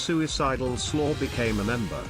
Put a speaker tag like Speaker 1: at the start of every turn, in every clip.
Speaker 1: suicidal slaw became a member.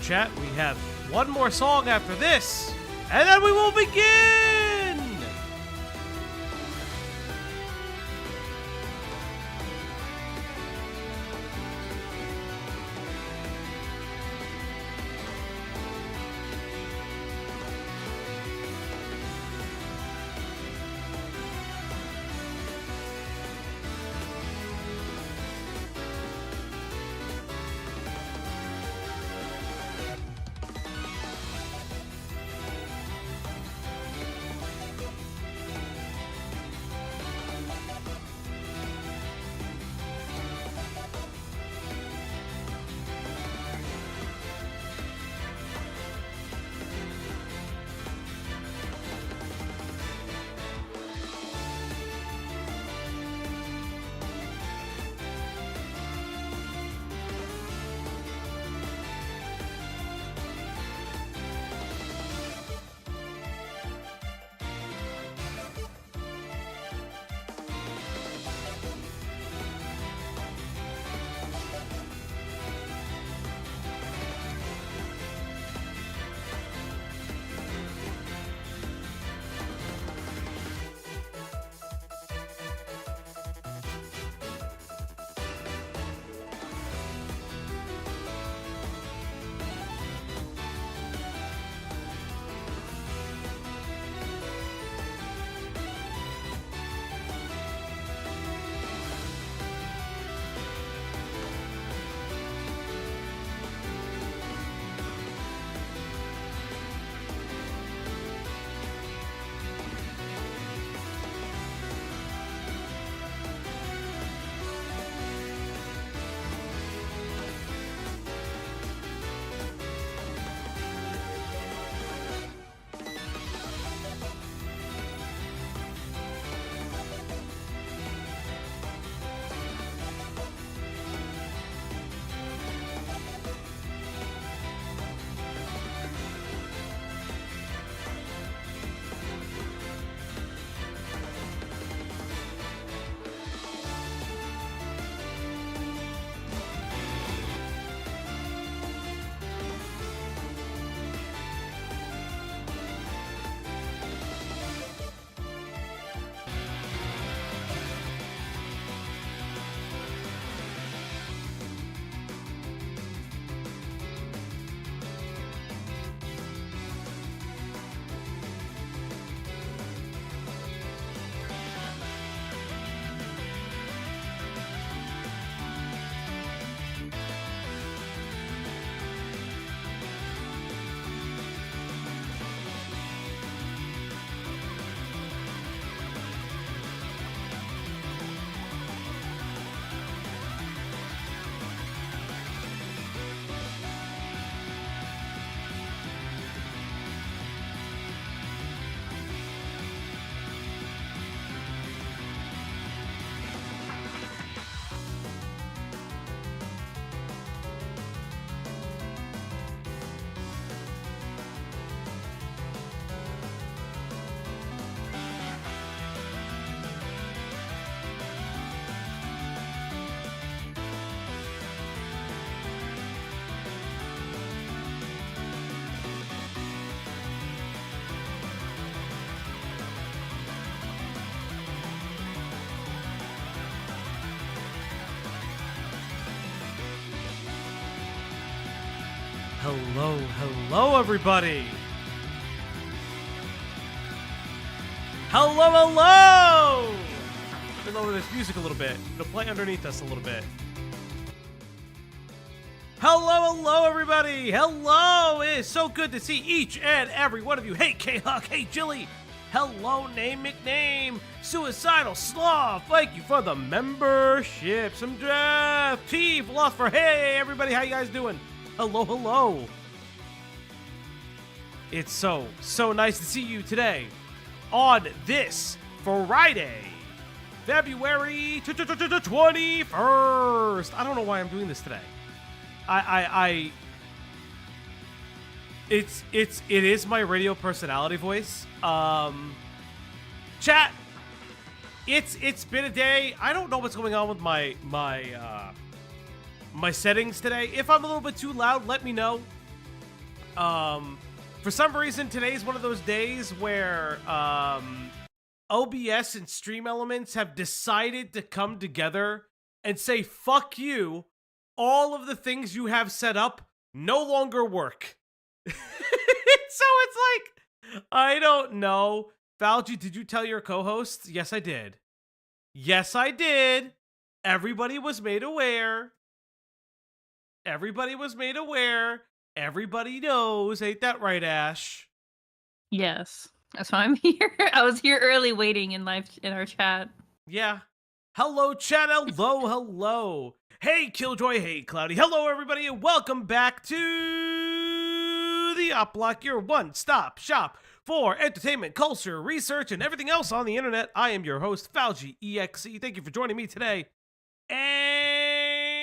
Speaker 2: Chat, we have one more song after this, and then we will begin! Hello, everybody. Hello. We'll lower this music a little bit. It'll play underneath us a little bit. Hello, everybody. Hello. It is so good to see each and every one of you. Hey, K-Huck. Hey, Jilly. Hello, Name McName. Suicidal Sloth. Thank you for the membership. Some draft. T. Philosopher. Hey, everybody. How you guys doing? Hello. It's so nice to see you today on this Friday, February 21st. I don't know why I'm doing this today. It is my radio personality voice. Chat. It's been a day. I don't know what's going on with my settings today. If I'm a little bit too loud, let me know. For some reason, today's one of those days where OBS and Stream Elements have decided to come together and say, fuck you, all of the things you have set up no longer work. So it's like, I don't know. Falgi, did you tell your co-hosts? Yes, I did. Everybody was made aware. Everybody knows. Ain't that right, Ash?
Speaker 3: Yes. That's why I'm here. I was here early waiting in our chat.
Speaker 2: Yeah. Hello, chat. Hello. Hey, Killjoy. Hey, Cloudy. Hello, everybody, and welcome back to the Op Block, your one-stop shop for entertainment, culture, research, and everything else on the internet. I am your host, Falgi EXE. Thank you for joining me today. And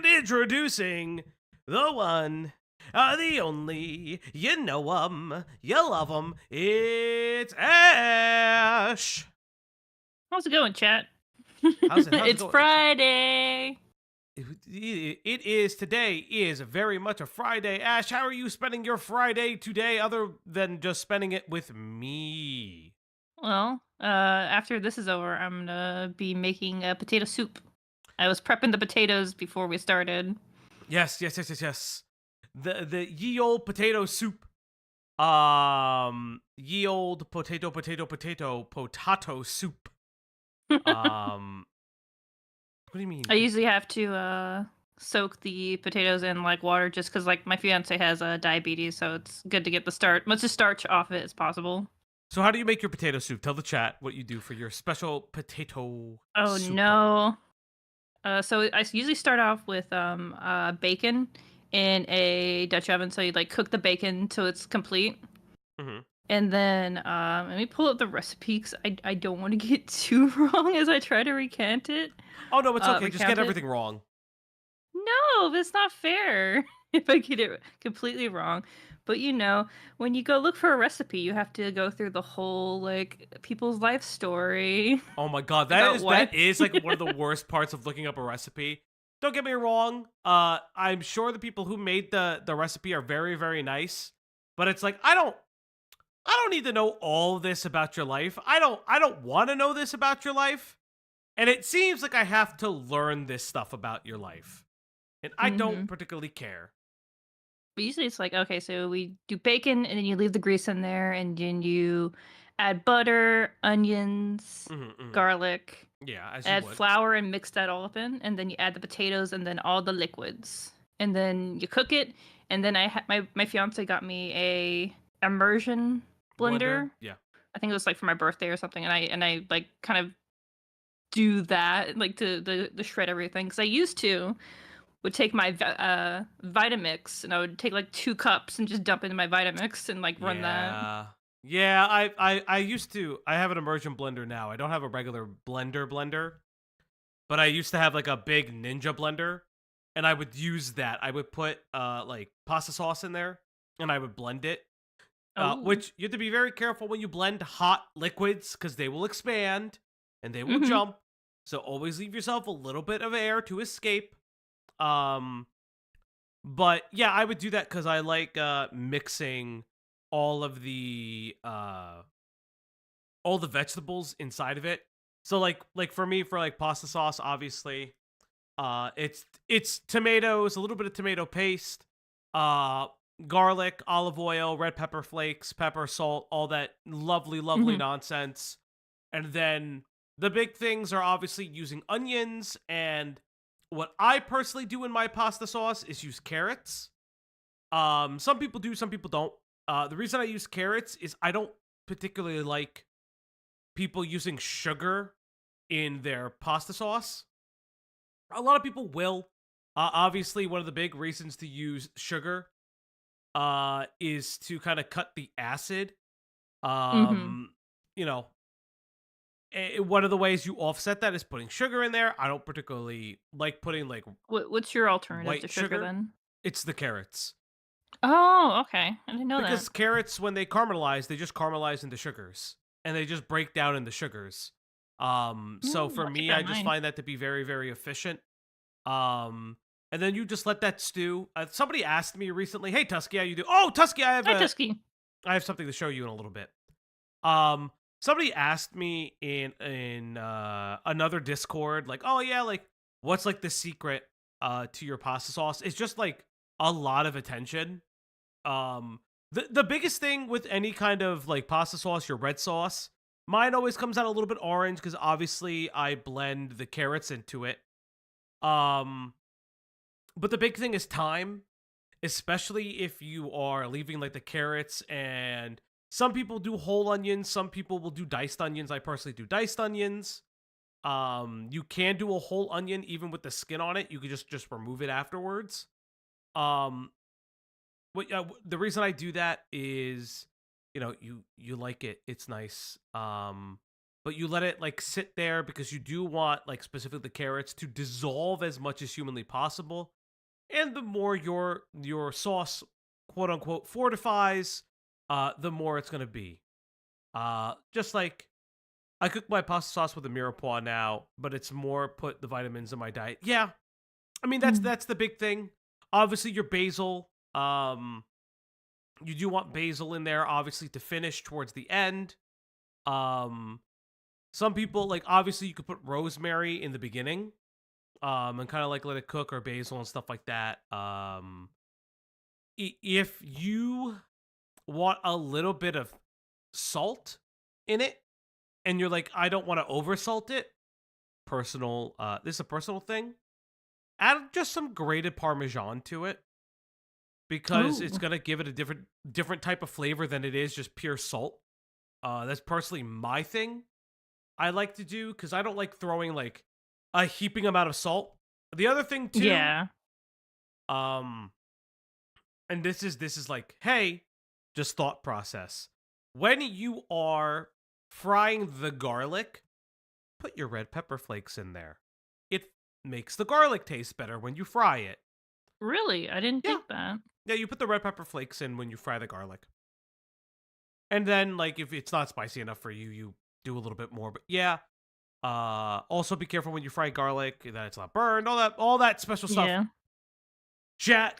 Speaker 2: introducing the one, the only, you know you love it's Ash.
Speaker 3: How's it going, chat?
Speaker 2: How's it
Speaker 3: It's
Speaker 2: going?
Speaker 3: Friday.
Speaker 2: Today is very much a Friday. Ash, how are you spending your Friday today other than just spending it with me?
Speaker 3: Well, after this is over, I'm gonna be making a potato soup. I was prepping the potatoes before we started.
Speaker 2: Yes. The ye old potato soup. Ye old potato soup. What do you mean?
Speaker 3: I usually have to soak the potatoes in like water just because like my fiance has diabetes, so it's good to get the much starch off it as possible.
Speaker 2: So how do you make your potato soup? Tell the chat what you do for your special potato soup.
Speaker 3: No. So I usually start off with bacon in a Dutch oven. So you like cook the bacon till it's complete.
Speaker 2: Mm-hmm.
Speaker 3: And then let me pull up the recipe because I don't want to get too wrong as I try to recant it.
Speaker 2: Oh, no, it's okay. Just get everything wrong.
Speaker 3: No, that's not fair if I get it completely wrong. But when you go look for a recipe, you have to go through the whole like people's life story.
Speaker 2: Oh my god, that is like one of the worst parts of looking up a recipe. Don't get me wrong. I'm sure the people who made the recipe are very, very nice, but it's like I don't need to know all this about your life. I don't want to know this about your life. And it seems like I have to learn this stuff about your life. And I don't particularly care.
Speaker 3: But usually it's like, okay, so we do bacon and then you leave the grease in there and then you add butter, onions, garlic.
Speaker 2: Yeah,
Speaker 3: add flour and mix that all up in, and then you add the potatoes and then all the liquids. And then you cook it, and then my fiance got me a immersion blender.
Speaker 2: Yeah.
Speaker 3: I think it was like for my birthday or something, and I like kind of do that like to shred everything because I used to would take my Vitamix and I would take like 2 cups and just dump it in my Vitamix and like run that.
Speaker 2: Yeah, I used to. I have an immersion blender now. I don't have a regular blender, but I used to have like a big Ninja blender, and I would use that. I would put like pasta sauce in there, and I would blend it. Which you have to be very careful when you blend hot liquids because they will expand and they will jump. So always leave yourself a little bit of air to escape. But yeah, I would do that because I like mixing all the vegetables inside of it. So like for me, for like pasta sauce, obviously, it's tomatoes, a little bit of tomato paste, uh, garlic, olive oil, red pepper flakes, pepper, salt, all that lovely, lovely
Speaker 3: Mhm.
Speaker 2: nonsense. And then the big things are obviously using onions. And what I personally do in my pasta sauce is use carrots. Some people do, some people don't. The reason I use carrots is I don't particularly like people using sugar in their pasta sauce. A lot of people will. Obviously, one of the big reasons to use sugar is to kind of cut the acid.
Speaker 3: Mhm.
Speaker 2: Um, you know, one of the ways you offset that is putting sugar in there. I don't particularly like putting like
Speaker 3: What's your alternative to
Speaker 2: white
Speaker 3: sugar
Speaker 2: sugar.
Speaker 3: then?
Speaker 2: It's the carrots.
Speaker 3: Oh, okay. I didn't know that.
Speaker 2: Because carrots, when they caramelize, they just caramelize into sugars and they just break down into sugars. So for
Speaker 3: I'll keep
Speaker 2: me,
Speaker 3: that
Speaker 2: I
Speaker 3: in
Speaker 2: just
Speaker 3: mind.
Speaker 2: find that to be very, very efficient. Um, and then you just let that stew. Somebody asked me recently, "Hey Tusky, how you do?" Oh, Tusky,
Speaker 3: Hi, Tusky.
Speaker 2: I have something to show you in a little bit. Um, Somebody asked me in another Discord, like, "Oh yeah, like what's like the secret to your pasta sauce?" It's just like a lot of attention. Um, the biggest thing with any kind of like pasta sauce, your red sauce, mine always comes out a little bit orange because obviously I blend the carrots into it. Um, but the big thing is time, especially if you are leaving like the carrots, and some people do whole onions, some people will do diced onions. I personally do diced onions. You can do a whole onion even with the skin on it. You could just remove it afterwards. Um, the reason I do that is, you like it, it's nice. But you let it like sit there because you do want like specifically the carrots to dissolve as much as humanly possible. And the more your sauce, quote unquote, fortifies, the more it's gonna be. Just like I cook my pasta sauce with a mirepoix now, but it's more put the vitamins in my diet. Yeah, I mean
Speaker 3: Mm.
Speaker 2: that's the big thing. Obviously, your basil. You do want basil in there, obviously, to finish towards the end. Um, some people like obviously you could put rosemary in the beginning, and kind of like let it cook, or basil and stuff like that. If you want a little bit of salt in it, and you're like, I don't want to oversalt it. This is a personal thing. Add just some grated Parmesan to it because it's
Speaker 3: Ooh.
Speaker 2: gonna give it a different type of flavor than it is just pure salt. That's personally my thing. I like to do because I don't like throwing like a heaping amount of salt. The other thing too,
Speaker 3: Yeah.
Speaker 2: um, and this is like, hey, just thought process. When you are frying the garlic, put your red pepper flakes in there. It makes the garlic taste better when you fry it.
Speaker 3: Really? I didn't
Speaker 2: Yeah,
Speaker 3: think that.
Speaker 2: yeah, you put the red pepper flakes in when you fry the garlic. And then like if it's not spicy enough for you, you do a little bit more. But yeah, also be careful when you fry garlic that it's not burned. All that special stuff.
Speaker 3: Yeah.
Speaker 2: Chat.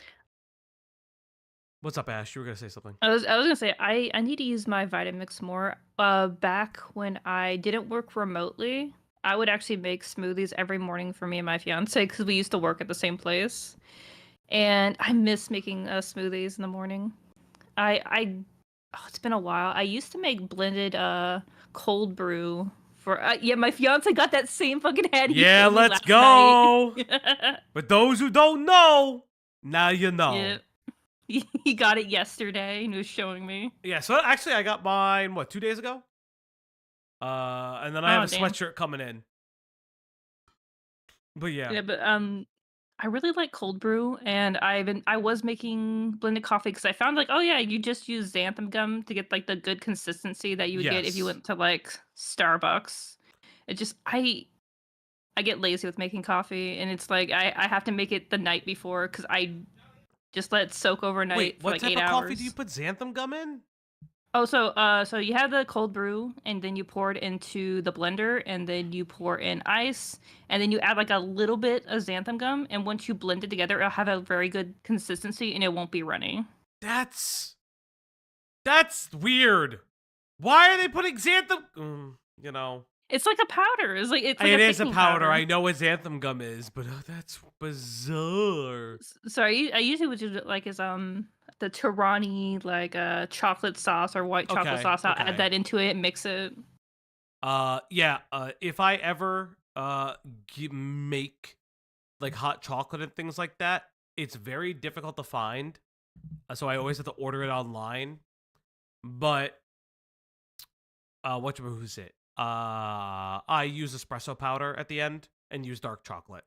Speaker 2: What's up, Ash? You were gonna say something.
Speaker 3: I was gonna say I need to use my Vitamix more. Back when I didn't work remotely, I would actually make smoothies every morning for me and my fiance because we used to work at the same place, and I miss making smoothies in the morning. I oh, it's been a while. I used to make blended cold brew for yeah. My fiance got that same fucking head he
Speaker 2: Yeah,
Speaker 3: showed me
Speaker 2: let's
Speaker 3: last night.
Speaker 2: go. But those who don't know, now you
Speaker 3: Yeah,
Speaker 2: know.
Speaker 3: he got it yesterday and he was showing me.
Speaker 2: Yeah, so actually I got mine 2 days ago? And then I have
Speaker 3: Oh
Speaker 2: a
Speaker 3: damn.
Speaker 2: sweatshirt coming in. But yeah.
Speaker 3: Yeah, but I really like cold brew, and I was making blended coffee because I found like, oh yeah, you just use xanthan gum to get like the good consistency that you would get if you
Speaker 2: Yes.
Speaker 3: went to like Starbucks. It just I get lazy with making coffee, and it's like I have to make it the night before because I just let it soak
Speaker 2: Wait,
Speaker 3: overnight for
Speaker 2: what
Speaker 3: like
Speaker 2: type
Speaker 3: eight
Speaker 2: of coffee do you
Speaker 3: hours.
Speaker 2: put xanthan gum in?
Speaker 3: Oh, so you have the cold brew, and then you pour it into the blender, and then you pour in ice, and then you add like a little bit of xanthan gum, and once you blend it together, it'll have a very good consistency, and it won't be runny.
Speaker 2: That's weird. Why are they putting xanthan? You know.
Speaker 3: It's like a powder. It's like
Speaker 2: It
Speaker 3: a
Speaker 2: is a
Speaker 3: picking
Speaker 2: powder. I know what xanthan gum is, but that's bizarre.
Speaker 3: So I usually would do it like as the Tirani like chocolate sauce or white chocolate
Speaker 2: Okay,
Speaker 3: sauce. I'll add
Speaker 2: okay.
Speaker 3: that into it, mix it.
Speaker 2: Yeah. If I ever make like hot chocolate and things like that, it's very difficult to find. So I always have to order it online. But who's it? I use espresso powder at the end and use dark chocolate.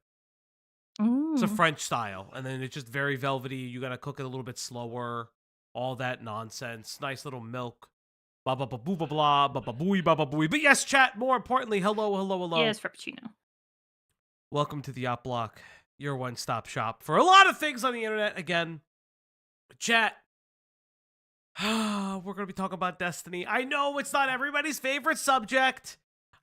Speaker 2: It's a
Speaker 3: Ooh.
Speaker 2: French style, and then it's just very velvety. You gotta cook it a little bit slower. All that nonsense. Nice little milk. Blah blah blah blah blah blah blah blah booey blah blah booey. But yes, chat. More importantly, hello hello hello.
Speaker 3: Yeah, it's frappuccino.
Speaker 2: Welcome to the Yacht Block, your one-stop shop for a lot of things on the internet. Again, chat. We're gonna be talking about Destiny. I know it's not everybody's favorite subject.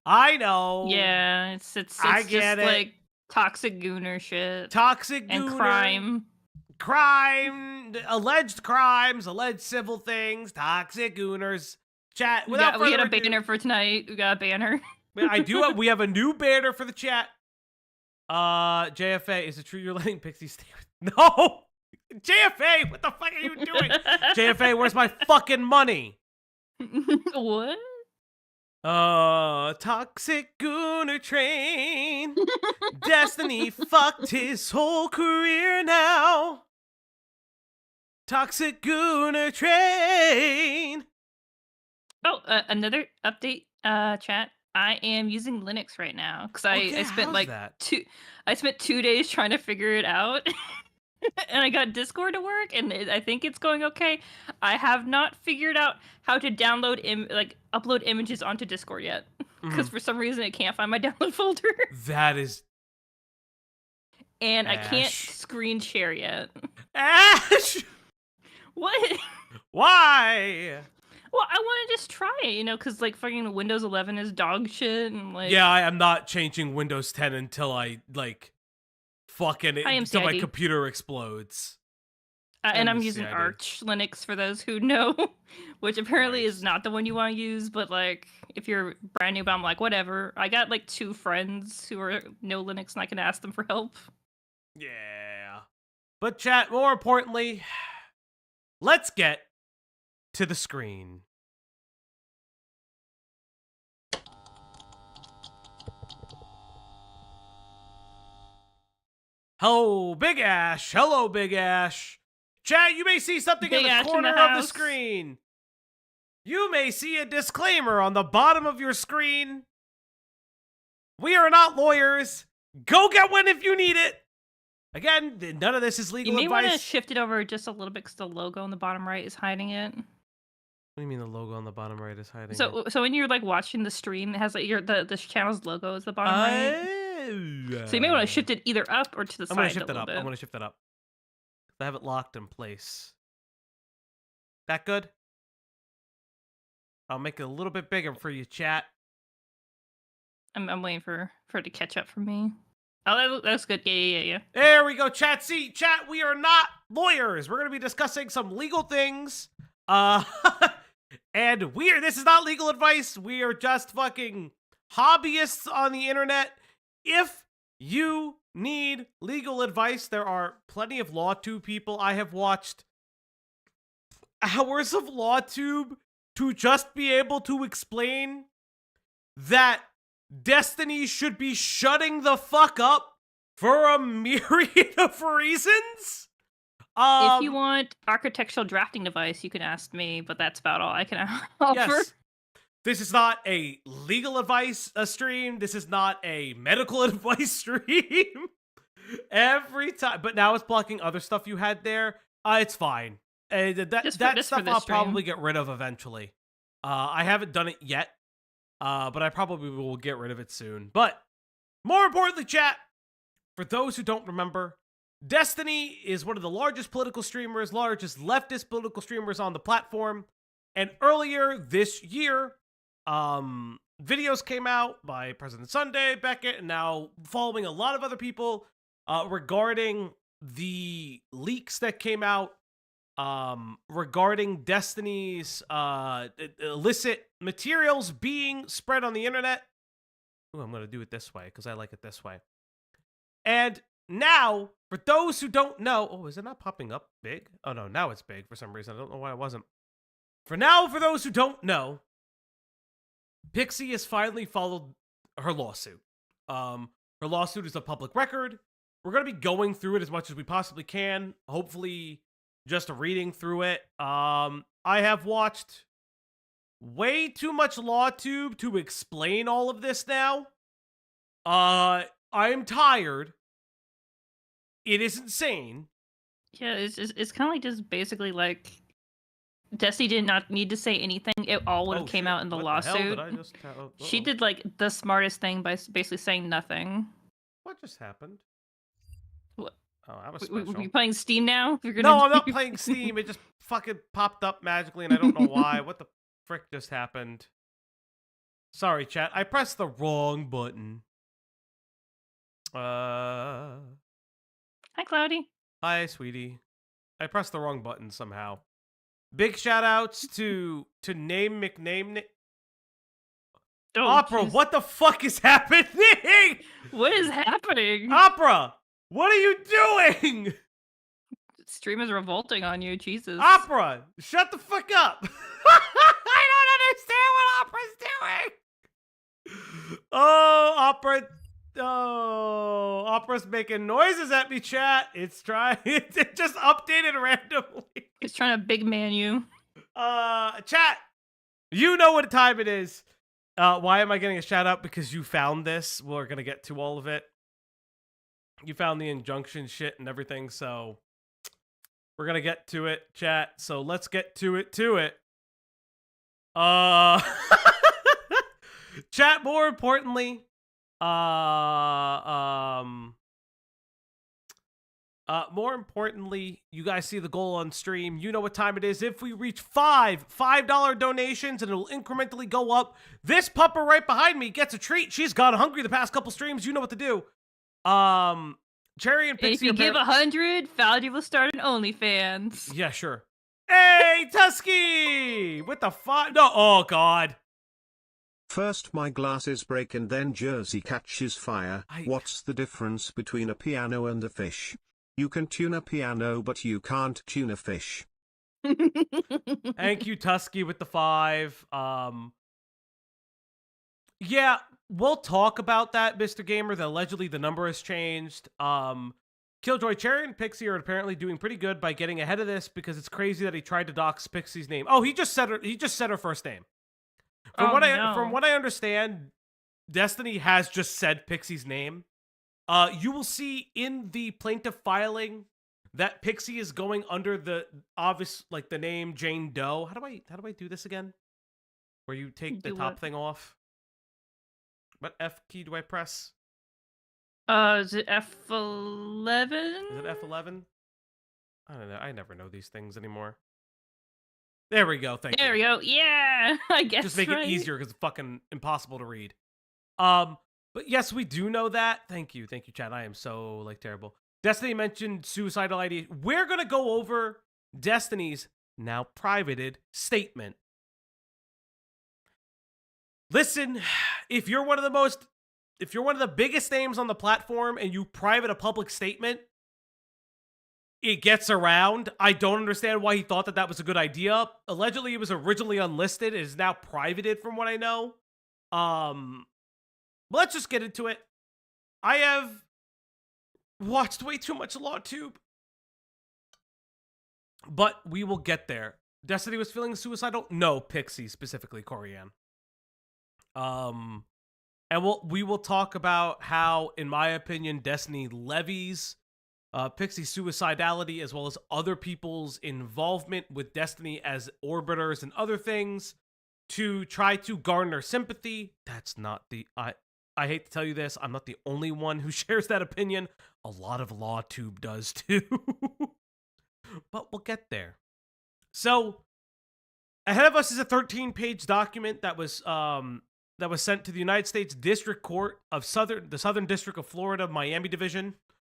Speaker 2: I know.
Speaker 3: Yeah, it's
Speaker 2: I
Speaker 3: just
Speaker 2: get it.
Speaker 3: like toxic gooner shit
Speaker 2: Toxic
Speaker 3: and
Speaker 2: gooner. Crime, alleged crimes, alleged civil things, toxic gooners. Chat.
Speaker 3: We
Speaker 2: Without
Speaker 3: got a
Speaker 2: further ado,
Speaker 3: banner for tonight. We got a banner.
Speaker 2: we have a new banner for the chat. JFA, is it true you're letting Pxie stay with... No! JFA, what the fuck are you doing? JFA, where's my fucking money?
Speaker 3: What?
Speaker 2: Toxic gooner train. Destiny fucked his whole career now. Toxic gooner train.
Speaker 3: Oh, another update, chat. I am using Linux right now because I spent like
Speaker 2: that?
Speaker 3: 2 days trying to figure it out. And I got Discord to work, and I think it's going okay. I have not figured out how to download upload images onto Discord yet, because for some reason it can't find my download folder.
Speaker 2: That is.
Speaker 3: And
Speaker 2: Ash.
Speaker 3: I can't screen share yet.
Speaker 2: Ash.
Speaker 3: What?
Speaker 2: Why?
Speaker 3: Well, I want to just try it, because like fucking Windows 11 is dog shit, and like.
Speaker 2: Yeah, I am not changing Windows 10 until I until my computer explodes.
Speaker 3: And I'm using Arch Linux for those who know, which apparently is not the one you want to use, but like if you're brand new, but I'm like, whatever. I got like 2 friends who are no Linux and I can ask them for help.
Speaker 2: Yeah. But chat, more importantly, let's get to the screen. Oh, Big Ash. Hello, Big Ash. Chat, you may see something
Speaker 3: Big
Speaker 2: in the
Speaker 3: Ash in
Speaker 2: corner
Speaker 3: the
Speaker 2: of the
Speaker 3: house.
Speaker 2: screen. You may see a disclaimer on the bottom of your screen. We are not lawyers. Go get one if you need it. Again, none of this is legal
Speaker 3: You may want to
Speaker 2: advice.
Speaker 3: shift it over just a little bit because the logo on the bottom right is hiding it.
Speaker 2: What do you mean the logo on the bottom right is hiding it?
Speaker 3: So when you're like watching the stream, it has like the channel's logo is the bottom right. So you may want to shift it either up or to the side.
Speaker 2: I'm gonna shift
Speaker 3: a
Speaker 2: it
Speaker 3: little
Speaker 2: up.
Speaker 3: bit.
Speaker 2: I'm gonna shift it up. I have it locked in place. That good? I'll make it a little bit bigger for you, chat.
Speaker 3: I'm waiting for it to catch up for me. Oh, that's good. Yeah.
Speaker 2: There we go, chat. See, chat, we are not lawyers. We're going to be discussing some legal things. And this is not legal advice. We are just fucking hobbyists on the internet. If you need legal advice, there are plenty of LawTube people. I have watched hours of LawTube to just be able to explain that Destiny should be shutting the fuck up for a myriad of reasons.
Speaker 3: If you want architectural drafting advice, you can ask me, but that's about all I can offer.
Speaker 2: Yes. This is not a legal advice stream. This is not a medical advice stream. Every time, but now it's blocking other stuff you had there. It's fine. That stuff I'll probably get rid of eventually. I haven't done it yet. But I probably will get rid of it soon. But more importantly, chat, for those who don't remember, Destiny is one of the largest political streamers, largest leftist political streamers on the platform. And earlier this year, videos came out by President Sunday, Beckett, and now following a lot of other people regarding the leaks that came out regarding Destiny's illicit materials being spread on the internet. Ooh, I'm going to do it this way because I like it this way. And now, for those who don't know, oh, is it not popping up big? Oh, no, now it's big for some reason. I don't know why it wasn't. For now, for those who don't know, Pxie has finally followed her lawsuit. Her lawsuit is a public record. We're going to be going through it as much as we possibly can. Hopefully, just reading through it. I have watched way too much LawTube to explain all of this now. I'm tired. It is insane.
Speaker 3: Yeah, it's kind of like just basically like Destiny did not need to say anything. It all would have came out in the
Speaker 2: What
Speaker 3: lawsuit.
Speaker 2: The hell did I just
Speaker 3: She did like the smartest thing by basically saying nothing.
Speaker 2: What just happened?
Speaker 3: What?
Speaker 2: Oh, that was special.
Speaker 3: Are you playing Steam now?
Speaker 2: No, I'm not playing Steam. It just fucking popped up magically, and I don't know why. What the frick just happened? Sorry, chat. I pressed the wrong button.
Speaker 3: Hi, Cloudy.
Speaker 2: Hi, sweetie. I pressed the wrong button somehow. Big shout outs to Name McName.
Speaker 3: Oh,
Speaker 2: Opera,
Speaker 3: geez.
Speaker 2: what the fuck is happening?
Speaker 3: What is happening?
Speaker 2: Opera, what are you doing?
Speaker 3: Stream is revolting on you, Jesus.
Speaker 2: Opera, shut the fuck up. I don't understand what Opera's doing. Oh, Opera. Oh, Opera's making noises at me, chat. It's trying. It just updated randomly.
Speaker 3: He's trying to big man you.
Speaker 2: Chat. You know what time it is. Why am I getting a shout out? Because you found this. We're gonna get to all of it. You found the injunction shit and everything, so we're gonna get to it, chat. So let's get to it. Chat. More importantly. More importantly, you guys see the goal on stream. You know what time it is. If we reach $5 donations, and it'll incrementally go up, this pupper right behind me gets a treat. She's gone hungry the past couple streams. You know what to do. Cherry and Pxie.
Speaker 3: If you give 100, Faldy will start an OnlyFans.
Speaker 2: Yeah, sure. Hey, Tusky! With the fuck? No, oh god.
Speaker 1: First my glasses break and then Jersey catches fire. What's the difference between a piano and a fish? You can tune a piano but you can't tune a fish.
Speaker 2: Thank you, Tusky, with the 5. Yeah, we'll talk about that, Mr. Gamer. That allegedly the number has changed. Killjoy, Cherry, and Pxie are apparently doing pretty good by getting ahead of this because it's crazy that he tried to dox Pixie's name. Oh, he just said her first name. From what I understand, Destiny has just said Pixie's name. You will see in the plaintiff filing that Pxie is going under the obvious, like the name Jane Doe. How do I do this again? Where you take the top thing off. What F key do I press?
Speaker 3: Is it F11?
Speaker 2: Is it F11? I don't know. I never know these things anymore. There we go. Thank you.
Speaker 3: There we go. Yeah, I guess.
Speaker 2: Just make it easier because it's fucking impossible to read. But yes, we do know that. Thank you, chat. I am so terrible. Destiny mentioned suicidal ideation. We're gonna go over Destiny's now privated statement. Listen, if you're one of the biggest names on the platform and you private a public statement, it gets around. I don't understand why he thought that was a good idea. Allegedly, it was originally unlisted. It is now privated from what I know. Let's just get into it. I have watched way too much LawTube. But we will get there. Destiny was feeling suicidal? No, Pxie specifically, Corianne. And we will talk about how, in my opinion, Destiny levies Pxie's suicidality as well as other people's involvement with Destiny as orbiters and other things to try to garner sympathy. That's not the... I hate to tell you this, I'm not the only one who shares that opinion. A lot of LawTube does too. But we'll get there. So, ahead of us is a 13-page document that was sent to the United States District Court of the Southern District of Florida, Miami Division.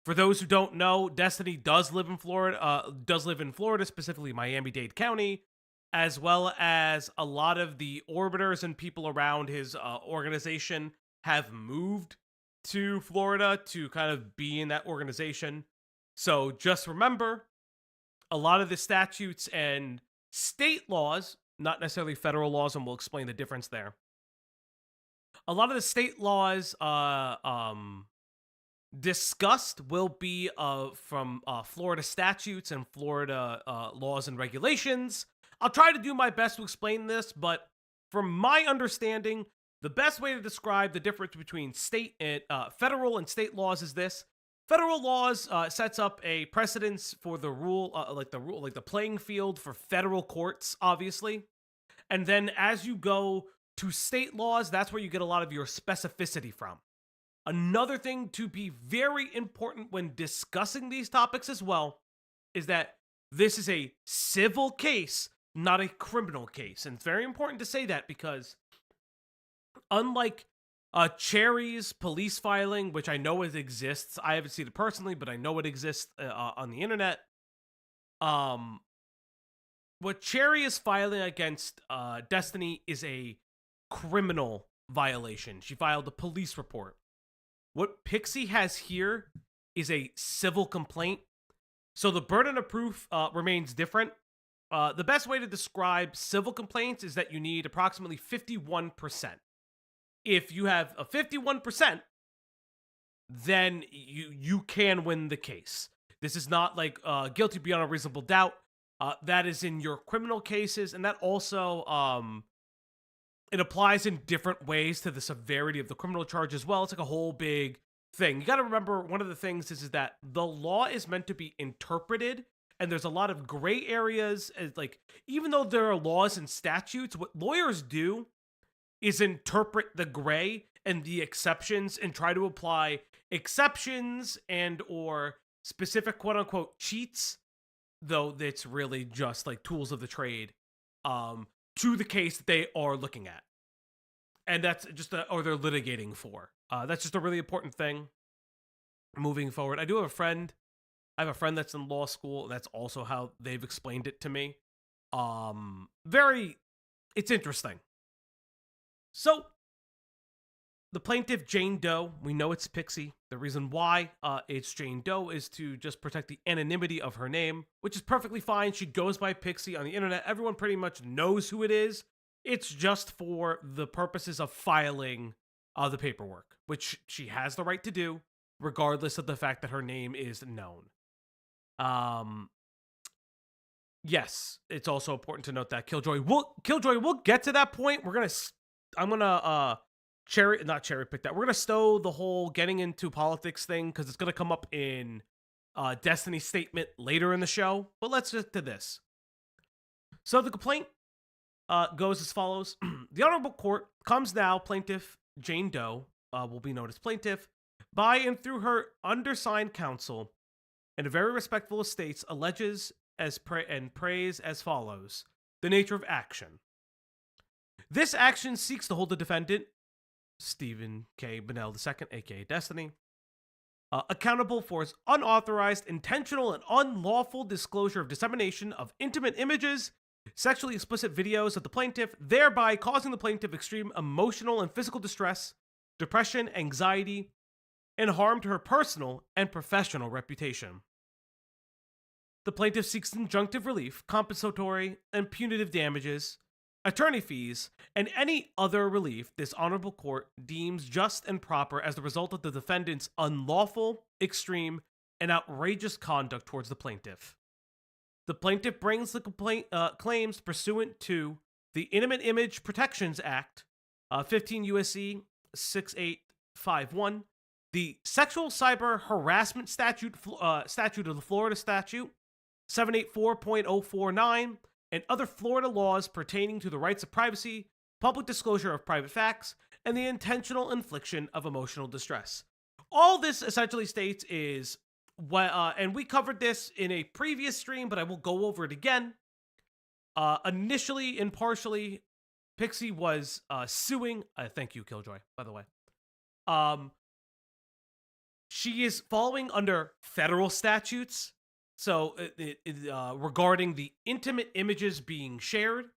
Speaker 2: For those who don't know, Destiny does live in Florida, specifically Miami-Dade County, as well as a lot of the orbiters and people around his organization have moved to Florida to kind of be in that organization. So just remember, a lot of the statutes and state laws, not necessarily federal laws, and we'll explain the difference there. A lot of the state laws discussed will be from Florida statutes and Florida laws and regulations. I'll try to do my best to explain this, but from my understanding, the best way to describe the difference between state and federal and state laws is this. Federal laws sets up a precedence for the rule, like the playing field for federal courts, obviously. And then as you go to state laws, that's where you get a lot of your specificity from. Another thing to be very important when discussing these topics as well is that this is a civil case, not a criminal case. And it's very important to say that because unlike Cherry's police filing, which I know it exists, I haven't seen it personally, but I know it exists on the internet. What Cherry is filing against Destiny is a criminal violation. She filed a police report. What Pxie has here is a civil complaint. So the burden of proof remains different. The best way to describe civil complaints is that you need approximately 51%. If you have a 51%, then you can win the case. This is not like guilty beyond a reasonable doubt. That is in your criminal cases, and that also it applies in different ways to the severity of the criminal charge as well. It's like a whole big thing. You got to remember, one of the things is that the law is meant to be interpreted, and there's a lot of gray areas. Like, even though there are laws and statutes, what lawyers do is interpret the gray and the exceptions and try to apply exceptions and or specific quote-unquote cheats, though it's really just like tools of the trade, to the case that they are looking at. And that's just, or they're litigating for. That's just a really important thing moving forward. I have a friend that's in law school. That's also how they've explained it to me. It's interesting. So, the plaintiff, Jane Doe, we know it's Pxie. The reason why it's Jane Doe is to just protect the anonymity of her name, which is perfectly fine. She goes by Pxie on the internet. Everyone pretty much knows who it is. It's just for the purposes of filing the paperwork, which she has the right to do, regardless of the fact that her name is known. Yes, it's also important to note that Killjoy, we'll get to that point. I'm gonna not cherry pick that. We're gonna stow the whole getting into politics thing because it's gonna come up in Destiny's statement later in the show. But let's get to this. So the complaint goes as follows: the Honorable Court comes now. Plaintiff Jane Doe will be known as plaintiff by and through her undersigned counsel, in a very respectful estates, alleges and prays as follows: the nature of action. This action seeks to hold the defendant, Stephen K. Bonnell II, aka Destiny, accountable for his unauthorized, intentional, and unlawful disclosure of dissemination of intimate images, sexually explicit videos of the plaintiff, thereby causing the plaintiff extreme emotional and physical distress, depression, anxiety, and harm to her personal and professional reputation. The plaintiff seeks injunctive relief, compensatory and punitive damages, attorney fees, and any other relief this honorable court deems just and proper as the result of the defendant's unlawful, extreme, and outrageous conduct towards the plaintiff. The plaintiff brings the complaint claims pursuant to the Intimate Image Protections Act, 15 U.S.C. 6851, the Sexual Cyber Harassment Statute of the Florida Statute, 784.049, and other Florida laws pertaining to the rights of privacy, public disclosure of private facts, and the intentional infliction of emotional distress. All this essentially states is, and we covered this in a previous stream, but I will go over it again. Initially and partially, Pxie was suing. Thank you, Killjoy, by the way. She is following under federal statutes. So, regarding the intimate images being shared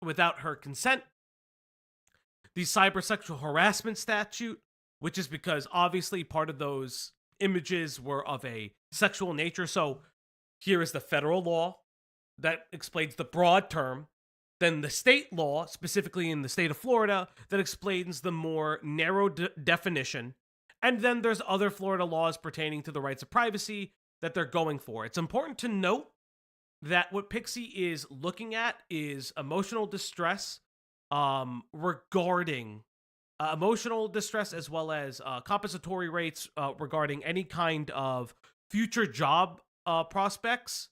Speaker 2: without her consent, the cybersexual harassment statute, which is because obviously part of those images were of a sexual nature. So here is the federal law that explains the broad term. Then the state law, specifically in the state of Florida, that explains the more narrow definition. And then there's other Florida laws pertaining to the rights of privacy that they're going for. It's important to note that what Pxie is looking at is emotional distress regarding emotional distress, as well as compensatory rates regarding any kind of future job prospects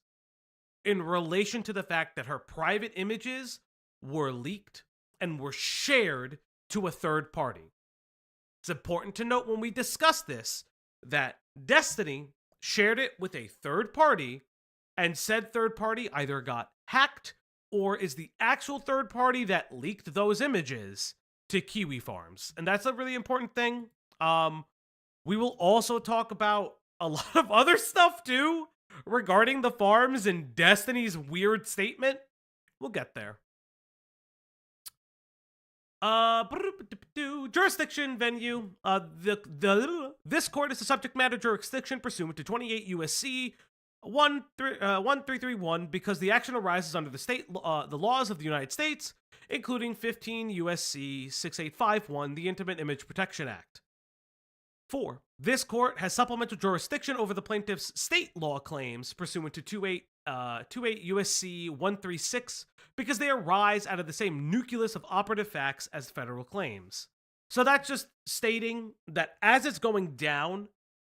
Speaker 2: in relation to the fact that her private images were leaked and were shared to a third party. It's important to note when we discuss this that Destiny shared it with a third party, and said third party either got hacked or is the actual third party that leaked those images to Kiwi Farms. And that's a really important thing. We will also talk about a lot of other stuff too regarding the farms and Destiny's weird statement. We'll get there. Jurisdiction venue. This court is a subject matter jurisdiction pursuant to 28 USC 1331 because the action arises under the laws of the United States, including 15 USC 6851, the Intimate Image Protection Act. 4. This court has supplemental jurisdiction over the plaintiff's state law claims pursuant to 28 USC 136 because they arise out of the same nucleus of operative facts as federal claims. So that's just stating that as it's going down,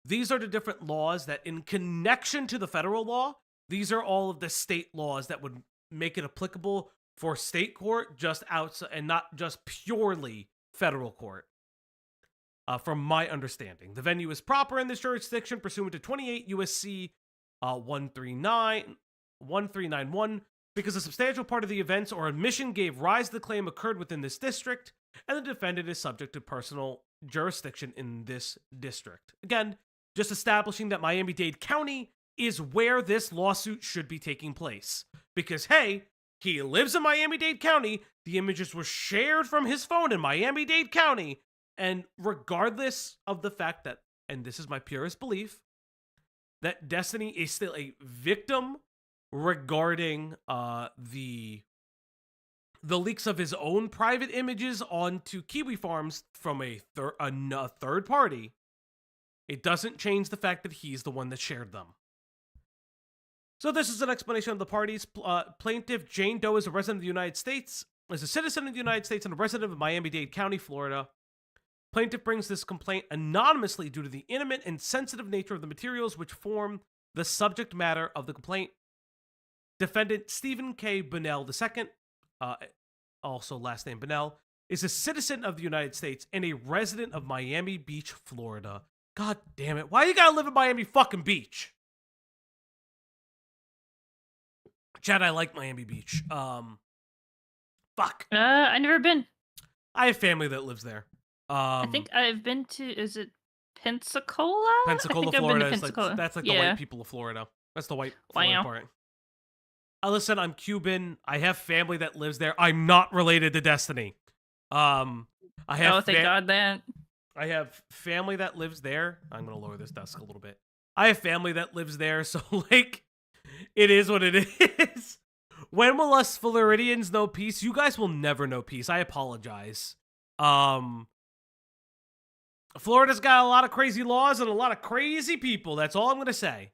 Speaker 2: these are the different laws that in connection to the federal law, these are all of the state laws that would make it applicable for state court just outside and not just purely federal court. From my understanding, the venue is proper in this jurisdiction pursuant to 28 USC 1391 because a substantial part of the events or admission gave rise to the claim occurred within this district, and the defendant is subject to personal jurisdiction in this district. Again, just establishing that Miami-Dade County is where this lawsuit should be taking place. Because, hey, he lives in Miami-Dade County, the images were shared from his phone in Miami-Dade County, and regardless of the fact that, and this is my purest belief, that Destiny is still a victim regarding the leaks of his own private images onto Kiwi Farms from a third party, it doesn't change the fact that he's the one that shared them. So this is an explanation of the parties. Plaintiff Jane Doe is a resident of the United States, is a citizen of the United States, and a resident of Miami-Dade County, Florida. Plaintiff brings this complaint anonymously due to the intimate and sensitive nature of the materials which form the subject matter of the complaint. Defendant Stephen K. Bonnell II, also last name Bonnell, is a citizen of the United States and a resident of Miami Beach, Florida. God damn it. Why you gotta live in Miami fucking Beach? Chad, I like Miami Beach. Fuck.
Speaker 3: I never been.
Speaker 2: I have family that lives there.
Speaker 3: I think I've been to, is it Pensacola?
Speaker 2: Pensacola,
Speaker 3: I think
Speaker 2: Florida.
Speaker 3: I've been to Pensacola.
Speaker 2: That's like the white people of Florida. That's the white Florida part. Listen, I'm Cuban. I have family that lives there. I'm not related to Destiny. I have
Speaker 3: thank God that.
Speaker 2: I have family that lives there. I'm gonna lower this desk a little bit. I have family that lives there, so like, it is what it is. When will us Floridians know peace? You guys will never know peace. I apologize. Florida's got a lot of crazy laws and a lot of crazy people. That's all I'm gonna say.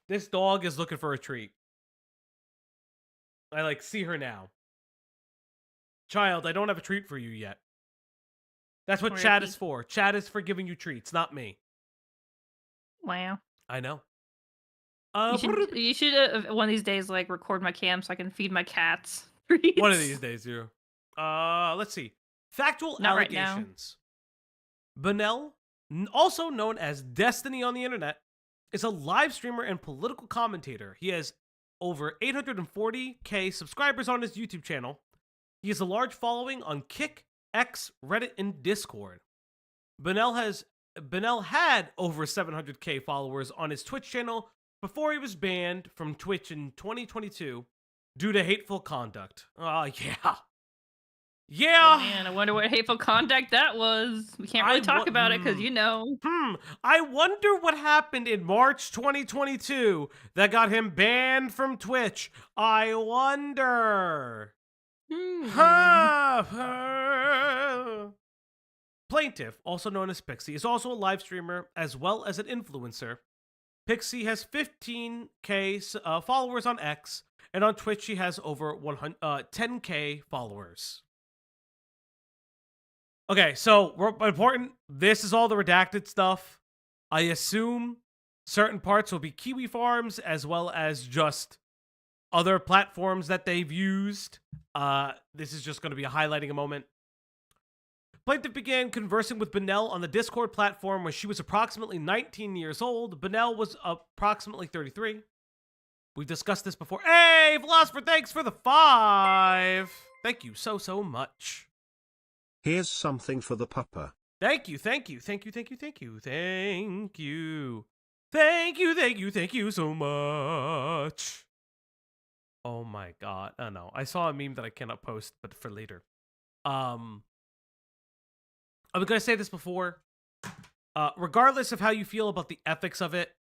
Speaker 2: This dog is looking for a treat. I like see her now. Child, I don't have a treat for you yet. That's what chat is for. Chat is for giving you treats, not me.
Speaker 3: Wow.
Speaker 2: I know.
Speaker 3: You should one of these days like record my cam so I can feed my cats treats.
Speaker 2: One of these days, you. Let's see. Factual
Speaker 3: Not
Speaker 2: allegations. Right now. Bonnell, also known as Destiny on the internet, is a live streamer and political commentator. He has over 840k subscribers on his YouTube channel. He has a large following on Kick, X, Reddit, and Discord. Bonnell had over 700k followers on his Twitch channel before he was banned from Twitch in 2022 due to hateful conduct. Yeah. Yeah.
Speaker 3: Oh man, I wonder what hateful conduct that was. We can't really talk about it because
Speaker 2: I wonder what happened in March 2022 that got him banned from Twitch. I wonder.
Speaker 3: Hmm.
Speaker 2: Plaintiff, also known as Pxie, is also a live streamer as well as an influencer. Pxie has 15K followers on X, and on Twitch she has over 10K followers. Okay, so important. This is all the redacted stuff. I assume certain parts will be Kiwi Farms as well as just other platforms that they've used. This is just going to be highlighting a moment. Plaintiff began conversing with Bonnell on the Discord platform when she was approximately 19 years old. Bonnell was approximately 33. We've discussed this before. Hey, Philosopher, thanks for the 5. Thank you so much.
Speaker 1: Here's something for the pupper.
Speaker 2: Thank you so much. Oh my god. Oh no. I saw a meme that I cannot post, but for later. I was going to say this before. Regardless of how you feel about the ethics of it,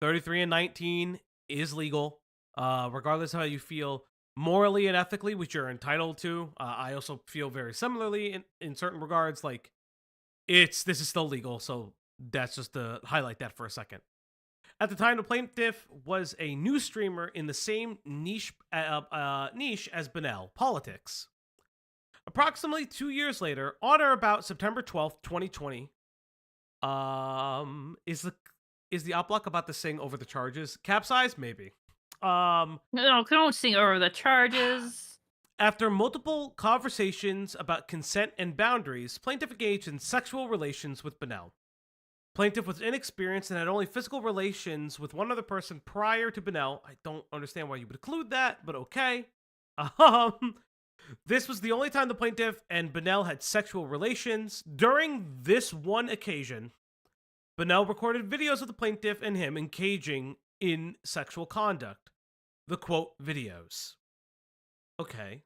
Speaker 2: 33 and 19 is legal. Regardless of how you feel morally and ethically, which you're entitled to. I also feel very similarly in certain regards. Like, this is still legal, so that's just to highlight that for a second. At the time, the plaintiff was a news streamer in the same niche as Bonnell, politics. Approximately 2 years later, on or about September 12th, 2020, is the op block about to sing over the charges? Capsize? Maybe.
Speaker 3: No, don't sing over the charges.
Speaker 2: After multiple conversations about consent and boundaries, plaintiff engaged in sexual relations with Bonnell. Plaintiff was inexperienced and had only physical relations with one other person prior to Bonnell. I don't understand why you would include that, but okay. This was the only time the plaintiff and Bonnell had sexual relations. During this one occasion, Bonnell recorded videos of the plaintiff and him engaging in sexual conduct. The quote videos. Okay.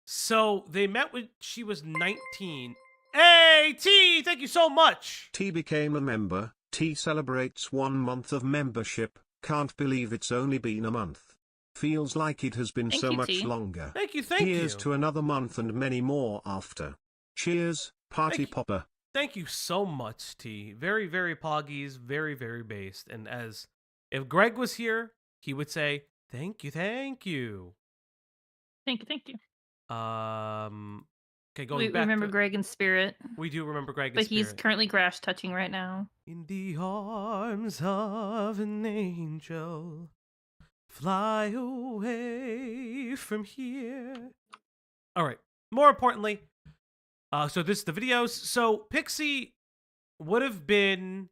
Speaker 2: So they met when she was 19. Hey, T, thank you so much.
Speaker 1: T became a member. T celebrates 1 month of membership. Can't believe it's only been a month. Feels like it has been so much longer.
Speaker 2: Thank you.
Speaker 1: Here's to another month and many more after. Cheers, party popper.
Speaker 2: Thank you so much, T. Very, very poggies, very, very based. And as if Greg was here, he would say, thank you.
Speaker 3: Thank you.
Speaker 2: Okay,
Speaker 3: We remember Greg in spirit.
Speaker 2: We do remember Greg in
Speaker 3: but
Speaker 2: spirit.
Speaker 3: He's currently grass touching right now.
Speaker 2: In the arms of an angel. Fly away from here. All right. More importantly, so this is the videos. So Pxie would have been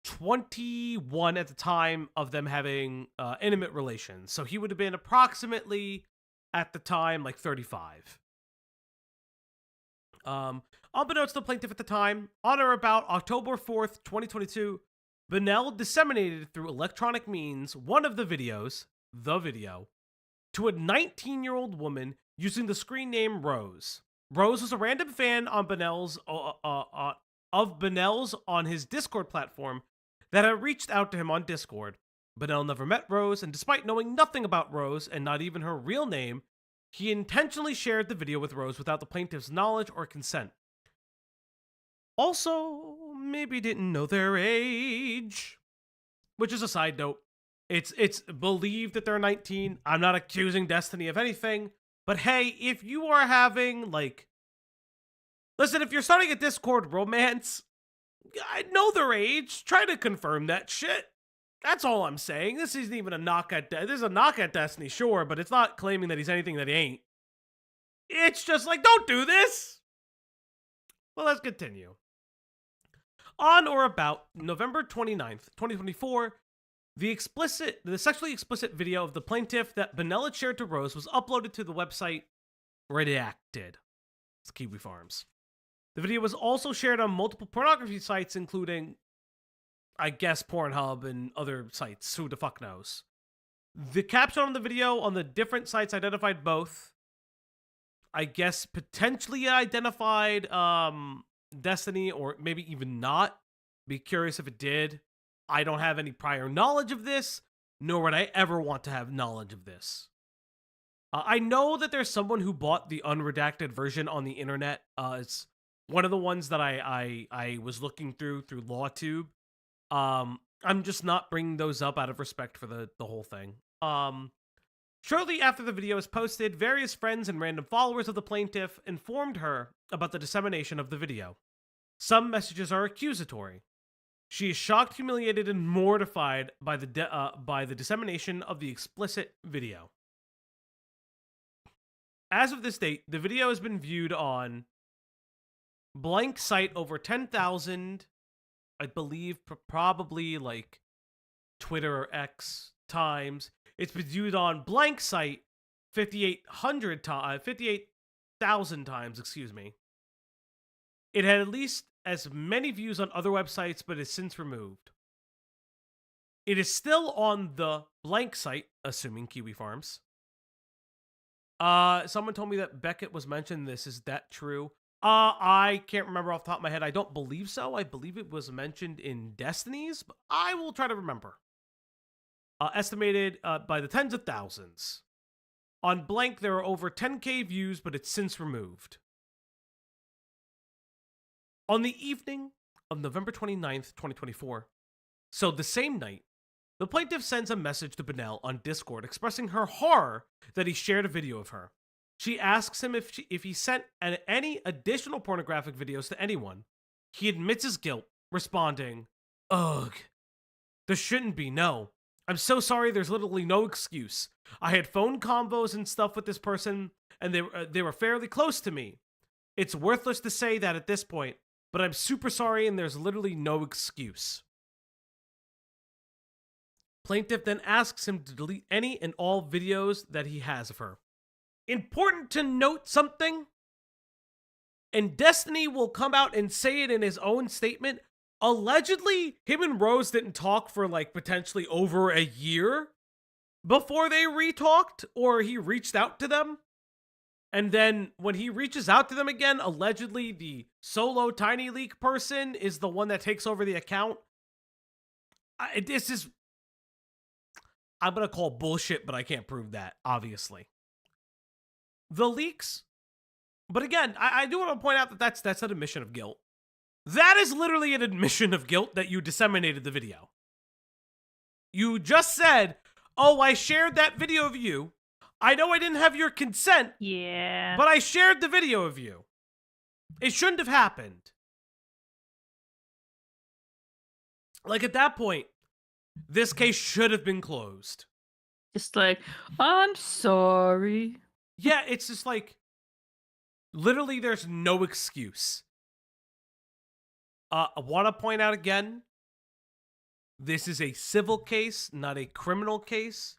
Speaker 2: 21 at the time of them having intimate relations. So he would have been approximately at the time like 35. Unbeknownst to the plaintiff at the time, on or about October 4th, 2022, Bonnell disseminated through electronic means one of the videos, to a 19-year-old woman using the screen name Rose. Rose was a random fan on Bonnell's on his Discord platform that had reached out to him on Discord. Bonnell never met Rose, and despite knowing nothing about Rose and not even her real name, he intentionally shared the video with Rose without the plaintiff's knowledge or consent. Also, maybe didn't know their age. Which is a side note. It's believed that they're 19. I'm not accusing Destiny of anything. But hey, if you are having, like... Listen, if you're starting a Discord romance, I know their age. Try to confirm that shit. That's all I'm saying. This isn't even a knock at... This is a knock at Destiny, sure, but it's not claiming that he's anything that he ain't. It's just like, don't do this! Well, let's continue. On or about November 29th, 2024, the sexually explicit video of the plaintiff that Bonnell had shared to Rose was uploaded to the website Redacted. It's Kiwi Farms. The video was also shared on multiple pornography sites, including, I guess, Pornhub and other sites. Who the fuck knows? The caption on the video on the different sites identified both I guess, potentially identified Destiny, or maybe even not. Be curious if it did. I don't have any prior knowledge of this, nor would I ever want to have knowledge of this. I know that there's someone who bought the unredacted version on the internet. It's one of the ones that I was looking through LawTube. I'm just not bringing those up out of respect for the whole thing. Shortly after the video was posted, various friends and random followers of the plaintiff informed her about the dissemination of the video. Some messages are accusatory. She is shocked, humiliated, and mortified by the dissemination of the explicit video. As of this date, the video has been viewed on blank site over 10,000, I believe, probably like Twitter or X times. It's been viewed on blank site 58,000 times, excuse me. It had at least as many views on other websites, but is since removed. It is still on the blank site, assuming Kiwi Farms. Someone told me that Beckett was mentioned. Is that true? I can't remember off the top of my head. I don't believe so. I believe it was mentioned in Destiny's, but I will try to remember. Estimated by the tens of thousands. On blank, there are over 10K views, but it's since removed. On the evening of November 29th, 2024, so the same night, the plaintiff sends a message to Bonnell on Discord expressing her horror that he shared a video of her. She asks him if he sent any additional pornographic videos to anyone. He admits his guilt, responding, "Ugh, there shouldn't be, no. I'm so sorry, there's literally no excuse. I had phone convos and stuff with this person, and they were fairly close to me. It's worthless to say that at this point, but I'm super sorry and there's literally no excuse." Plaintiff then asks him to delete any and all videos that he has of her. Important to note something, and Destiny will come out and say it in his own statement. Allegedly, him and Rose didn't talk for like potentially over a year before they re-talked, or he reached out to them. And then when he reaches out to them again, allegedly the solo Tiny Leak person is the one that takes over the account. This is, I'm going to call bullshit, but I can't prove that, obviously. The leaks, but again, I do want to point out that that's an admission of guilt. That is literally an admission of guilt that you disseminated the video. You just said, "Oh, I shared that video of you. I know I didn't have your consent,
Speaker 3: Yeah.
Speaker 2: but I shared the video of you." It shouldn't have happened. Like, at that point, this case should have been closed.
Speaker 3: Just like, I'm sorry.
Speaker 2: Yeah, it's just like, literally, there's no excuse. I want to point out again, this is a civil case, not a criminal case.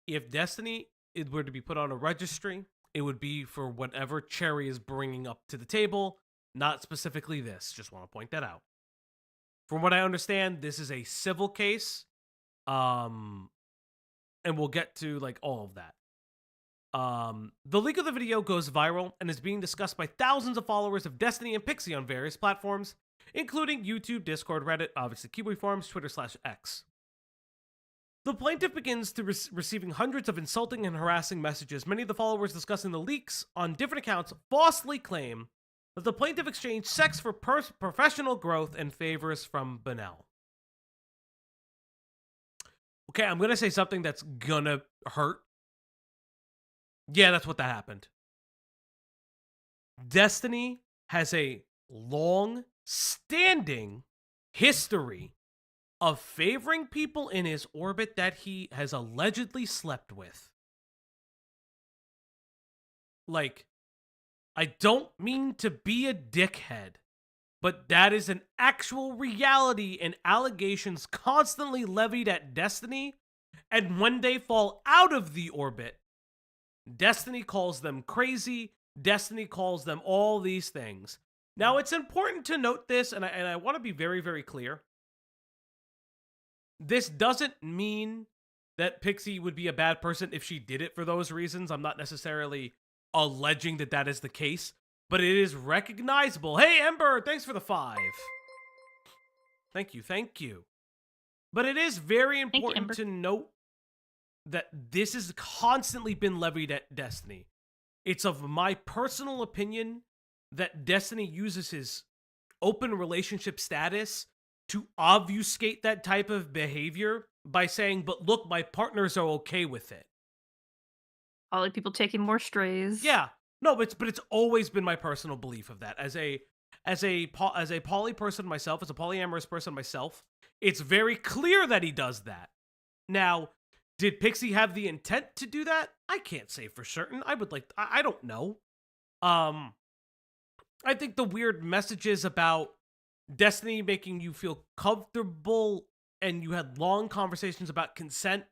Speaker 2: If Destiny were to be put on a registry, it would be for whatever Cherry is bringing up to the table, not specifically this. Just want to point that out. From what I understand, this is a civil case, and we'll get to like all of that. The leak of the video goes viral and is being discussed by thousands of followers of Destiny and Pxie on various platforms, including YouTube, Discord, Reddit, obviously Kiwi Forums, Twitter/X. The plaintiff begins to receiving hundreds of insulting and harassing messages. Many of the followers discussing the leaks on different accounts falsely claim that the plaintiff exchanged sex for professional growth and favors from Bonnell. Okay, I'm going to say something that's gonna hurt. Yeah, that's what that happened. Destiny has a long-standing history of favoring people in his orbit that he has allegedly slept with. Like, I don't mean to be a dickhead, but that is an actual reality and allegations constantly levied at Destiny, and when they fall out of the orbit, Destiny calls them crazy. Destiny calls them all these things. Now, it's important to note this, and I want to be very, very clear. This doesn't mean that Pxie would be a bad person if she did it for those reasons. I'm not necessarily alleging that that is the case, but it is recognizable. Hey, Ember, thanks for the 5. Thank you. But it is very important to note that this has constantly been levied at Destiny. It's of my personal opinion that Destiny uses his open relationship status to obfuscate that type of behavior by saying, but look, my partners are okay with it.
Speaker 3: All the people taking more strays.
Speaker 2: Yeah. No, but it's always been my personal belief of that. As a poly person myself, as a polyamorous person myself, it's very clear that he does that. Now, did Pxie have the intent to do that? I can't say for certain. I don't know. I think the weird messages about Destiny making you feel comfortable and you had long conversations about consent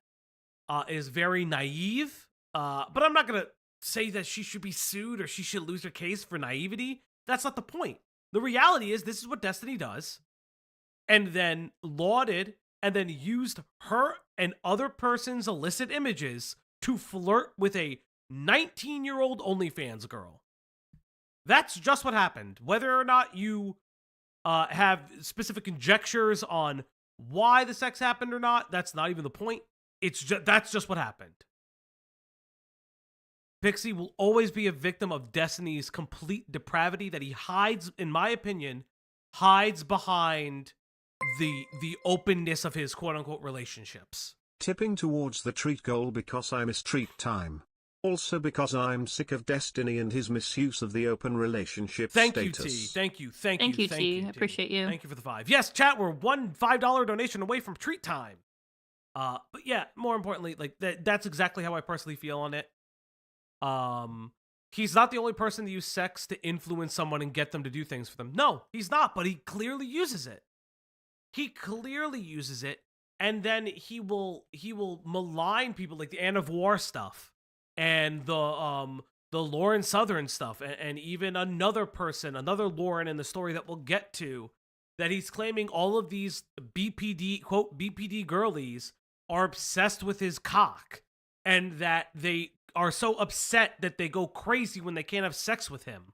Speaker 2: is very naive. But I'm not going to say that she should be sued or she should lose her case for naivety. That's not the point. The reality is this is what Destiny does. And then lauded and then used her and other person's illicit images to flirt with a 19-year-old OnlyFans girl. That's just what happened. Whether or not you have specific conjectures on why the sex happened or not, that's not even the point. That's just what happened. Pxie will always be a victim of Destiny's complete depravity that he hides, in my opinion, hides behind the openness of his quote-unquote relationships.
Speaker 1: Tipping towards the treat goal because I miss treat time. Also because I'm sick of Destiny and his misuse of the open relationship
Speaker 2: Thank
Speaker 1: status.
Speaker 2: you, T. Thank you,
Speaker 3: T. I appreciate you.
Speaker 2: Thank you for the 5. Yes, chat, we're one $5 donation away from treat time. But yeah, more importantly, like that's exactly how I personally feel on it. He's not the only person to use sex to influence someone and get them to do things for them. No, he's not, but he clearly uses it. And then he will malign people like the Anne of War stuff and the Lauren Southern stuff and even another Lauren in the story that we'll get to, that he's claiming all of these BPD, quote, BPD girlies are obsessed with his cock and that they are so upset that they go crazy when they can't have sex with him.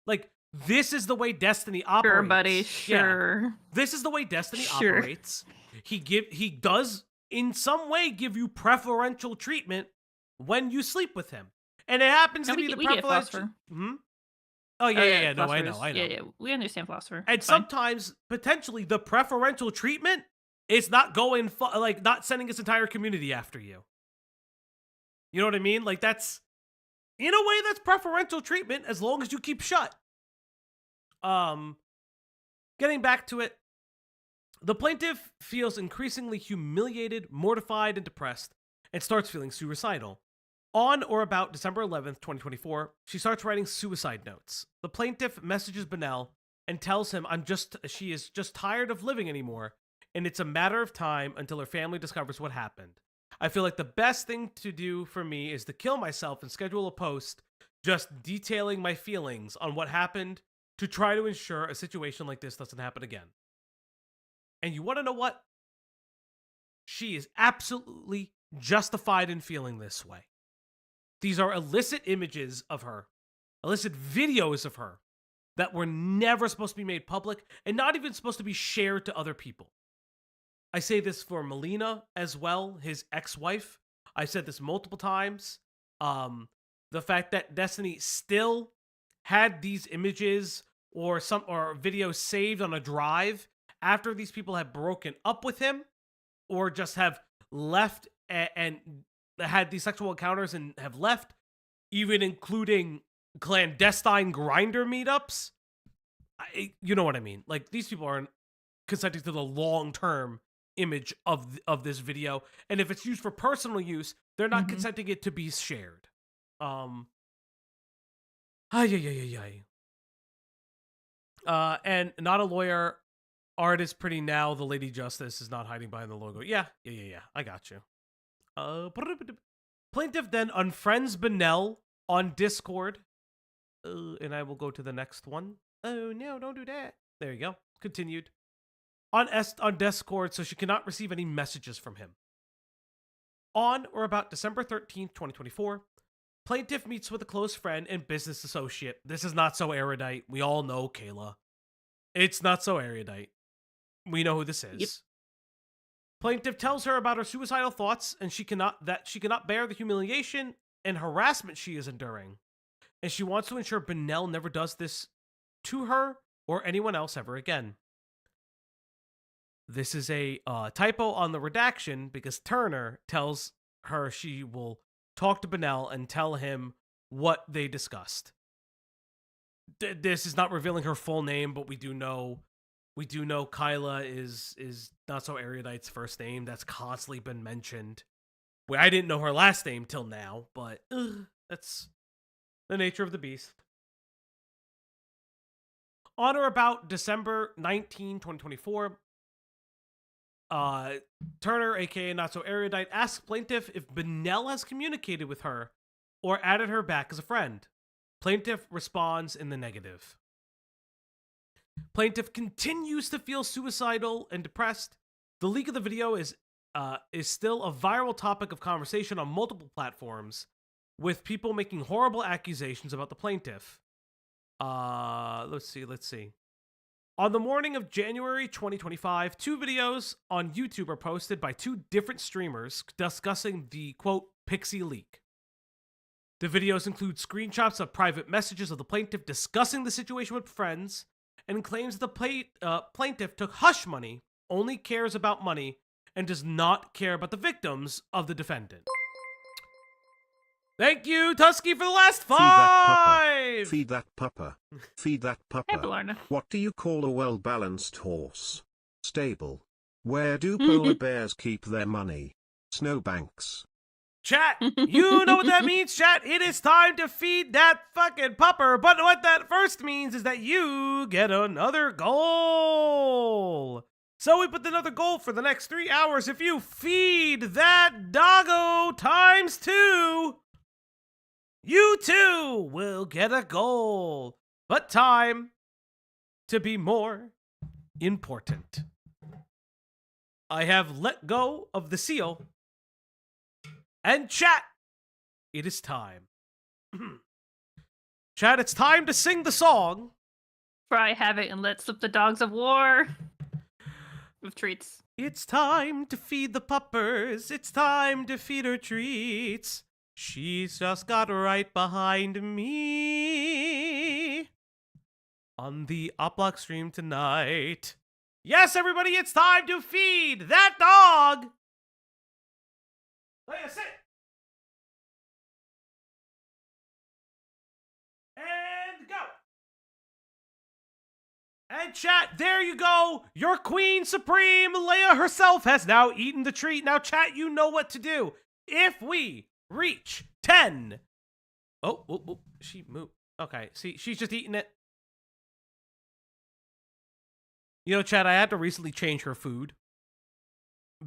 Speaker 2: Like, this is the way Destiny operates.
Speaker 3: Sure, buddy, sure.
Speaker 2: Yeah. This is the way Destiny operates. He does, in some way, give you preferential treatment when you sleep with him. And it happens to be the preferential... Oh, yeah, no, I know.
Speaker 3: Yeah, we understand philosopher.
Speaker 2: And sometimes, potentially, the preferential treatment is not not sending his entire community after you. You know what I mean? Like, that's, in a way, that's preferential treatment as long as you keep shut. Getting back to it, the plaintiff feels increasingly humiliated, mortified, and depressed, and starts feeling suicidal. On or about December 11th, 2024, she starts writing suicide notes. The plaintiff messages Bonnell and tells him she is just tired of living anymore, and it's a matter of time until her family discovers what happened. I feel like the best thing to do for me is to kill myself and schedule a post just detailing my feelings on what happened to try to ensure a situation like this doesn't happen again. And you want to know what? She is absolutely justified in feeling this way. These are illicit images of her, illicit videos of her that were never supposed to be made public and not even supposed to be shared to other people. I say this for Melina as well, his ex-wife. I've said this multiple times. The fact that Destiny still had these images or videos saved on a drive after these people have broken up with him or just have left and had these sexual encounters and have left, even including clandestine Grindr meetups. You know what I mean? Like, these people aren't consenting to the long-term image of this video, and if it's used for personal use, they're not consenting it to be shared. And not a lawyer, art is pretty now. The Lady Justice is not hiding behind the logo. Yeah. I got you. Plaintiff then unfriends Bonnell on Discord, and I will go to the next one. Oh no, don't do that. There you go. Continued. On Discord, so she cannot receive any messages from him. On or about December 13th, 2024, Plaintiff meets with a close friend and business associate. This is not so erudite. We all know Kayla. It's not so erudite. We know who this is.
Speaker 3: Yep.
Speaker 2: Plaintiff tells her about her suicidal thoughts and she cannot bear the humiliation and harassment she is enduring. And she wants to ensure Bonnell never does this to her or anyone else ever again. This is a typo on the redaction because Turner tells her she will talk to Bonnell and tell him what they discussed. This is not revealing her full name, but we do know Kyla is not so erudite's first name. That's constantly been mentioned. I didn't know her last name till now, but that's the nature of the beast. On or about December 19, 2024, Turner, aka Not So Erudite, asks Plaintiff if Bonnell has communicated with her or added her back as a friend. Plaintiff responds in the negative. Plaintiff continues to feel suicidal and depressed. The leak of the video is still a viral topic of conversation on multiple platforms, with people making horrible accusations about the plaintiff. Let's see. On the morning of January 2025, 2 videos on YouTube are posted by 2 different streamers discussing the, quote, Pxie leak. The videos include screenshots of private messages of the plaintiff discussing the situation with friends, and claims the plaintiff took hush money, only cares about money, and does not care about the victims of the defendant. Thank you, Tusky, for the last 5!
Speaker 1: Feed that pupper. Feed that pupper.
Speaker 3: Blarna.
Speaker 1: What do you call a well-balanced horse? Stable. Where do polar bears keep their money? Snowbanks.
Speaker 2: Chat, you know what that means, chat. It is time to feed that fucking pupper. But what that first means is that you get another goal. So we put another goal for the next 3 hours. If you feed that doggo times 2, you too will get a goal. But time to be more important. I have let go of the seal. And chat, it is time. Chat, it's time to sing the song.
Speaker 3: Fry havoc and let slip the dogs of war. With treats.
Speaker 2: It's time to feed the puppers. It's time to feed her treats. She's just got right behind me. On the Oplock stream tonight. Yes, everybody, it's time to feed that dog. Leia, sit! And go! And chat, there you go! Your Queen Supreme, Leia herself, has now eaten the treat. Now chat, you know what to do. If we reach 10... Oh, she moved. Okay, see, she's just eating it. You know, chat, I had to recently change her food.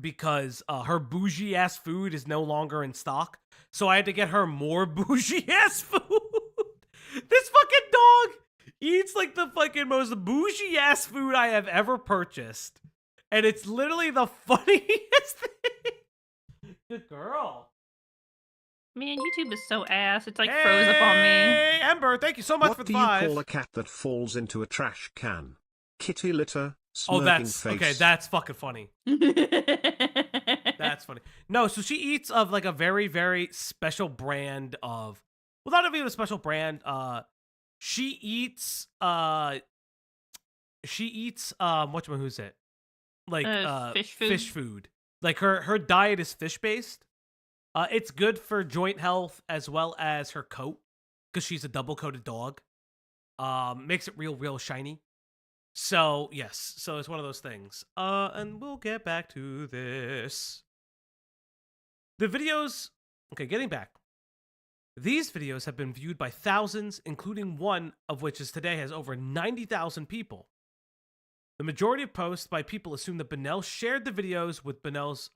Speaker 2: Because her bougie-ass food is no longer in stock. So I had to get her more bougie-ass food. This fucking dog eats like the fucking most bougie-ass food I have ever purchased. And it's literally the funniest thing. Good girl.
Speaker 3: Man, YouTube is so ass. It's like froze up on me.
Speaker 2: Hey, Ember, thank you so much for the 5.
Speaker 1: What do you call a cat that falls into a trash can? Kitty litter, smirking face.
Speaker 2: Okay, that's fucking funny. That's funny. No, so she eats of like a very, very special brand of, well, not even a special brand. She eats who's it? Like fish food. Like her diet is fish based. It's good for joint health as well as her coat because she's a double coated dog. Makes it real shiny. So, yes. So it's one of those things. And we'll get back to this. The videos... Okay, getting back. These videos have been viewed by thousands, including one of which is today has over 90,000 people. The majority of posts by people assume that Bonnell shared the videos with Bonnell's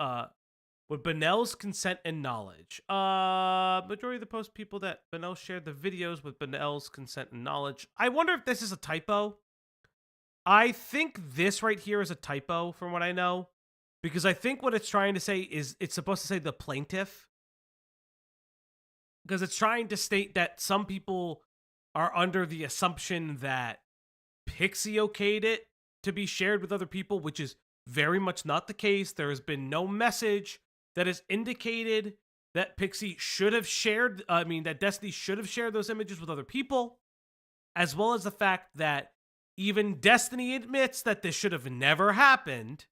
Speaker 2: consent and knowledge. Majority of the post people that Bonnell shared the videos with Bonnell's consent and knowledge. I wonder if this is a typo. I think this right here is a typo from what I know. Because I think what it's trying to say is it's supposed to say the plaintiff because it's trying to state that some people are under the assumption that Pxie okayed it to be shared with other people, which is very much not the case. There has been no message that has indicated that Pxie should have shared, that Destiny should have shared those images with other people, as well as the fact that even Destiny admits that this should have never happened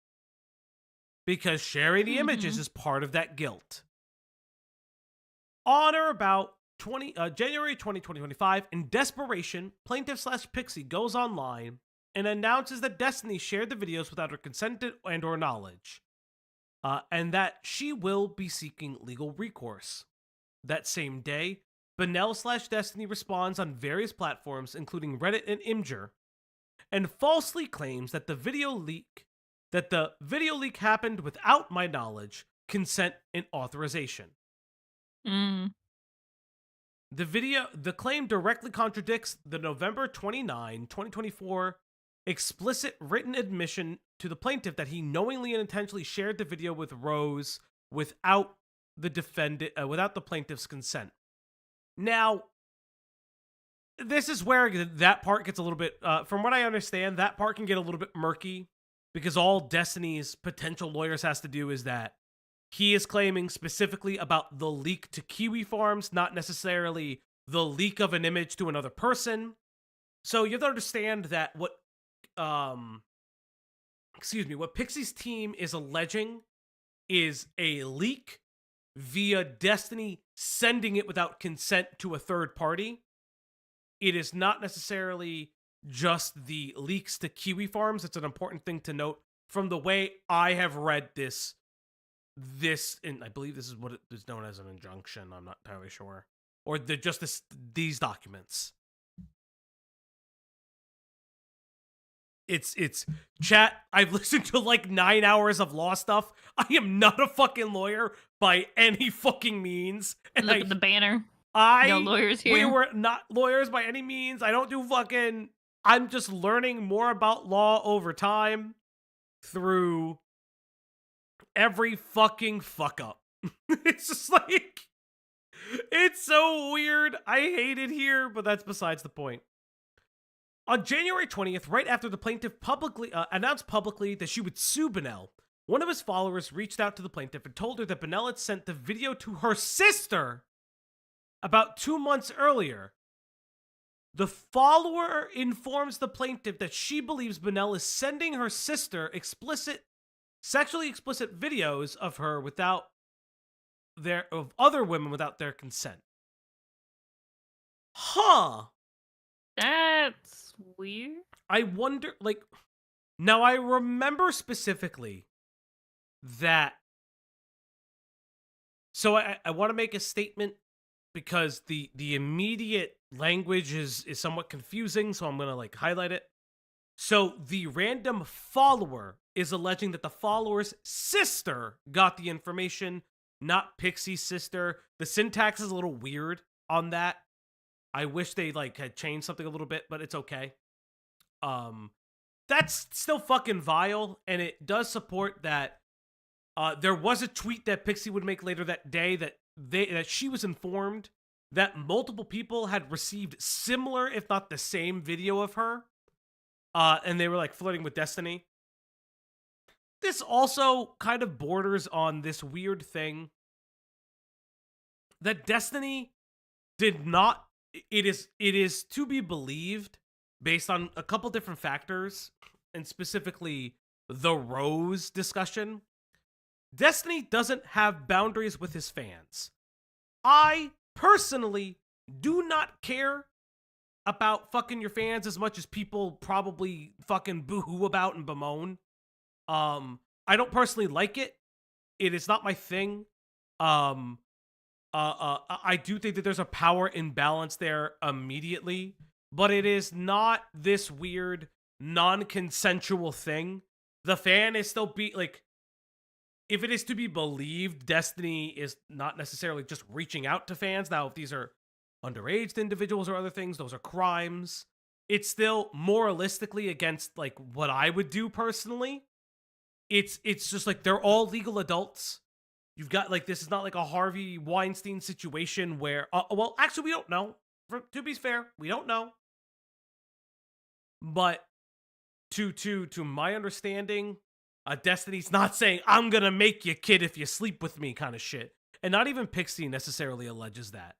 Speaker 2: because sharing the images is part of that guilt. On or about January 20, 2025, in desperation, plaintiff/Pxie goes online and announces that Destiny shared the videos without her consent and or knowledge, and that she will be seeking legal recourse. That same day, Bonnell/Destiny responds on various platforms, including Reddit and Imgur, and falsely claims that the video leak happened without my knowledge, consent, and authorization. The claim directly contradicts the November 29, 2024 explicit written admission to the plaintiff that he knowingly and intentionally shared the video with Rose without the plaintiff's consent. Now, this is where that part gets a little bit, from what I understand, that part can get a little bit murky, because all Destiny's potential lawyers has to do is that he is claiming specifically about the leak to Kiwi Farms, not necessarily the leak of an image to another person. So you have to understand that what Pxie's team is alleging is a leak via Destiny sending it without consent to a third party. It is not necessarily just the leaks to Kiwi Farms. It's an important thing to note from the way I have read this, and I believe this is what it is known as an injunction. I'm not entirely sure. Or these documents. It's chat. I've listened to like 9 hours of law stuff. I am not a fucking lawyer by any fucking means. And
Speaker 3: Look at the banner.
Speaker 2: No
Speaker 3: lawyers here.
Speaker 2: We were not lawyers by any means. I don't do fucking... I'm just learning more about law over time through every fucking fuck up. It's just like... It's so weird. I hate it here, but that's besides the point. On January 20th, right after the plaintiff announced publicly that she would sue Bonnell, one of his followers reached out to the plaintiff and told her that Bonnell had sent the video to her sister about 2 months earlier. The follower informs the plaintiff that she believes Bonnell is sending her sister sexually explicit videos of her of other women without their consent. Huh.
Speaker 3: That's weird.
Speaker 2: I wonder, now I remember specifically that, so I want to make a statement because the immediate language is somewhat confusing, so I'm going to highlight it. So the random follower is alleging that the follower's sister got the information, not Pxie's sister. The syntax is a little weird on that. I wish they had changed something a little bit, but it's okay. That's still fucking vile, and it does support that there was a tweet that Pxie would make later that day that she was informed that multiple people had received similar, if not the same, video of her, and they were flirting with Destiny. This also kind of borders on this weird thing that Destiny did not. It is to be believed, based on a couple different factors, and specifically the Rose discussion, Destiny doesn't have boundaries with his fans. I personally do not care about fucking your fans as much as people probably fucking boo-hoo about and bemoan. I don't personally like it. It is not my thing. I do think that there's a power imbalance there immediately, but it is not this weird non-consensual thing. The fan is still if it is to be believed, Destiny is not necessarily just reaching out to fans. Now, if these are underage individuals or other things, those are crimes. It's still moralistically against what I would do personally. It's just they're all legal adults. You've got like, this is not like a Harvey Weinstein situation where, well, actually, we don't know. To be fair, we don't know. But to my understanding, Destiny's not saying, I'm gonna make you kid if you sleep with me kind of shit. And not even Pxie necessarily alleges that.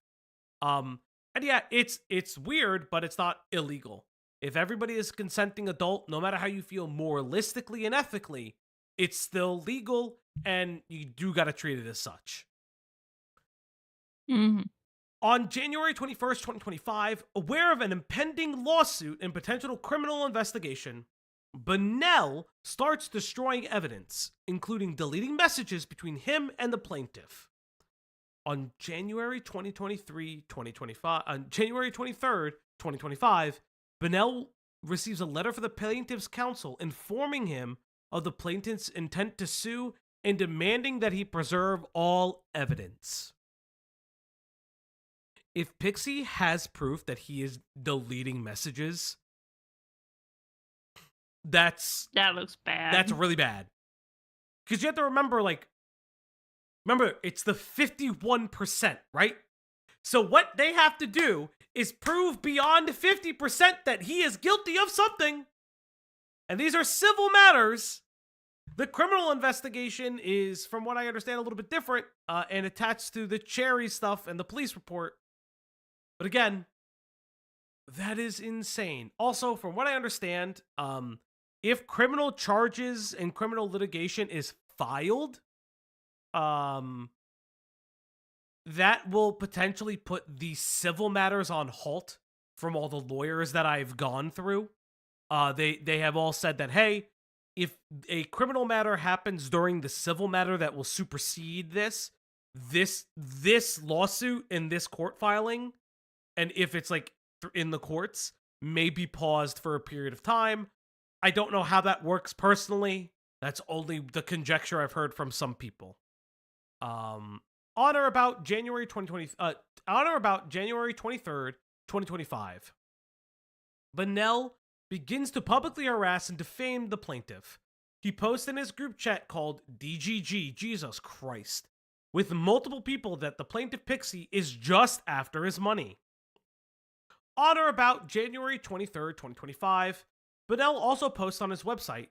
Speaker 2: And yeah, it's weird, but it's not illegal. If everybody is consenting adult, no matter how you feel moralistically and ethically, it's still legal, and you do gotta treat it as such.
Speaker 3: Mm-hmm.
Speaker 2: On January 21st, 2025, aware of an impending lawsuit and potential criminal investigation, Bonnell starts destroying evidence, including deleting messages between him and the plaintiff. On January 23rd, 2025, Bonnell receives a letter from the plaintiff's counsel informing him of the plaintiff's intent to sue and demanding that he preserve all evidence. If Pxie has proof that he is deleting messages, that
Speaker 3: looks bad.
Speaker 2: That's really bad. Because you have to remember, it's the 51%, right? So what they have to do is prove beyond 50% that he is guilty of something. And these are civil matters. The criminal investigation is, from what I understand, a little bit different and attached to the Cherry stuff and the police report. But again, that is insane. Also, from what I understand, if criminal charges and criminal litigation is filed, that will potentially put the civil matters on halt from all the lawyers that I've gone through. They have all said that, hey, if a criminal matter happens during the civil matter that will supersede this lawsuit and this court filing, and if it's like in the courts, may be paused for a period of time. I don't know how that works personally. That's only the conjecture I've heard from some people. On or about January 23rd, 2025, Bonnell begins to publicly harass and defame the plaintiff. He posts in his group chat called DGG, Jesus Christ, with multiple people that the plaintiff Pxie is just after his money. On or about January 23rd, 2025, Bonnell also posts on his website,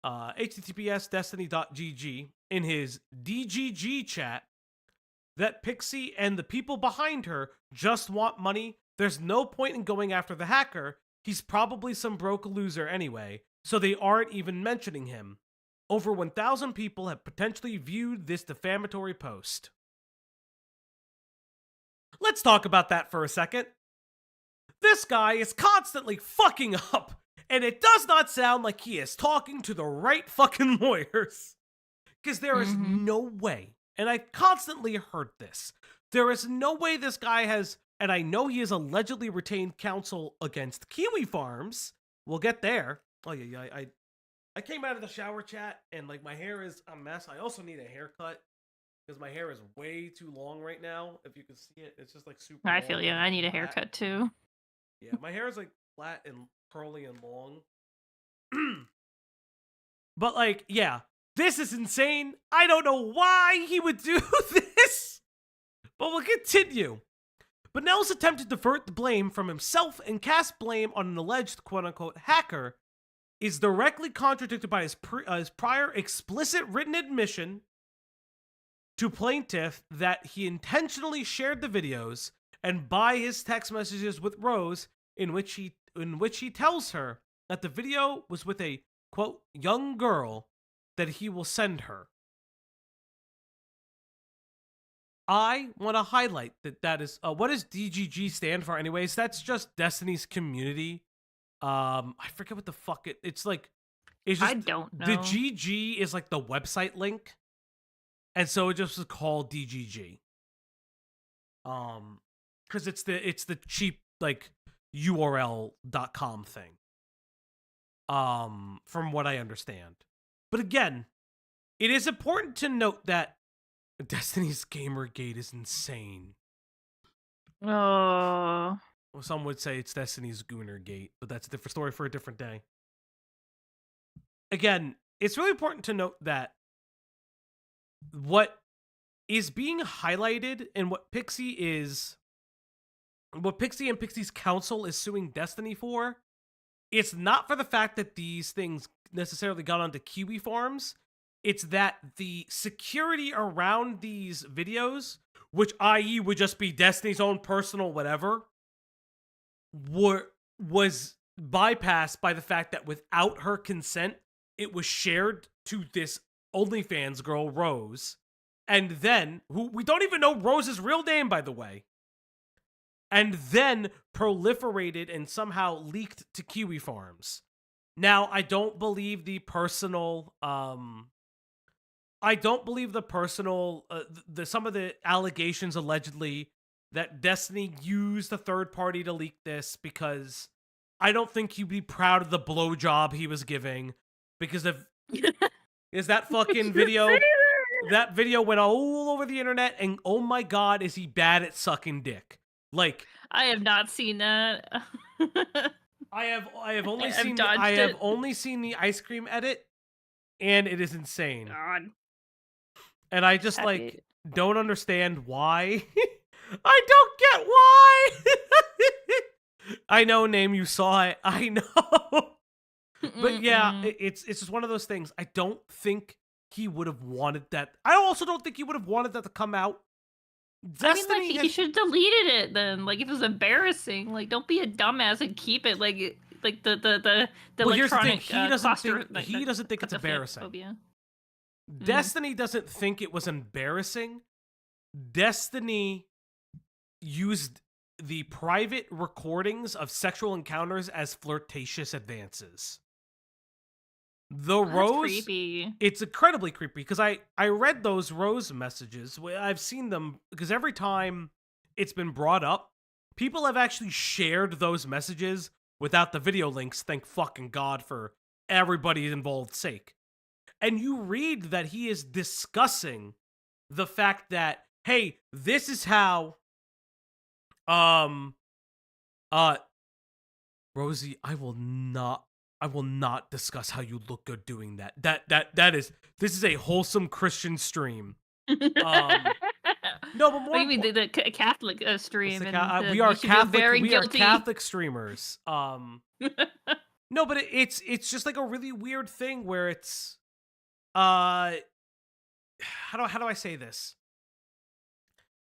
Speaker 2: https://destiny.gg, in his DGG chat, that Pxie and the people behind her just want money. There's no point in going after the hacker. He's probably some broke loser anyway, so they aren't even mentioning him. Over 1,000 people have potentially viewed this defamatory post. Let's talk about that for a second. This guy is constantly fucking up, and it does not sound like he is talking to the right fucking lawyers. Because there is no way, and I constantly heard this, there is no way this guy has, and I know he has allegedly retained counsel against Kiwi Farms. We'll get there. Oh yeah, I came out of the shower chat, and like my hair is a mess. I also need a haircut, because my hair is way too long right now. If you can see it, it's just like super
Speaker 3: I
Speaker 2: long
Speaker 3: feel you.
Speaker 2: and
Speaker 3: I need a
Speaker 2: flat.
Speaker 3: haircut too.
Speaker 2: Yeah, my hair is like flat and curly and long. But like, yeah, this is insane. I don't know why he would do this, but we'll continue. Bonnell's attempt to divert the blame from himself and cast blame on an alleged quote-unquote hacker is directly contradicted by his prior explicit written admission to plaintiff that he intentionally shared the videos, and by his text messages with Rose, in which he tells her that the video was with a quote young girl that he will send her. I want to highlight that is what does DGG stand for anyways? That's just Destiny's community. I forget what the fuck it's like. It's just,
Speaker 3: I don't know.
Speaker 2: The GG is like the website link, and so it just was called DGG. Because it's the cheap like URL.com thing. From what I understand. But again, it is important to note that Destiny's Gamergate is insane.
Speaker 3: Oh.
Speaker 2: Well, some would say it's Destiny's Goonergate, but that's a different story for a different day. Again, it's really important to note that what is being highlighted, and what Pxie and Pxie's counsel is suing Destiny for, it's not for the fact that these things necessarily got onto Kiwi farms. It's that the security around these videos, which i.e. would just be Destiny's own personal whatever, was bypassed by the fact that without her consent, it was shared to this OnlyFans girl, Rose, and then, who we don't even know Rose's real name, by the way, and then proliferated and somehow leaked to Kiwi Farms. Now, I don't believe the personal, some of the allegations allegedly that Destiny used a third party to leak this, because I don't think he'd be proud of the blowjob he was giving, because is that fucking video, that video went all over the internet, and oh my god, is he bad at sucking dick. Like,
Speaker 3: I have not seen that.
Speaker 2: I have only seen the ice cream edit, and it is insane.
Speaker 3: God.
Speaker 2: And I just
Speaker 3: Happy.
Speaker 2: don't understand why. I don't get why. I know, Name, you saw it. I know. But yeah, it's just one of those things. I don't think he would have wanted that. I also don't think he would have wanted that to come out. Destiny
Speaker 3: he should have deleted it then. Like, if it was embarrassing, like, don't be a dumbass and keep it. Like the
Speaker 2: well,
Speaker 3: electronic.
Speaker 2: Here's the thing. He doesn't think it's embarrassing.
Speaker 3: Phobia.
Speaker 2: Destiny doesn't think it was embarrassing. Destiny used the private recordings of sexual encounters as flirtatious advances. The Rose,
Speaker 3: creepy.
Speaker 2: It's incredibly creepy, because I read those Rose messages. I've seen them, because every time it's been brought up, people have actually shared those messages without the video links, thank fucking God, for everybody involved's sake. And you read that he is discussing the fact that, hey, this is how Rosie, I will not discuss how you look good doing that. This is a wholesome Christian stream. No, but more.
Speaker 3: What do you mean the Catholic stream?
Speaker 2: We are Catholic. We are
Speaker 3: guilty.
Speaker 2: Catholic streamers. No, but it's just like a really weird thing where it's how do I say this?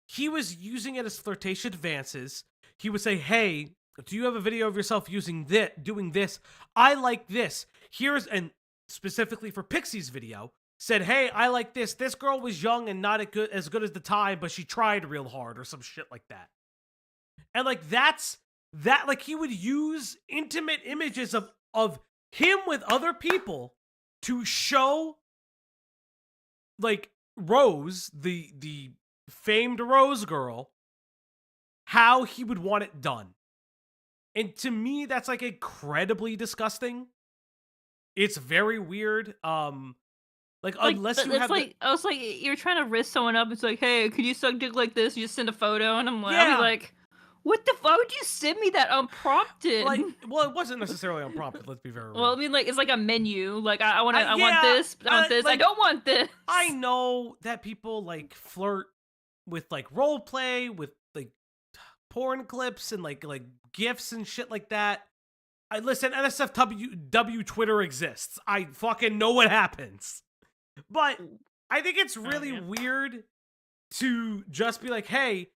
Speaker 2: He was using it as flirtatious advances. He would say, "Hey, do you have a video of yourself doing this? I like this. Here's," and specifically for Pxie's video, said, "Hey, I like this. This girl was young and not as good as the time, but she tried real hard," or some shit like that. And like like he would use intimate images of him with other people to show, like, Rose, the famed Rose girl, how he would want it done. And to me, that's like incredibly disgusting. It's very weird. Unless you have,
Speaker 3: I was like, you're trying to risk someone up. It's like, hey, could you suck dick like this? You just send a photo, and I'm like, what the? Why would you send me that unprompted?
Speaker 2: Well, it wasn't necessarily unprompted. Let's be very real.
Speaker 3: Well, I mean, like, it's like a menu. Like, I want this. I want this. I don't want this.
Speaker 2: I know that people like flirt with like role play, with like porn clips and like GIFs and shit like that. Listen, NSFW Twitter exists. I fucking know what happens. But I think it's really weird to just be like, hey,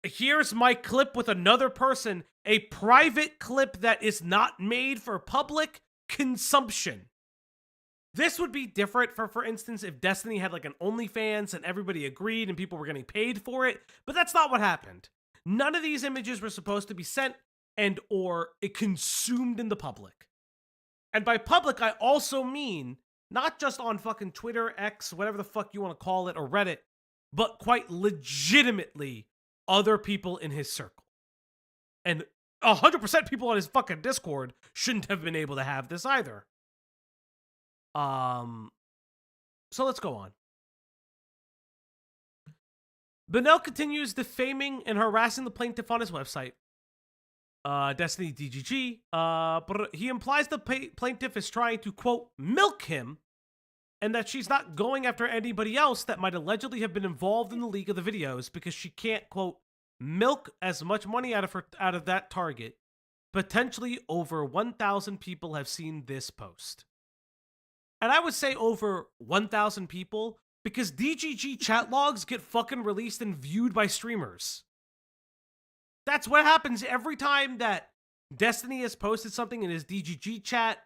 Speaker 2: here's my clip with another person, a private clip that is not made for public consumption. This would be different for instance, if Destiny had like an OnlyFans and everybody agreed and people were getting paid for it, but that's not what happened. None of these images were supposed to be sent and or consumed in the public. And by public, I also mean not just on fucking Twitter, X, whatever the fuck you want to call it, or Reddit, but quite legitimately other people in his circle. And 100% people on his fucking Discord shouldn't have been able to have this either. So let's go on. Bonnell continues defaming and harassing the plaintiff on his website, Destiny DGG, but he implies the plaintiff is trying to, quote, milk him and that she's not going after anybody else that might allegedly have been involved in the leak of the videos because she can't, quote, milk as much money out of that target. Potentially over 1,000 people have seen this post. And I would say over 1,000 people because DGG chat logs get fucking released and viewed by streamers. That's what happens every time that Destiny has posted something in his DGG chat,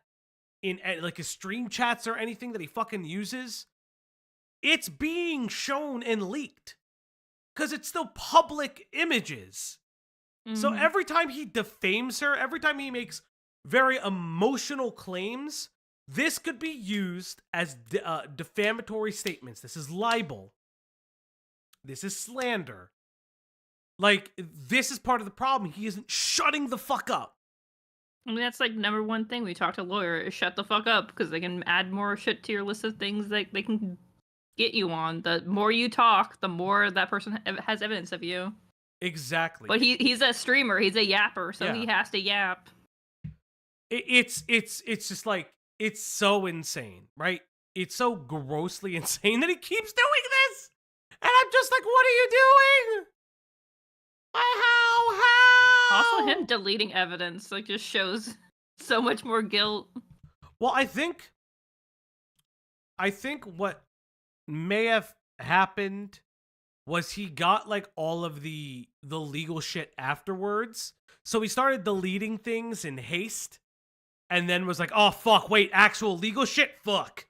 Speaker 2: in like his stream chats or anything that he fucking uses. It's being shown and leaked because it's still public images. So every time he defames her, every time he makes very emotional claims, this could be used as defamatory statements. This is libel. This is slander. Like, this is part of the problem. He isn't shutting the fuck up.
Speaker 3: I mean, that's like number one thing we talk to lawyers is shut the fuck up because they can add more shit to your list of things that they can get you on. The more you talk, the more that person has evidence of you.
Speaker 2: Exactly.
Speaker 3: But he's a streamer. He's a yapper, so he has to yap.
Speaker 2: It's just like, it's so insane, right? It's so grossly insane that he keeps doing this. And I'm just like, what are you doing? How?
Speaker 3: Also, him deleting evidence like just shows so much more guilt.
Speaker 2: Well, I think what may have happened was he got like all of the legal shit afterwards. So he started deleting things in haste and then was like, oh fuck, wait, actual legal shit? Fuck.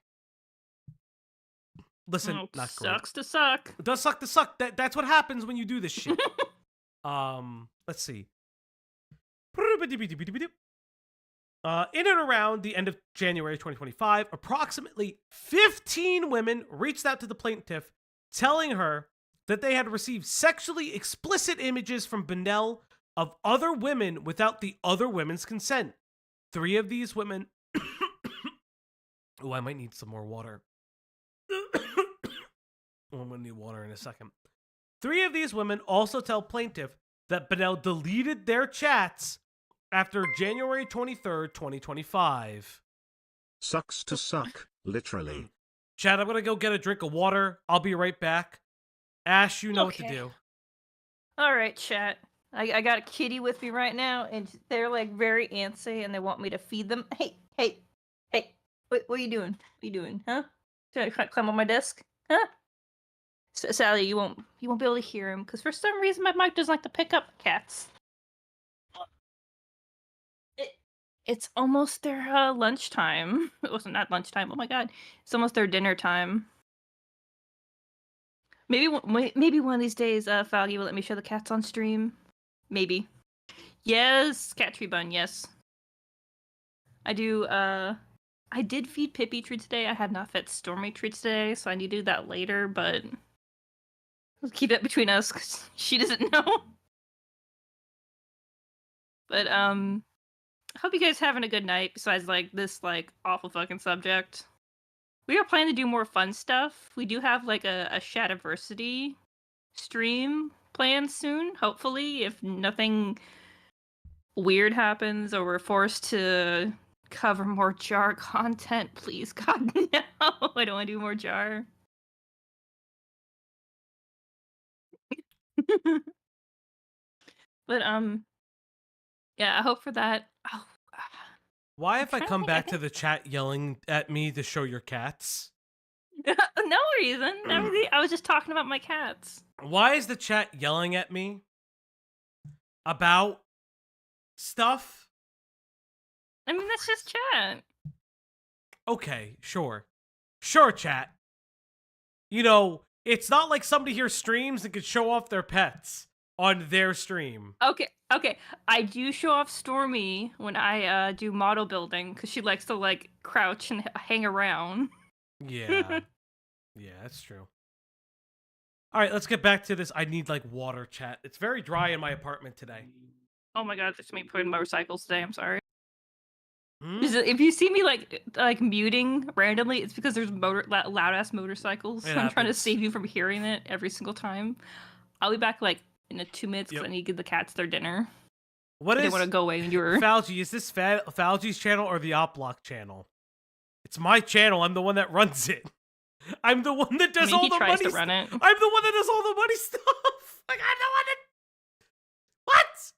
Speaker 2: Listen, not great.
Speaker 3: Sucks to suck.
Speaker 2: It does suck to suck. That's what happens when you do this shit. Let's see. In and around the end of January 2025, approximately 15 women reached out to the plaintiff telling her that they had received sexually explicit images from Bonnell of other women without the other women's consent. 3 of these women... Oh, I might need some more water. I'm going to need water in a second. 3 of these women also tell plaintiff that Bonnell deleted their chats after January 23rd, 2025.
Speaker 1: Sucks to suck, literally.
Speaker 2: Chad, I'm going to go get a drink of water. I'll be right back. Ash, you know what to do.
Speaker 3: All right, chat. I got a kitty with me right now, and they're like very antsy, and they want me to feed them. Hey. What are you doing? What are you doing, huh? Should I climb on my desk? Huh? Sally, you won't be able to hear him because for some reason my mic doesn't like to pick up cats. It's almost their lunchtime. It wasn't not lunchtime. Oh my god, it's almost their dinner time. Maybe one of these days, Falgi will let me show the cats on stream. Maybe. Yes, cat tree bun. Yes, I do. I did feed Pippi treats today. I had not fed Stormy treats today, so I need to do that later. But let's keep it between us because she doesn't know. But I hope you guys having a good night. Besides like this like awful fucking subject, we are planning to do more fun stuff. We do have like a Shadiversity stream planned soon. Hopefully, if nothing weird happens or we're forced to cover more jar content, please, God, no. I don't want to do more jar. But yeah, I hope for that. Oh,
Speaker 2: why if I come back to the chat yelling at me to show your cats?
Speaker 3: No reason. I was just talking about my cats.
Speaker 2: Why is the chat yelling at me about stuff?
Speaker 3: I mean, that's just chat.
Speaker 2: Okay, sure. Sure, chat. You know, it's not like somebody here streams and could show off their pets on their stream.
Speaker 3: Okay. I do show off Stormy when I do model building because she likes to like crouch and hang around.
Speaker 2: Yeah. Yeah, that's true. All right, let's get back to this. I need like water, chat. It's very dry in my apartment today.
Speaker 3: Oh my god, there's me putting motorcycles today. I'm sorry. If you see me like muting randomly, it's because there's loud ass motorcycles. I'm trying to save you from hearing it every single time. I'll be back like in 2 minutes because I need to give the cats their dinner.
Speaker 2: What is?
Speaker 3: They want to go away when you're
Speaker 2: Falgi? Is this Falgi's channel or the Op Block channel? It's my channel. I'm the one that runs it. I'm the one that does all
Speaker 3: he
Speaker 2: the
Speaker 3: tries
Speaker 2: money
Speaker 3: to run it.
Speaker 2: I'm the one that does all the money stuff. Like, I'm the one that... What?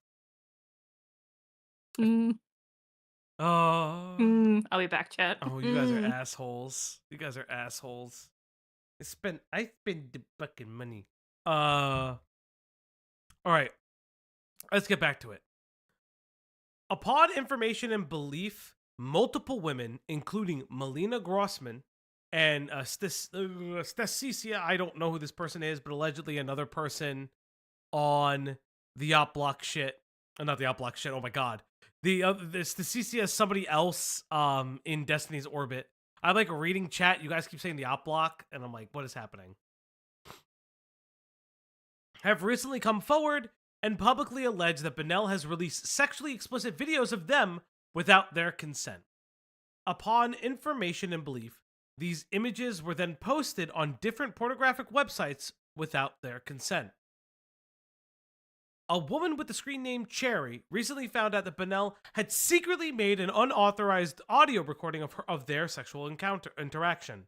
Speaker 3: I'll be back, chat.
Speaker 2: Oh, you guys are assholes. You guys are assholes. I spend the fucking money. All right. Let's get back to it. Upon information and belief, multiple women, including Melina Grossman and Stasicia, I don't know who this person is, but allegedly another person on the op block shit. Not the op block shit. Oh my god. The Stasicia is somebody else in Destiny's orbit. I like reading chat. You guys keep saying the op block, and I'm like, what is happening? Have recently come forward and publicly alleged that Bonnell has released sexually explicit videos of them without their consent. Upon information and belief, these images were then posted on different pornographic websites without their consent. A woman with the screen name Cherry recently found out that Bonnell had secretly made an unauthorized audio recording of their sexual interaction,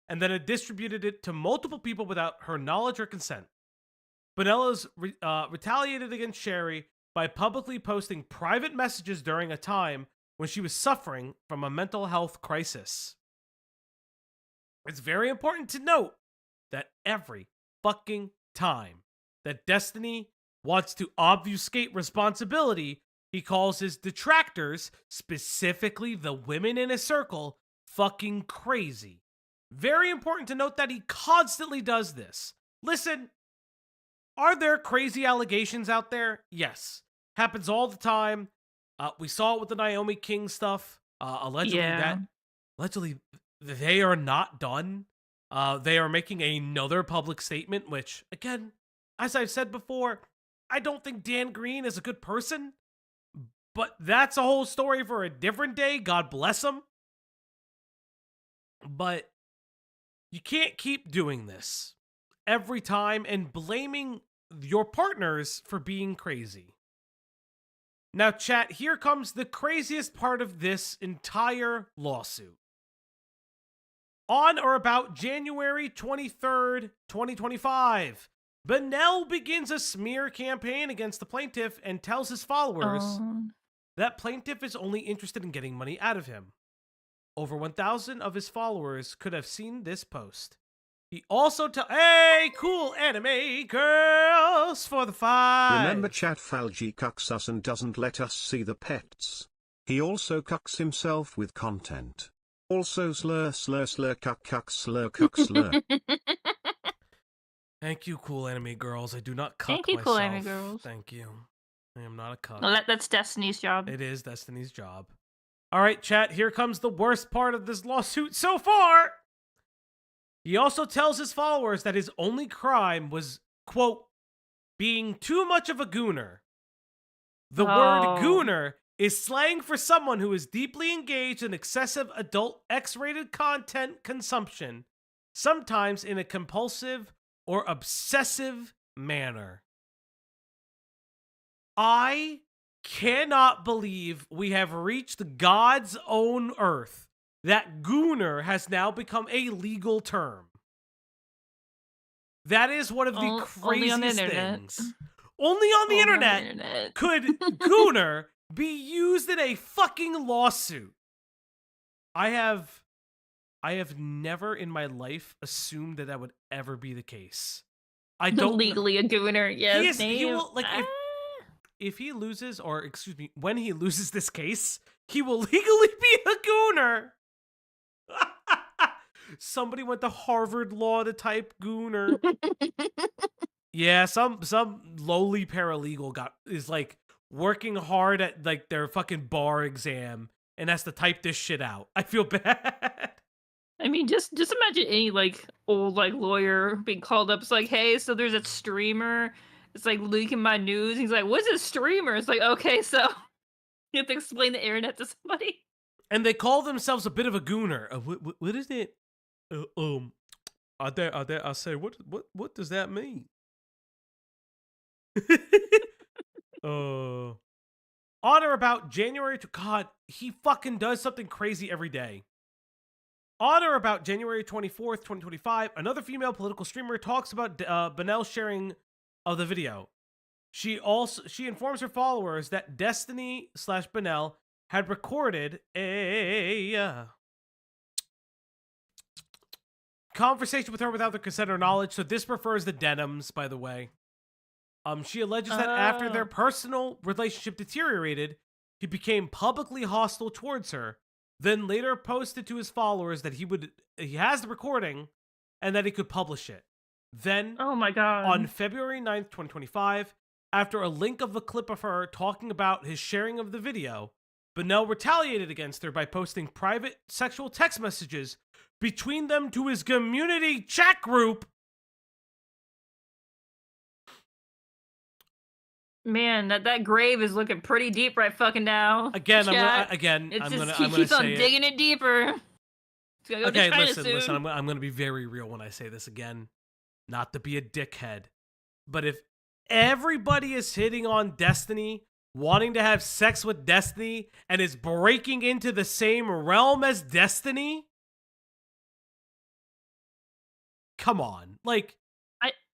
Speaker 2: and then had distributed it to multiple people without her knowledge or consent. Bonnell has retaliated against Cherry by publicly posting private messages during a time when she was suffering from a mental health crisis. It's very important to note that every fucking time that Destiny wants to obfuscate responsibility, he calls his detractors, specifically the women in his circle, fucking crazy. Very important to note that he constantly does this. Listen, are there crazy allegations out there? Yes. Happens all the time. We saw it with the Naomi King stuff. Allegedly they are not done. They are making another public statement, which, again, as I've said before, I don't think Dan Green is a good person, but that's a whole story for a different day. God bless him. But you can't keep doing this every time and blaming your partners for being crazy. Now, chat, here comes the craziest part of this entire lawsuit. On or about January 23rd, 2025, Bonnell begins a smear campaign against the plaintiff and tells his followers that plaintiff is only interested in getting money out of him. Over 1,000 of his followers could have seen this post. He also hey, cool anime girls for the fight.
Speaker 1: Remember chat, Falgi cucks us and doesn't let us see the pets. He also cucks himself with content. Also slur cuck slur cuck slur.
Speaker 2: Thank you, cool anime girls. I do not cuck
Speaker 3: Thank you,
Speaker 2: myself.
Speaker 3: cool anime girls.
Speaker 2: Thank you. I am not a cuck.
Speaker 3: Well, that's Destiny's job.
Speaker 2: It is Destiny's job. All right, chat, here comes the worst part of this lawsuit so far. He also tells his followers that his only crime was, quote, being too much of a gooner. The word gooner is slang for someone who is deeply engaged in excessive adult X-rated content consumption, sometimes in a compulsive or obsessive manner. I cannot believe we have reached God's own earth that gooner has now become a legal term. That is one of the craziest things. Only on the internet could gooner be used in a fucking lawsuit. I have never in my life assumed that would ever be the case. I don't
Speaker 3: legally a gooner. Yes,
Speaker 2: he will, like, if he loses, or excuse me, when he loses this case, he will legally be a gooner. Somebody went to Harvard Law to type gooner. Yeah, some lowly paralegal is like working hard at like their fucking bar exam and has to type this shit out. I feel bad.
Speaker 3: I mean, just imagine any like old like lawyer being called up. It's like, hey, so there's a streamer. It's like leaking my news. He's like, what's a streamer? It's like, okay, so you have to explain the internet to somebody.
Speaker 2: And they call themselves a bit of a gooner. What is it? I say, what does that mean? On or about January God, he fucking does something crazy every day. On or about January 24th, 2025, another female political streamer talks about Bonnell's sharing of the video. She informs her followers that Destiny/Bonnell had recorded a conversation with her without their consent or knowledge. So this refers to denims, by the way. She alleges that after their personal relationship deteriorated, he became publicly hostile towards her. Then later posted to his followers that he has the recording and that he could publish it. Then,
Speaker 3: Oh my god.
Speaker 2: on February 9th, 2025, after a link of a clip of her talking about his sharing of the video, Bonnell retaliated against her by posting private sexual text messages between them to his community chat group.
Speaker 3: Man, that grave is looking pretty deep right fucking now.
Speaker 2: Again,
Speaker 3: Chat.
Speaker 2: I'm
Speaker 3: It's
Speaker 2: gonna
Speaker 3: just
Speaker 2: I'm
Speaker 3: he
Speaker 2: gonna
Speaker 3: keeps on
Speaker 2: say it.
Speaker 3: digging it deeper. It's gonna go to
Speaker 2: Okay,
Speaker 3: China
Speaker 2: listen.
Speaker 3: soon.
Speaker 2: I'm gonna be very real when I say this again. Not to be a dickhead, but if everybody is hitting on Destiny, wanting to have sex with Destiny, and is breaking into the same realm as Destiny, come on, like.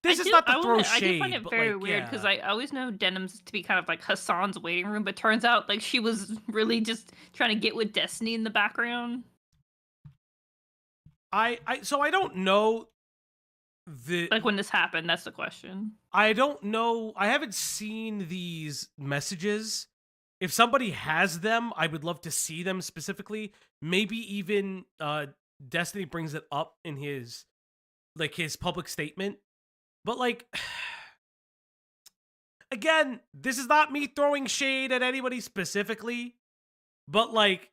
Speaker 2: This is not to throw shade,
Speaker 3: I do find it
Speaker 2: but,
Speaker 3: very
Speaker 2: like,
Speaker 3: weird because
Speaker 2: yeah.
Speaker 3: I always know Denims to be kind of like Hassan's waiting room, but turns out like she was really just trying to get with Destiny in the background.
Speaker 2: So I don't know
Speaker 3: Like when this happened, that's the question.
Speaker 2: I don't know. I haven't seen these messages. If somebody has them, I would love to see them specifically. Maybe even Destiny brings it up in his public statement. But like, again, this is not me throwing shade at anybody specifically, but like,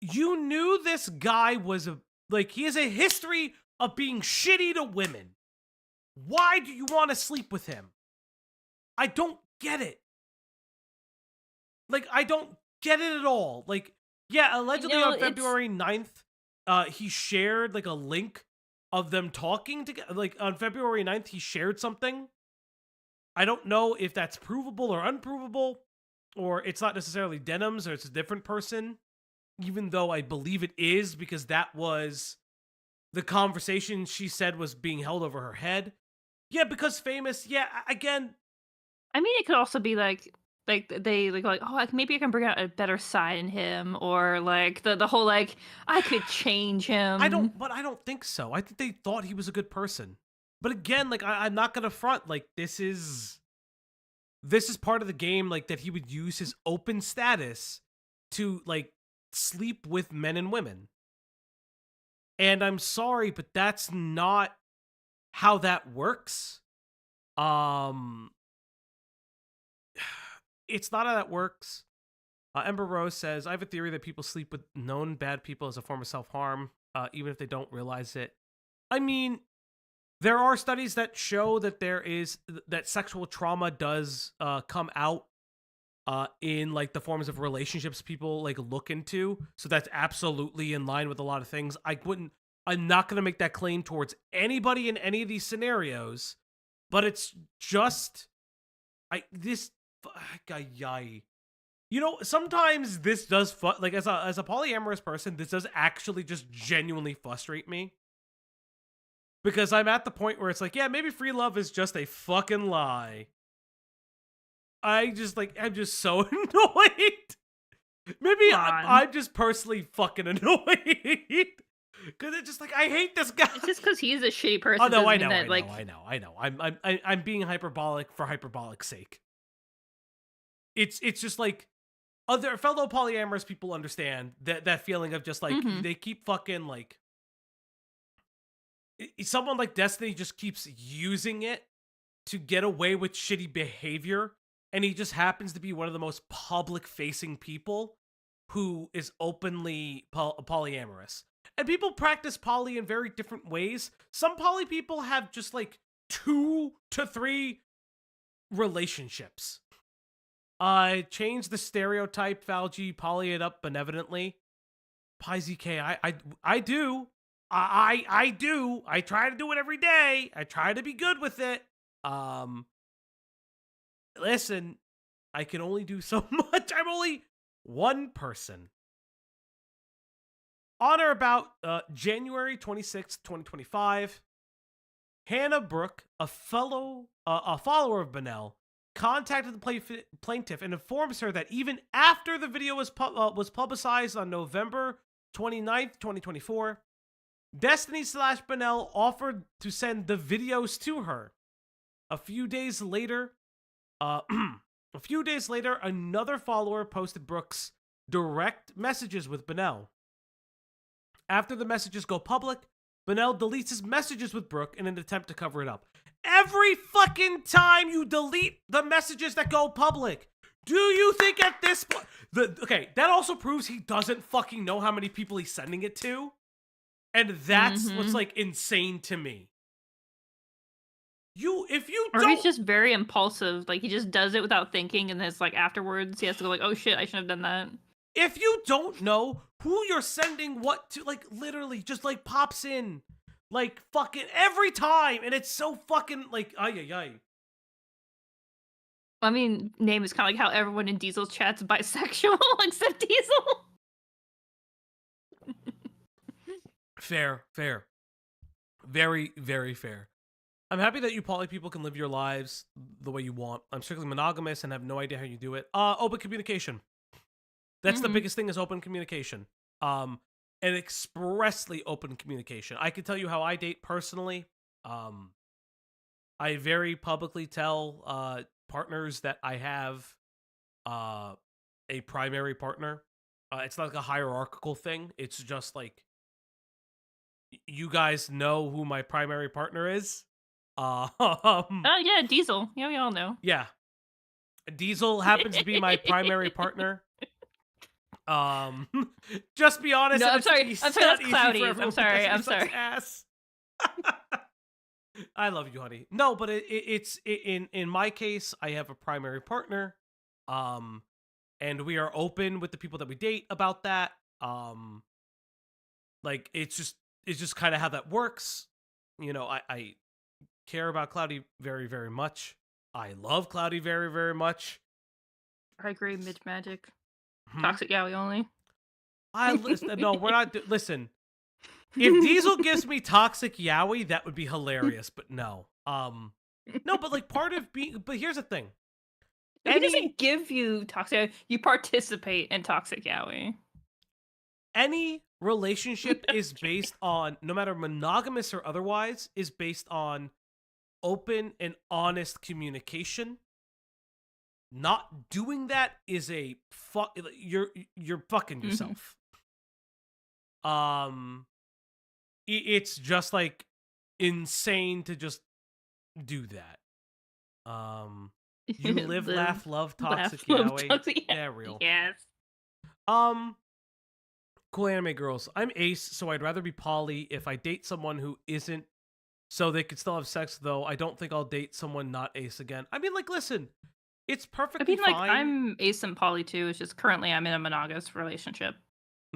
Speaker 2: you knew this guy was he has a history of being shitty to women. Why do you want to sleep with him? I don't get it. Like, I don't get it at all. Like, yeah, allegedly on February 9th, he shared like a link of them talking together. Like on February 9th, he shared something. I don't know if that's provable or unprovable, or it's not necessarily Denims, or it's a different person, even though I believe it is, because that was the conversation she said was being held over her head. Yeah, because famous. Yeah, again.
Speaker 3: I mean, it could also be like they oh, like maybe I can bring out a better side in him, or like the whole like I could change him.
Speaker 2: I don't think so. I think they thought he was a good person. But again, like I'm not gonna front. Like this is part of the game. Like that he would use his open status to like sleep with men and women. And I'm sorry, but that's not how that works. It's not how that works. Ember Rose says, I have a theory that people sleep with known bad people as a form of self-harm, even if they don't realize it. I mean, there are studies that show that that sexual trauma does come out in like the forms of relationships people like look into. So that's absolutely in line with a lot of things. I'm not going to make that claim towards anybody in any of these scenarios, but it's just, you know, sometimes this does, like as a polyamorous person, this does actually just genuinely frustrate me. Because I'm at the point where it's like, yeah, maybe free love is just a fucking lie. I'm just so annoyed. Maybe I'm just personally fucking annoyed. Because it's just like, I hate this guy.
Speaker 3: It's just because he's a shitty person.
Speaker 2: Oh no, I know. I'm being hyperbolic for hyperbolic's sake. It's just like other fellow polyamorous people understand that feeling of just like they keep fucking like someone like Destiny just keeps using it to get away with shitty behavior, and he just happens to be one of the most public facing people who is openly polyamorous. And people practice poly in very different ways. Some poly people have just like 2 to 3 relationships. Change the stereotype, Falgi, poly it up benevolently. PyZK, I do. I do. I try to do it every day. I try to be good with it. Listen, I can only do so much. I'm only one person. On or about January 26th, 2025, Hannah Brooke, a follower of Bonnell, contacted the plaintiff and informs her that even after the video was publicized on November 29th, 2024, Destiny/Bonnell offered to send the videos to her. A few days later, another follower posted Brooks' direct messages with Bonnell. After the messages go public, Bonnell deletes his messages with Brooke in an attempt to cover it up. Every fucking time you delete the messages that go public, do you think at this point... Okay, that also proves he doesn't fucking know how many people he's sending it to. And that's what's, like, insane to me.
Speaker 3: Or he's just very impulsive. Like, he just does it without thinking, and then it's like, afterwards, he has to go like, oh shit, I shouldn't have done that.
Speaker 2: If you don't know who you're sending what to, like, literally just, like, pops in, like, fucking every time, and it's so fucking, like, ay.
Speaker 3: I mean, name is kind of like how everyone in Diesel's chat's bisexual, except Diesel.
Speaker 2: Fair. Very, very fair. I'm happy that you poly people can live your lives the way you want. I'm strictly monogamous and have no idea how you do it. Open communication. That's the biggest thing is open communication. And expressly open communication. I can tell you how I date personally. I very publicly tell partners that I have a primary partner. It's not like a hierarchical thing. It's just like, you guys know who my primary partner is.
Speaker 3: Yeah, Diesel. Yeah, we all know.
Speaker 2: Yeah. Diesel happens to be my primary partner. Just be honest.
Speaker 3: No, I'm sorry. That's Cloudy. I'm sorry.
Speaker 2: Ass. I love you, honey. No, but it's in my case, I have a primary partner. And we are open with the people that we date about that. Like, it's just kind of how that works. You know, I care about Cloudy very, very much. I love Cloudy very, very much.
Speaker 3: I agree, Midge Magic. Toxic yaoi only.
Speaker 2: No, we're not. Listen, if Diesel gives me toxic yaoi, that would be hilarious. But no, no. But like part of being. But here's the thing.
Speaker 3: He doesn't give you toxic. You participate in toxic yaoi.
Speaker 2: Any relationship is based on, no matter monogamous or otherwise, is based on open and honest communication. Not doing that is a you're fucking yourself. It's just like insane to just do that. You live, laugh, love, toxic yaoi. Yeah, real.
Speaker 3: Yes.
Speaker 2: Cool anime girls. I'm ace, so I'd rather be poly if I date someone who isn't, so they could still have sex, though. I don't think I'll date someone not ace again. I mean, like, listen, it's perfectly fine.
Speaker 3: Like, I'm ace and poly, too. It's just currently I'm in a monogamous relationship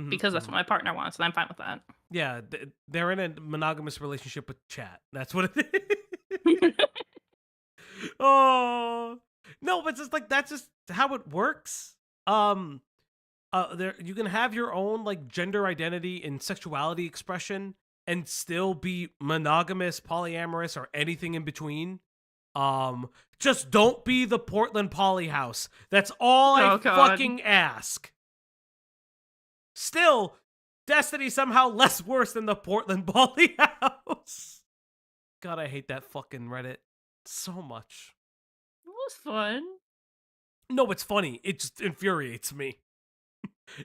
Speaker 3: because that's what my partner wants, and I'm fine with that.
Speaker 2: Yeah, they're in a monogamous relationship with chat. That's what it is. Oh. No, but it's just like, that's just how it works. There, you can have your own like gender identity and sexuality expression and still be monogamous, polyamorous, or anything in between. Just don't be the Portland Poly House. That's all I fucking ask. Still, Destiny somehow less worse than the Portland Poly House. God, I hate that fucking Reddit so much.
Speaker 3: It was fun.
Speaker 2: No, it's funny. It just infuriates me.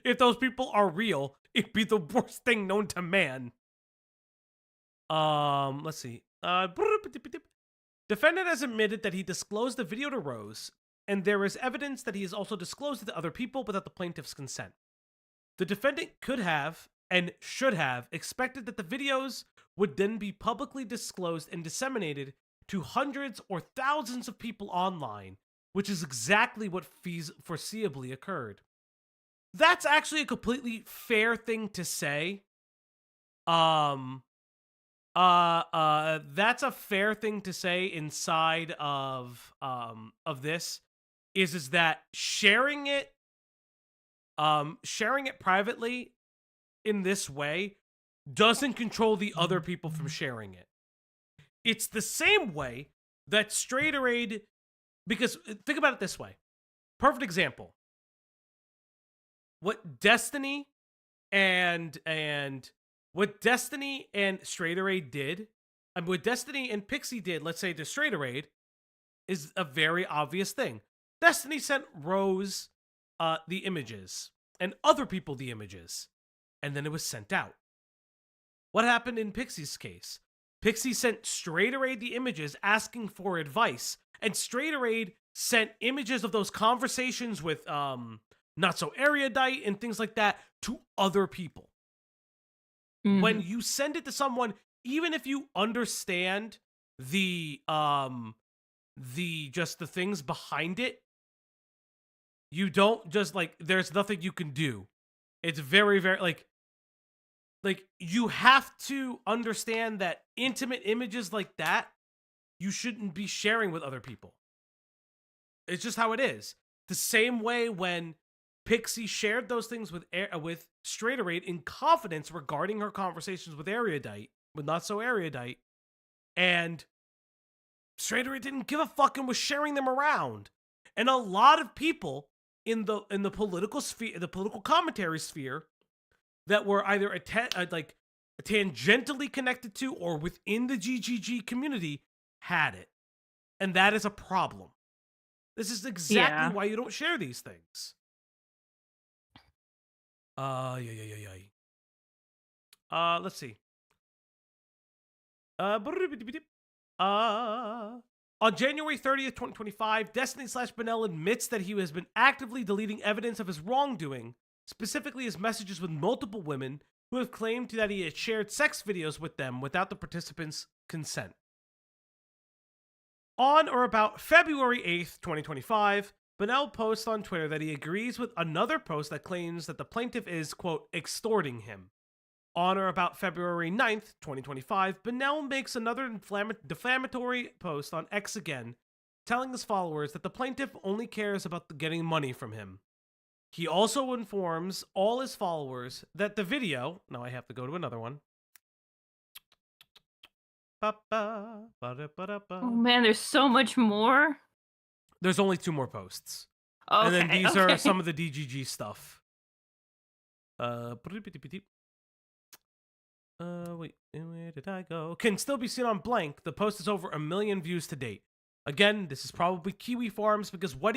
Speaker 2: If those people are real, it'd be the worst thing known to man. Let's see. Defendant has admitted that he disclosed the video to Rose, and there is evidence that he has also disclosed it to other people without the plaintiff's consent. The defendant could have, and should have, expected that the videos would then be publicly disclosed and disseminated to hundreds or thousands of people online, which is exactly what foreseeably occurred. That's actually a completely fair thing to say. That's a fair thing to say inside of this is that sharing it privately in this way doesn't control the other people from sharing it. It's the same way that Straighterade, because think about it this way. Perfect example. What Destiny and Straighterade did, and what Destiny and Pxie did, let's say to Straighterade, is a very obvious thing. Destiny sent Rose the images and other people the images, and then it was sent out. What happened in Pixie's case? Pxie sent Straighterade the images asking for advice, and Straighterade sent images of those conversations with Not So Erudite and things like that to other people.
Speaker 3: Mhm.
Speaker 2: When you send it to someone, even if you understand the things behind it, you don't just like, there's nothing you can do. It's very, very like you have to understand that intimate images like that, you shouldn't be sharing with other people. It's just how it is. The same way when Pxie shared those things with Straighterade in confidence regarding her conversations with Not So Erudite, and Straighterade didn't give a fuck and was sharing them around. And a lot of people in the political sphere, the political commentary sphere, that were either tangentially connected to or within the GGG community had it, and that is a problem. This is exactly why you don't share these things. Let's see. On January 30th, 2025, Destiny/Bonnell admits that he has been actively deleting evidence of his wrongdoing, specifically his messages with multiple women who have claimed that he had shared sex videos with them without the participants' consent. On or about February 8th, 2025, Bonnell posts on Twitter that he agrees with another post that claims that the plaintiff is, quote, extorting him. On or about February 9th, 2025, Bonnell makes another defamatory post on X again, telling his followers that the plaintiff only cares about getting money from him. He also informs all his followers that the video... Now I have to go to another one.
Speaker 3: Oh man, there's so much more.
Speaker 2: There's only 2 more posts.
Speaker 3: Okay,
Speaker 2: and then these are some of the DGG stuff. Wait, where did I go? Can still be seen on blank. The post is over 1 million views to date. Again, this is probably Kiwi Farms, because what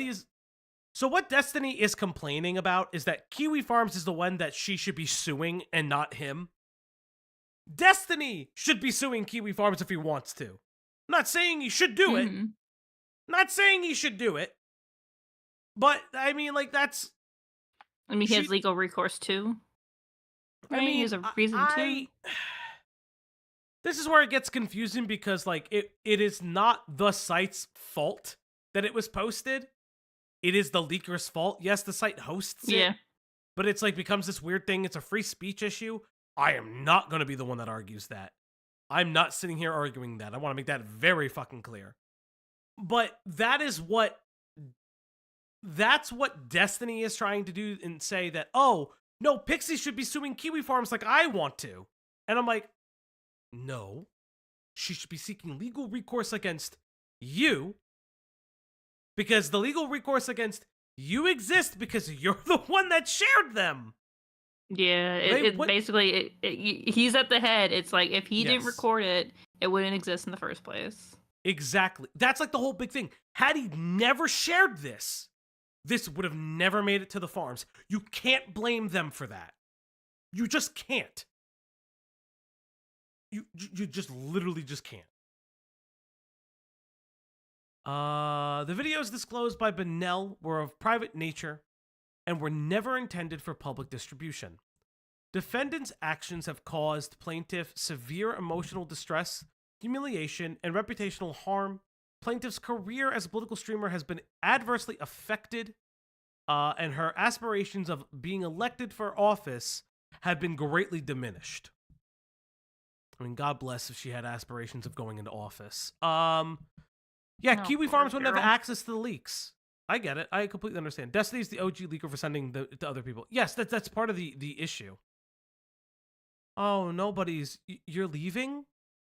Speaker 2: Destiny is complaining about is that Kiwi Farms is the one that she should be suing and not him. Destiny should be suing Kiwi Farms if he wants to. I'm not saying he should do it. Not saying he should do it. But, I mean, like, that's...
Speaker 3: I mean, he has legal recourse too. Right?
Speaker 2: I mean,
Speaker 3: he has a reason to.
Speaker 2: This is where it gets confusing, because, like, it is not the site's fault that it was posted. It is the leaker's fault. Yes, the site hosts it. But it's, like, becomes this weird thing. It's a free speech issue. I am not going to be the one that argues that. I'm not sitting here arguing that. I want to make that very fucking clear. But that's what Destiny is trying to do, and say that, oh, no, Pxie should be suing Kiwi Farms like I want to. And I'm like, no. She should be seeking legal recourse against you, because the legal recourse against you exists because you're the one that shared them.
Speaker 3: Yeah, basically, he's at the head. It's like, if he didn't record it, it wouldn't exist in the first place.
Speaker 2: Exactly. That's like the whole big thing. Had he never shared this would have never made it to the farms. You can't blame them for that. You just can't. You just literally just can't. The videos disclosed by Bonnell were of private nature and were never intended for public distribution. Defendants' actions have caused plaintiff severe emotional distress, humiliation, and reputational harm. Plaintiff's career as a political streamer has been adversely affected, and her aspirations of being elected for office have been greatly diminished. I mean, God bless if she had aspirations of going into office. Kiwi Farms wouldn't have access to the leaks. I get it. I completely understand. Destiny's the OG leaker for sending to other people. Yes, that's part of the issue. Oh, nobody's. You're leaving?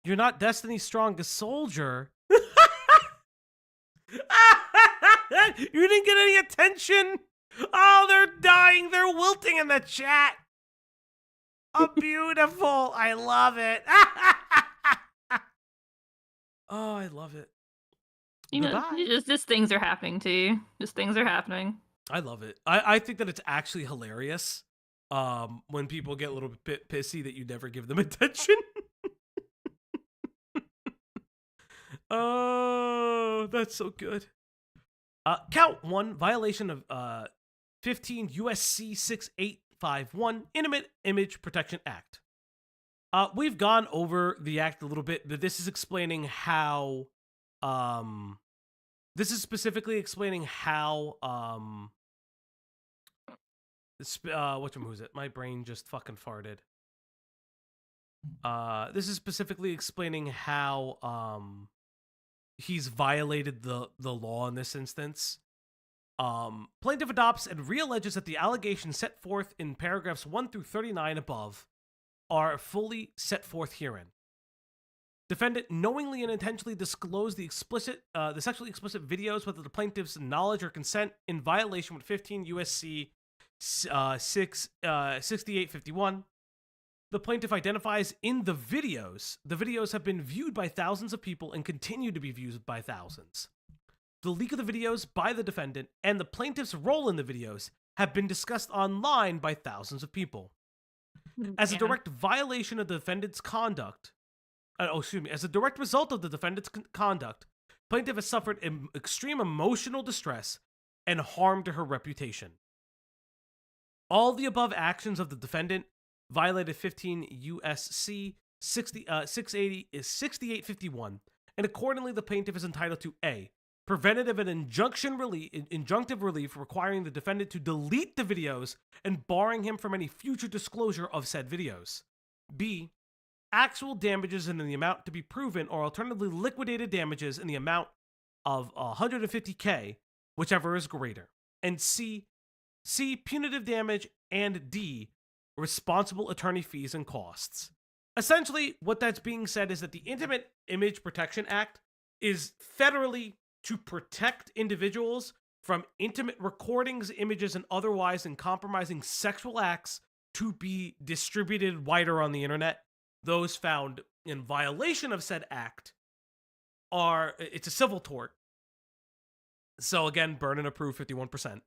Speaker 2: You're not Destiny's strongest soldier. You didn't get any attention. Oh, they're dying. They're wilting in the chat. Oh, beautiful. I love it. Oh, I love it.
Speaker 3: You know,
Speaker 2: Goodbye.
Speaker 3: just things are happening to you. Just things are happening.
Speaker 2: I love it. I think that it's actually hilarious when people get a little bit pissy that you never give them attention. Oh, that's so good. Count 1, violation of 15 USC 6851, Intimate Image Protection Act. We've gone over the act a little bit, but this is explaining how this is specifically explaining how who's it? My brain just fucking farted. This is specifically explaining how he's violated the law in this instance. Plaintiff adopts and realleges that the allegations set forth in paragraphs 1 through 39 above are fully set forth herein. Defendant knowingly and intentionally disclosed the sexually explicit videos without the plaintiff's knowledge or consent in violation with 15 USC 6851. The plaintiff identifies in the videos. The videos have been viewed by thousands of people and continue to be viewed by thousands. The leak of the videos by the defendant and the plaintiff's role in the videos have been discussed online by thousands of people. As a direct violation of the defendant's conduct, as a direct result of the defendant's conduct, plaintiff has suffered extreme emotional distress and harm to her reputation. All the above actions of the defendant violated 15 USC 6851, and accordingly the plaintiff is entitled to A, preventative and injunctive relief requiring the defendant to delete the videos and barring him from any future disclosure of said videos. B, actual damages in the amount to be proven or alternatively liquidated damages in the amount of $150K, whichever is greater. And C, punitive damage, and D, responsible attorney fees and costs. Essentially, what that's being said is that the Intimate Image Protection Act is federally to protect individuals from intimate recordings, images, and otherwise compromising sexual acts to be distributed wider on the internet. Those found in violation of said act it's a civil tort. So again, burden of proof 51%.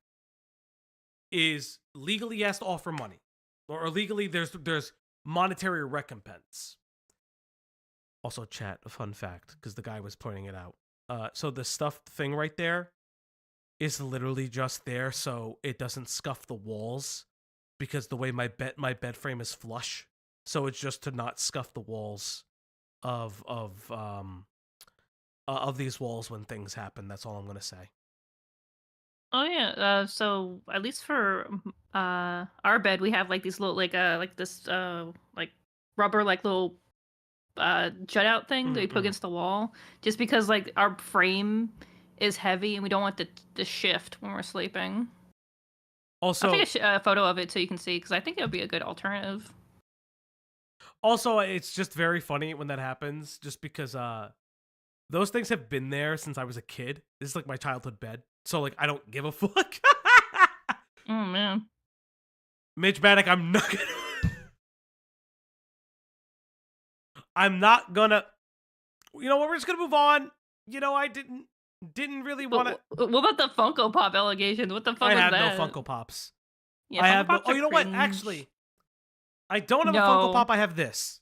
Speaker 2: Is legally has to offer money. Or legally there's monetary recompense. Also, chat, a fun fact, because the guy was pointing it out. So the stuffed thing right there is literally just there so it doesn't scuff the walls, because the way my bed frame is flush, so it's just to not scuff the walls of these walls when things happen. That's all I'm gonna say.
Speaker 3: Oh yeah. So at least for our bed, we have like these little like this like rubber like little jut out thing that we put against the wall, just because like our frame is heavy and we don't want to shift when we're sleeping.
Speaker 2: Also,
Speaker 3: I'll take a photo of it so you can see, because I think it would be a good alternative.
Speaker 2: Also, it's just very funny when that happens, just because those things have been there since I was a kid. This is like my childhood bed, so like I don't give a fuck.
Speaker 3: Oh man,
Speaker 2: Mitch Bannock, I'm not gonna. You know what? We're just gonna move on. You know, I didn't really want to.
Speaker 3: What about the Funko Pop allegation? What the fuck
Speaker 2: I
Speaker 3: was
Speaker 2: have
Speaker 3: that?
Speaker 2: no Funko Pops.
Speaker 3: Yeah,
Speaker 2: I
Speaker 3: Funko
Speaker 2: have no.
Speaker 3: Pops
Speaker 2: Oh,
Speaker 3: are
Speaker 2: you know what?
Speaker 3: cringe.
Speaker 2: Actually, I don't have a Funko Pop. I have this.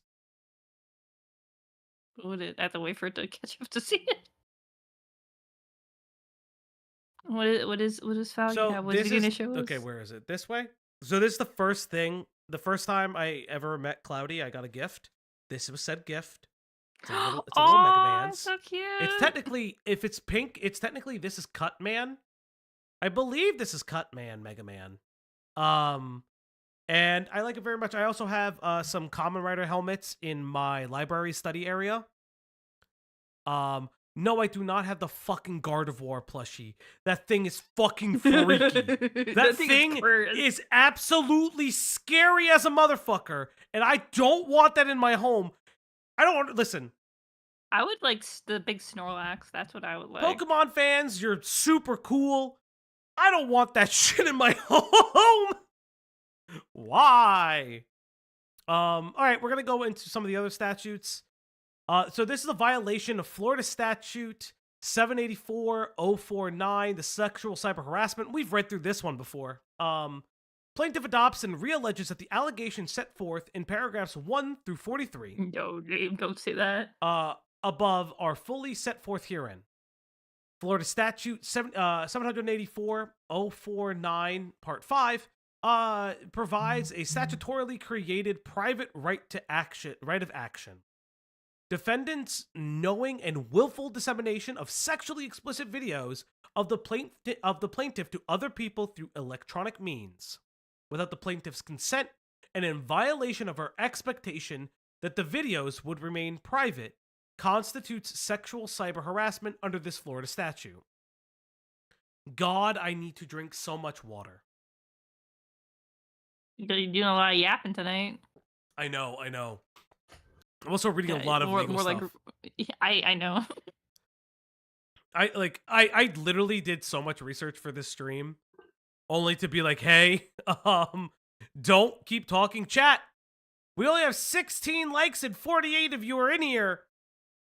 Speaker 3: I have to wait for it to catch up to see it. What is foul?
Speaker 2: So
Speaker 3: What is he gonna show us?
Speaker 2: Okay, where is it? This way. So this is the first thing. The first time I ever met Cloudy, I got a gift. This was said gift. It's a little Mega Man's.
Speaker 3: So cute.
Speaker 2: It's technically, if it's pink, it's technically this is Cut Man. I believe this is Cut Man, Mega Man. And I like it very much. I also have some Kamen Rider helmets in my library study area. No, I do not have the fucking Gardevoir plushie. That thing is fucking freaky. That thing is absolutely scary as a motherfucker, and I don't want that in my home. I don't want. Listen,
Speaker 3: I would like the big Snorlax. That's what I would like.
Speaker 2: Pokemon fans, you're super cool. I don't want that shit in my home. Why? All right, we're gonna go into some of the other statutes. So this is a violation of Florida Statute 784-049, the sexual cyber harassment. We've read through this one before. Plaintiff adopts and realleges that the allegations set forth in paragraphs 1 through 43.
Speaker 3: No, Dave, don't say that.
Speaker 2: Above are fully set forth herein. Florida Statute 784-049, Part 5, provides a statutorily created private right of action. Defendants' knowing and willful dissemination of sexually explicit videos of the plaintiff to other people through electronic means, without the plaintiff's consent and in violation of her expectation that the videos would remain private, constitutes sexual cyber harassment under this Florida statute. God, I need to drink so much water.
Speaker 3: You're doing a lot of yapping tonight.
Speaker 2: I know. I'm also reading a lot of legal stuff.
Speaker 3: I know.
Speaker 2: I literally did so much research for this stream, only to be like, hey, don't keep talking, chat. We only have 16 likes and 48 of you are in here.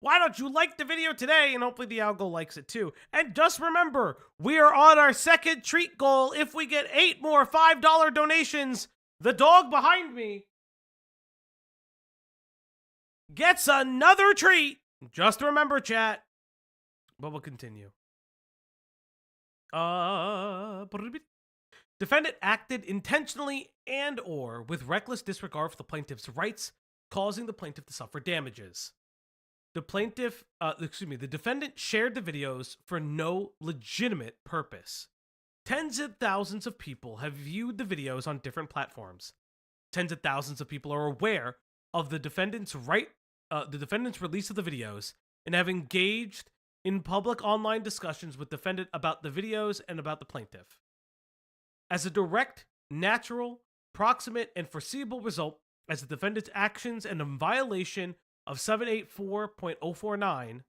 Speaker 2: Why don't you like the video today? And hopefully the algo likes it too. And just remember, we are on our second treat goal. If we get 8 more $5 donations, the dog behind me gets another treat. Just remember, chat. But we'll continue. Defendant acted intentionally and or with reckless disregard for the plaintiff's rights, causing the plaintiff to suffer damages. The defendant shared the videos for no legitimate purpose. Tens of thousands of people have viewed the videos on different platforms. Tens of thousands of people are aware of the defendant's release of the videos and have engaged in public online discussions with defendant about the videos and about the plaintiff. As a direct, natural, proximate, and foreseeable result, as the defendant's actions and in violation of 784.049,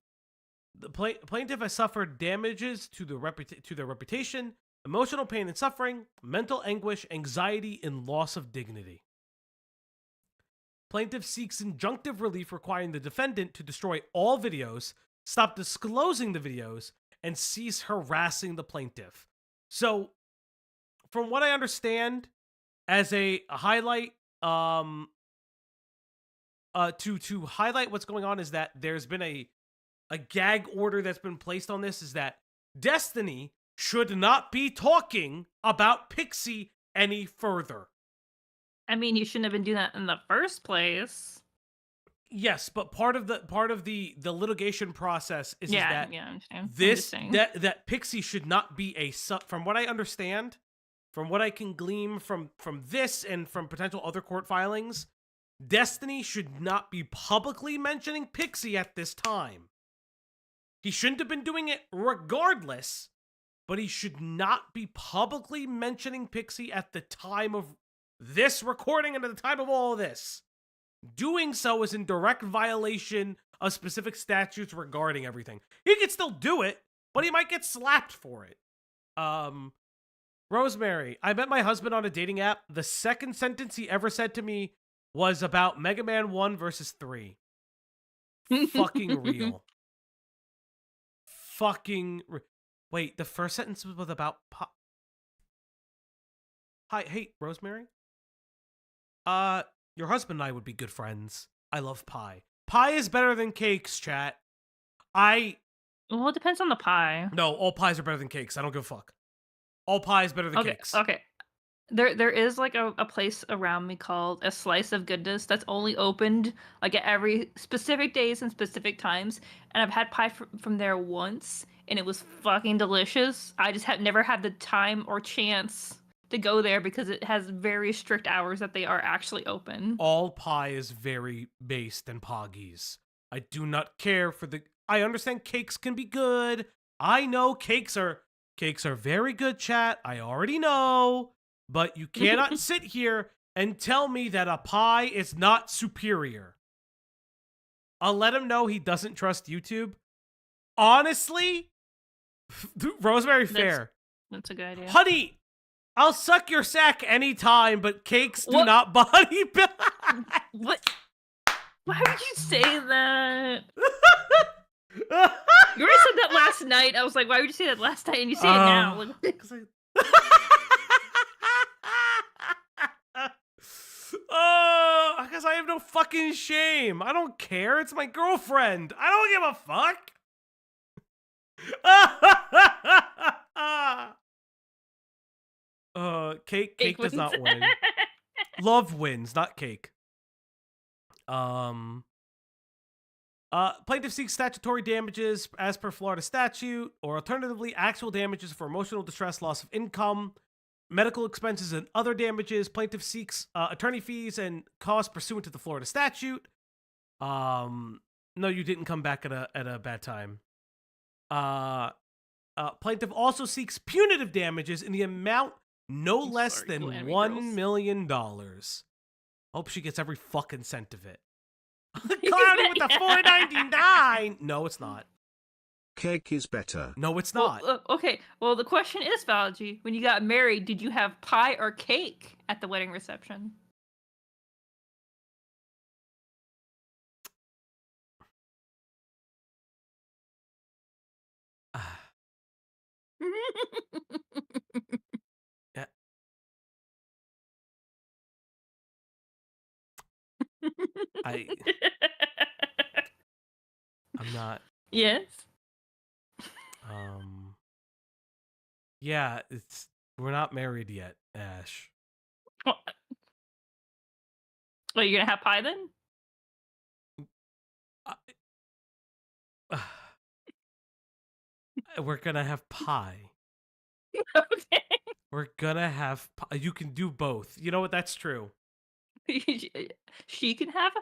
Speaker 2: the plaintiff has suffered damages to their reputation, emotional pain and suffering, mental anguish, anxiety, and loss of dignity. Plaintiff seeks injunctive relief requiring the defendant to destroy all videos, stop disclosing the videos, and cease harassing the plaintiff. So, from what I understand, as a highlight, to highlight what's going on is that there's been a gag order that's been placed on this, is that Destiny should not be talking about Pxie any further.
Speaker 3: I mean, you shouldn't have been doing that in the first place.
Speaker 2: Yes, but part of the litigation process is that
Speaker 3: I understand.
Speaker 2: that Pxie should not be from what I understand, from what I can glean from this and from potential other court filings, Destiny should not be publicly mentioning Pxie at this time. He shouldn't have been doing it regardless, but he should not be publicly mentioning Pxie at the time of this recording and at the time of all of this. Doing so is in direct violation of specific statutes regarding everything. He could still do it, but he might get slapped for it. Rosemary, I met my husband on a dating app. The second sentence he ever said to me was about Mega Man 1 versus 3. Fucking real. Wait, the first sentence was about Hi, hey, Rosemary? Your husband and I would be good friends. I love pie. Pie is better than cakes, chat.
Speaker 3: Well, it depends on the pie.
Speaker 2: No, all pies are better than cakes. I don't give a fuck. All pie is better than cakes.
Speaker 3: Okay. There is like a place around me called A Slice of Goodness that's only opened like at every specific days and specific times. And I've had pie from there once, and it was fucking delicious. I just never had the time or chance to go there because it has very strict hours that they are actually open.
Speaker 2: All pie is very based in poggies. I do not care for the I understand cakes can be good. I know cakes are very good, chat. I already know. But you cannot sit here and tell me that a pie is not superior. I'll let him know he doesn't trust YouTube. Honestly, Rosemary Fair.
Speaker 3: That's a good idea.
Speaker 2: Honey, I'll suck your sack anytime, but cakes do not body build.
Speaker 3: What? Why would you say that? You already said that last night. I was like, why would you say that last night? And you say it now.
Speaker 2: Because I have no fucking shame. I don't care. It's my girlfriend. I don't give a fuck. Cake does not win. Love wins, not cake. Plaintiff seeks statutory damages as per Florida statute, or alternatively, actual damages for emotional distress, loss of income, medical expenses, and other damages. Plaintiff seeks attorney fees and costs pursuant to the Florida statute. No, you didn't come back at a bad time. Plaintiff also seeks punitive damages in the amount no less than $1 million. Hope she gets every fucking cent of it. Cloudy with the $4.99. No, it's not.
Speaker 1: Cake is better.
Speaker 2: No, it's not.
Speaker 3: Okay, well, the question is, Valaji, when you got married, did you have pie or cake at the wedding reception?
Speaker 2: Yeah. I'm not.
Speaker 3: Yes.
Speaker 2: Yeah, we're not married yet, Ash.
Speaker 3: Well, you're gonna have pie then?
Speaker 2: We're gonna have pie.
Speaker 3: Okay.
Speaker 2: We're gonna have pie. You can do both. You know what? That's true.
Speaker 3: She can have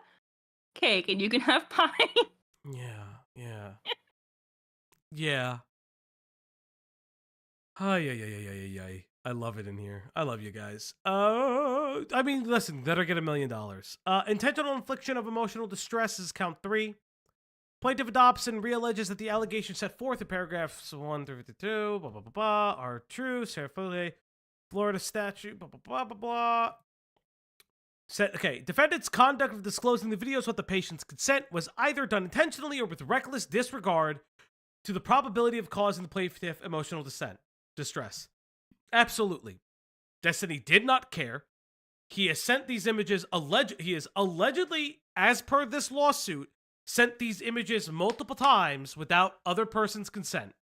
Speaker 3: cake and you can have pie.
Speaker 2: Yeah. Yeah. Yeah. I love it in here. I love you guys. I mean, listen, better get $1 million. Intentional infliction of emotional distress is count 3. Plaintiff adopts and realleges that the allegations set forth in paragraphs 1 through 52, blah, blah, blah, blah, are true. Florida statute, blah, blah, blah, blah, blah. Defendant's conduct of disclosing the videos with the patient's consent was either done intentionally or with reckless disregard to the probability of causing the plaintiff emotional distress. Absolutely. Destiny did not care. He has sent these images, he is allegedly, as per this lawsuit, sent these images multiple times without other person's consent.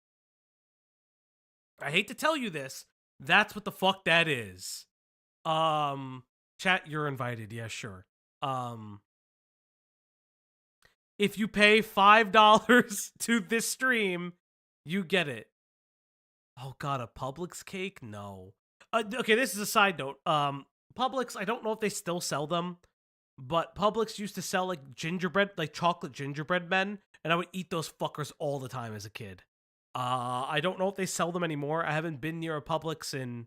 Speaker 2: I hate to tell you this, that's what the fuck that is. Chat, you're invited. Yeah, sure. If you pay $5 to this stream, you get it. Oh god, a Publix cake? No. Okay, this is a side note. Publix, I don't know if they still sell them, but Publix used to sell like gingerbread, like chocolate gingerbread men, and I would eat those fuckers all the time as a kid. I don't know if they sell them anymore. I haven't been near a Publix in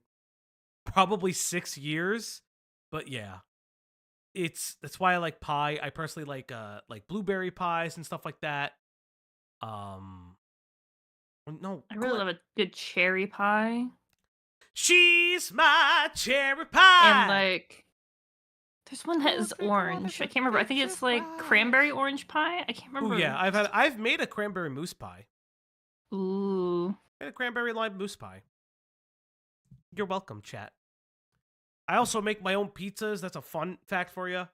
Speaker 2: probably 6 years, but yeah. That's why I like pie. I personally like blueberry pies and stuff like that. No,
Speaker 3: I really love a good cherry pie.
Speaker 2: She's my cherry pie.
Speaker 3: And like, there's one that is orange. I can't remember. I think it's like cranberry orange pie. I can't remember.
Speaker 2: Oh yeah, I've made a cranberry mousse pie.
Speaker 3: Ooh.
Speaker 2: I made a cranberry lime mousse pie. You're welcome, chat. I also make my own pizzas. That's a fun fact for you.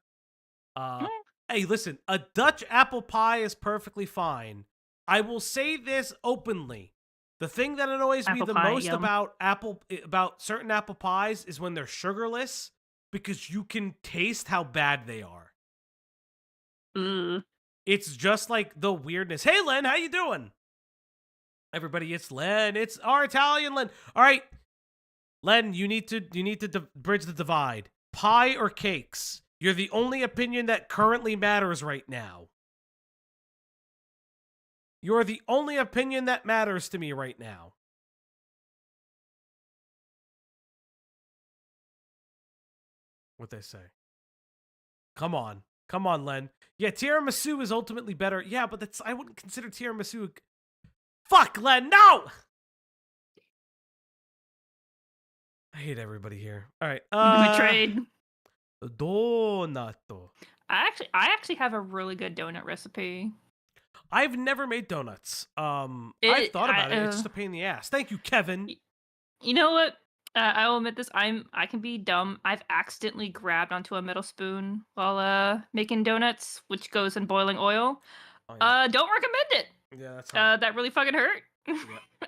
Speaker 2: Hey, listen, a Dutch apple pie is perfectly fine. I will say this openly. The thing that annoys me the most about certain apple pies is when they're sugarless, because you can taste how bad they are. It's just like the weirdness. Hey, Len, how you doing? Everybody, it's Len. It's our Italian Len. All right, Len, you need to bridge the divide. Pie or cakes? You're the only opinion that currently matters right now. You're the only opinion that matters to me right now. What they say. Come on. Come on, Len. Yeah, tiramisu is ultimately better. Yeah, but I wouldn't consider tiramisu. Fuck, Len, no! I hate everybody here. All right.
Speaker 3: You've been betrayed.
Speaker 2: Donato.
Speaker 3: I actually have a really good donut recipe.
Speaker 2: I've never made donuts. I've thought about it. It's just a pain in the ass. Thank you, Kevin.
Speaker 3: You know what? I will admit this. I can be dumb. I've accidentally grabbed onto a metal spoon while making donuts, which goes in boiling oil.
Speaker 2: Oh, yeah.
Speaker 3: Don't recommend it.
Speaker 2: Yeah, that's hot.
Speaker 3: That really fucking hurt.
Speaker 2: Yeah.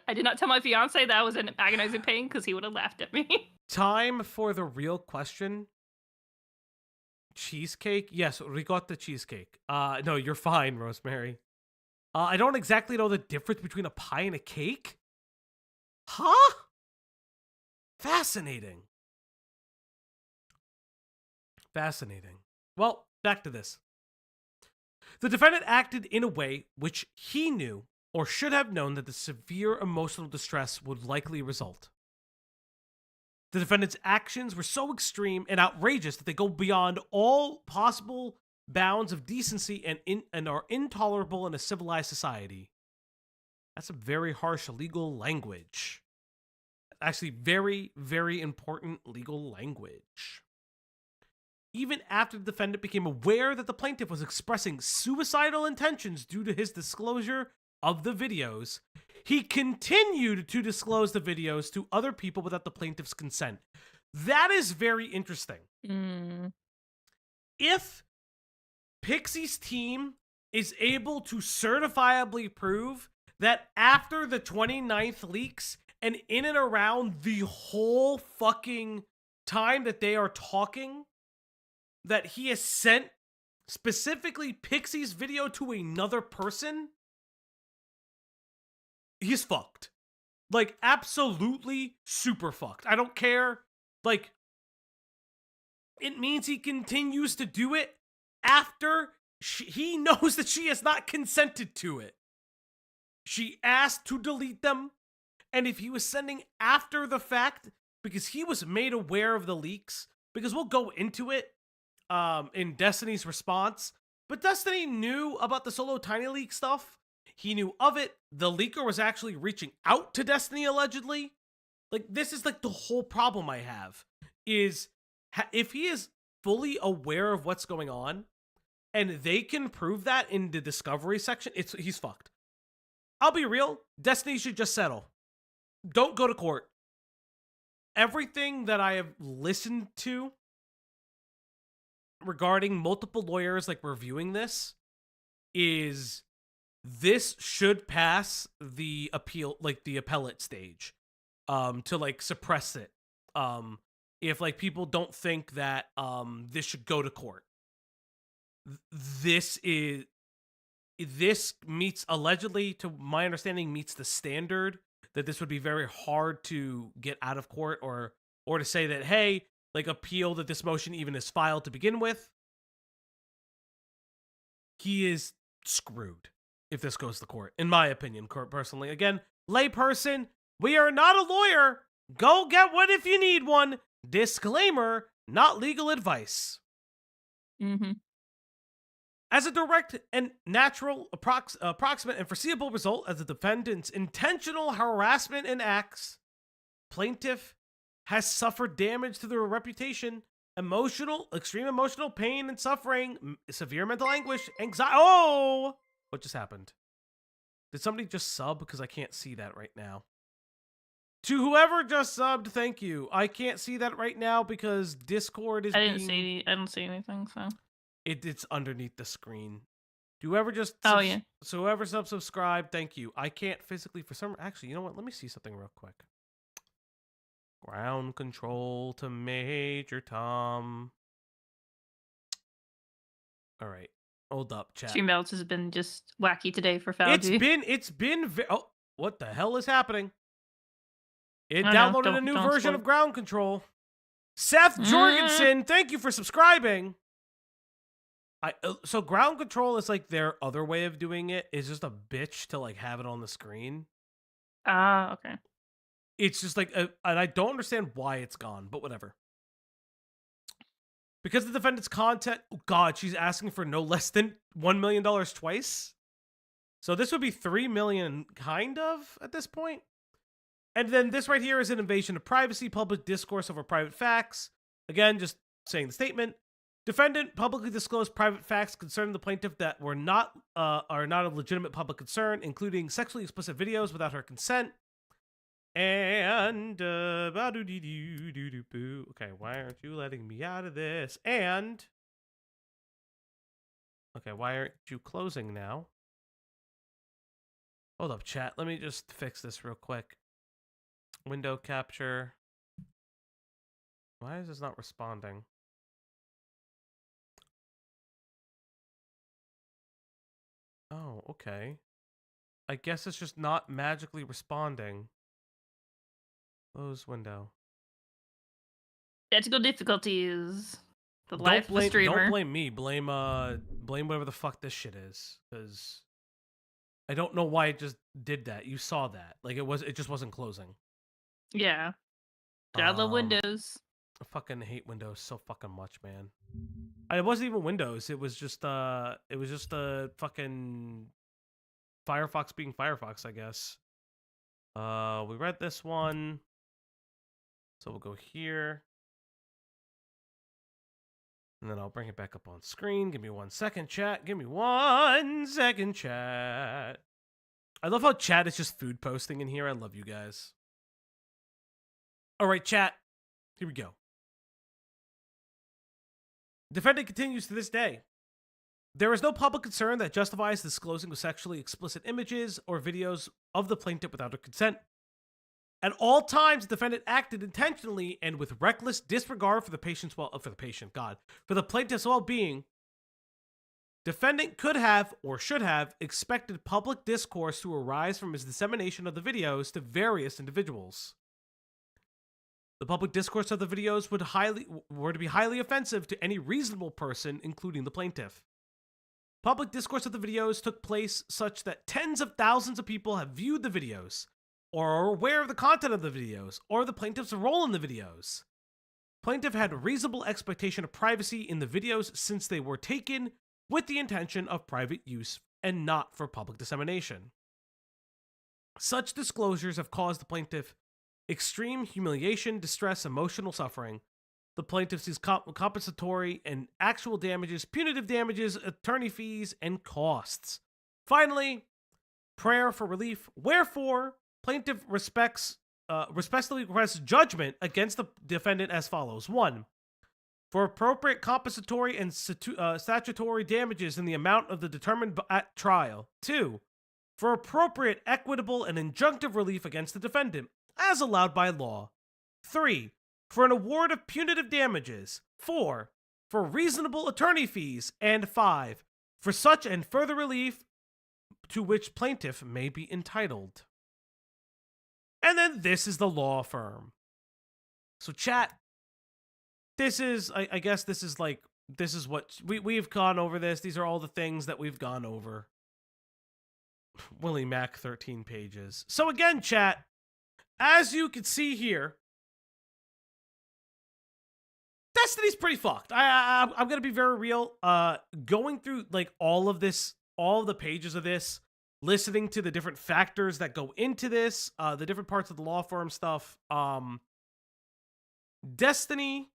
Speaker 3: I did not tell my fiance that I was in agonizing pain because he would have laughed at me.
Speaker 2: Time for the real question. Cheesecake? Yes, ricotta cheesecake. No, you're fine, Rosemary. I don't exactly know the difference between a pie and a cake. Huh? Fascinating. Fascinating. Well, back to this. The defendant acted in a way which he knew or should have known that the severe emotional distress would likely result. The defendant's actions were so extreme and outrageous that they go beyond all possible bounds of decency and are intolerable in a civilized society. That's a very harsh legal language. Actually, very, very important legal language. Even after the defendant became aware that the plaintiff was expressing suicidal intentions due to his disclosure of the videos, he continued to disclose the videos to other people without the plaintiff's consent. That is very interesting. If Pxie's team is able to certifiably prove that after the 29th leaks and in and around the whole fucking time that they are talking, that he has sent specifically Pxie's video to another person, he's fucked. Like, absolutely super fucked. I don't care. Like, it means he continues to do it after he knows that she has not consented to it. She asked to delete them, and if he was sending after the fact, because he was made aware of the leaks, because we'll go into it in Destiny's response, but Destiny knew about the Solo Tiny Leak stuff. He knew of it. The leaker was actually reaching out to Destiny, allegedly. Like, this is like the whole problem I have, is if he is fully aware of what's going on, and they can prove that in the discovery section, he's fucked. I'll be real, Destiny should just settle. Don't go to court. Everything that I have listened to regarding multiple lawyers like reviewing this is this should pass the appeal, like the appellate stage, to like suppress it. If like people don't think that this should go to court. This meets, allegedly, to my understanding, meets the standard that this would be very hard to get out of court, or to say that, hey, like, appeal that this motion even is filed to begin with. He is screwed if this goes to court, in my opinion, personally. Again, layperson, we are not a lawyer. Go get one if you need one. Disclaimer, not legal advice. As a direct and natural, approximate, and foreseeable result of the defendant's intentional harassment and acts, plaintiff has suffered damage to their reputation, extreme emotional pain and suffering, severe mental anguish, anxiety. Oh! What just happened? Did somebody just sub? Because I can't see that right now. To whoever just subbed, thank you. I can't see that right now because Discord is
Speaker 3: I don't see anything, so.
Speaker 2: It's underneath the screen. Whoever just
Speaker 3: yeah.
Speaker 2: So whoever subscribed, thank you. I can't physically for some. Actually, you know what? Let me see something real quick. Ground control to Major Tom. All right, hold up, chat.
Speaker 3: Streamouts has been just wacky today for Fauci.
Speaker 2: It's been. Oh, what the hell is happening? It downloaded a new version of ground control. Seth Jorgensen, thank you for subscribing. So ground control is like their other way of doing it. Is just a bitch to like have it on the screen.
Speaker 3: Ah, okay.
Speaker 2: It's just like, and I don't understand why it's gone, but whatever. Because the defendant's content, oh God, she's asking for no less than $1 million twice. So this would be $3 million, kind of, at this point. And then this right here is an invasion of privacy, public discourse over private facts. Again, just saying the statement. Defendant publicly disclosed private facts concerning the plaintiff that are not of legitimate public concern, including sexually explicit videos without her consent. And okay, why aren't you letting me out of this? And okay, why aren't you closing now? Hold up, chat. Let me just fix this real quick. Window capture. Why is this not responding? Oh, okay. I guess it's just not magically responding. Close window.
Speaker 3: Technical difficulties. The life of a streamer.
Speaker 2: Don't blame me. Blame whatever the fuck this shit is. Because I don't know why it just did that. You saw that. Like it just wasn't closing.
Speaker 3: Yeah. God love Windows.
Speaker 2: I fucking hate Windows so fucking much, man. It wasn't even Windows. It was just fucking Firefox being Firefox, I guess. We read this one. So we'll go here. And then I'll bring it back up on screen. Give me 1 second, chat. Give me 1 second, chat. I love how chat is just food posting in here. I love you guys. All right, chat. Here we go. Defendant continues to this day. There is no public concern that justifies disclosing of sexually explicit images or videos of the plaintiff without her consent. At all times, the defendant acted intentionally and with reckless disregard for the plaintiff's well-being. Defendant could have or should have expected public discourse to arise from his dissemination of the videos to various individuals. The public discourse of the videos were to be highly offensive to any reasonable person, including the plaintiff. Public discourse of the videos took place such that tens of thousands of people have viewed the videos, or are aware of the content of the videos, or the plaintiff's role in the videos. Plaintiff had a reasonable expectation of privacy in the videos since they were taken with the intention of private use and not for public dissemination. Such disclosures have caused the plaintiff extreme humiliation, distress, emotional suffering. The plaintiff seeks compensatory and actual damages, punitive damages, attorney fees, and costs. Finally, prayer for relief. Wherefore, plaintiff respectfully requests judgment against the defendant as follows. 1. For appropriate compensatory and statutory damages in the amount of the determined at trial. 2. For appropriate equitable and injunctive relief against the defendant, as allowed by law. 3. For an award of punitive damages. 4. For reasonable attorney fees. And 5. For such and further relief to which plaintiff may be entitled. And then this is the law firm. So chat, this is, I guess this is like, this is what, we've gone over this. These are all the things that we've gone over. Willie Mac, 13 pages. So again, chat, as you can see here, Destiny's pretty fucked. I'm going to be very real. Going through like all of this, all of the pages of this, listening to the different factors that go into this, the different parts of the law firm stuff. Destiny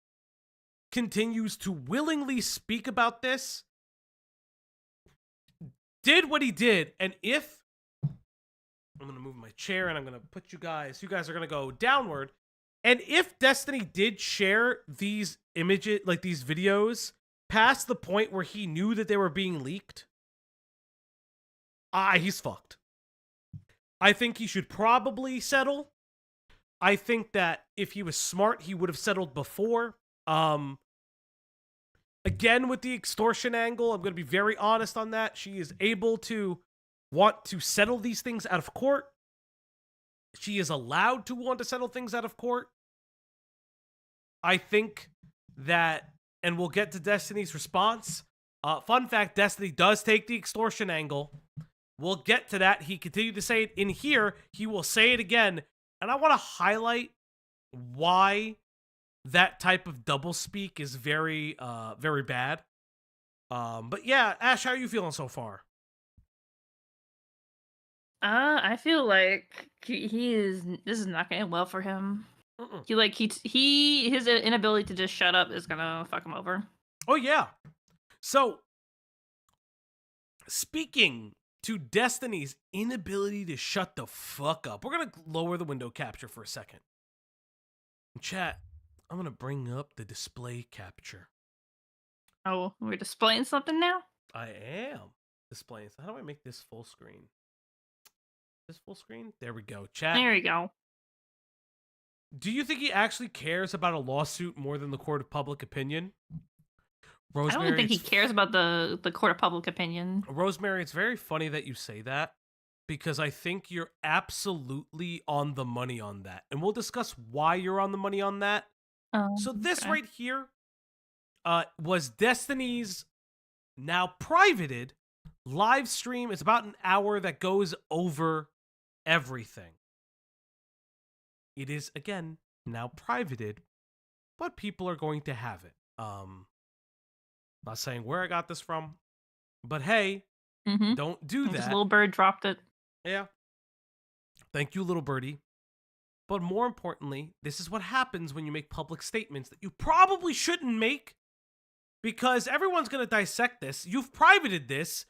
Speaker 2: continues to willingly speak about this, did what he did, and if, I'm going to move my chair and I'm going to put you guys are going to go downward, and if Destiny did share these images, like these videos, past the point where he knew that they were being leaked, he's fucked. I think he should probably settle. I think that if he was smart, he would have settled before. Again, with the extortion angle, I'm going to be very honest on that. She is able to want to settle these things out of court. She is allowed to want to settle things out of court. I think that, and we'll get to Destiny's response, Fun fact, Destiny does take the extortion angle. We'll get to that. He continued to say it in here. He will say it again. And I want to highlight why that type of doublespeak is very, very bad. But yeah, Ash, how are you feeling so far?
Speaker 3: I feel like he is. This is not going well for him. His inability to just shut up is gonna fuck him over.
Speaker 2: Oh yeah. So, speaking to Destiny's inability to shut the fuck up, we're gonna lower the window capture for a second. Chat, I'm gonna bring up the display capture.
Speaker 3: Oh, we're displaying something now?
Speaker 2: I am displaying. How do I make this full screen? This full screen? There we go. Chat.
Speaker 3: There you go.
Speaker 2: Do you think he actually cares about a lawsuit more than the court of public opinion? Rosemary,
Speaker 3: I don't think he cares about the court of public opinion.
Speaker 2: Rosemary, it's very funny that you say that because I think you're absolutely on the money on that. And we'll discuss why you're on the money on that. So this right here was Destiny's now privated live stream. It's about an hour that goes over everything. It is, again, now privated, but people are going to have it. Not saying where I got this from, but hey, don't do that.
Speaker 3: This little bird dropped it.
Speaker 2: Yeah. Thank you, little birdie. But more importantly, this is what happens when you make public statements that you probably shouldn't make because everyone's going to dissect this. You've privated this.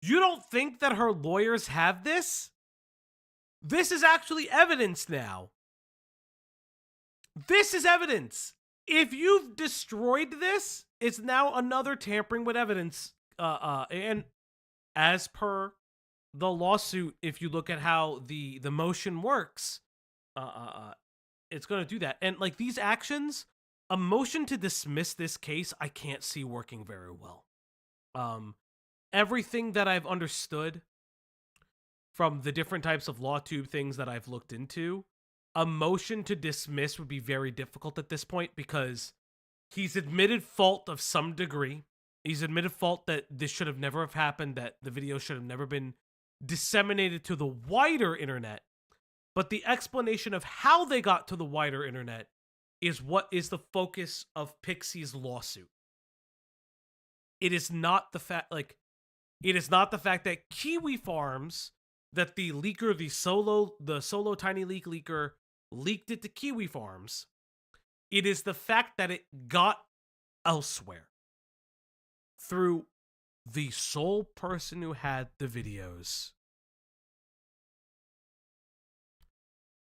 Speaker 2: You don't think that her lawyers have this? This is actually evidence now. This is evidence. If you've destroyed this, it's now another tampering with evidence. And as per the lawsuit, if you look at how the motion works, it's going to do that. And like these actions, a motion to dismiss this case, I can't see working very well. Everything that I've understood from the different types of LawTube things that I've looked into, a motion to dismiss would be very difficult at this point because he's admitted fault of some degree. He's admitted fault that this should have never have happened, that the video should have never been disseminated to the wider internet. But the explanation of how they got to the wider internet is what is the focus of Pxie's lawsuit. It is not the fact, it is not the fact that Kiwi Farms, that the leaker, the solo tiny leak leaker, leaked it to Kiwi Farms. It is the fact that it got elsewhere through the sole person who had the videos.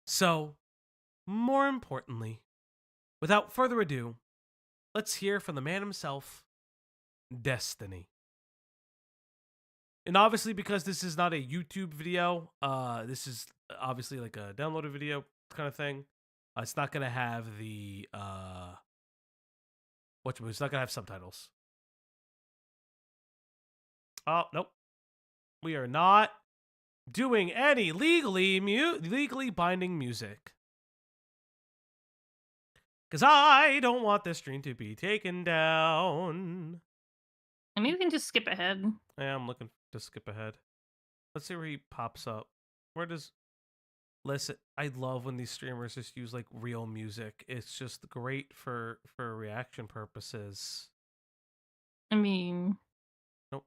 Speaker 2: So, more importantly, without further ado, let's hear from the man himself, Destiny. And obviously, because this is not a YouTube video, this is obviously like a downloaded video kind of thing. It's not going to have the, it's not going to have subtitles. Oh, nope. We are not doing any legally binding music. Because I don't want this stream to be taken down.
Speaker 3: I mean, we can just skip ahead.
Speaker 2: Yeah, I'm looking to skip ahead. Let's see where he pops up. Where does... Listen, I love when these streamers just use, like, real music. It's just great for reaction purposes.
Speaker 3: I mean...
Speaker 2: Nope.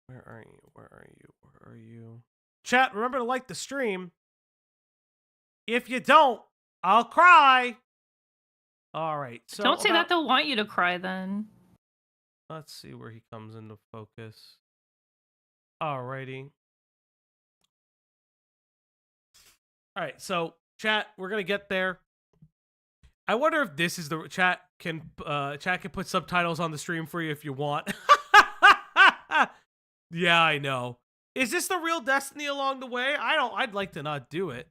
Speaker 2: Where are you? Where are you? Where are you? Chat, remember to like the stream. If you don't, I'll cry. All right. So
Speaker 3: don't say that they'll want you to cry then.
Speaker 2: Let's see where he comes into focus. Alrighty. Alright, so chat, we're gonna get there. I wonder if this is the chat can put subtitles on the stream for you if you want. Yeah, I know. Is this the real Destiny along the way? I'd like to not do it.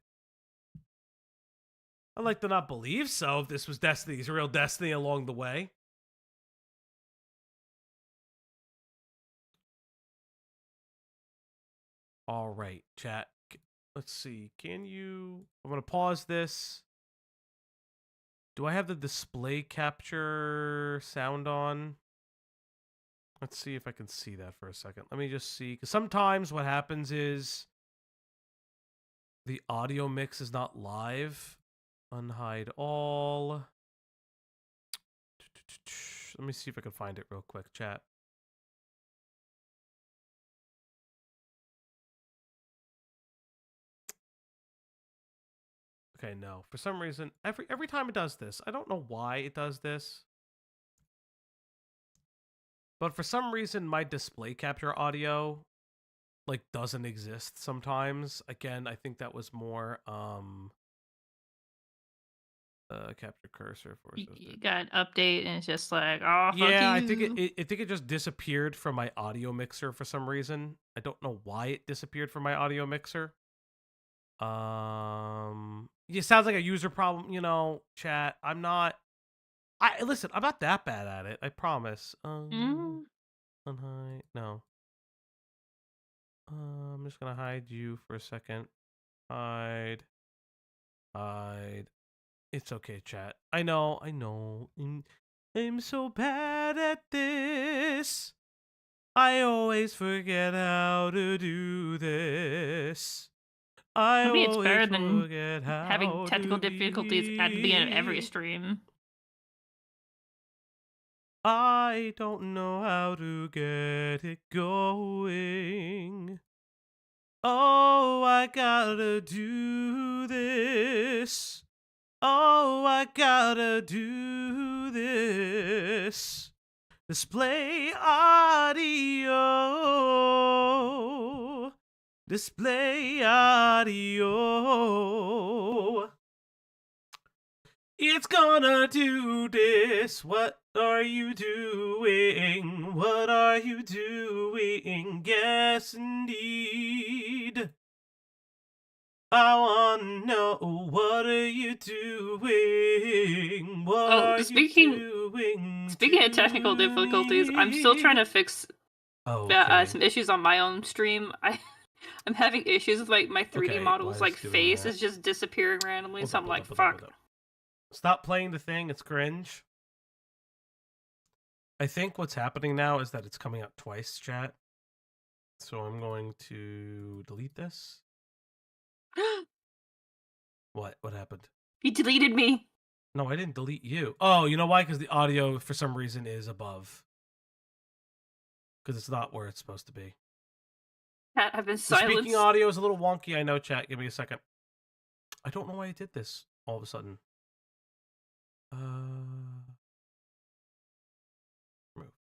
Speaker 2: I'd like to not believe so if this was Destiny's real Destiny along the way. All right, chat. Let's see. Can you... I'm going to pause this. Do I have the display capture sound on? Let's see if I can see that for a second. Let me just see. Because sometimes what happens is the audio mix is not live. Unhide all. Let me see if I can find it real quick, chat. Okay, no. For some reason, every time it does this, I don't know why it does this. But for some reason, my display capture audio like doesn't exist sometimes. Again, I think that was more capture cursor for
Speaker 3: you got an update and it's just like, oh, fuck
Speaker 2: yeah,
Speaker 3: you.
Speaker 2: I think it just disappeared from my audio mixer for some reason. I don't know why it disappeared from my audio mixer. It sounds like a user problem, you know, chat. Listen, I'm not that bad at it, I promise. Unhide, no. I'm just gonna hide you for a second. Hide. It's okay, chat. I know. I'm so bad at this. I always forget how to do this.
Speaker 3: Maybe it's better than having technical difficulties at the beginning of every stream.
Speaker 2: I don't know how to get it going. Oh, I gotta do this. Oh, I gotta do this. Display audio. Display audio. It's gonna do this. What are you doing? What are you doing? Yes, indeed. I wanna know, what are you doing? What are you doing?
Speaker 3: Speaking of technical difficulties, I'm still trying to fix some issues on my own stream. I'm having issues with like my 3D models, like face is just disappearing randomly. So I'm like, fuck.
Speaker 2: Stop playing the thing. It's cringe. I think what's happening now is that it's coming out twice, chat. So I'm going to delete this. What happened?
Speaker 3: You deleted me.
Speaker 2: No, I didn't delete you. Oh, you know why? Because the audio, for some reason, is above. Because it's not where it's supposed to be.
Speaker 3: Chat, I've been silenced.
Speaker 2: The speaking audio is a little wonky, I know, chat. Give me a second. I don't know why I did this all of a sudden. Remove.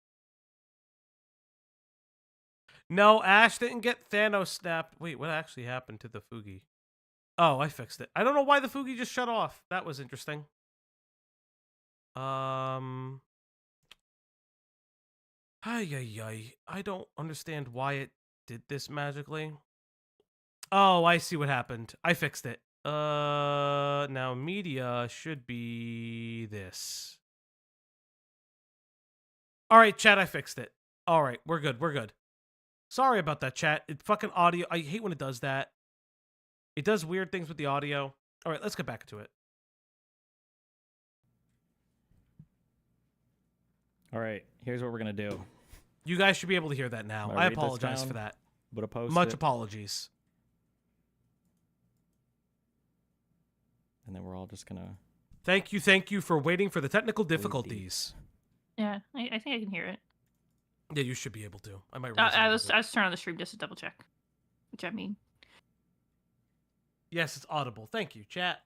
Speaker 2: No, Ash didn't get Thanos snapped. Wait, what actually happened to the Fugi? Oh, I fixed it. I don't know why the Fugi just shut off. That was interesting. I don't understand why it did this magically. Oh, I see what happened. I fixed it. Now media should be this. All right, chat, I fixed it. All right, we're good. Sorry about that, chat. It fucking audio. I hate when it does that. It does weird things with the audio. All right, let's get back to it.
Speaker 4: All right, here's what we're going to do.
Speaker 2: You guys should be able to hear that now. I apologize for that. Much apologies.
Speaker 4: And then we're all just going to...
Speaker 2: Thank you for waiting for the technical difficulties.
Speaker 3: Yeah, I think I can hear it.
Speaker 2: Yeah, you should be able to. I might.
Speaker 3: I was turning on the stream just to double check, which I mean.
Speaker 2: Yes, it's audible. Thank you, chat.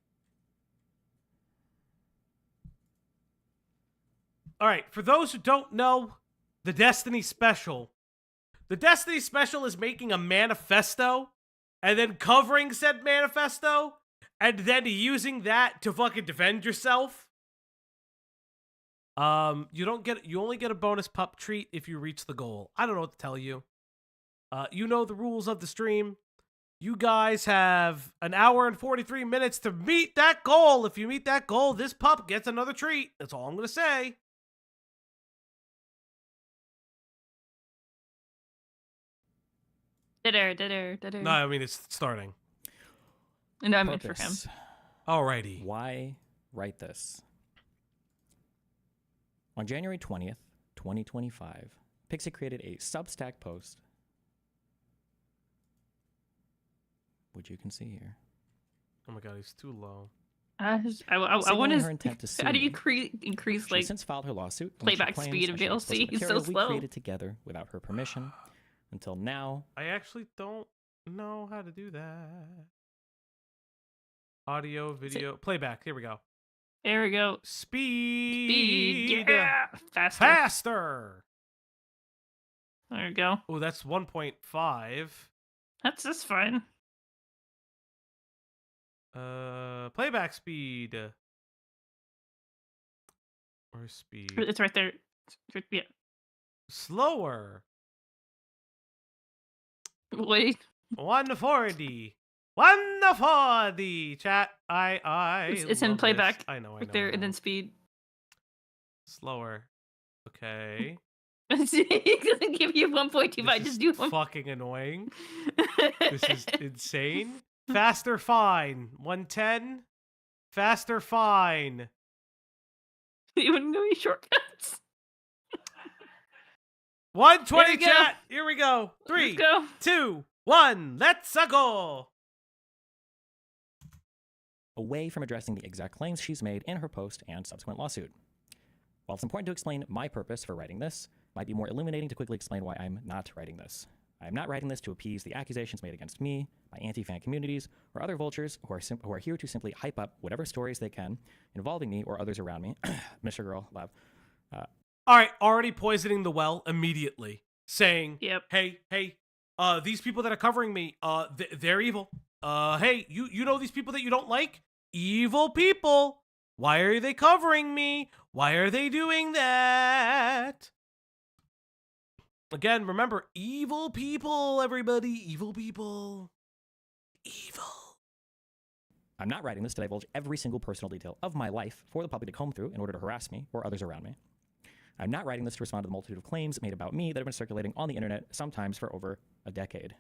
Speaker 2: All right, for those who don't know, the Destiny Special. The Destiny Special is making a manifesto and then covering said manifesto and then using that to fucking defend yourself. You only get a bonus pup treat if you reach the goal. I don't know what to tell you. You know the rules of the stream. You guys have an hour and 43 minutes to meet that goal. If you meet that goal, this pup gets another treat. That's all I'm going to say.
Speaker 3: Did
Speaker 2: No, I mean, it's starting.
Speaker 3: No, I meant for him.
Speaker 2: Alrighty.
Speaker 4: Why write this? On January 20th, 2025, Pxie created a Substack post, which you can see here,
Speaker 2: Oh my god, he's too low.
Speaker 3: I want
Speaker 4: signaling
Speaker 3: to.
Speaker 4: her intent to sue
Speaker 3: How do you
Speaker 4: me.
Speaker 3: increase
Speaker 4: She
Speaker 3: like
Speaker 4: has since filed her lawsuit, in which she
Speaker 3: playback
Speaker 4: claims
Speaker 3: speed of
Speaker 4: I shared explicit
Speaker 3: DLC? He's so
Speaker 4: material we
Speaker 3: slow.
Speaker 4: created together without her permission. Until now,
Speaker 2: I actually don't know how to do that. Audio, video, playback. Here we go.
Speaker 3: There we go.
Speaker 2: Speed.
Speaker 3: Yeah, faster.
Speaker 2: Faster.
Speaker 3: There we go.
Speaker 2: Oh, that's 1.5.
Speaker 3: That's fine.
Speaker 2: Playback speed. Or speed.
Speaker 3: It's right there. Yeah.
Speaker 2: Slower.
Speaker 3: Wait.
Speaker 2: 140. 140. Chat.
Speaker 3: It's in
Speaker 2: love
Speaker 3: playback.
Speaker 2: this. I know.
Speaker 3: Right there, and then speed.
Speaker 2: Slower. Okay.
Speaker 3: It doesn't give you 1.25.
Speaker 2: This
Speaker 3: Just
Speaker 2: is
Speaker 3: do one.
Speaker 2: fucking annoying. This is insane. Faster, fine. 110. Faster, fine.
Speaker 3: You wouldn't know any shortcuts.
Speaker 2: 120
Speaker 3: There we go.
Speaker 2: chat. Here we go. 3,
Speaker 3: Let's go.
Speaker 2: 2, 1. Let's go.
Speaker 4: away from addressing the exact claims she's made in her post and subsequent lawsuit. While it's important to explain my purpose for writing this, it might be more illuminating to quickly explain why I'm not writing this. I am not writing this to appease the accusations made against me, my anti-fan communities, or other vultures who are here to simply hype up whatever stories they can involving me or others around me. Mr. Girl, love.
Speaker 2: All right, already poisoning the well immediately, saying,
Speaker 3: Yep.
Speaker 2: hey, these people that are covering me, they're evil. Hey, you know these people that you don't like? Evil people. Why are they covering me? Why are they doing that? Again, remember, evil people, everybody. Evil people. Evil.
Speaker 4: I'm not writing this to divulge every single personal detail of my life for the public to comb through in order to harass me or others around me. I'm not writing this to respond to the multitude of claims made about me that have been circulating on the internet, sometimes for over a decade.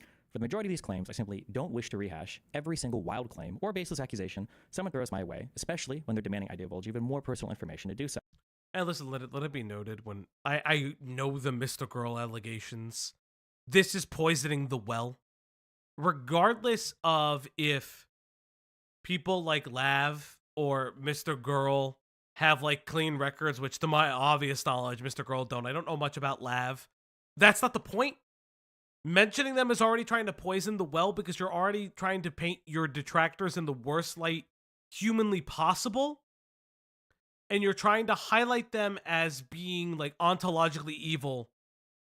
Speaker 4: For the majority of these claims, I simply don't wish to rehash every single wild claim or baseless accusation someone throws my way, especially when they're demanding I divulge even more personal information to do so.
Speaker 2: And listen, let it be noted, when I know the Mr. Girl allegations, this is poisoning the well. Regardless of if people like Lav or Mr. Girl have like clean records, which to my obvious knowledge, Mr. Girl don't. I don't know much about Lav. That's not the point. Mentioning them is already trying to poison the well because you're already trying to paint your detractors in the worst light humanly possible. And you're trying to highlight them as being like ontologically evil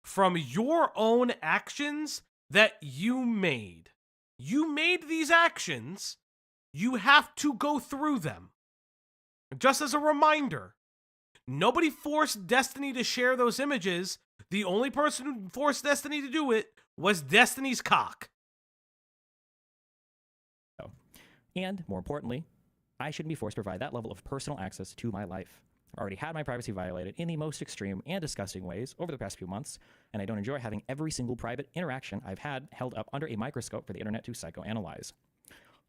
Speaker 2: from your own actions that you made. You made these actions. You have to go through them. Just as a reminder, nobody forced Destiny to share those images. The only person who forced Destiny to do it was Destiny's cock.
Speaker 4: And, more importantly, I shouldn't be forced to provide that level of personal access to my life. I've already had my privacy violated in the most extreme and disgusting ways over the past few months, and I don't enjoy having every single private interaction I've had held up under a microscope for the internet to psychoanalyze.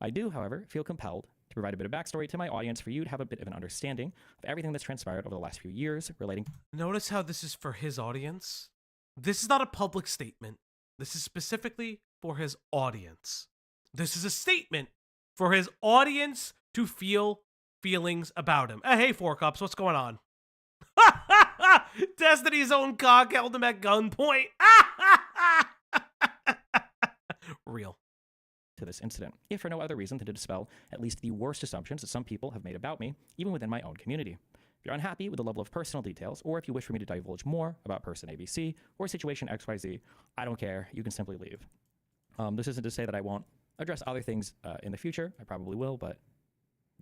Speaker 4: I do, however, feel compelled to provide a bit of backstory to my audience for you to have a bit of an understanding of everything that's transpired over the last few years relating.
Speaker 2: Notice how this is for his audience? This is not a public statement. This is specifically for his audience. This is a statement for his audience to feel feelings about him. Hey, Four Cups, what's going on? Destiny's own cock held him at gunpoint. Real.
Speaker 4: To this incident, if for no other reason than to dispel at least the worst assumptions that some people have made about me, even within my own community. If you're unhappy with the level of personal details, or if you wish for me to divulge more about person ABC or situation XYZ, I don't care. You can simply leave. This isn't to say that I won't address other things in the future. I probably will, but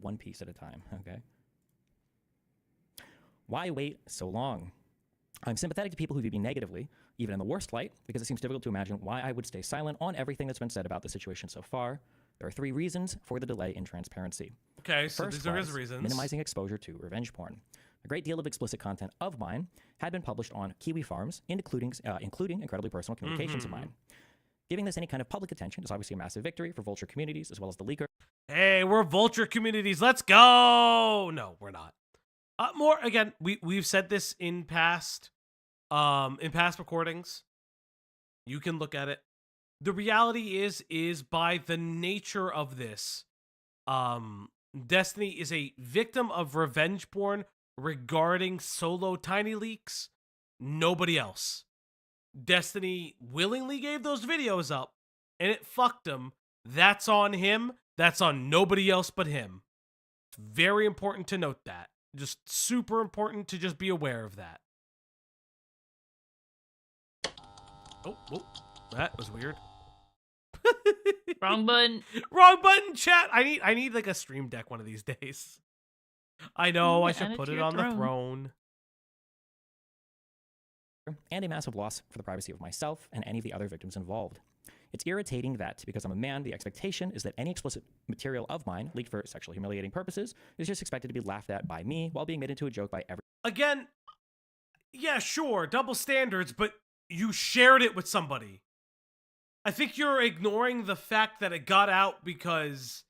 Speaker 4: one piece at a time, okay? Why wait so long? I'm sympathetic to people who view me negatively, even in the worst light, because it seems difficult to imagine why I would stay silent on everything that's been said about the situation so far. There are 3 reasons for the delay in transparency.
Speaker 2: Okay, so
Speaker 4: First
Speaker 2: these are his
Speaker 4: was
Speaker 2: reasons.
Speaker 4: minimizing exposure to revenge porn. A great deal of explicit content of mine had been published on Kiwi Farms, including incredibly personal communications of mine. Giving this any kind of public attention is obviously a massive victory for vulture communities as well as the leaker.
Speaker 2: Hey, we're vulture communities. Let's go. No, we're not. More again. We've said this in past In past recordings, you can look at it. The reality is by the nature of this, Destiny is a victim of revenge porn regarding solo tiny leaks. Nobody else. Destiny willingly gave those videos up, and it fucked him. That's on him. That's on nobody else but him. It's very important to note that. Just super important to just be aware of that. Oh, that was weird.
Speaker 3: Wrong button.
Speaker 2: Wrong button, chat. I need like a stream deck one of these days. I know, I should put it on the throne.
Speaker 4: And a massive loss for the privacy of myself and any of the other victims involved. It's irritating that, because I'm a man, the expectation is that any explicit material of mine, leaked for sexually humiliating purposes, is just expected to be laughed at by me while being made into a joke by everyone.
Speaker 2: Again, yeah, sure, double standards, but you shared it with somebody. I think you're ignoring the fact that it got out because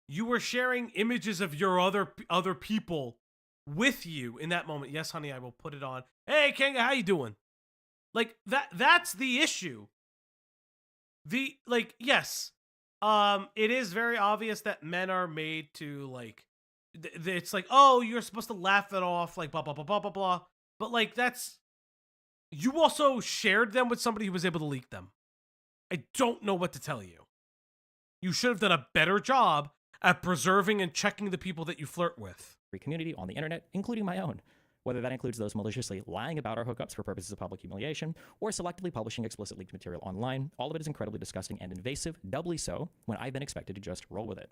Speaker 2: you were sharing images of your other people with you in that moment. Yes, honey, I will put it on. Hey, Kanga, how you doing? Like that's the issue. Yes. It is very obvious that men are made to like it's like, "Oh, you're supposed to laugh it off like blah blah blah blah blah blah." But like that's you also shared them with somebody who was able to leak them. I don't know what to tell you. You should have done a better job at preserving and checking the people that you flirt with.
Speaker 4: Community on the internet, including my own. Whether that includes those maliciously lying about our hookups for purposes of public humiliation, or selectively publishing explicit leaked material online, all of it is incredibly disgusting and invasive, doubly so when I've been expected to just roll with it.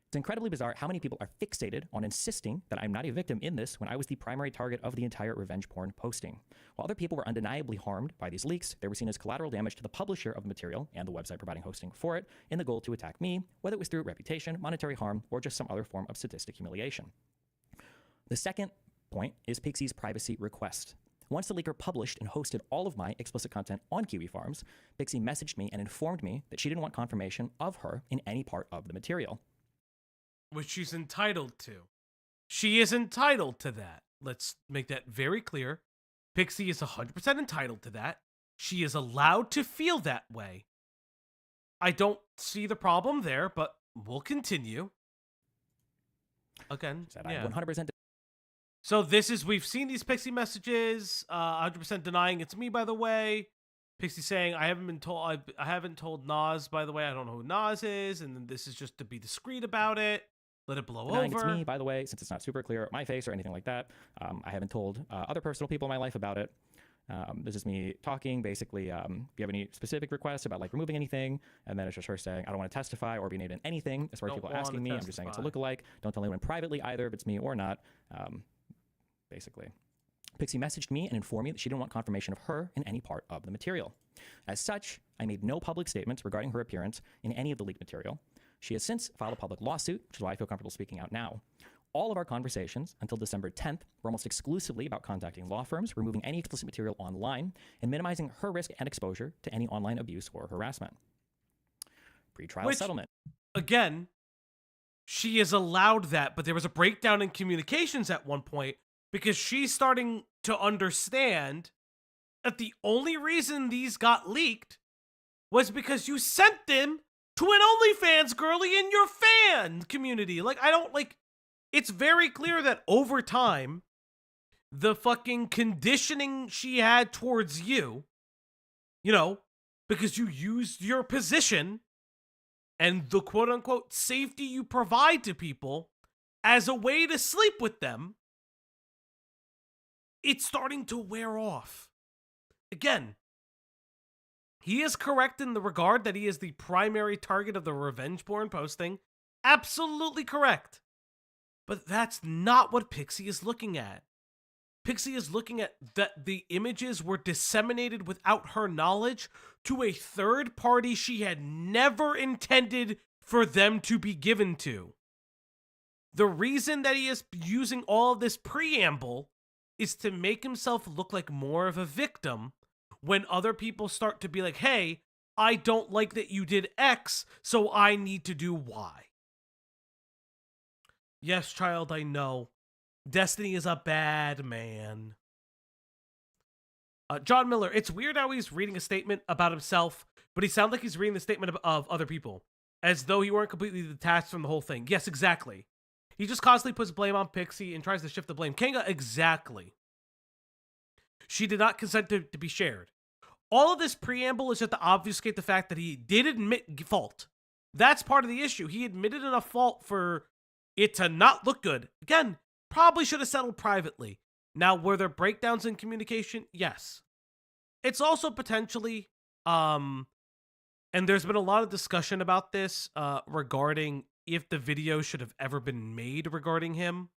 Speaker 4: It's incredibly bizarre how many people are fixated on insisting that I'm not a victim in this when I was the primary target of the entire revenge porn posting. While other people were undeniably harmed by these leaks, they were seen as collateral damage to the publisher of the material and the website providing hosting for it, in the goal to attack me, whether it was through reputation, monetary harm, or just some other form of sadistic humiliation. The second point is Pxie's privacy request. Once the leaker published and hosted all of my explicit content on Kiwi Farms, Pxie messaged me and informed me that she didn't want confirmation of her in any part of the material.
Speaker 2: Which she's entitled to. She is entitled to that. Let's make that very clear. Pxie is 100% entitled to that. She is allowed to feel that way. I don't see the problem there, but we'll continue. Again, yeah.
Speaker 4: 100%.
Speaker 2: So we've seen these Pxie messages, 100% denying it's me, by the way. Pxie saying, I haven't told Nas, by the way, I don't know who Nas is, and then this is just to be discreet about it. Let it blow
Speaker 4: Denying
Speaker 2: over.
Speaker 4: It's me, by the way, since it's not super clear my face or anything like that. I haven't told other personal people in my life about it. This is me talking, basically, if you have any specific requests about like removing anything, and then it's just her saying, I don't want to testify or be named in anything, as far as people asking me. I'm just saying it's a lookalike. Don't tell anyone privately either if it's me or not. Basically. Pxie messaged me and informed me that she didn't want confirmation of her in any part of the material. As such, I made no public statements regarding her appearance in any of the leaked material. She has since filed a public lawsuit, which is why I feel comfortable speaking out now. All of our conversations until December 10th were almost exclusively about contacting law firms, removing any explicit material online, and minimizing her risk and exposure to any online abuse or harassment. Pre-trial settlement.
Speaker 2: Again, she is allowed that, but there was a breakdown in communications at one point because she's starting to understand that the only reason these got leaked was because you sent them to an OnlyFans girly in your fan community. Like, it's very clear that over time, the fucking conditioning she had towards you, because you used your position and the quote-unquote safety you provide to people as a way to sleep with them, it's starting to wear off. Again, he is correct in the regard that he is the primary target of the revenge porn posting. Absolutely correct. But that's not what Pxie is looking at. Pxie is looking at that the images were disseminated without her knowledge to a third party she had never intended for them to be given to. The reason that he is using all of this preamble is to make himself look like more of a victim when other people start to be like, hey, I don't like that you did X, so I need to do Y. Yes, child, I know. Destiny is a bad man. John Miller, it's weird how he's reading a statement about himself, but he sounds like he's reading the statement of other people, as though he weren't completely detached from the whole thing. Yes, exactly. He just constantly puts blame on Pxie and tries to shift the blame. Kanga, exactly. She did not consent to be shared. All of this preamble is just to obfuscate the fact that he did admit fault. That's part of the issue. He admitted enough fault for it to not look good. Again, probably should have settled privately. Now, were there breakdowns in communication? Yes. It's also potentially, and there's been a lot of discussion about this regarding if the video should have ever been made regarding him.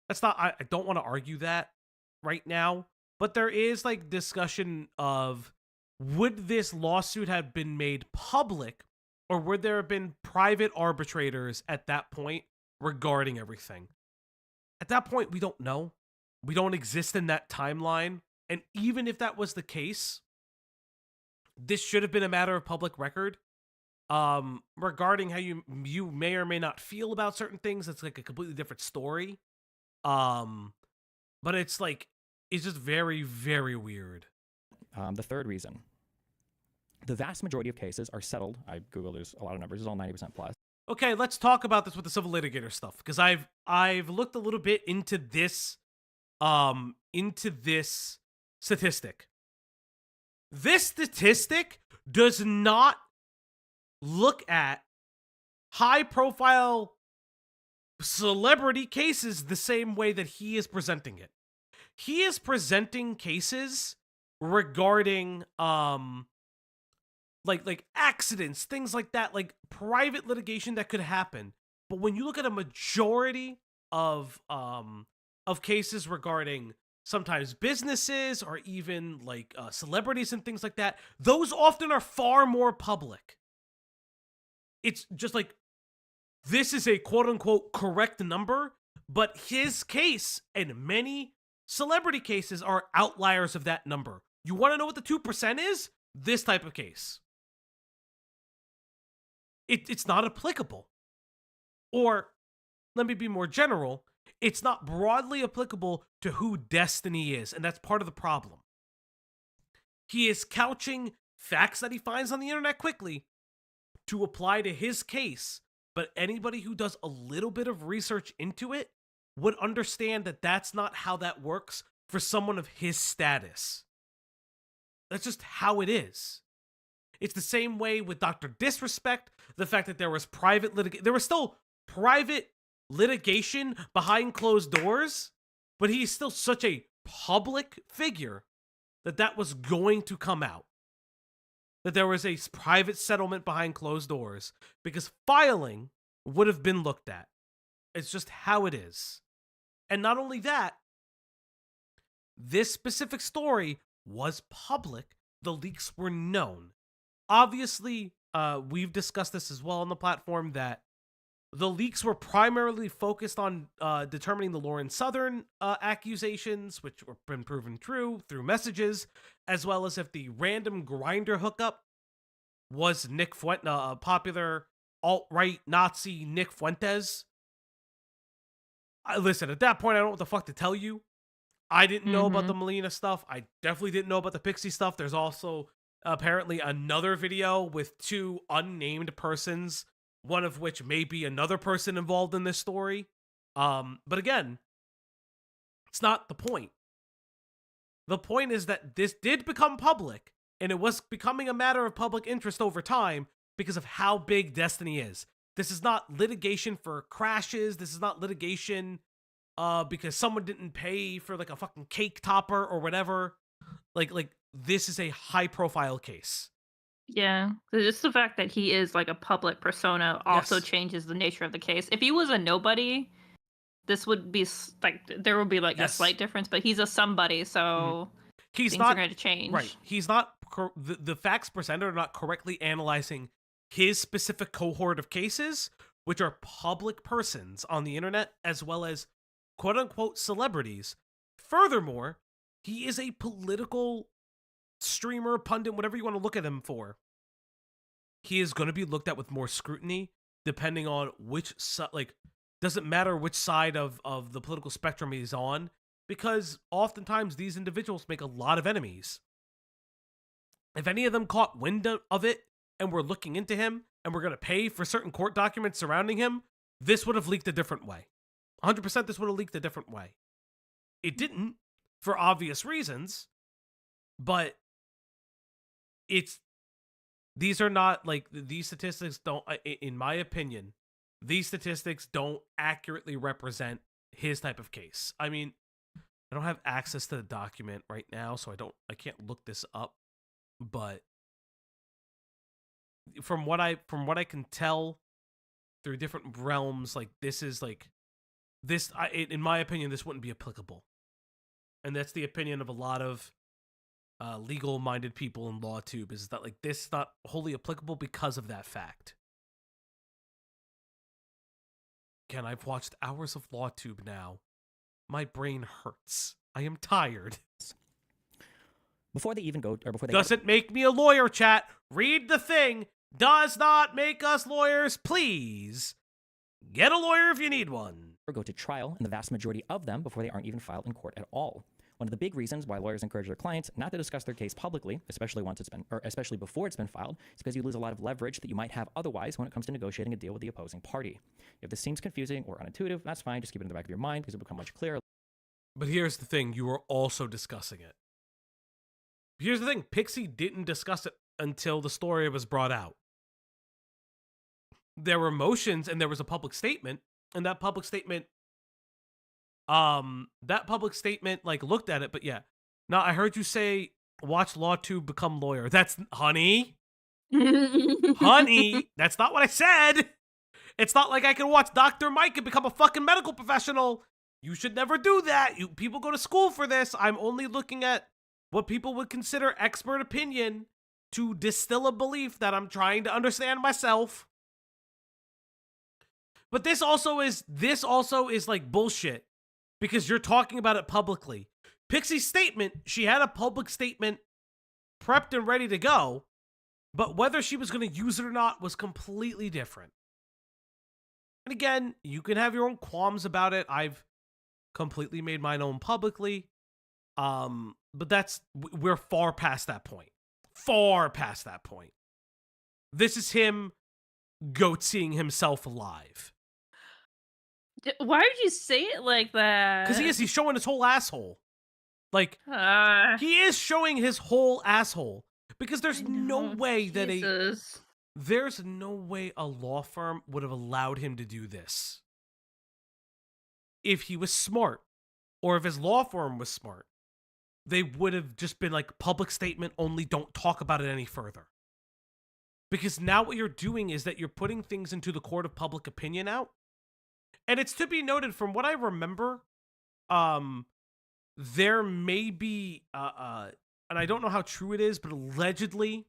Speaker 2: That's not, I don't want to argue that right now, but there is like discussion of, would this lawsuit have been made public, or would there have been private arbitrators at that point regarding everything? At that point, we don't know. We don't exist in that timeline. And even if that was the case, this should have been a matter of public record. Regarding how you may or may not feel about certain things, it's like a completely different story. But it's like, it's just very, very weird.
Speaker 4: The third reason. The vast majority of cases are settled. I Googled, there's a lot of numbers. It's all 90% plus.
Speaker 2: Okay, let's talk about this with the civil litigator stuff, because I've looked a little bit into this statistic. This statistic does not look at high-profile celebrity cases the same way that he is presenting it. He is presenting cases regarding like accidents, things like that, like private litigation that could happen. But when you look at a majority of cases regarding sometimes businesses or even like celebrities and things like that, those often are far more public. It's just like, this is a quote-unquote correct number, but his case and many celebrity cases are outliers of that number. You want to know what the 2% is? This type of case. It's not applicable. Or, let me be more general, it's not broadly applicable to who Destiny is, and that's part of the problem. He is couching facts that he finds on the internet quickly to apply to his case, but anybody who does a little bit of research into it would understand that that's not how that works for someone of his status. That's just how it is. It's the same way with Dr. Disrespect, the fact that there was there was still private litigation behind closed doors, but he's still such a public figure that was going to come out. That there was a private settlement behind closed doors, because filing would have been looked at. It's just how it is. And not only that, this specific story was public. The leaks were known. Obviously, we've discussed this as well on the platform, that the leaks were primarily focused on determining the Lauren Southern accusations, which were been proven true through messages, as well as if the random Grindr hookup was Nick Fuentes, popular alt-right Nazi Nick Fuentes. Listen, at that point, I don't know what the fuck to tell you. I didn't know about the Melina stuff. I definitely didn't know about the Pxie stuff. There's also apparently another video with two unnamed persons, one of which may be another person involved in this story. But again, it's not the point. The point is that this did become public, and it was becoming a matter of public interest over time because of how big Destiny is. This is not litigation for crashes. This is not litigation because someone didn't pay for like a fucking cake topper or whatever. Like this is a high profile case.
Speaker 3: Yeah, just the fact that he is like a public persona also changes the nature of the case. If he was a nobody, this would be like, there would be like a slight difference, but he's a somebody, so things are going to change.
Speaker 2: Right. He's not, the facts presented are not correctly analyzing his specific cohort of cases, which are public persons on the internet, as well as quote unquote celebrities. Furthermore, he is a political streamer, pundit, whatever you want to look at him for. He is going to be looked at with more scrutiny depending on which side, like, doesn't matter which side of the political spectrum he's on. because oftentimes these individuals make a lot of enemies. If any of them caught wind of it and were looking into him and were going to pay for certain court documents surrounding him, this would have leaked a different way. 100% this would have leaked a different way. It didn't, for obvious reasons, but these are not, like, these statistics don't, in my opinion, these statistics don't accurately represent his type of case. I mean, I don't have access to the document right now, so I can't look this up, but from what I can tell through different realms, like, this is like this, in my opinion, this wouldn't be applicable. And that's the opinion of a lot of legal-minded people in LawTube, is that, like, this is not wholly applicable because of that fact. Again, I've watched hours of LawTube now. My brain hurts. I am tired.
Speaker 4: Before they even go, or before they
Speaker 2: Doesn't make me a lawyer, chat. Read the thing. Does not make us lawyers. Please get a lawyer if you need one.
Speaker 4: go to trial, and the vast majority of them before they aren't even filed in court at all. One of the big reasons why lawyers encourage their clients not to discuss their case publicly, especially before it's been filed, is because you lose a lot of leverage that you might have otherwise when it comes to negotiating a deal with the opposing party. If this seems confusing or unintuitive, that's fine. Just keep it in the back of your mind because it'll become much clearer.
Speaker 2: But here's the thing: you were also discussing it. Here's the thing: Pxie didn't discuss it until the story was brought out. There were motions and there was a public statement, and that public statement like looked at it. But yeah, now I heard you say watch LawTube become lawyer. That's honey, honey. That's not what I said. It's not like I can watch Dr. Mike and become a fucking medical professional. You should never do that. People go to school for this. I'm only looking at what people would consider expert opinion to distill a belief that I'm trying to understand myself. But this also is like bullshit because you're talking about it publicly. Pxie's statement, she had a public statement prepped and ready to go, but whether she was going to use it or not was completely different. And again, you can have your own qualms about it. I've completely made mine own publicly. But we're far past that point. Far past that point. This is him goat-seeing himself alive.
Speaker 3: Why would you say it like that?
Speaker 2: Because he's showing his whole asshole. Like, he is showing his whole asshole. Because there's no way there's no way a law firm would have allowed him to do this. If he was smart, or if his law firm was smart, they would have just been like, public statement only, don't talk about it any further. Because now what you're doing is that you're putting things into the court of public opinion out. And it's to be noted, from what I remember, there may be, and I don't know how true it is, but allegedly,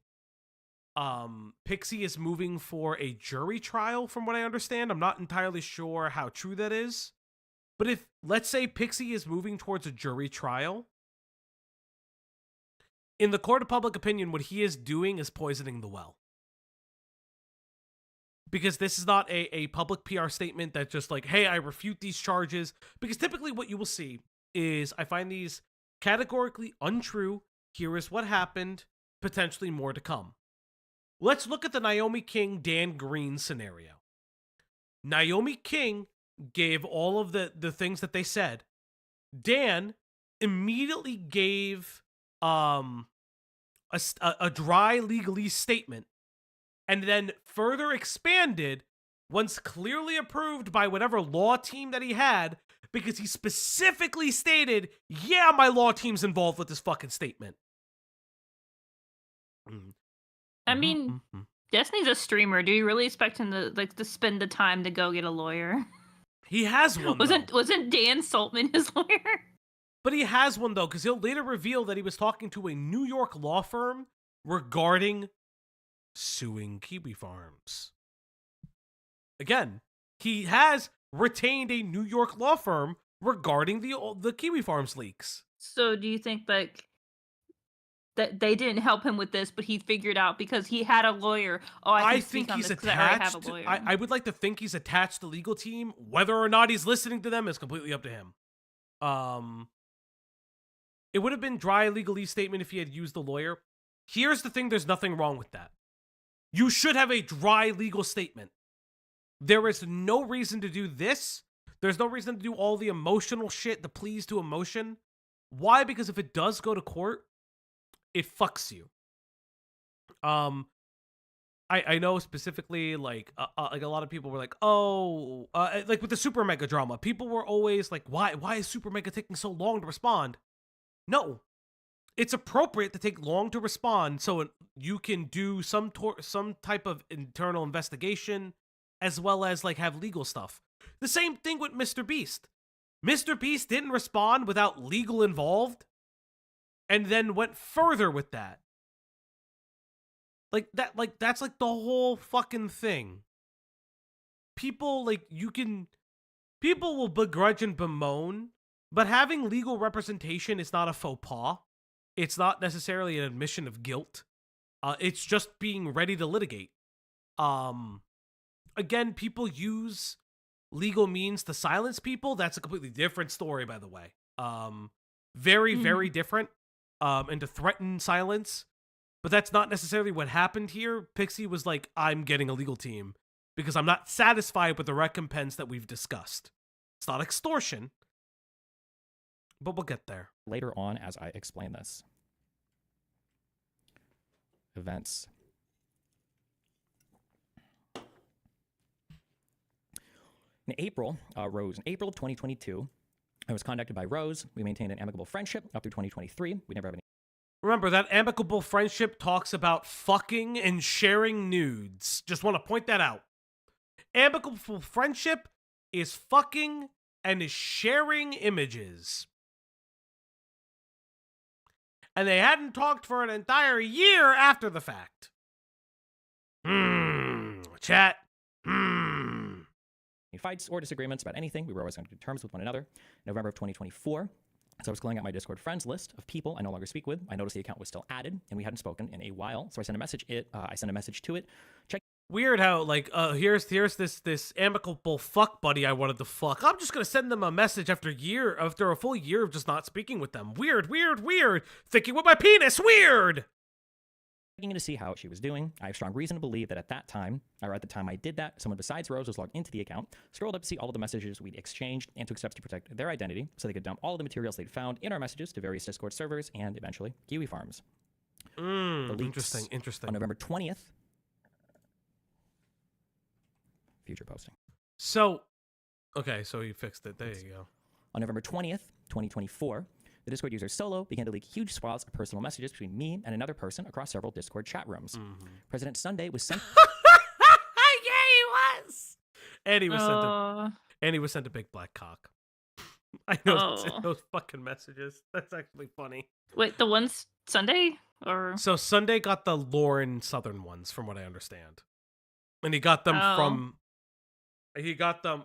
Speaker 2: Pxie is moving for a jury trial, from what I understand. I'm not entirely sure how true that is. But if, let's say, Pxie is moving towards a jury trial, in the court of public opinion, what he is doing is poisoning the well. Because this is not a public PR statement that's just like, hey, I refute these charges. Because typically what you will see is, I find these categorically untrue. Here is what happened. Potentially more to come. Let's look at the Naomi King, Dan Green scenario. Naomi King gave all of the things that they said. Dan immediately gave a dry legalese statement, and then further expanded once clearly approved by whatever law team that he had, because he specifically stated, yeah, my law team's involved with this fucking statement.
Speaker 3: I mean, Destiny's a streamer. Do you really expect him to spend the time to go get a lawyer?
Speaker 2: He has one.
Speaker 3: Wasn't Dan Saltman his lawyer?
Speaker 2: But he has one, though, because he'll later reveal that he was talking to a New York law firm regarding suing Kiwi Farms. Again, he has retained a New York law firm regarding the Kiwi Farms leaks.
Speaker 3: So do you think, like, that they didn't help him with this, but he figured out because he had a lawyer? Oh, I think he's attached.
Speaker 2: I would like to think he's attached to the legal team. Whether or not he's listening to them is completely up to him. It would have been dry legalese statement if he had used the lawyer. Here's the thing, there's nothing wrong with that. You should have a dry legal statement. There is no reason to do this. There's no reason to do all the emotional shit, the pleas to emotion. Why? Because if it does go to court, it fucks you. I know specifically, like a lot of people were like, oh, like with the Super Mega drama, people were always like, why is Super Mega taking so long to respond? No, it's appropriate to take long to respond so you can do some type of internal investigation, as well as like have legal stuff. The same thing with Mr. Beast. Mr. Beast didn't respond without legal involved, and then went further with that. That's like the whole fucking thing. People people will begrudge and bemoan, but having legal representation is not a faux pas. It's not necessarily an admission of guilt. It's just being ready to litigate. Again, people use legal means to silence people. That's a completely different story, by the way. Very different. And to threaten silence. But that's not necessarily what happened here. Pxie was like, I'm getting a legal team because I'm not satisfied with the recompense that we've discussed. It's not extortion, but we'll get there.
Speaker 4: Later on, as I explain this. Events. In April of 2022, I was contacted by Rose. We maintained an amicable friendship up through 2023. We never have any.
Speaker 2: Remember, that amicable friendship talks about fucking and sharing nudes. Just want to point that out. Amicable friendship is fucking and is sharing images. And they hadn't talked for an entire year after the fact. Chat.
Speaker 4: Any fights or disagreements about anything. We were always on good terms with one another. November of 2024. So I was filling out my Discord friends list of people I no longer speak with. I noticed the account was still added, and we hadn't spoken in a while. So I sent a message. I sent a message to it. Check.
Speaker 2: Weird how like here's this amicable fuck buddy I wanted to fuck. I'm just gonna send them a message after a full year of just not speaking with them. Weird. Thinking with my penis. Weird.
Speaker 4: Checking to see how she was doing. I have strong reason to believe that at the time I did that, someone besides Rose was logged into the account, scrolled up to see all of the messages we'd exchanged, and took steps to protect their identity so they could dump all of the materials they'd found in our messages to various Discord servers and eventually Kiwi farms.
Speaker 2: Interesting.
Speaker 4: On November 20th. Future posting.
Speaker 2: So he fixed it. There you go.
Speaker 4: On November 20th, 2024, the Discord user Solo began to leak huge swaths of personal messages between me and another person across several Discord chat rooms. President Sunday was sent.
Speaker 2: Yeah, he was. And he was sent a big black cock. I know those fucking messages. That's actually funny.
Speaker 3: Wait, the ones Sunday or
Speaker 2: so Sunday got the Lauren Southern ones, from what I understand, and he got them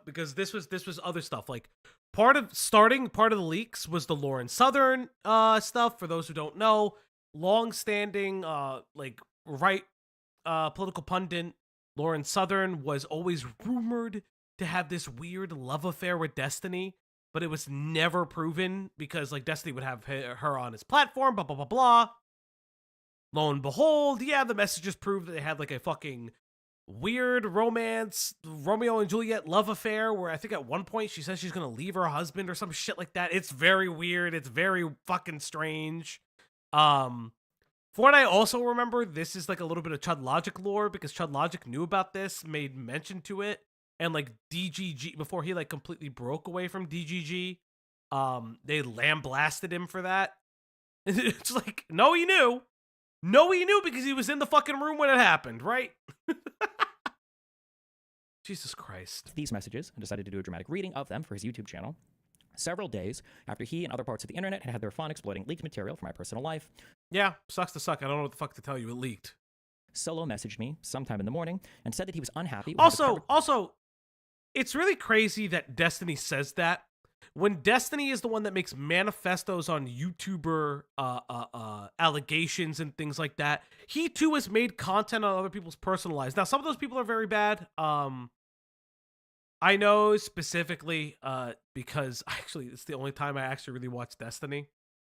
Speaker 2: because this was other stuff. Like part of the leaks was the Lauren Southern stuff. For those who don't know, long-standing right political pundit Lauren Southern was always rumored to have this weird love affair with Destiny, but it was never proven because like Destiny would have her on his platform, blah blah blah blah. Lo and behold, yeah, the messages proved that they had like a fucking weird romance, Romeo and Juliet love affair, where I think at one point she says she's gonna leave her husband or some shit like that. It's very weird. It's very fucking strange. For what I also remember, this is like a little bit of Chud Logic lore because Chud Logic knew about this, made mention to it, and like DGG, before he like completely broke away from DGG, they lambasted him for that. It's like, no, he knew because he was in the fucking room when it happened, right? Jesus Christ.
Speaker 4: These messages and decided to do a dramatic reading of them for his YouTube channel. Several days after he and other parts of the internet had their fun exploiting leaked material from my personal life.
Speaker 2: Yeah, sucks to suck. I don't know what the fuck to tell you. It leaked.
Speaker 4: Solo messaged me sometime in the morning and said that he was unhappy.
Speaker 2: Also, it's really crazy that Destiny says that when Destiny is the one that makes manifestos on YouTuber allegations and things like that. He too has made content on other people's personal lives. Now, some of those people are very bad. I know specifically because actually it's the only time I actually really watch Destiny.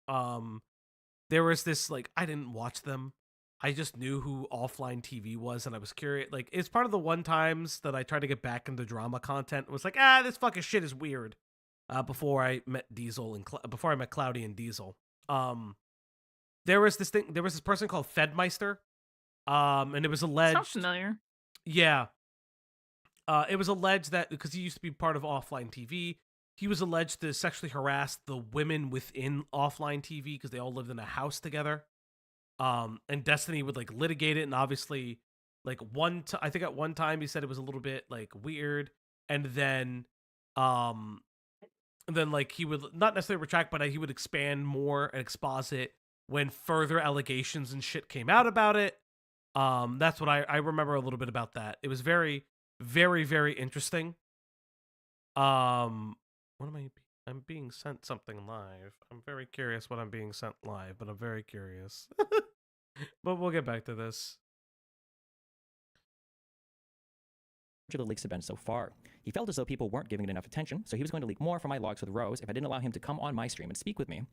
Speaker 2: There was this, like, I didn't watch them. I just knew who Offline TV was, and I was curious. Like, it's part of the one times that I tried to get back into drama content. It was like, this fucking shit is weird. Before I met Diesel and before I met Cloudy and Diesel. There was this person called Fedmeister. And it was alleged.
Speaker 3: Sounds familiar.
Speaker 2: Yeah. It was alleged that because he used to be part of Offline TV, he was alleged to sexually harass the women within Offline TV because they all lived in a house together. And Destiny would like litigate it, and obviously, like I think at one time he said it was a little bit like weird, and then like he would not necessarily retract, but he would expand more and exposit when further allegations and shit came out about it. That's what I remember a little bit about that. It was very, very, very interesting. What am I? I'm being sent something live. I'm very curious what I'm being sent live, but I'm very curious. But we'll get back to this.
Speaker 4: The leaks had been so far. He felt as though people weren't giving it enough attention, so he was going to leak more from my logs with Rose if I didn't allow him to come on my stream and speak with me.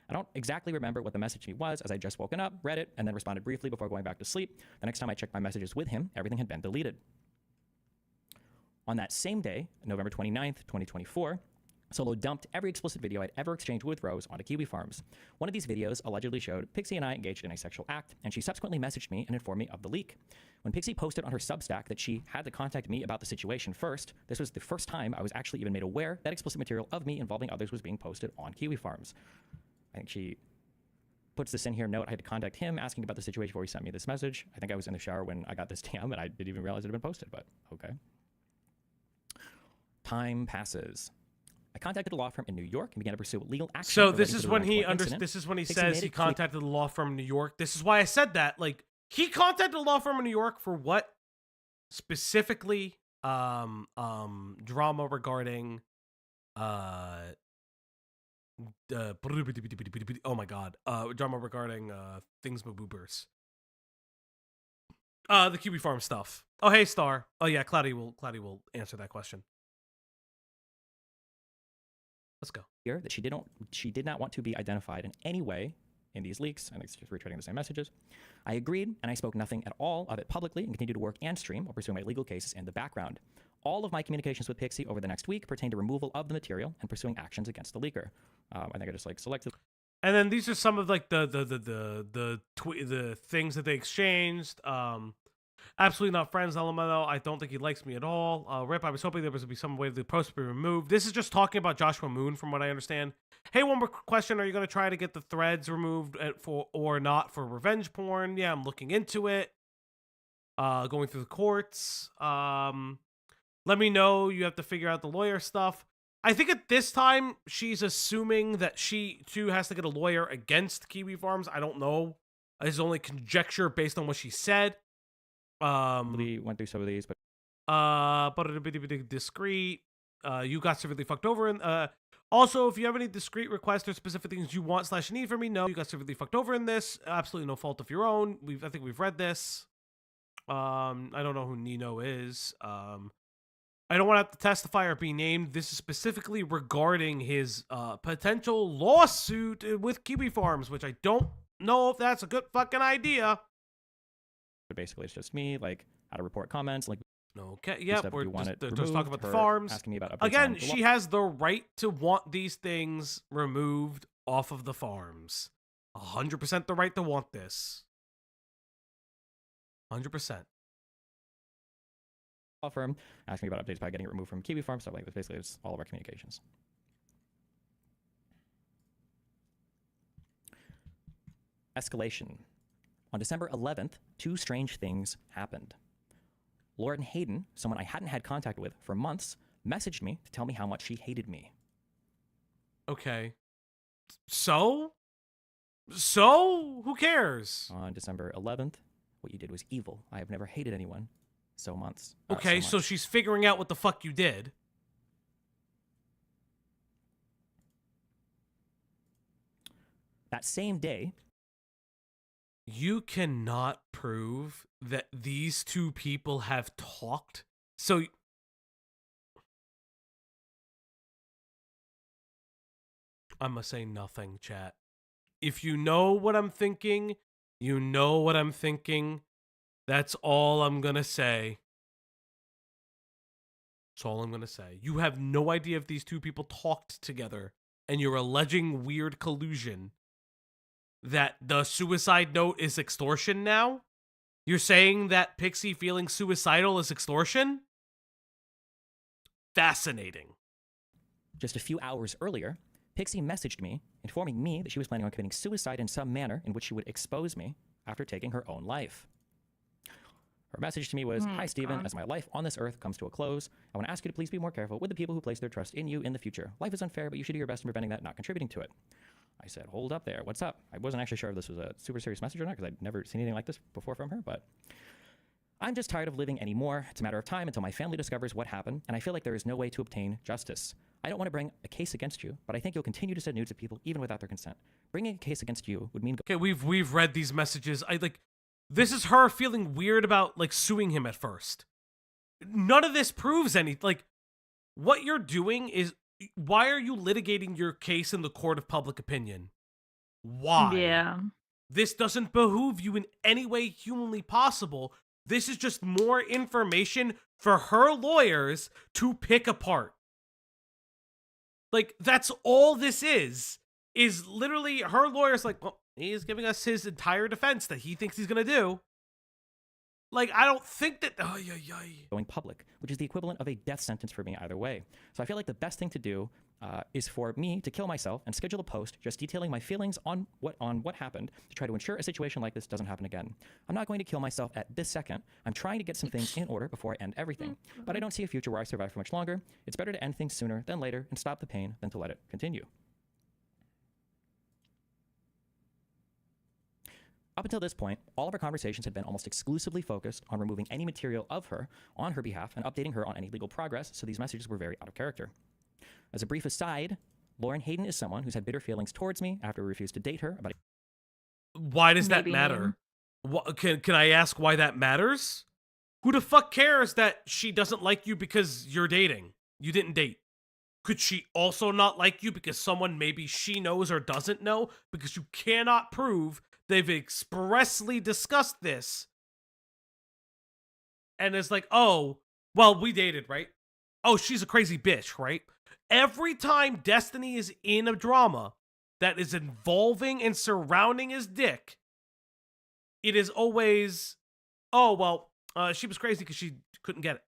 Speaker 4: I don't exactly remember what the message to me was, as I just woken up, read it, and then responded briefly before going back to sleep. The next time I checked my messages with him, everything had been deleted. On that same day, November 29th, 2024, Solo dumped every explicit video I'd ever exchanged with Rose onto Kiwi Farms. One of these videos allegedly showed Pxie and I engaged in a sexual act, and she subsequently messaged me and informed me of the leak. When Pxie posted on her Substack that she had to contact me about the situation first, this was the first time I was actually even made aware that explicit material of me involving others was being posted on Kiwi Farms. I think she puts this in here, note, I had to contact him asking about the situation before he sent me this message. I think I was in the shower when I got this DM, and I didn't even realize it had been posted, but okay. Time passes. I contacted a law firm in New York and began to pursue legal action.
Speaker 2: So this is when he says he contacted the law firm in New York. This is why I said that. Like, he contacted a law firm in New York for what? Specifically, drama regarding oh my god. Drama regarding things boobers. The Kiwi Farm stuff. Oh hey Star. Oh yeah, Cloudy will answer that question. Let's go.
Speaker 4: Here that she did not want to be identified in any way in these leaks. I think it's just retweeting the same messages. I agreed, and I spoke nothing at all of it publicly and continued to work and stream while pursuing my legal cases in the background. All of my communications with Pxie over the next week pertained to removal of the material and pursuing actions against the leaker. I think I just like selected.
Speaker 2: And then these are some of like the things that they exchanged. Absolutely not friends, LMAO. I don't think he likes me at all. Rip, I was hoping there was be some way the post be removed. This is just talking about Joshua Moon, from what I understand. Hey, one more question. Are you going to try to get the threads removed or not for revenge porn? Yeah, I'm looking into it. Going through the courts. Let me know. You have to figure out the lawyer stuff. I think at this time, she's assuming that she, too, has to get a lawyer against Kiwi Farms. I don't know. It's only conjecture based on what she said.
Speaker 4: We went through some of these, but
Speaker 2: discreet. You got severely fucked over. And also, if you have any discreet requests or specific things you want / need from me, no, you got severely fucked over in this. Absolutely no fault of your own. I think we've read this. I don't know who Nino is. I don't want to have to testify or be named. This is specifically regarding his potential lawsuit with Kiwi Farms, which I don't know if that's a good fucking idea.
Speaker 4: Basically, it's just me, like how to report comments, like
Speaker 2: okay, yep. We're just talking about the
Speaker 4: her
Speaker 2: farms.
Speaker 4: Asking me about
Speaker 2: again, she has the right to want these things removed off of the farms. 100% the right to want this. 100%.
Speaker 4: Law firm asking me about updates about getting it removed from Kiwi Farm. So like, this basically is all of our communications. Escalation. On December 11th, two strange things happened. Lauren Hayden, someone I hadn't had contact with for months, messaged me to tell me how much she hated me.
Speaker 2: Okay. So? Who cares?
Speaker 4: On December 11th, what you did was evil. I have never hated anyone so months.
Speaker 2: Okay, so she's figuring out what the fuck you did.
Speaker 4: That same day,
Speaker 2: you cannot prove that these two people have talked. So I'm gonna say nothing, chat. If you know what I'm thinking, you know what I'm thinking. That's all I'm gonna say. That's all I'm gonna say. You have no idea if these two people talked together, and you're alleging weird collusion. That the suicide note is extortion now? You're saying that Pxie feeling suicidal is extortion? Fascinating.
Speaker 4: Just a few hours earlier, Pxie messaged me, informing me that she was planning on committing suicide in some manner in which she would expose me after taking her own life. Her message to me was, "Hi, Stephen. As my life on this earth comes to a close, I want to ask you to please be more careful with the people who place their trust in you in the future. Life is unfair, but you should do your best in preventing that, not contributing to it." I said, "Hold up there. What's up?" I wasn't actually sure if this was a super serious message or not because I'd never seen anything like this before from her, but I'm just tired of living anymore. It's a matter of time until my family discovers what happened, and I feel like there is no way to obtain justice. I don't want to bring a case against you, but I think you'll continue to send nudes to people even without their consent. Bringing a case against you would mean...
Speaker 2: Okay, we've read these messages. This is her feeling weird about, like, suing him at first. None of this proves any... Like, what you're doing is... Why are you litigating your case in the court of public opinion? Why?
Speaker 3: Yeah.
Speaker 2: This doesn't behoove you in any way humanly possible. This is just more information for her lawyers to pick apart. Like, that's all this is literally her lawyers like, well, he's giving us his entire defense that he thinks he's gonna do. Like, I don't think that...
Speaker 4: going public, which is the equivalent of a death sentence for me either way. So I feel like the best thing to do is for me to kill myself and schedule a post just detailing my feelings on what happened to try to ensure a situation like this doesn't happen again. I'm not going to kill myself at this second. I'm trying to get some things in order before I end everything. But I don't see a future where I survive for much longer. It's better to end things sooner than later and stop the pain than to let it continue. Up until this point, all of our conversations had been almost exclusively focused on removing any material of her on her behalf and updating her on any legal progress, so these messages were very out of character. As a brief aside, Lauren Hayden is someone who's had bitter feelings towards me after we refused to date her about
Speaker 2: Why does that matter? Can I ask why that matters? Who the fuck cares that she doesn't like you because you're dating? You didn't date. Could she also not like you because someone maybe she knows or doesn't know? Because you cannot prove they've expressly discussed this. And it's like, oh, well, we dated, right? Oh, she's a crazy bitch, right? Every time Destiny is in a drama that is involving and surrounding his dick, it is always, oh, well, she was crazy because she couldn't get it.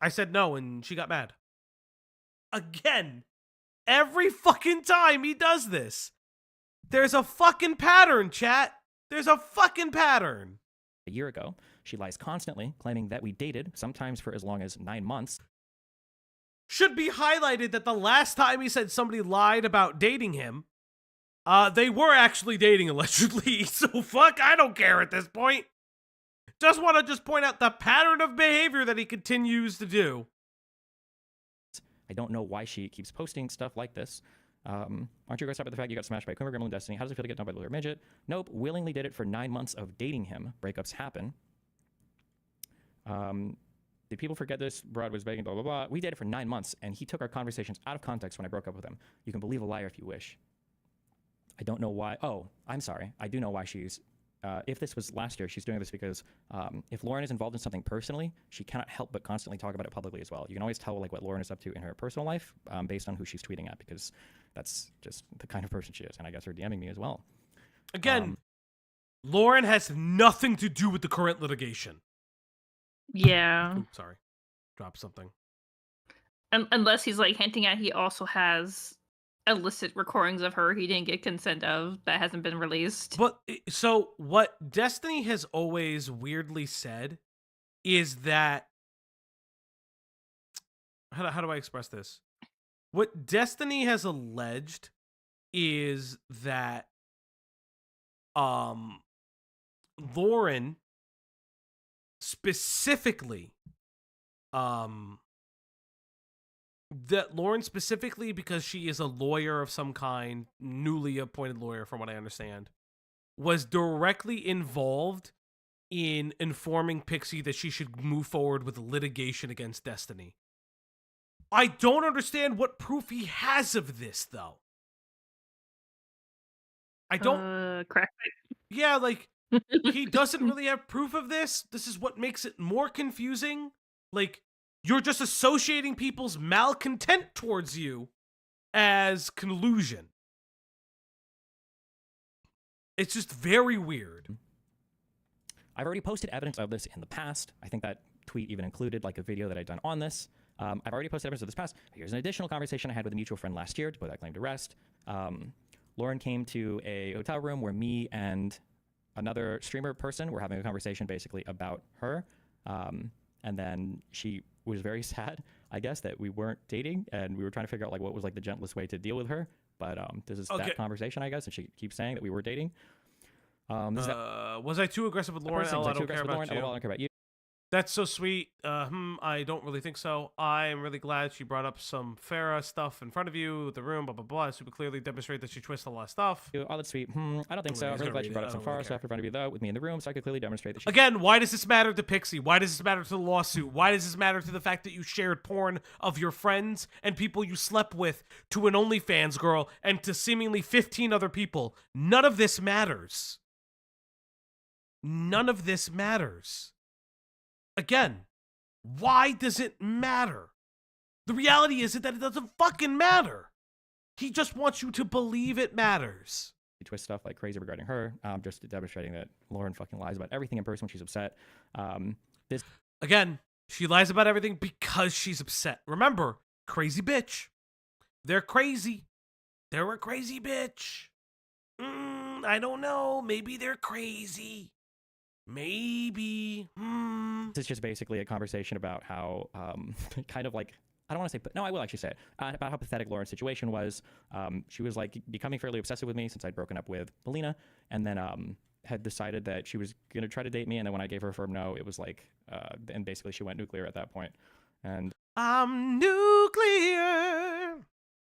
Speaker 2: I said no and she got mad. Again, every fucking time he does this. There's a fucking pattern, chat. There's a fucking pattern.
Speaker 4: a year ago. She lies constantly, claiming that we dated, sometimes for as long as 9 months.
Speaker 2: Should be highlighted that the last time he said somebody lied about dating him, they were actually dating allegedly, so fuck, I don't care at this point. Just want to point out the pattern of behavior that he continues to do.
Speaker 4: I don't know why she keeps posting stuff like this. Aren't you grossed out by the fact you got smashed by a Gremlin Destiny? How does it feel to get dumped by the little midget? Nope, willingly did it for 9 months of dating him. Breakups happen. Did people forget this? Broad was begging, blah, blah, blah. We dated for 9 months, and he took our conversations out of context when I broke up with him. You can believe a liar if you wish. I don't know why. Oh, I'm sorry. I do know why she's... if this was last year, she's doing this because if Lauren is involved in something personally, she cannot help but constantly talk about it publicly as well. You can always tell like what Lauren is up to in her personal life based on who she's tweeting at, because that's just the kind of person she is. And I guess her DMing me as well.
Speaker 2: Again, Lauren has nothing to do with the current litigation.
Speaker 3: Yeah.
Speaker 2: Oops, sorry. Dropped something.
Speaker 3: Unless he's like hinting at he also has illicit recordings of her he didn't get consent of that hasn't been released.
Speaker 2: But so what Destiny has always weirdly said is that how do I express this? What Destiny has alleged is that Lauren specifically because she is a lawyer of some kind, newly appointed lawyer from what I understand, was directly involved in informing Pxie that she should move forward with litigation against Destiny. I don't understand what proof he has of this, though. I don't.
Speaker 3: Crack
Speaker 2: Yeah, like
Speaker 3: pipe.
Speaker 2: he doesn't really have proof of this. This is what makes it more confusing. Like, you're just associating people's malcontent towards you as collusion. It's just very weird.
Speaker 4: I've already posted evidence of this in the past. I think that tweet even included like a video that I'd done on this. I've already posted evidence of this past. Here's an additional conversation I had with a mutual friend last year to put that claim to rest. Lauren came to a hotel room where me and another streamer person were having a conversation basically about her. And then she was very sad, I guess, that we weren't dating, and we were trying to figure out like what was like the gentlest way to deal with her. But this is that conversation, I guess, and she keeps saying that we were dating.
Speaker 2: Was I too aggressive with Lauren? I don't care about you.
Speaker 4: I don't care about you.
Speaker 2: That's so sweet. I don't really think so. I am really glad she brought up some Farah stuff in front of you, the room, blah, blah, blah. Super clearly demonstrate that she twisted a lot of stuff.
Speaker 4: Oh, that's sweet. I don't think so. I'm really glad she brought up some Farah stuff in front of you, though, with me in the room, so I could clearly demonstrate that she...
Speaker 2: Again, why does this matter to Pxie? Why does this matter to the lawsuit? Why does this matter to the fact that you shared porn of your friends and people you slept with to an OnlyFans girl and to seemingly 15 other people? None of this matters. None of this matters. Again, why does it matter? The reality is that it doesn't fucking matter. He just wants you to believe it matters.
Speaker 4: She twists stuff like crazy regarding her, just demonstrating that Lauren fucking lies about everything in person when she's upset.
Speaker 2: Again, she lies about everything because she's upset. Remember, crazy bitch. They're crazy. They're a crazy bitch. I don't know. Maybe they're crazy. Maybe.
Speaker 4: This is just basically a conversation about how, kind of like, I don't want to say, but no, I will actually say it, about how pathetic Lauren's situation was. She was like becoming fairly obsessive with me since I'd broken up with Melina, and then had decided that she was going to try to date me, and then when I gave her a firm no, it was like, and basically she went nuclear at that point. And
Speaker 2: I'm nuclear.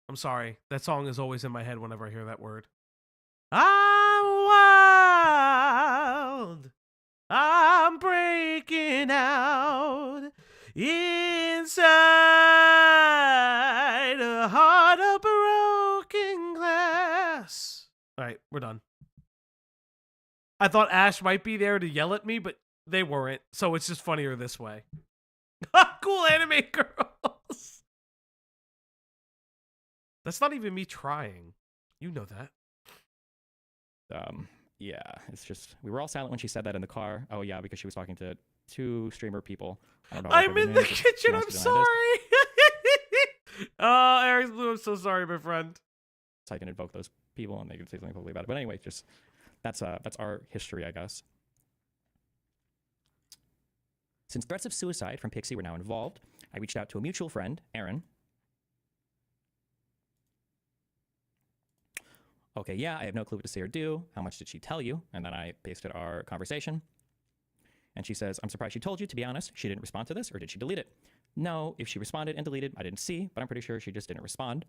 Speaker 2: I'm sorry. That song is always in my head whenever I hear that word. I'm wild. I'm breaking out inside a heart of broken glass. All right, we're done. I thought Ash might be there to yell at me, but they weren't, so it's just funnier this way. Cool anime girls. That's not even me trying. You know that.
Speaker 4: Yeah, it's just, we were all silent when she said that in the car. Oh yeah, because she was talking to two streamer people. I don't know.
Speaker 2: I'm in the kitchen, I'm sorry. Eric's Blue, I'm so sorry, my friend.
Speaker 4: So I can invoke those people and they can say something publicly about it. But anyway, just, that's our history, I guess. Since threats of suicide from Pxie were now involved, I reached out to a mutual friend, Aaron. Okay, yeah, I have no clue what to say or do. How much did she tell you? And then I pasted our conversation. And she says, I'm surprised she told you. To be honest, she didn't respond to this, or did she delete it? No, if she responded and deleted, I didn't see, but I'm pretty sure she just didn't respond.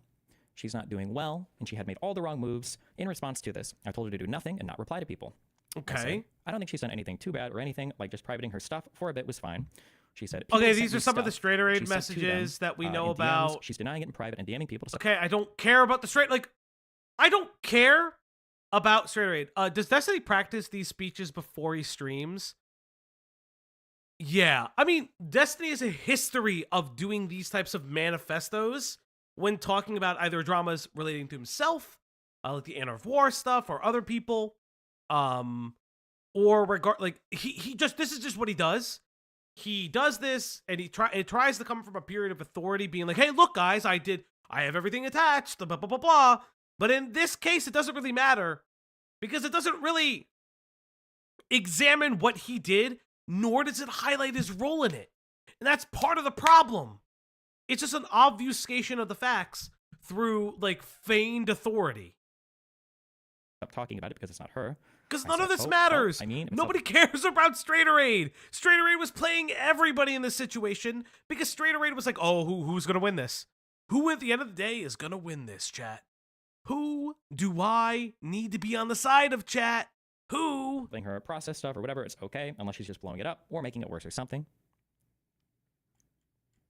Speaker 4: She's not doing well, and she had made all the wrong moves in response to this. I told her to do nothing and not reply to people.
Speaker 2: Okay.
Speaker 4: I don't think she's done anything too bad or anything, like just privating her stuff for a bit was fine. She said,
Speaker 2: okay, these are some of the straighter aid messages that we know about.
Speaker 4: DMs. She's denying it in private and DMing people.
Speaker 2: Okay, I don't care about the straight, like, I don't care about straighter aid. Does Destiny practice these speeches before he streams? Yeah. I mean, Destiny has a history of doing these types of manifestos when talking about either dramas relating to himself, like the Anna of War stuff, or other people, or he just, this is just what he does. He does this, and it tries to come from a period of authority, being like, hey, look, guys, I have everything attached, blah, blah, blah, blah. But in this case, it doesn't really matter, because it doesn't really examine what he did, nor does it highlight his role in it. And that's part of the problem. It's just an obfuscation of the facts through, like, feigned authority.
Speaker 4: Stop talking about it because it's not her.
Speaker 2: Because none of this matters. Nobody cares about Straighter Aid. Straighter Aid was playing everybody in this situation because Straighter Aid was like, oh, who's going to win this? Who at the end of the day is going to win this, chat? Who do I need to be on the side of, chat? Who?
Speaker 4: Letting her process stuff or whatever, it's okay, unless she's just blowing it up or making it worse or something.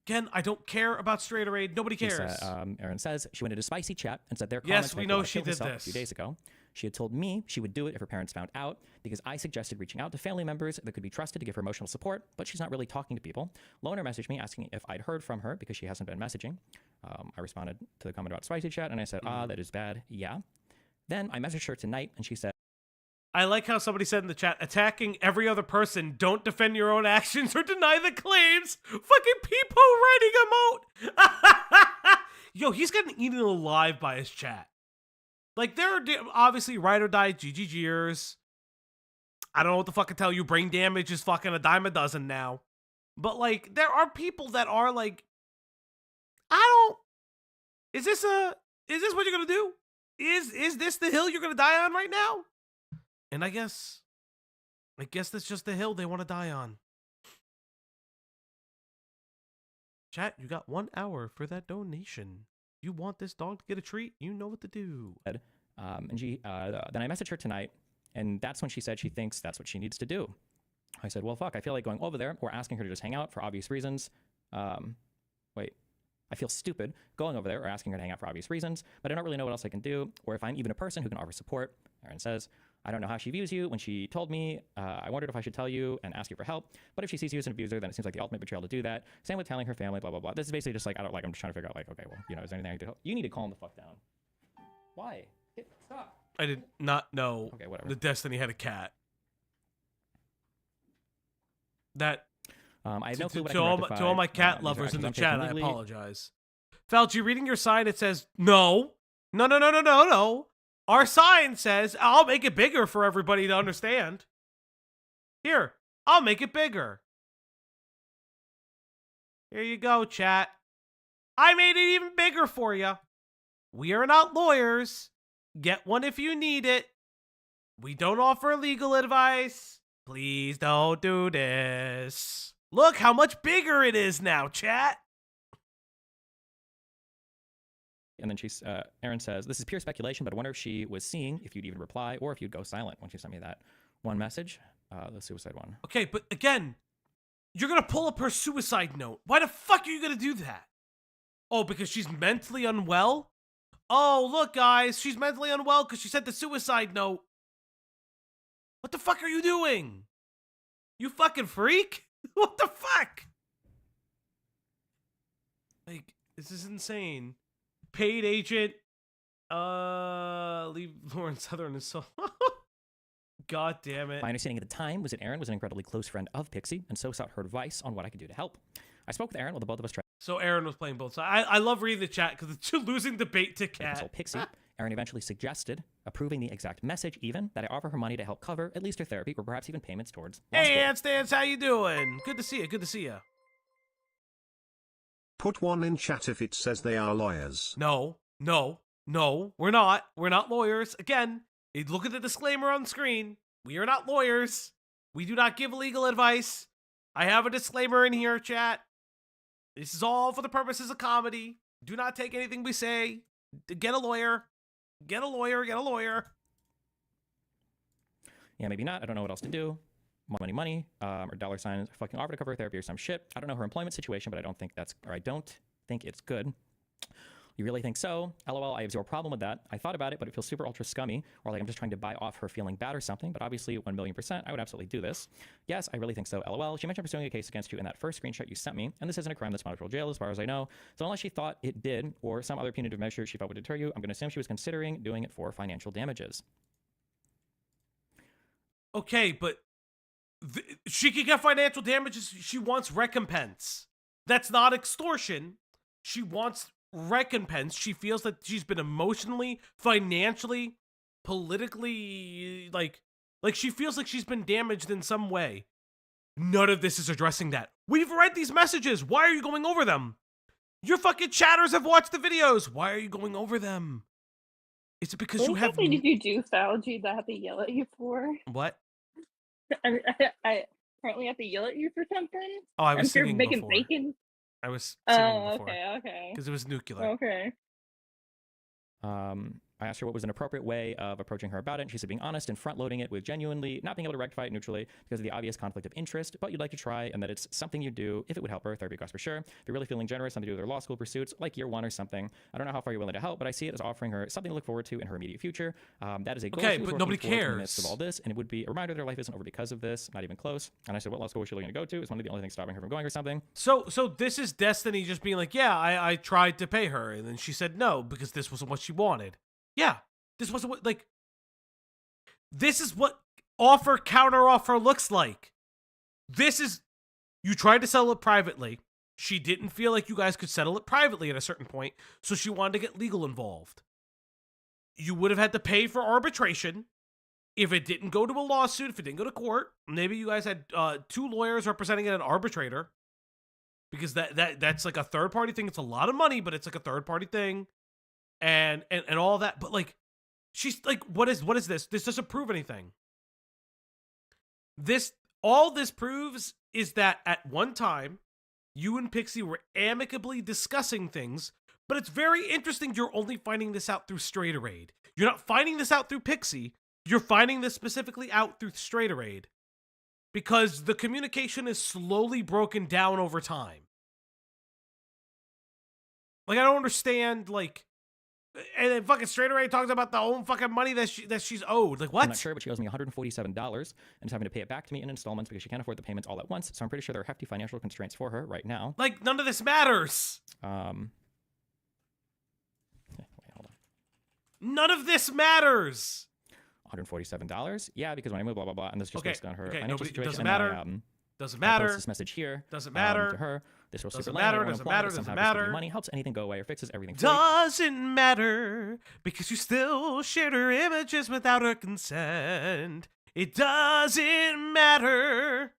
Speaker 2: Again, I don't care about Straighter Aid. Nobody cares.
Speaker 4: Aaron says she went into spicy chat and said their
Speaker 2: yes,
Speaker 4: comments.
Speaker 2: we know she did this
Speaker 4: a few days ago. She had told me she would do it if her parents found out because I suggested reaching out to family members that could be trusted to give her emotional support, but she's not really talking to people. Loner messaged me asking if I'd heard from her because she hasn't been messaging. I responded to the comment about spicy chat and I said, that is bad. Yeah. Then I messaged her tonight and she said,
Speaker 2: I like how somebody said in the chat, attacking every other person, don't defend your own actions or deny the claims. Fucking people writing emote. Yo, he's getting eaten alive by his chat. Like, there are obviously ride or die GGGers. I don't know what the fuck to tell you. Brain damage is fucking a dime a dozen now. But, like, there are people that are like, is this what you're gonna do? Is this the hill you're gonna die on right now? And I guess that's just the hill they want to die on. Chat, you got 1 hour for that donation. You want this dog to get a treat? You know what to do.
Speaker 4: And she, then I messaged her tonight, and that's when she said she thinks that's what she needs to do. I said, well, fuck, I feel like going over there or asking her to just hang out for obvious reasons. I feel stupid going over there or asking her to hang out for obvious reasons, but I don't really know what else I can do, or if I'm even a person who can offer support. Erin says, I don't know how she views you. When she told me, I wondered if I should tell you and ask you for help. But if she sees you as an abuser, then it seems like the ultimate betrayal to do that. Same with telling her family, blah, blah, blah. This is basically just like, I'm just trying to figure out, like, okay, well, is there anything I can do to help? You need to calm the fuck down. Why? Stop.
Speaker 2: I did not know
Speaker 4: okay, whatever.
Speaker 2: the Destiny had a cat. That
Speaker 4: I have no clue what
Speaker 2: to all my cat lovers in the chat, I apologize. Falchi, reading your sign, it says, no. Our sign says, I'll make it bigger for everybody to understand. Here, I'll make it bigger. Here you go, chat. I made it even bigger for you. We are not lawyers. Get one if you need it. We don't offer legal advice. Please don't do this. Look how much bigger it is now, chat.
Speaker 4: And then Erin says, this is pure speculation, but I wonder if she was seeing if you'd even reply or if you'd go silent when she sent me that one message, the suicide one.
Speaker 2: Okay, but again, you're going to pull up her suicide note. Why the fuck are you going to do that? Oh, because she's mentally unwell? Oh, look, guys, she's mentally unwell because she sent the suicide note. What the fuck are you doing? You fucking freak? What the fuck? Like, this is insane. Paid agent, leave Lauren Southern and so. God damn it.
Speaker 4: My understanding at the time was that Erin was an incredibly close friend of Pxie, and so sought her advice on what I could do to help. I spoke with Erin while the both of us tried.
Speaker 2: So Erin was playing both sides. I love reading the chat because it's losing debate to cat.
Speaker 4: So Pxie, Erin eventually suggested, approving the exact message even, that I offer her money to help cover at least her therapy or perhaps even payments towards law school.
Speaker 2: Hey, Ant how you doing? Good to see you. Good to see you.
Speaker 1: Put one in chat if it says they are lawyers.
Speaker 2: No, we're not. We're not lawyers. Again, look at the disclaimer on the screen. We are not lawyers. We do not give legal advice. I have a disclaimer in here, chat. This is all for the purposes of comedy. Do not take anything we say. Get a lawyer. Get a lawyer. Get a lawyer.
Speaker 4: Yeah, maybe not. I don't know what else to do. Money, or dollar signs, fucking offer to cover therapy or some shit. I don't know her employment situation, but I don't think it's good. You really think so? LOL, I have zero problem with that. I thought about it, but it feels super ultra scummy, or like I'm just trying to buy off her feeling bad or something, but obviously 1,000,000%, I would absolutely do this. Yes, I really think so, LOL. She mentioned pursuing a case against you in that first screenshot you sent me, and this isn't a crime that's punishable jail as far as I know, so unless she thought it did, or some other punitive measure she felt would deter you, I'm going to assume she was considering doing it for financial damages.
Speaker 2: Okay, but she can get financial damages. She wants recompense. That's not extortion. She wants recompense. She feels that she's been emotionally, financially, politically, like she feels like she's been damaged in some way. None of this is addressing that. We've read these messages. Why are you going over them? Your fucking chatters have watched the videos. Why are you going over them? Is it because you have...
Speaker 3: What did you do, Falgi, that I have to yell at you for?
Speaker 2: What?
Speaker 3: I currently have to yell at you for something.
Speaker 2: Oh, I was singing
Speaker 3: making
Speaker 2: before.
Speaker 3: bacon.
Speaker 2: I was singing before.
Speaker 3: Okay.
Speaker 2: Because it was nuclear.
Speaker 3: Okay.
Speaker 4: I I asked her what was an appropriate way of approaching her about it, and she said being honest and front-loading it with genuinely not being able to rectify it neutrally because of the obvious conflict of interest, but you'd like to try, and that it's something you do if it would help her. Therapy costs for sure. If you're really feeling generous, something to do with her law school pursuits, like year 1 or something. I don't know how far you're willing to help, but I see it as offering her something to look forward to in her immediate future. That is a goal
Speaker 2: Okay,
Speaker 4: she was
Speaker 2: but
Speaker 4: working
Speaker 2: nobody
Speaker 4: towards in the
Speaker 2: cares.
Speaker 4: midst of all this, and it would be a reminder that her life isn't over because of this, not even close. And I said, what law school was she looking to go to? Is one of the only things stopping her from going or something?
Speaker 2: So this is Destiny just being like, yeah, I tried to pay her, and then she said no because this wasn't what she wanted. Yeah, this wasn't what, like, this is what offer counter offer looks like. This is, you tried to sell it privately. She didn't feel like you guys could settle it privately at a certain point, so she wanted to get legal involved. You would have had to pay for arbitration if it didn't go to a lawsuit, if it didn't go to court. Maybe you guys had 2 lawyers representing an arbitrator, because that's like a third party thing. It's a lot of money, but it's like a third party thing, and all that. But like, she's like, what is this? This doesn't prove anything. All this proves is that at one time, you and Pxie were amicably discussing things, but it's very interesting you're only finding this out through Straighterade. You're not finding this out through Pxie. You're finding this specifically out through Straighterade, because the communication is slowly broken down over time. Like, I don't understand, like, and then fucking Straighterade talks about the own fucking money that she's owed. Like, what?
Speaker 4: I'm not sure, but she owes me $147 and is having to pay it back to me in installments because she can't afford the payments all at once. So I'm pretty sure there are hefty financial constraints for her right now.
Speaker 2: Like, none of this matters.
Speaker 4: Wait, hold on.
Speaker 2: None of this matters.
Speaker 4: $147? Yeah, because when I move, blah, blah, blah, and this just based on her financial
Speaker 2: nobody,
Speaker 4: situation.
Speaker 2: doesn't
Speaker 4: and
Speaker 2: matter. Doesn't matter.
Speaker 4: I post this message here.
Speaker 2: Doesn't matter.
Speaker 4: To her. This will
Speaker 2: Doesn't
Speaker 4: super
Speaker 2: matter.
Speaker 4: lame,
Speaker 2: Doesn't
Speaker 4: imply that
Speaker 2: matter.
Speaker 4: somehow
Speaker 2: Doesn't
Speaker 4: just giving you
Speaker 2: matter.
Speaker 4: money helps anything go away or fixes everything for you.
Speaker 2: Doesn't matter, because you still shared her images without her consent. It doesn't matter,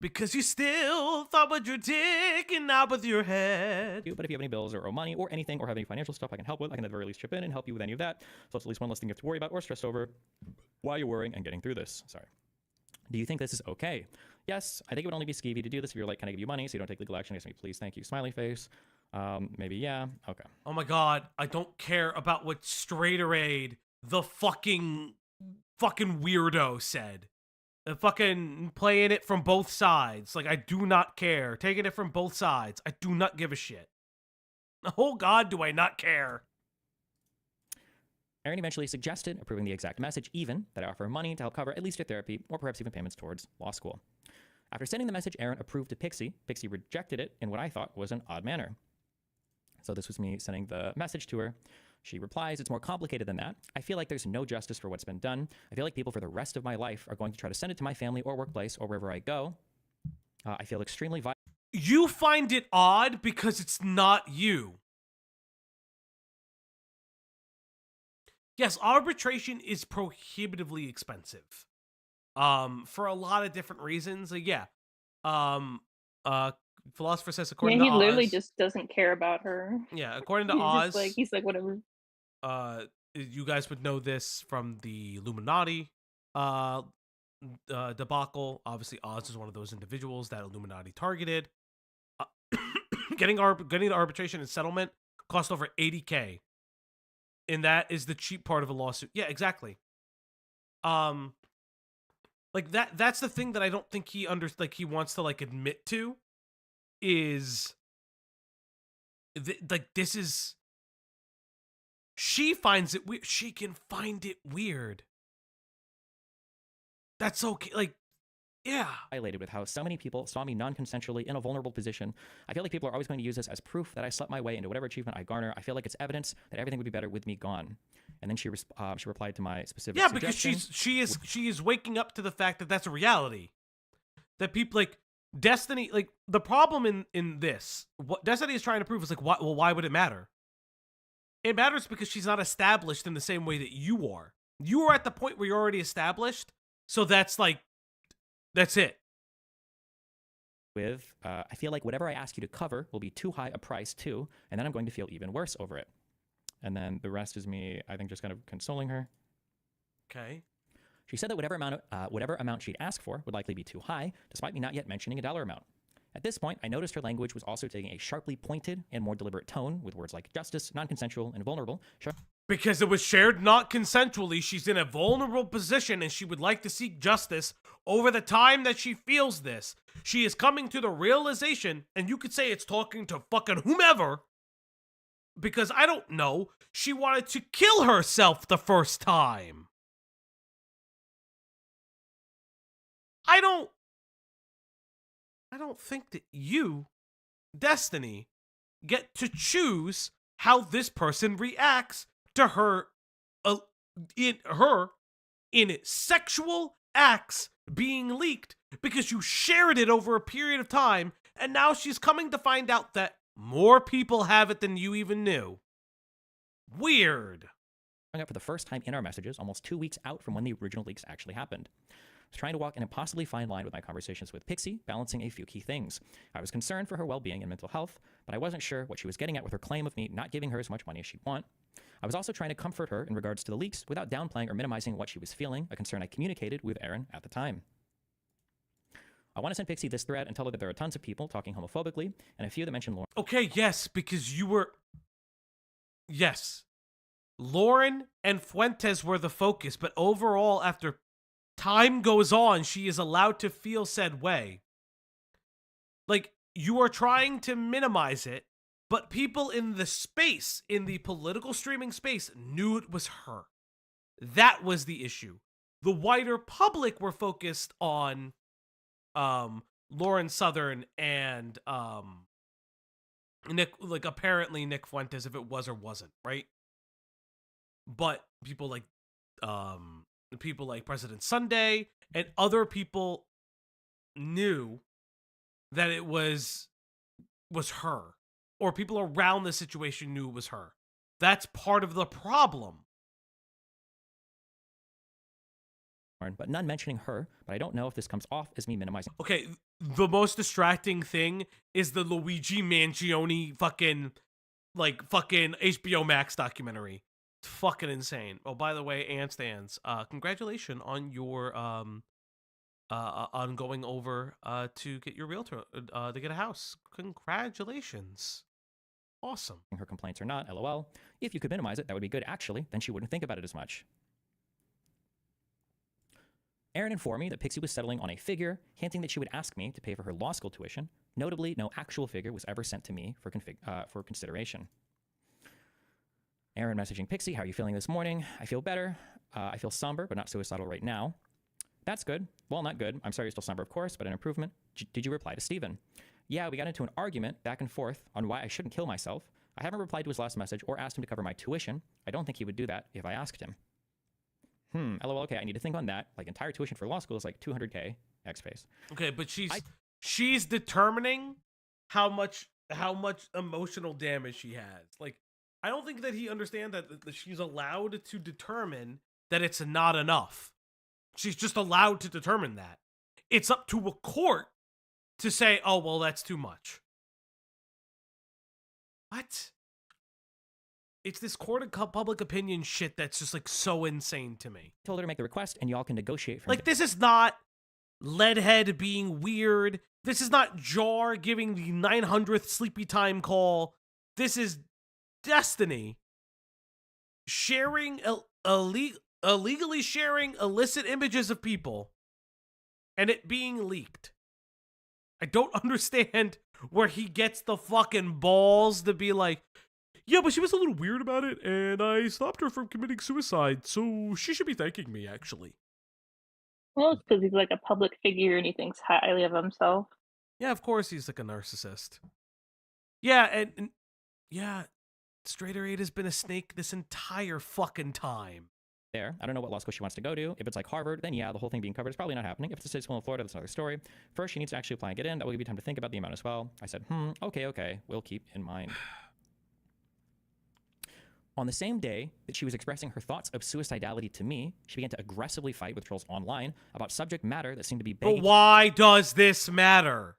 Speaker 2: because you still thought with your dick and not with your head.
Speaker 4: But if you have any bills or owe money or anything or have any financial stuff I can help with, I can at the very least chip in and help you with any of that. So it's at least one less thing you have to worry about or stress over while you're worrying and getting through this. Sorry. Do you think this is okay? Yes, I think it would only be skeevy to do this if you're like, can I give you money so you don't take legal action against me? Please, thank you. Smiley face. Maybe, yeah. Okay.
Speaker 2: Oh my god, I don't care about what Straighterade, the fucking weirdo, said. The fucking playing it from both sides. Like, I do not care. Taking it from both sides. I do not give a shit. Oh god, do I not care.
Speaker 4: Aaron eventually suggested approving the exact message, even that I offer money to help cover at least your therapy or perhaps even payments towards law school. After sending the message, Aaron approved to Pxie. Pxie rejected it in what I thought was an odd manner. So this was me sending the message to her. She replies, it's more complicated than that. I feel like there's no justice for what's been done. I feel like people for the rest of my life are going to try to send it to my family or workplace or wherever I go. I feel extremely violent.
Speaker 2: You find it odd because it's not you. Yes, arbitration is prohibitively expensive. For a lot of different reasons. Philosopher says according to Oz.
Speaker 3: He literally just doesn't care about her.
Speaker 2: Yeah, according to
Speaker 3: He's
Speaker 2: Oz.
Speaker 3: just like, he's like, whatever.
Speaker 2: You guys would know this from the Illuminati debacle. Obviously, Oz is one of those individuals that Illuminati targeted. Getting arbitration and settlement cost over $80K. And that is the cheap part of a lawsuit. Yeah, exactly. Like that's the thing that I don't think he he wants to like admit to is this is, she finds it weird. She can find it weird. That's okay. Like, yeah.
Speaker 4: Violated with how so many people saw me non-consensually in a vulnerable position. I feel like people are always going to use this as proof that I slept my way into whatever achievement I garner. I feel like it's evidence that everything would be better with me gone. And then she replied to my specific suggestion.
Speaker 2: Because she is waking up to the fact that that's a reality. That people like Destiny, like the problem in this, what Destiny is trying to prove is like, why would it matter? It matters because she's not established in the same way that you are. You are at the point where you're already established, so that's like, that's it.
Speaker 4: I feel like whatever I ask you to cover will be too high a price too, and then I'm going to feel even worse over it. And then the rest is me, I think, just kind of consoling her.
Speaker 2: Okay.
Speaker 4: She said that whatever amount she'd ask for would likely be too high, despite me not yet mentioning a dollar amount. At this point, I noticed her language was also taking a sharply pointed and more deliberate tone, with words like justice, non-consensual, and vulnerable.
Speaker 2: Because it was shared not consensually, she's in a vulnerable position and she would like to seek justice over the time that she feels this. She is coming to the realization, and you could say it's talking to fucking whomever, because I don't know, she wanted to kill herself the first time. I don't think that you, Destiny, get to choose how this person reacts to her in sexual acts being leaked, because you shared it over a period of time, and now she's coming to find out that more people have it than you even knew. Weird.
Speaker 4: Up for the first time in our messages, almost 2 weeks out from when the original leaks actually happened. I was trying to walk an impossibly fine line with my conversations with Pxie, balancing a few key things. I was concerned for her well-being and mental health, but I wasn't sure what she was getting at with her claim of me not giving her as much money as she'd want. I was also trying to comfort her in regards to the leaks without downplaying or minimizing what she was feeling, a concern I communicated with Aaron at the time. I want to send Pxie this thread and tell her that there are tons of people talking homophobically, and a few that mention Lauren.
Speaker 2: Okay, yes, because you were... Yes. Lauren and Fuentes were the focus, but overall, after time goes on, she is allowed to feel said way. Like, you are trying to minimize it, but people in the space, in the political streaming space, knew it was her. That was the issue. The wider public were focused on Lauren Southern and Nick, like apparently Nick Fuentes, if it was or wasn't, right? But people like President Sunday and other people knew that it was her, or people around the situation knew it was her. That's part of the problem.
Speaker 4: But none mentioning her, but I don't know if this comes off as me minimizing.
Speaker 2: Okay, the most distracting thing is the Luigi Mangione fucking HBO Max documentary. It's fucking insane. Oh, by the way, Anstans, congratulations on your on going over to get your realtor to get a house. Congratulations. Awesome.
Speaker 4: Her complaints or not, lol. If you could minimize it, that would be good actually, then she wouldn't think about it as much. Aaron informed me that Pxie was settling on a figure, hinting that she would ask me to pay for her law school tuition. Notably, no actual figure was ever sent to me for consideration. Aaron messaging Pxie, how are you feeling this morning? I feel better. I feel somber, but not suicidal right now. That's good. Well, not good. I'm sorry you're still somber, of course, but an improvement. Did you reply to Steven? Yeah, we got into an argument back and forth on why I shouldn't kill myself. I haven't replied to his last message or asked him to cover my tuition. I don't think he would do that if I asked him. LOL, okay, I need to think on that. Like, entire tuition for law school is like $200K, X-Face.
Speaker 2: Okay, but she's determining how much emotional damage she has. Like, I don't think that he understands that she's allowed to determine that it's not enough. She's just allowed to determine that. It's up to a court to say, oh, well, that's too much. What? It's this court of public opinion shit that's just like so insane to me.
Speaker 4: I told her to make the request and y'all can negotiate from
Speaker 2: like, this is not Leadhead being weird. This is not Jar giving the 900th sleepy time call. This is Destiny sharing illegally sharing illicit images of people and it being leaked. I don't understand where he gets the fucking balls to be like, yeah, but she was a little weird about it, and I stopped her from committing suicide, so she should be thanking me, actually.
Speaker 3: Well, it's because he's like a public figure and he thinks highly of himself.
Speaker 2: Yeah, of course he's like a narcissist. Yeah, and yeah, Straighter 8 has been a snake this entire fucking time.
Speaker 4: There. I don't know what law school she wants to go to. If it's like Harvard, then yeah, the whole thing being covered is probably not happening. If it's a state school in Florida, that's another story. First, she needs to actually apply and get in. That will give you time to think about the amount as well. I said, okay, we'll keep in mind. On the same day that she was expressing her thoughts of suicidality to me, she began to aggressively fight with trolls online about subject matter that seemed to be
Speaker 2: But why does this matter?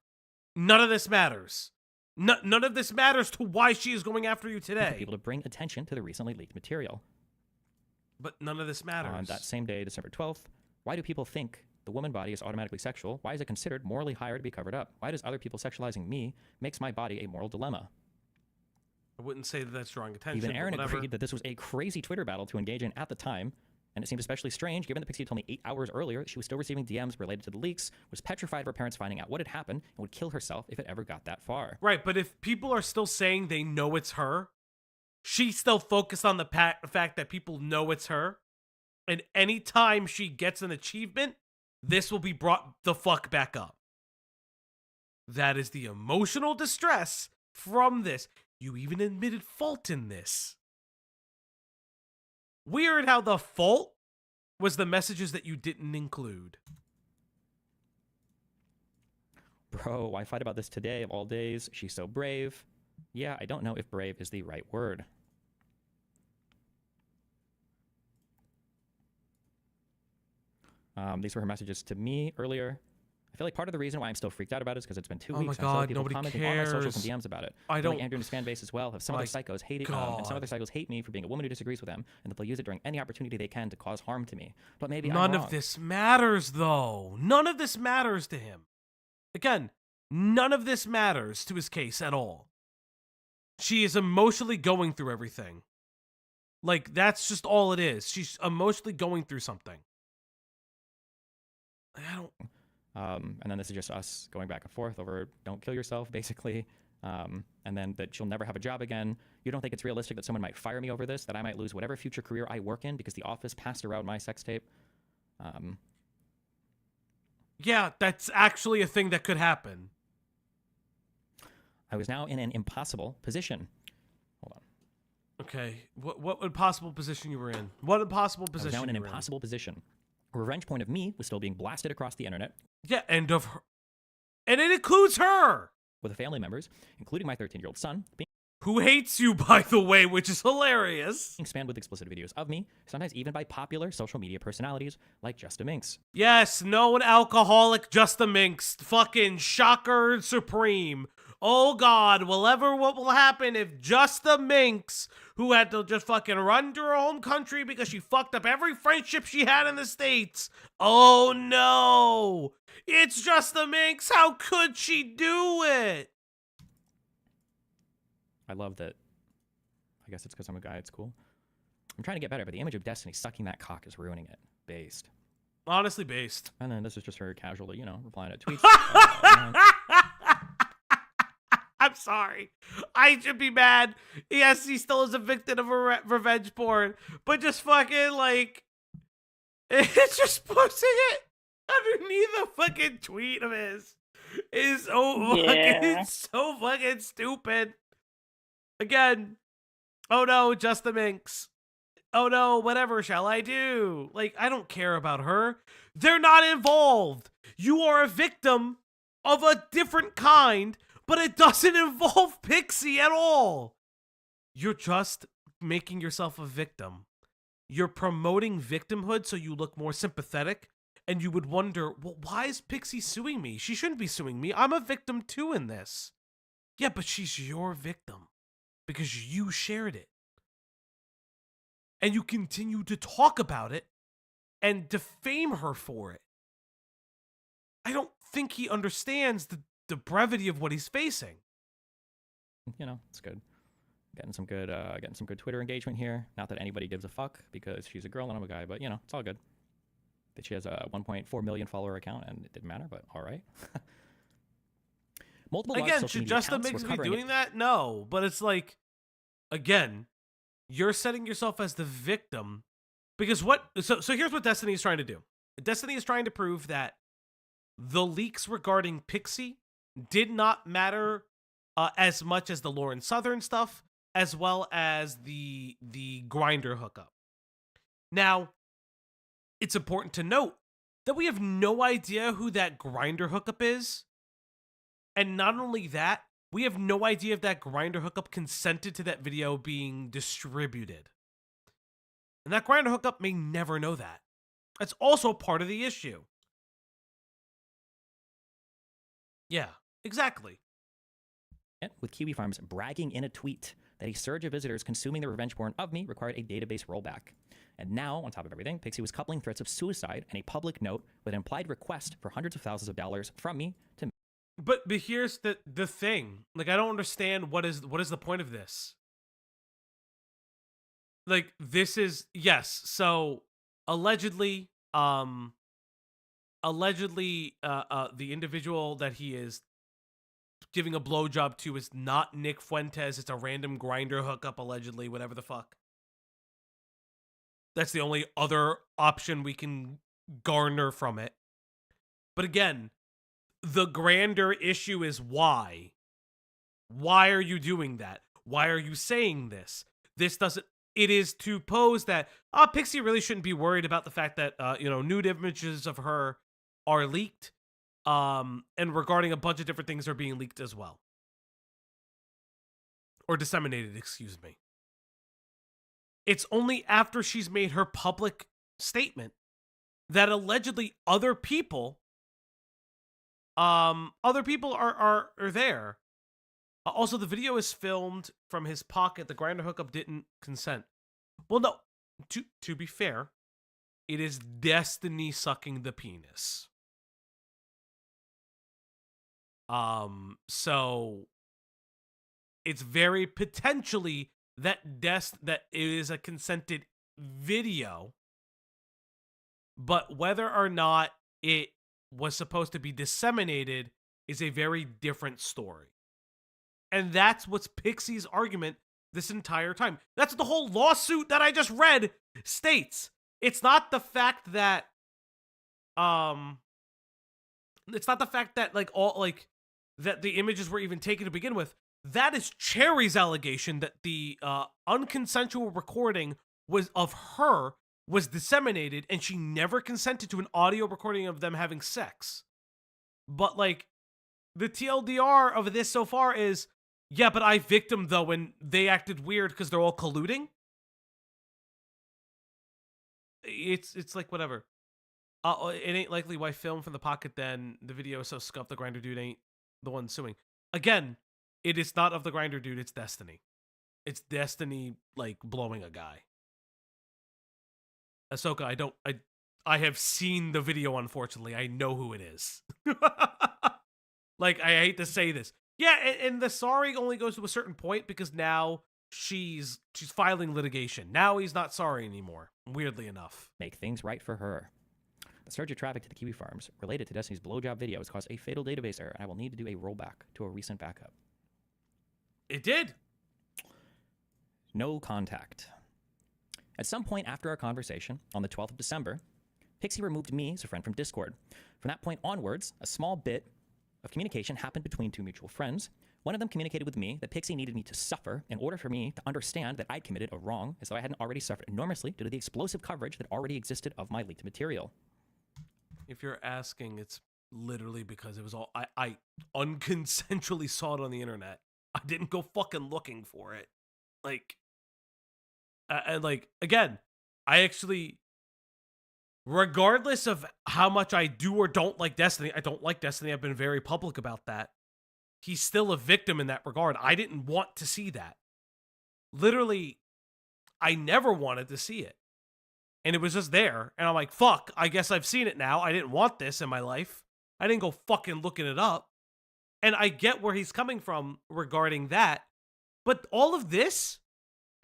Speaker 2: None of this matters. None of this matters to why she is going after you today.
Speaker 4: For people to bring attention to the recently leaked material.
Speaker 2: But none of this matters.
Speaker 4: On that same day, December 12th, why do people think the woman body is automatically sexual, why is it considered morally higher to be covered up? Why does other people sexualizing me makes my body a moral dilemma?
Speaker 2: I wouldn't say that that's drawing attention.
Speaker 4: Even Aaron
Speaker 2: but whatever.
Speaker 4: agreed that this was a crazy Twitter battle to engage in at the time, and it seemed especially strange given that Pxie told me 8 hours earlier that she was still receiving DMs related to the leaks, was petrified of her parents finding out what had happened, and would kill herself if it ever got that far.
Speaker 2: Right, but if people are still saying they know it's her, she's still focused on the fact that people know it's her, and anytime she gets an achievement, this will be brought the fuck back up. That is the emotional distress from this. You even admitted fault in this. Weird how the fault was the messages that you didn't include.
Speaker 4: Bro, why fight about this today of all days? She's so brave. Yeah, I don't know if brave is the right word. These were her messages to me earlier. I feel like part of the reason why I'm still freaked out about it is because it's been 2
Speaker 2: Oh my
Speaker 4: weeks. And I'm
Speaker 2: God,
Speaker 4: people
Speaker 2: nobody
Speaker 4: commenting on my socials and
Speaker 2: cares.
Speaker 4: DMs about it.
Speaker 2: I
Speaker 4: feel
Speaker 2: don't-
Speaker 4: like Andrew and his fan base as well have some
Speaker 2: My
Speaker 4: other psychos hate it, and some other psychos hate me for being a woman who disagrees with them, and that they'll use it during any opportunity they can to cause harm to me. But maybe I'm
Speaker 2: None
Speaker 4: wrong.
Speaker 2: of this matters, though. None of this matters to him. Again, none of this matters to his case at all. She is emotionally going through everything. Like, that's just all it is. She's emotionally going through something. I don't...
Speaker 4: And then this is just us going back and forth over don't kill yourself, basically. And then that she'll never have a job again. You don't think it's realistic that someone might fire me over this, that I might lose whatever future career I work in because the office passed around my sex tape?
Speaker 2: Yeah, that's actually a thing that could happen.
Speaker 4: I was now in an impossible position. Hold on.
Speaker 2: Okay, what impossible position you were in? What impossible
Speaker 4: I was
Speaker 2: position
Speaker 4: now in an
Speaker 2: you were
Speaker 4: impossible position. A revenge point of me was still being blasted across the internet
Speaker 2: Yeah, and of her. And it includes her!
Speaker 4: with family members, including my 13-year-old son, being
Speaker 2: Who hates you, by the way, which is hilarious.
Speaker 4: spammed with explicit videos of me, sometimes even by popular social media personalities like Just a Minx.
Speaker 2: Yes, known alcoholic Just a Minx. Fucking shocker supreme. Oh God, what will happen if Just a Minx, who had to just fucking run to her home country because she fucked up every friendship she had in the States. Oh no, it's Just a Minx. How could she do it?
Speaker 4: I love that. I guess it's because I'm a guy. It's cool. I'm trying to get better, but the image of Destiny sucking that cock is ruining it. Based.
Speaker 2: Honestly based.
Speaker 4: And then this is just her casually, replying to tweets.
Speaker 2: I'm sorry. I should be mad. Yes, he still is a victim of a revenge porn, but just fucking like, it's just posting it underneath a fucking tweet of his is so fucking, so fucking stupid. Again, oh no, just the Minx. Oh no, whatever shall I do? Like, I don't care about her. They're not involved. You are a victim of a different kind, but it doesn't involve Pxie at all. You're just making yourself a victim. You're promoting victimhood so you look more sympathetic, and you would wonder, well, why is Pxie suing me? She shouldn't be suing me. I'm a victim too in this. Yeah, but she's your victim because you shared it. And you continue to talk about it and defame her for it. I don't think he understands the brevity of what he's facing.
Speaker 4: It's good. Getting some good Twitter engagement here. Not that anybody gives a fuck because she's a girl and I'm a guy, but it's all good. That she has a 1.4 million follower account and it didn't matter, but all right. Multiple large
Speaker 2: Again,
Speaker 4: social
Speaker 2: should
Speaker 4: media
Speaker 2: Just a
Speaker 4: accounts
Speaker 2: Minx
Speaker 4: were
Speaker 2: be
Speaker 4: covering
Speaker 2: doing
Speaker 4: it.
Speaker 2: that? No, but it's like, again, you're setting yourself as the victim because so here's what Destiny is trying to do. Destiny is trying to prove that the leaks regarding Pxie did not matter as much as the Lauren Southern stuff, as well as the Grinder hookup. Now, it's important to note that we have no idea who that Grinder hookup is. And not only that, we have no idea if that Grinder hookup consented to that video being distributed. And that Grinder hookup may never know that. That's also part of the issue. Yeah, exactly.
Speaker 4: with Kiwi Farms bragging in a tweet that a surge of visitors consuming the revenge porn of me required a database rollback. And now, on top of everything, Pxie was coupling threats of suicide and a public note with an implied request for hundreds of thousands of dollars from me to...
Speaker 2: But here's the thing. Like, I don't understand what is the point of this. Like, this is, yes, so allegedly the individual that he is giving a blowjob to is not Nick Fuentes. It's a random grinder hookup, allegedly, whatever the fuck. That's the only other option we can garner from it. But again, the grander issue is why. Why are you doing that? Why are you saying this? This doesn't... It is to pose that, Pxie really shouldn't be worried about the fact that, nude images of her are leaked. And regarding a bunch of different things are being leaked as well. Or disseminated, excuse me. It's only after she's made her public statement that allegedly other people are there. Also, the video is filmed from his pocket. The grinder hookup didn't consent. Well, no. To be fair, it is Destiny sucking the penis. So it's very potentially that it is a consented video, but whether or not it was supposed to be disseminated is a very different story. And that's what's Pxie's argument this entire time. That's what the whole lawsuit that I just read states. It's not the fact that that the images were even taken to begin with. That is Cherry's allegation that the unconsensual recording of her was disseminated and she never consented to an audio recording of them having sex. But like, the TLDR of this so far is, yeah, but I victimed though when they acted weird because they're all colluding. It's like whatever. It ain't likely why film from the pocket then. The video is so scuffed the grinder dude ain't the one suing. Again, it is not of the grinder dude, it's Destiny. It's Destiny, like, blowing a guy. Ahsoka, I have seen the video, unfortunately. I know who it is. Like, I hate to say this. Yeah, and the sorry only goes to a certain point because now she's filing litigation. Now he's not sorry anymore, weirdly enough.
Speaker 4: Make things right for her. The surge of traffic to the Kiwi Farms related to Destiny's blowjob video has caused a fatal database error, and I will need to do a rollback to a recent backup.
Speaker 2: It did.
Speaker 4: No contact. At some point after our conversation on the 12th of December, Pxie removed me as a friend from Discord. From that point onwards, a small bit of communication happened between two mutual friends. One of them communicated with me that Pxie needed me to suffer in order for me to understand that I'd committed a wrong, as though I hadn't already suffered enormously due to the explosive coverage that already existed of my leaked material.
Speaker 2: If you're asking, it's literally because it was all... I unconsensually saw it on the internet. I didn't go fucking looking for it. Like... and like, again, I actually... Regardless of how much I do or don't like Destiny, I don't like Destiny, I've been very public about that. He's still a victim in that regard. I didn't want to see that. Literally, I never wanted to see it. And it was just there. And I'm like, fuck, I guess I've seen it now. I didn't want this in my life. I didn't go fucking looking it up. And I get where he's coming from regarding that. But all of this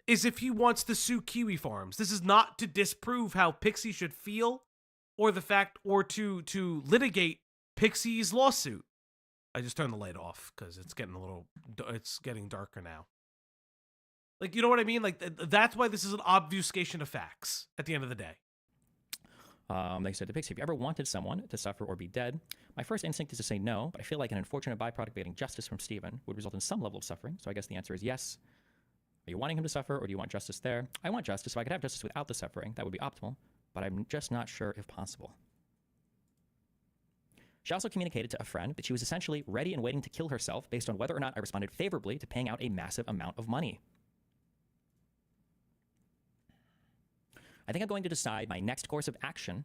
Speaker 2: is if he wants to sue Kiwi Farms. This is not to disprove how Pxie should feel or the fact or to litigate Pxie's lawsuit. I just turned the light off because it's getting darker now. Like, you know what I mean? Like, that's why this is an obfuscation of facts at the end of the day.
Speaker 4: They said to Pxie, if you ever wanted someone to suffer or be dead, my first instinct is to say no, but I feel like an unfortunate byproduct of getting justice from Steven would result in some level of suffering, so I guess the answer is yes. Are you wanting him to suffer, or do you want justice there? I want justice, so I could have justice without the suffering. That would be optimal, but I'm just not sure if possible. She also communicated to a friend that she was essentially ready and waiting to kill herself based on whether or not I responded favorably to paying out a massive amount of money. I think I'm going to decide my next course of action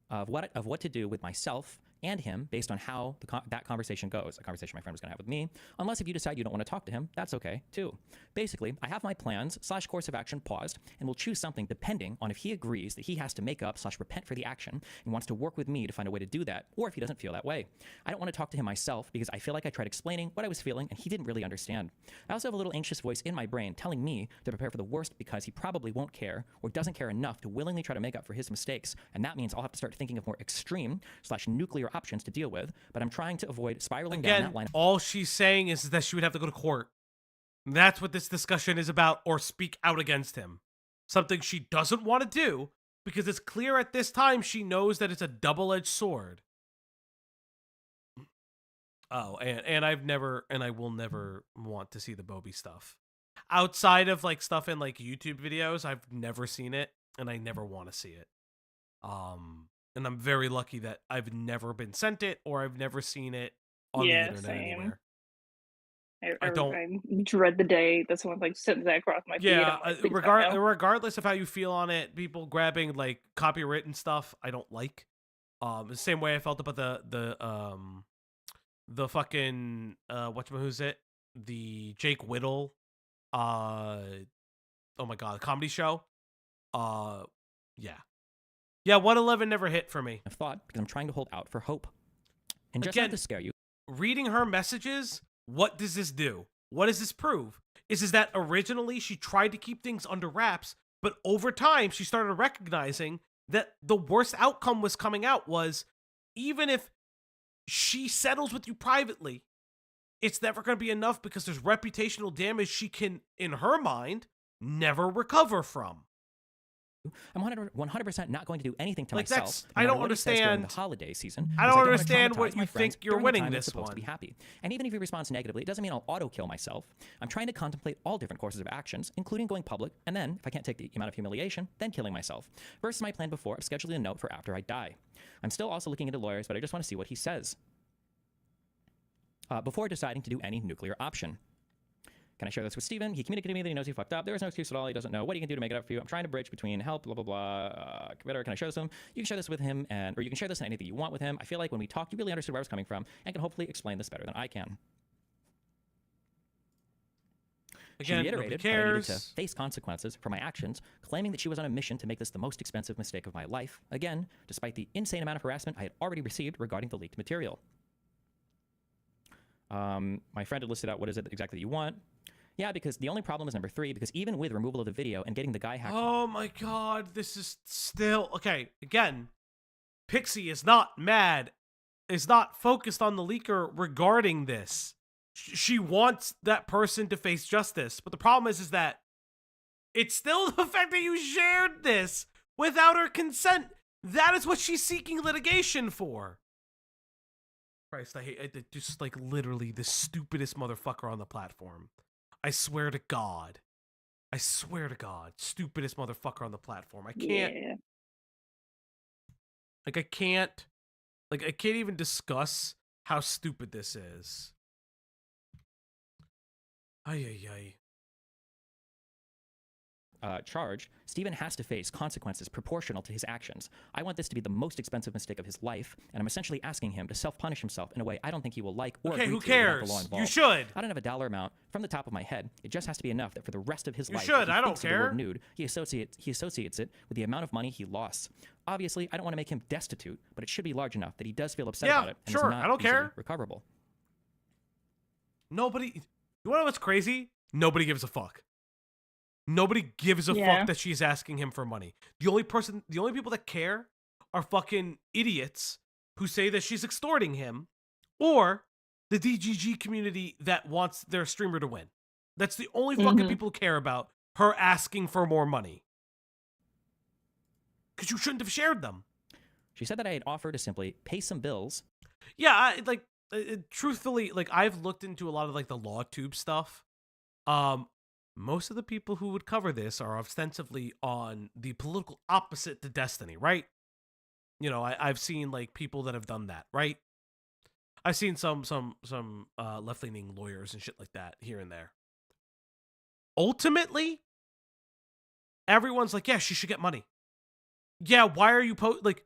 Speaker 4: of what to do with myself and him based on how that conversation goes, a conversation my friend was going to have with me. Unless if you decide you don't want to talk to him, that's okay too. Basically, I have my plans / course of action paused and will choose something depending on if he agrees that he has to make up / repent for the action and wants to work with me to find a way to do that, or if he doesn't feel that way. I don't want to talk to him myself because I feel like I tried explaining what I was feeling and he didn't really understand. I also have a little anxious voice in my brain telling me to prepare for the worst because he probably won't care or doesn't care enough to willingly try to make up for his mistakes, and that means I'll have to start thinking of more extreme / nuclear options to deal with, but I'm trying to avoid spiraling down that line.
Speaker 2: All she's saying is that she would have to go to court. That's what this discussion is about, or speak out against him. Something she doesn't want to do, because it's clear at this time she knows that it's a double-edged sword. Oh, and I've never, and I will never want to see the Bobby stuff. Outside of like stuff in like YouTube videos, I've never seen it, and I never want to see it. And I'm very lucky that I've never been sent it, or I've never seen it on the internet anywhere.
Speaker 3: I dread the day that someone like sends that across my feed.
Speaker 2: Yeah,
Speaker 3: Like,
Speaker 2: regardless of how you feel on it, people grabbing like copywritten stuff, I don't like. The same way I felt about the fucking who's it? The Jake Whittle, oh my god, comedy show. Yeah, 111 never hit for me.
Speaker 4: I've thought because I'm trying to hold out for hope. And just not to scare you.
Speaker 2: Reading her messages, what does this do? What does this prove? Is that originally she tried to keep things under wraps, but over time she started recognizing that the worst outcome was coming out was, even if she settles with you privately, it's never going to be enough because there's reputational damage she can, in her mind, never recover from.
Speaker 4: I'm 100% not going to do anything to
Speaker 2: like
Speaker 4: myself.
Speaker 2: I don't understand
Speaker 4: the holiday season.
Speaker 2: I don't understand what you think you're winning this
Speaker 4: one. To be happy. And even if he responds negatively, it doesn't mean I'll auto-kill myself. I'm trying to contemplate all different courses of actions, including going public, and then, if I can't take the amount of humiliation, then killing myself. Versus my plan before of scheduling a note for after I die. I'm still also looking into lawyers, but I just want to see what he says before deciding to do any nuclear option. Can I share this with Steven? He communicated to me that he knows he fucked up. There is no excuse at all. He doesn't know what he can do to make it up for you. I'm trying to bridge between help, blah, blah, blah. Can I share this with him? You can share this with him, or you can share this in anything you want with him. I feel like when we talked, you really understood where I was coming from and can hopefully explain this better than I can.
Speaker 2: Again,
Speaker 4: she reiterated that I needed to face consequences for my actions, claiming that she was on a mission to make this the most expensive mistake of my life. Again, despite the insane amount of harassment I had already received regarding the leaked material. My friend had listed out what is it exactly that you want. Yeah, because the only problem is number 3, because even with removal of the video and getting the guy hacked...
Speaker 2: Oh my god, this is still... Okay, again, Pxie is not mad, is not focused on the leaker regarding this. She wants that person to face justice, but the problem is that it's still the fact that you shared this without her consent. That is what she's seeking litigation for. Christ, I hate just like literally the stupidest motherfucker on the platform. I swear to God. I swear to God. Stupidest motherfucker on the platform. I can't. Yeah. Like, I can't even discuss how stupid this is. Ay.
Speaker 4: Charge, Steven has to face consequences proportional to his actions. I want this to be the most expensive mistake of his life, and I'm essentially asking him to self-punish himself in a way I don't think he will like or agree to without the law involved.
Speaker 2: You should.
Speaker 4: I don't have a dollar amount from the top of my head. It just has to be enough that for the rest of his life,
Speaker 2: should. I don't care.
Speaker 4: The word nude, he associates it with the amount of money he lost. Obviously, I don't want to make him destitute, but it should be large enough that he does feel upset about it and is not
Speaker 2: I don't care.
Speaker 4: Recoverable.
Speaker 2: Nobody. You want to know what's crazy? Nobody gives a fuck. Nobody gives a fuck that she's asking him for money. The only people that care are fucking idiots who say that she's extorting him, or the DGG community that wants their streamer to win. That's the only fucking people who care about her asking for more money. Because you shouldn't have shared them.
Speaker 4: She said that I had offered to simply pay some bills.
Speaker 2: Yeah, truthfully, like, I've looked into a lot of like the LawTube stuff. Most of the people who would cover this are ostensibly on the political opposite to Destiny, right? You know, I've seen like people that have done that, right? I've seen some left-leaning lawyers and shit like that here and there. Ultimately, everyone's like, yeah, she should get money. Yeah, why are you like,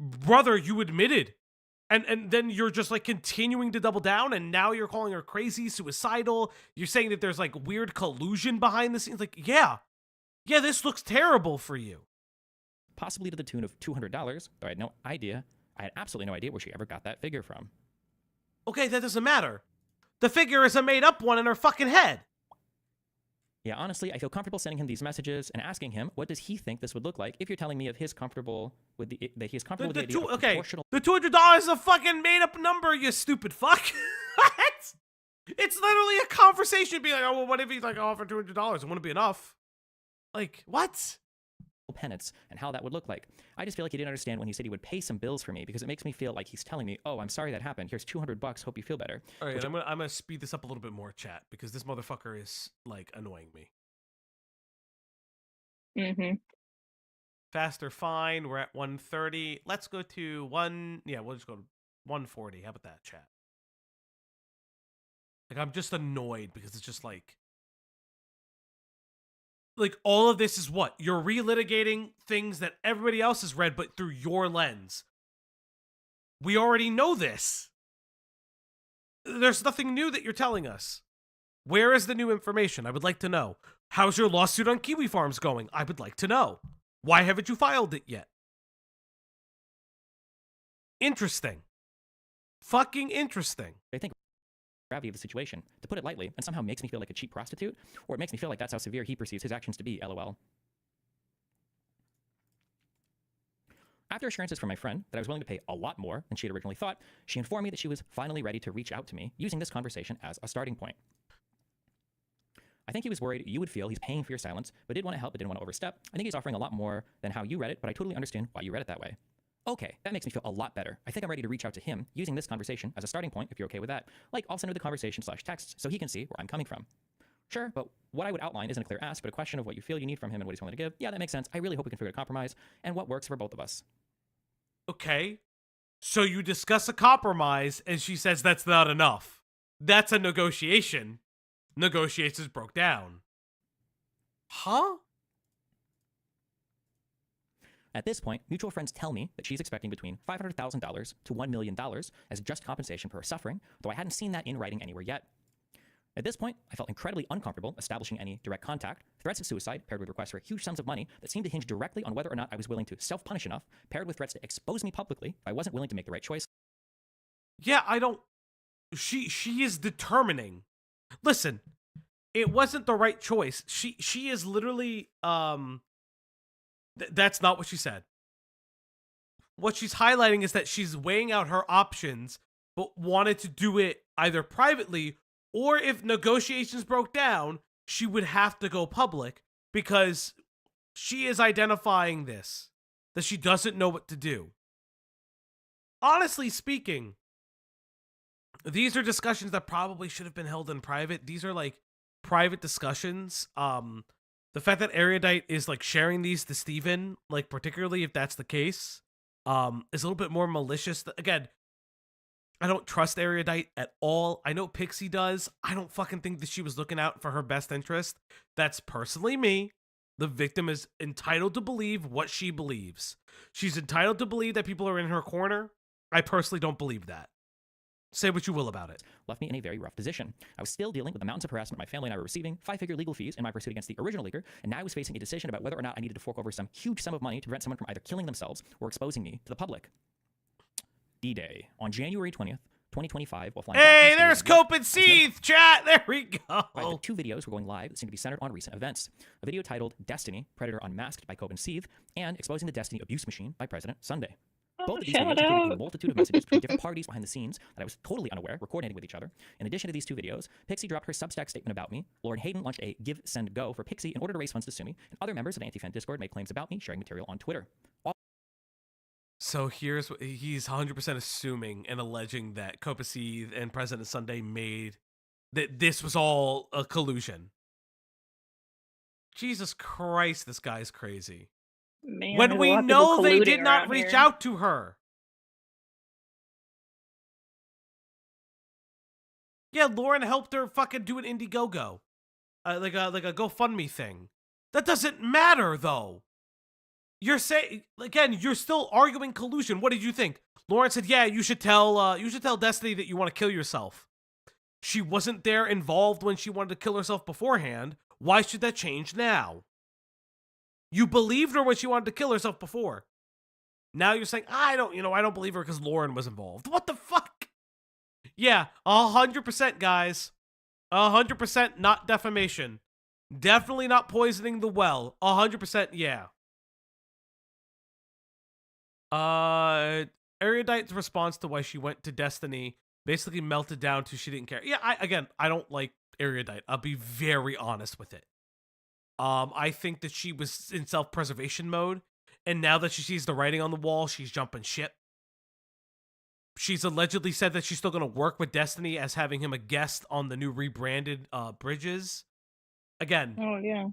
Speaker 2: brother, you admitted And then you're just like continuing to double down, and now you're calling her crazy, suicidal. You're saying that there's like weird collusion behind the scenes. Like, yeah, this looks terrible for you.
Speaker 4: Possibly to the tune of $200, though I had no idea. I had absolutely no idea where she ever got that figure from.
Speaker 2: Okay, that doesn't matter. The figure is a made-up one in her fucking head.
Speaker 4: Yeah, honestly, I feel comfortable sending him these messages and asking him, what does he think this would look like if you're telling me if he's comfortable with the that he's comfortable with the idea of proportional...
Speaker 2: The $200 is a fucking made-up number, you stupid fuck. What? It's literally a conversation being like, oh, well, what if he's like, oh, for $200? It wouldn't be enough. Like, what?
Speaker 4: Penance and how that would look like. I just feel like he didn't understand when he said he would pay some bills for me, because it makes me feel like he's telling me, oh, I'm sorry that happened. Here's $200. Hope you feel better.
Speaker 2: All right, I'm gonna speed this up a little bit more, chat, because this motherfucker is like annoying me. Faster, fine. We're at 130. Let's go to we'll just go to 140. How about that, chat? Like, I'm just annoyed because it's just like all of this is what? You're relitigating things that everybody else has read, but through your lens. We already know this. There's nothing new that you're telling us. Where is the new information? I would like to know. How's your lawsuit on Kiwi Farms going? I would like to know. Why haven't you filed it yet? Interesting. Fucking interesting.
Speaker 4: I think gravity of the situation, to put it lightly, and somehow makes me feel like a cheap prostitute, or it makes me feel like that's how severe he perceives his actions to be, lol. After assurances from my friend that I was willing to pay a lot more than she had originally thought, she informed me that she was finally ready to reach out to me, using this conversation as a starting point. I think he was worried you would feel he's paying for your silence, but did want to help but didn't want to overstep. I think he's offering a lot more than how you read it, but I totally understand why you read it that way. Okay, that makes me feel a lot better. I think I'm ready to reach out to him, using this conversation as a starting point, if you're okay with that. Like, I'll send her the conversation/text so he can see where I'm coming from. Sure, but what I would outline isn't a clear ask, but a question of what you feel you need from him and what he's willing to give. Yeah, that makes sense. I really hope we can figure out a compromise and what works for both of us.
Speaker 2: Okay, so you discuss a compromise, and she says that's not enough. That's a negotiation. Negotiations broke down. Huh?
Speaker 4: At this point, mutual friends tell me that she's expecting between $500,000 to $1 million as just compensation for her suffering, though I hadn't seen that in writing anywhere yet. At this point, I felt incredibly uncomfortable establishing any direct contact. Threats of suicide, paired with requests for huge sums of money that seemed to hinge directly on whether or not I was willing to self-punish enough, paired with threats to expose me publicly if I wasn't willing to make the right choice.
Speaker 2: Yeah, I don't... She is determining. Listen, it wasn't the right choice. She is literally... That's not what she said. What she's highlighting is that she's weighing out her options, but wanted to do it either privately, or if negotiations broke down, she would have to go public, because she is identifying this, that she doesn't know what to do. Honestly speaking, these are discussions that probably should have been held in private. These are like private discussions. The fact that Erudite is like sharing these to Steven, like particularly if that's the case, is a little bit more malicious. Again, I don't trust Erudite at all. I know Pxie does. I don't fucking think that she was looking out for her best interest. That's personally me. The victim is entitled to believe what she believes. She's entitled to believe that people are in her corner. I personally don't believe that. Say what you will about it.
Speaker 4: Left me in a very rough position. I was still dealing with the mountains of harassment my family and I were receiving, 5-figure legal fees in my pursuit against the original leaker, and now I was facing a decision about whether or not I needed to fork over some huge sum of money to prevent someone from either killing themselves or exposing me to the public. D-Day. On January 20th, 2025, while flying...
Speaker 2: Hey, there's Cope and Seeth, chat! There we go!
Speaker 4: The 2 videos were going live that seem to be centered on recent events. A video titled Destiny, Predator Unmasked by Cope and Seeth, and Exposing the Destiny Abuse Machine by President Sunday. Both of these videos included a multitude of messages between different parties behind the scenes that I was totally unaware were coordinating with each other. In addition to these 2 videos, Pxie dropped her Substack statement about me. Lauren Hayden launched a Give, Send, Go for Pxie in order to raise funds to sue me, and other members of Anti-Fan Discord made claims about me, sharing material on Twitter.
Speaker 2: So here's what he's 100% assuming and alleging that Copaceed and President Sunday made, that this was all a collusion. Jesus Christ, this guy's crazy.
Speaker 3: Man,
Speaker 2: when we know they did not reach out to her. Yeah, Lauren helped her fucking do an Indiegogo. Like a GoFundMe thing. That doesn't matter, though. you're saying, again, you're still arguing collusion. What did you think? Lauren said, yeah, you should tell Destiny that you want to kill yourself. She wasn't there involved when she wanted to kill herself beforehand. Why should that change now? You believed her when she wanted to kill herself before. Now you're saying, I don't believe her because Lauren was involved. What the fuck? Yeah, 100%, guys. 100% not defamation. Definitely not poisoning the well. 100%, yeah. Erudite's response to why she went to Destiny basically melted down to she didn't care. Yeah, I don't like Erudite. I'll be very honest with it. I think that she was in self-preservation mode, and now that she sees the writing on the wall, she's jumping ship. She's allegedly said that she's still going to work with Destiny as having him a guest on the new rebranded Bridges. Again,
Speaker 3: Oh yeah.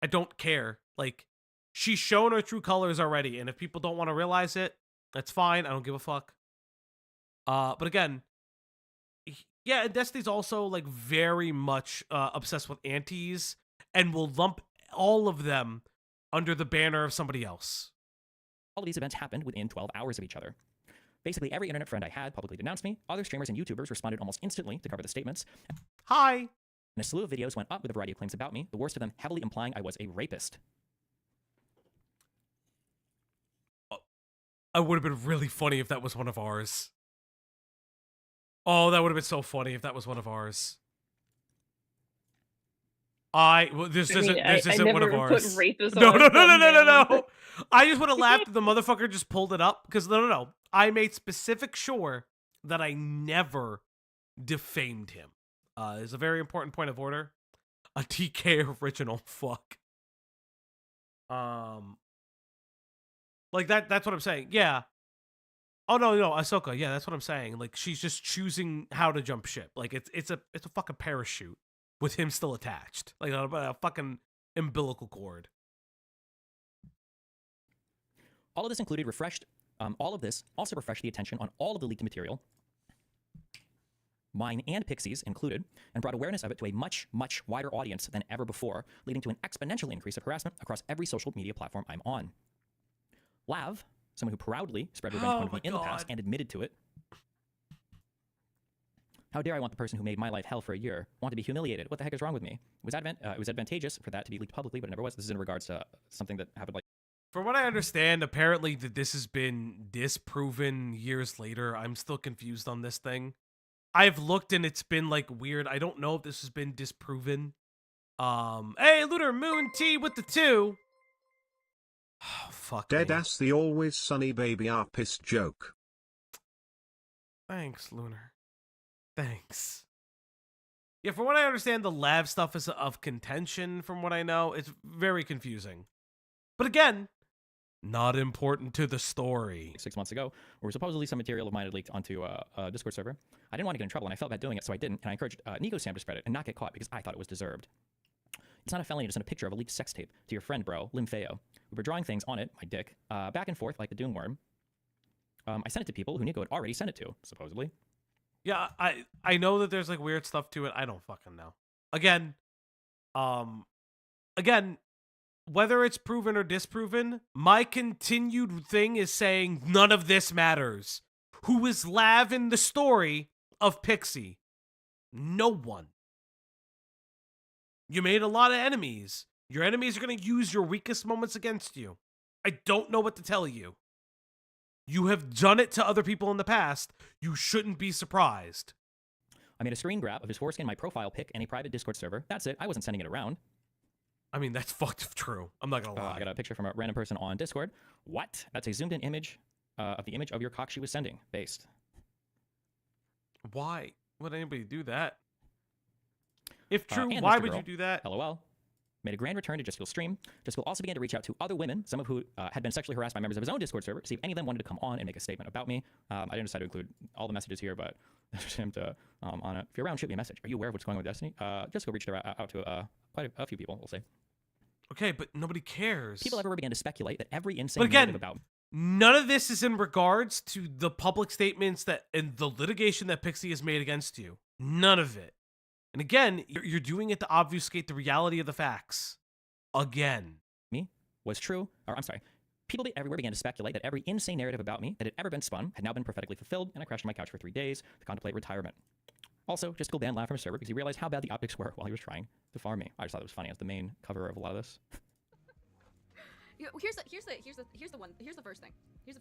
Speaker 2: I don't care. Like, she's shown her true colors already, and if people don't want to realize it, that's fine. I don't give a fuck. But again, yeah, Destiny's also like very much obsessed with antis and will lump all of them under the banner of somebody else.
Speaker 4: All of these events happened within 12 hours of each other. Basically, every internet friend I had publicly denounced me. Other streamers and YouTubers responded almost instantly to cover the statements.
Speaker 2: Hi.
Speaker 4: And a slew of videos went up with a variety of claims about me, the worst of them heavily implying I was a rapist.
Speaker 2: It would have been really funny if that was one of ours. Oh, that would have been so funny if that was one of ours. This isn't one of ours. No. I just would have laughed if the motherfucker just pulled it up, because no. I made specific sure that I never defamed him. It's a very important point of order. A TK original, fuck. Like that's what I'm saying. Yeah. Oh no, Ahsoka. Yeah, that's what I'm saying. Like, she's just choosing how to jump ship. Like, it's a fucking parachute with him still attached, like a fucking umbilical cord.
Speaker 4: All of this included all of this also refreshed the attention on all of the leaked material, mine and Pxie's included, and brought awareness of it to a much, much wider audience than ever before, leading to an exponential increase of harassment across every social media platform I'm on. Lav, someone who proudly spread revenge porn of me in the past and admitted to it. How dare I want the person who made my life hell for a year want to be humiliated? What the heck is wrong with me? It was advantageous for that to be leaked publicly, but it never was. This is in regards to something that happened like...
Speaker 2: From what I understand, apparently that this has been disproven years later. I'm still confused on this thing. I've looked and it's been like weird. I don't know if this has been disproven. Hey, Lunar Moon T with the 2. Oh, fuck me.
Speaker 1: Deadass the always sunny baby arpist joke.
Speaker 2: Thanks, Lunar. Thanks. Yeah, from what I understand, the lab stuff is of contention, from what I know. It's very confusing. But again, not important to the story.
Speaker 4: 6 months ago, where supposedly some material of mine had leaked onto a Discord server. I didn't want to get in trouble, and I felt bad doing it, so I didn't. And I encouraged Nico Sam to spread it and not get caught because I thought it was deserved. It's not a felony to send a picture of a leaked sex tape to your friend, bro, Limfeo. We were drawing things on it, my dick, back and forth like the Doom Worm. I sent it to people who Nico had already sent it to, supposedly.
Speaker 2: Yeah, I know that there's like weird stuff to it. I don't fucking know. Again, whether it's proven or disproven, my continued thing is saying none of this matters. Who is Lav in the story of Pxie? No one. You made a lot of enemies. Your enemies are going to use your weakest moments against you. I don't know what to tell you. You have done it to other people in the past. You shouldn't be surprised.
Speaker 4: I made a screen grab of his foreskin, my profile pic, and a private Discord server. That's it. I wasn't sending it around.
Speaker 2: I mean, that's fucked true. I'm not going to lie.
Speaker 4: I got a picture from a random person on Discord. What? That's a zoomed in image of the image of your cock she was sending. Based.
Speaker 2: Why would anybody do that? If true,
Speaker 4: and
Speaker 2: why
Speaker 4: Mr.
Speaker 2: would
Speaker 4: Girl,
Speaker 2: you do that?
Speaker 4: LOL. Made a grand return to Just stream. Just also began to reach out to other women, some of who had been sexually harassed by members of his own Discord server, to see if any of them wanted to come on and make a statement about me. I didn't decide to include all the messages here, but there's him to on it. If you're around, shoot me a message. Are you aware of what's going on with Destiny? Just go reach out to quite a few people, we'll say.
Speaker 2: Okay, but nobody cares.
Speaker 4: People everywhere began to speculate that every insane
Speaker 2: but again,
Speaker 4: narrative about...
Speaker 2: None of this is in regards to the public statements that and the litigation that Pxie has made against you. None of it. And again, you're doing it to obfuscate the reality of the facts. Again.
Speaker 4: Me was true, or I'm sorry, People everywhere began to speculate that every insane narrative about me that had ever been spun had now been prophetically fulfilled, and I crashed on my couch for 3 days to contemplate retirement. Also, just banned Lav from a server because he realized how bad the optics were while he was trying to farm me. I just thought it was funny as the main cover of a lot of this.
Speaker 5: Here's the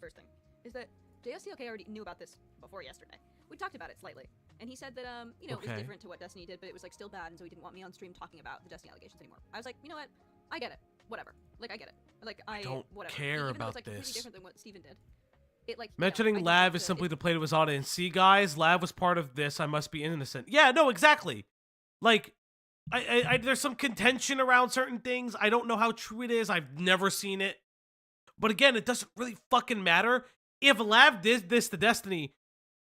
Speaker 5: first thing. Is that JSTLK already knew about this before yesterday. We talked about it slightly, and he said that it was different to what Destiny did, but it was like still bad, and so he didn't want me on stream talking about the Destiny allegations anymore. I was like, you know what? I get it. Whatever. Like I get it. Like I
Speaker 2: don't
Speaker 5: whatever.
Speaker 2: care
Speaker 5: Even
Speaker 2: about
Speaker 5: though it's like
Speaker 2: this.
Speaker 5: completely different than what Steven did. It like
Speaker 2: Mentioning
Speaker 5: I just
Speaker 2: Lav
Speaker 5: have
Speaker 2: is
Speaker 5: to-
Speaker 2: simply to play to his audience. See, guys, Lav was part of this. I must be innocent. Yeah, no, exactly. Like, I there's some contention around certain things. I don't know how true it is. I've never seen it. But again, it doesn't really fucking matter. If Lav did this to Destiny,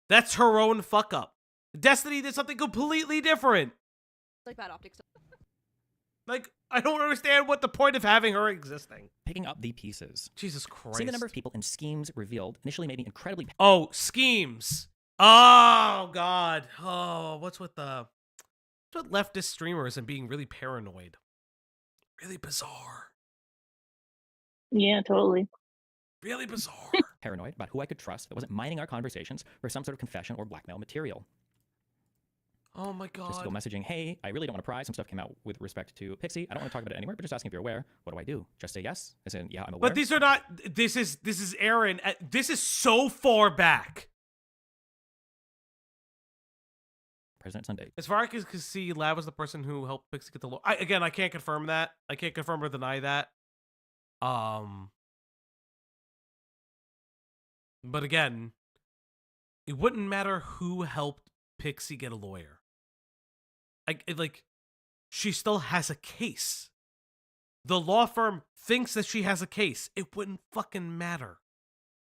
Speaker 2: that's her own fuck up. Destiny did something completely different.
Speaker 5: like bad optics.
Speaker 2: Like, I don't understand what the point of having her existing.
Speaker 4: Picking up the pieces.
Speaker 2: Jesus Christ.
Speaker 4: Seeing the number of people and schemes revealed initially made me incredibly
Speaker 2: Oh, schemes. Oh, God. Oh, what's with leftist streamers and being really paranoid? Really bizarre.
Speaker 3: Yeah, totally.
Speaker 2: Really bizarre.
Speaker 4: paranoid about who I could trust that wasn't mining our conversations for some sort of confession or blackmail material.
Speaker 2: Oh my
Speaker 4: Just
Speaker 2: God.
Speaker 4: go messaging, hey, I really don't want to pry. Some stuff came out with respect to Pxie. I don't want to talk about it anywhere, but just asking if you're aware. What do I do? Just say yes? As in, yeah, I'm aware.
Speaker 2: But these are not, this is Aaron. This is so far back.
Speaker 4: President Sunday.
Speaker 2: As far as I can see, Lav was the person who helped Pxie get the law. Again, I can't confirm that. I can't confirm or deny that. But again, it wouldn't matter who helped Pxie get a lawyer. She still has a case. The law firm thinks that she has a case. It wouldn't fucking matter.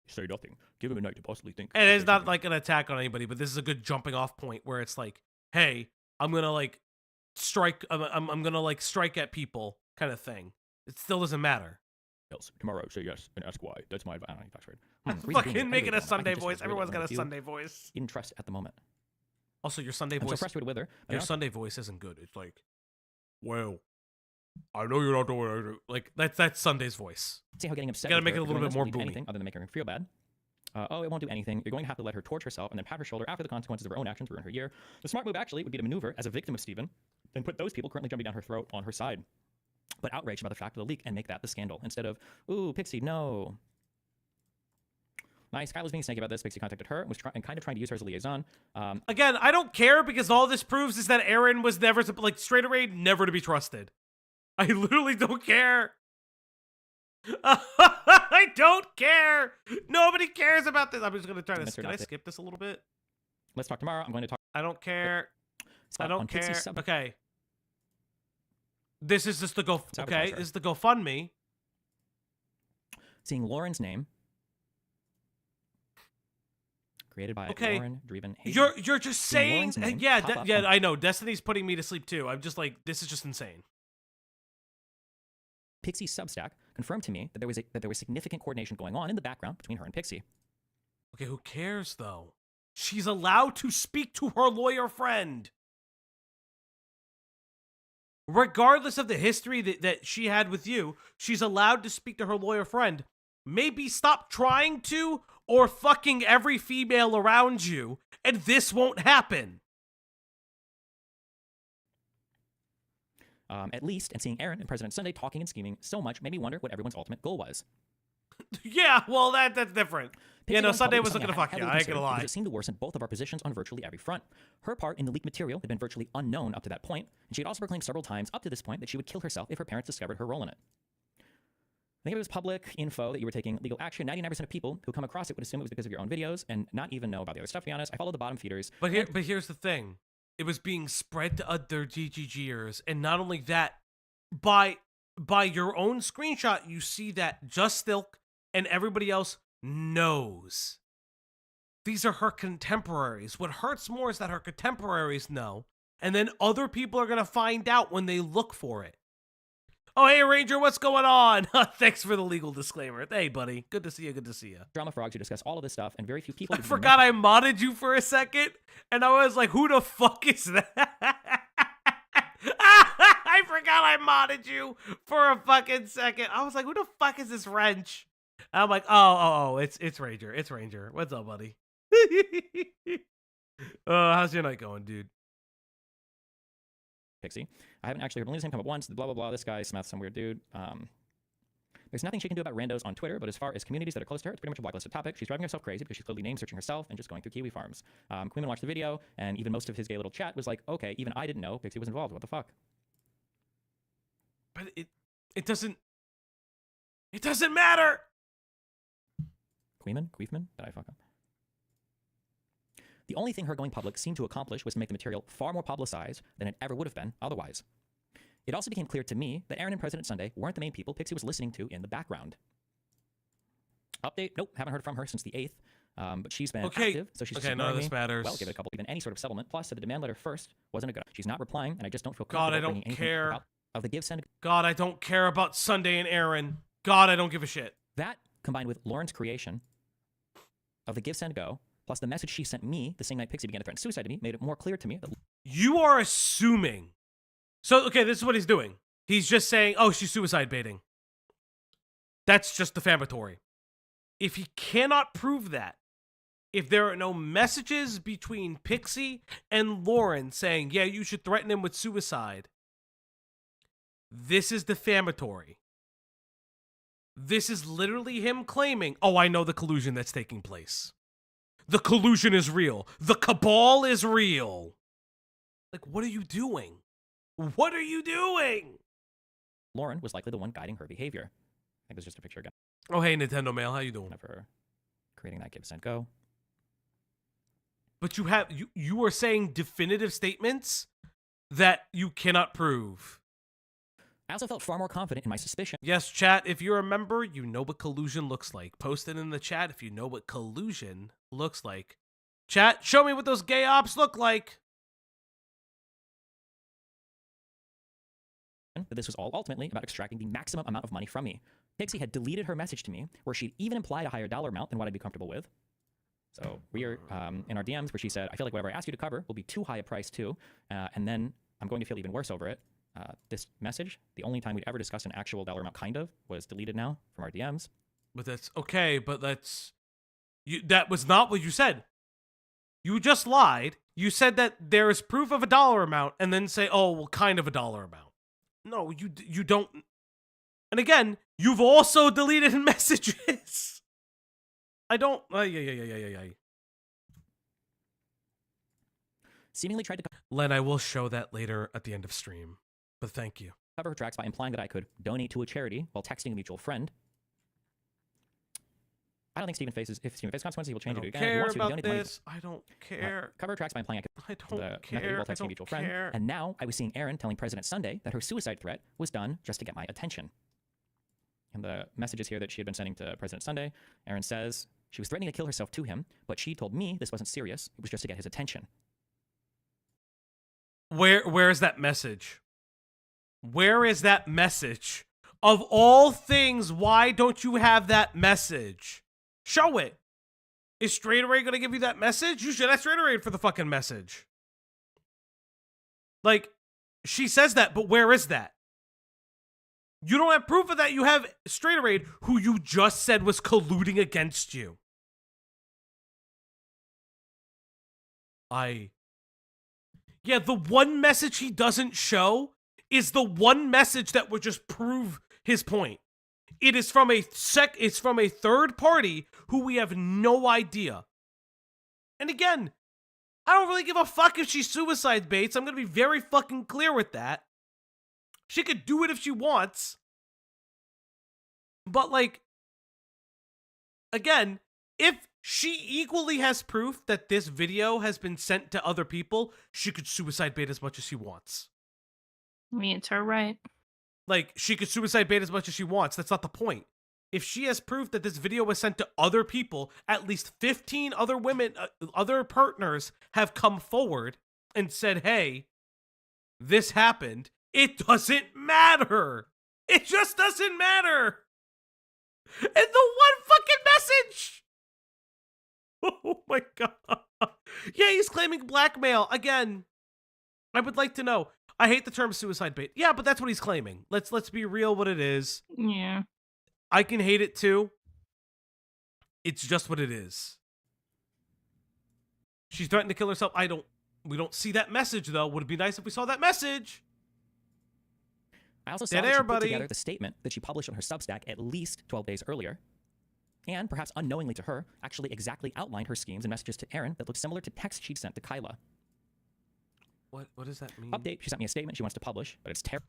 Speaker 4: Say nothing. Give him a night to possibly think.
Speaker 2: And it's not like an attack on anybody, but this is a good jumping off point where it's like, hey, I'm gonna like strike. I'm gonna like strike at people, kind of thing. It still doesn't matter.
Speaker 4: Else tomorrow, say yes and ask why. That's my advice. I don't know, that's right.
Speaker 2: Fucking make it a Sunday voice. Everyone's got a Sunday voice.
Speaker 4: Even trust at the moment.
Speaker 2: Also, your Sunday
Speaker 4: I'm so
Speaker 2: voice.
Speaker 4: frustrated with her.
Speaker 2: Your Sunday voice isn't good. It's like, well, I know you're not doing like that's Sunday's voice.
Speaker 4: See how getting upset.
Speaker 2: You gotta
Speaker 4: with
Speaker 2: make
Speaker 4: her
Speaker 2: it a little
Speaker 4: for
Speaker 2: bit
Speaker 4: doing
Speaker 2: more
Speaker 4: this won't lead to
Speaker 2: boomy.
Speaker 4: anything other than making her feel bad. Oh, it won't do anything. You're going to have to let her torch herself and then pat her shoulder after the consequences of her own actions ruin her year. The smart move actually would be to maneuver as a victim of Steven, then put those people currently jumping down her throat on her side. But outraged about the fact of the leak and make that the scandal instead of, ooh, Pxie, no. Nice. Skylar's being snaky about this. Pxie contacted her and was kind of trying to use her as a liaison.
Speaker 2: Again, I don't care because all this proves is that Aaron was never like straight away never to be trusted. I literally don't care. I don't care. Nobody cares about this. I'm just gonna try this. Can I skip this a little bit?
Speaker 4: Let's talk tomorrow. I'm going to talk.
Speaker 2: I don't care. I
Speaker 4: on
Speaker 2: don't
Speaker 4: Pxie's
Speaker 2: care.
Speaker 4: sub-
Speaker 2: Okay. This is just the go. Okay,
Speaker 4: Sabotage her.
Speaker 2: this is the GoFundMe.
Speaker 4: Seeing Lauren's name created by
Speaker 2: Okay.
Speaker 4: Lauren Dreven Hayden.
Speaker 2: You're just
Speaker 4: Seeing
Speaker 2: saying.
Speaker 4: Lauren's name
Speaker 2: Yeah,
Speaker 4: pop up
Speaker 2: yeah.
Speaker 4: on-
Speaker 2: I know. Destiny's putting me to sleep too. I'm just like, this is just insane.
Speaker 4: Pxie's Substack confirmed to me that there was significant coordination going on in the background between her and Pxie.
Speaker 2: Okay, who cares though? She's allowed to speak to her lawyer friend. Regardless of the history that she had with you, she's allowed to speak to her lawyer friend. Maybe stop trying to, or fucking every female around you, and this won't happen.
Speaker 4: At least, and seeing Aaron and President Sunday talking and scheming so much made me wonder what everyone's ultimate goal was.
Speaker 2: Yeah, well, that's different. Yeah,
Speaker 4: Pxie
Speaker 2: no,
Speaker 4: going
Speaker 2: Sunday
Speaker 4: public
Speaker 2: was
Speaker 4: something
Speaker 2: looking to
Speaker 4: I
Speaker 2: fuck
Speaker 4: had
Speaker 2: you.
Speaker 4: heavily
Speaker 2: I ain't gonna
Speaker 4: considered
Speaker 2: lie.
Speaker 4: because it seemed to worsen both of our positions on virtually every front. Her part in the leaked material had been virtually unknown up to that point, and she had also proclaimed several times up to this point that she would kill herself if her parents discovered her role in it. I think it was public info that you were taking legal action. 99% of people who come across it would assume it was because of your own videos and not even know about the other stuff, to be honest. I followed the bottom feeders.
Speaker 2: But here's the thing. It was being spread to other GGGers, and not only that, by your own screenshot, you see that Just Stilk and everybody else knows. These are her contemporaries. What hurts more is that her contemporaries know, and then other people are gonna find out when they look for it. Oh, hey, Ranger, what's going on? Thanks for the legal disclaimer. Hey, buddy. Good to see you. Good to see you.
Speaker 4: Drama Frogs who discuss all of this stuff, and very few people...
Speaker 2: I forgot I modded you for a second, and I was like, who the fuck is that? I forgot I modded you for a fucking second. I was like, who the fuck is this wrench? I'm like, oh, it's Ranger. It's Ranger. What's up, buddy? How's your night going, dude?
Speaker 4: Pxie. I haven't actually heard Melina's name come up once. Blah, blah, blah. This guy, Smith, some weird dude. There's nothing she can do about randos on Twitter, but as far as communities that are close to her, it's pretty much a blacklisted topic. She's driving herself crazy because she's clearly name searching herself and just going through Kiwi farms. Queenman watched the video, and even most of his gay little chat was like, okay, even I didn't know Pxie was involved. What the fuck?
Speaker 2: But it doesn't matter.
Speaker 4: Queefman? Did I fuck up? The only thing her going public seemed to accomplish was to make the material far more publicized than it ever would have been otherwise. It also became clear to me that Aaron and President Sunday weren't the main people Pxie was listening to in the background. Update? Nope, haven't heard from her since the 8th. But she's been active, so she's just
Speaker 2: none of this matters.
Speaker 4: Well, give it a couple, even any sort of settlement. Plus, the demand letter first wasn't a good. She's not replying, and I just don't feel comfortable
Speaker 2: God, I don't
Speaker 4: bringing anything
Speaker 2: care.
Speaker 4: about of the give send.
Speaker 2: God, I don't care about Sunday and Aaron. God, I don't give a shit.
Speaker 4: That combined with Lauren's creation of the give send go, plus the message she sent me the same night Pxie began to threaten suicide to me, made it more clear to me that
Speaker 2: you are assuming. So, okay, this is what he's doing. He's just saying, oh, she's suicide baiting. That's just defamatory. If he cannot prove that, if there are no messages between Pxie and Lauren saying, yeah, you should threaten him with suicide, this is defamatory. This is literally him claiming, oh, I know the collusion that's taking place. The collusion is real. The cabal is real. Like, what are you doing? What are you doing?
Speaker 4: Lauren was likely the one guiding her behavior. I think there's just a picture again
Speaker 2: Oh, hey, Nintendo Mail, how you doing?
Speaker 4: of her creating that give send go.
Speaker 2: But you are saying definitive statements that you cannot prove.
Speaker 4: I also felt far more confident in my suspicion.
Speaker 2: Yes, chat, if you're a member, you know what collusion looks like. Post it in the chat if you know what collusion looks like. Chat, show me what those gay ops look like.
Speaker 4: That this was all ultimately about extracting the maximum amount of money from me. Pxie had deleted her message to me, where she'd even implied a higher dollar amount than what I'd be comfortable with. So we are in our DMs, where she said, I feel like whatever I ask you to cover will be too high a price too, and then I'm going to feel even worse over it. This message, the only time we'd ever discussed an actual dollar amount, kind of, was deleted now from our DMs.
Speaker 2: But that's okay, but that was not what you said. You just lied. You said that there is proof of a dollar amount, and then say, oh, well, kind of a dollar amount. No, you don't. And again, you've also deleted messages. I don't. Yeah.
Speaker 4: Seemingly tried to
Speaker 2: Len, I will show that later at the end of stream. But thank you.
Speaker 4: cover her tracks by implying that I could donate to a charity while texting a mutual friend. I don't think Stephen faces consequences, he will change it again.
Speaker 2: Care about this. I don't care.
Speaker 4: Cover her tracks by implying
Speaker 2: I don't care.
Speaker 4: while texting a mutual friend. And now I was seeing Erin telling President Sunday that her suicide threat was done just to get my attention. And the messages here that she had been sending to President Sunday, Erin says she was threatening to kill herself to him, but she told me this wasn't serious. It was just to get his attention.
Speaker 2: Where is that message? Where is that message? Of all things, why don't you have that message? Show it. Is Straight Array gonna give you that message? You should ask Straight Array for the fucking message. Like, she says that, but where is that? You don't have proof of that. You have Straight Array, who you just said was colluding against you. Yeah, the one message he doesn't show is the one message that would just prove his point. It is from it's from a third party who we have no idea. And again, I don't really give a fuck if she suicide baits. I'm gonna be very fucking clear with that. She could do it if she wants. But like, again, if she equally has proof that this video has been sent to other people, she could suicide bait as much as she wants.
Speaker 3: I mean, it's her right.
Speaker 2: Like, she could suicide bait as much as she wants. That's not the point. If she has proof that this video was sent to other people, at least 15 other women, other partners have come forward and said, hey, this happened. It doesn't matter. It just doesn't matter. And the one fucking message. Oh my God. Yeah, he's claiming blackmail. Again, I would like to know. I hate the term suicide bait. Yeah, but that's what he's claiming. Let's be real what it is.
Speaker 3: Yeah.
Speaker 2: I can hate it too. It's just what it is. She's threatened to kill herself. We don't see that message, though. Would it be nice if we saw that message?
Speaker 4: I also saw
Speaker 2: Dead
Speaker 4: that
Speaker 2: air,
Speaker 4: she put
Speaker 2: buddy.
Speaker 4: together the statement that she published on her Substack at least 12 days earlier, and perhaps unknowingly to her, actually exactly outlined her schemes and messages to Aaron that looked similar to texts she'd sent to Kyla.
Speaker 2: What does that mean?
Speaker 4: Update, she sent me a statement she wants to publish, but it's terrible.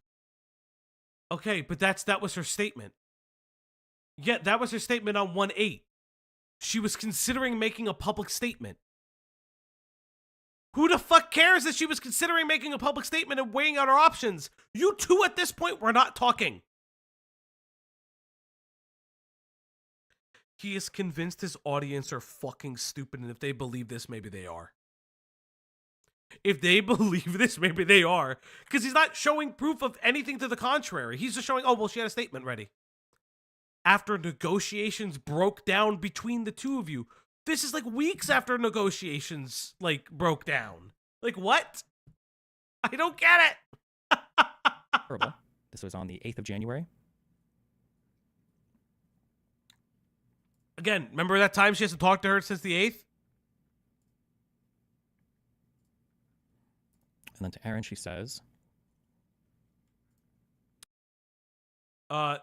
Speaker 2: Okay, but that was her statement. Yeah, that was her statement on 1/8. She was considering making a public statement. Who the fuck cares that she was considering making a public statement and weighing out her options? You two at this point were not talking. He is convinced his audience are fucking stupid, and if they believe this, maybe they are. If they believe this, maybe they are. Because he's not showing proof of anything to the contrary. He's just showing, oh, well, she had a statement ready. After negotiations broke down between the two of you. This is like weeks after negotiations, like, broke down. Like, what? I don't get it.
Speaker 4: Terrible. This was on the 8th of January.
Speaker 2: Again, remember that time she hasn't talked to her since the 8th?
Speaker 4: And then to Aaron, she says,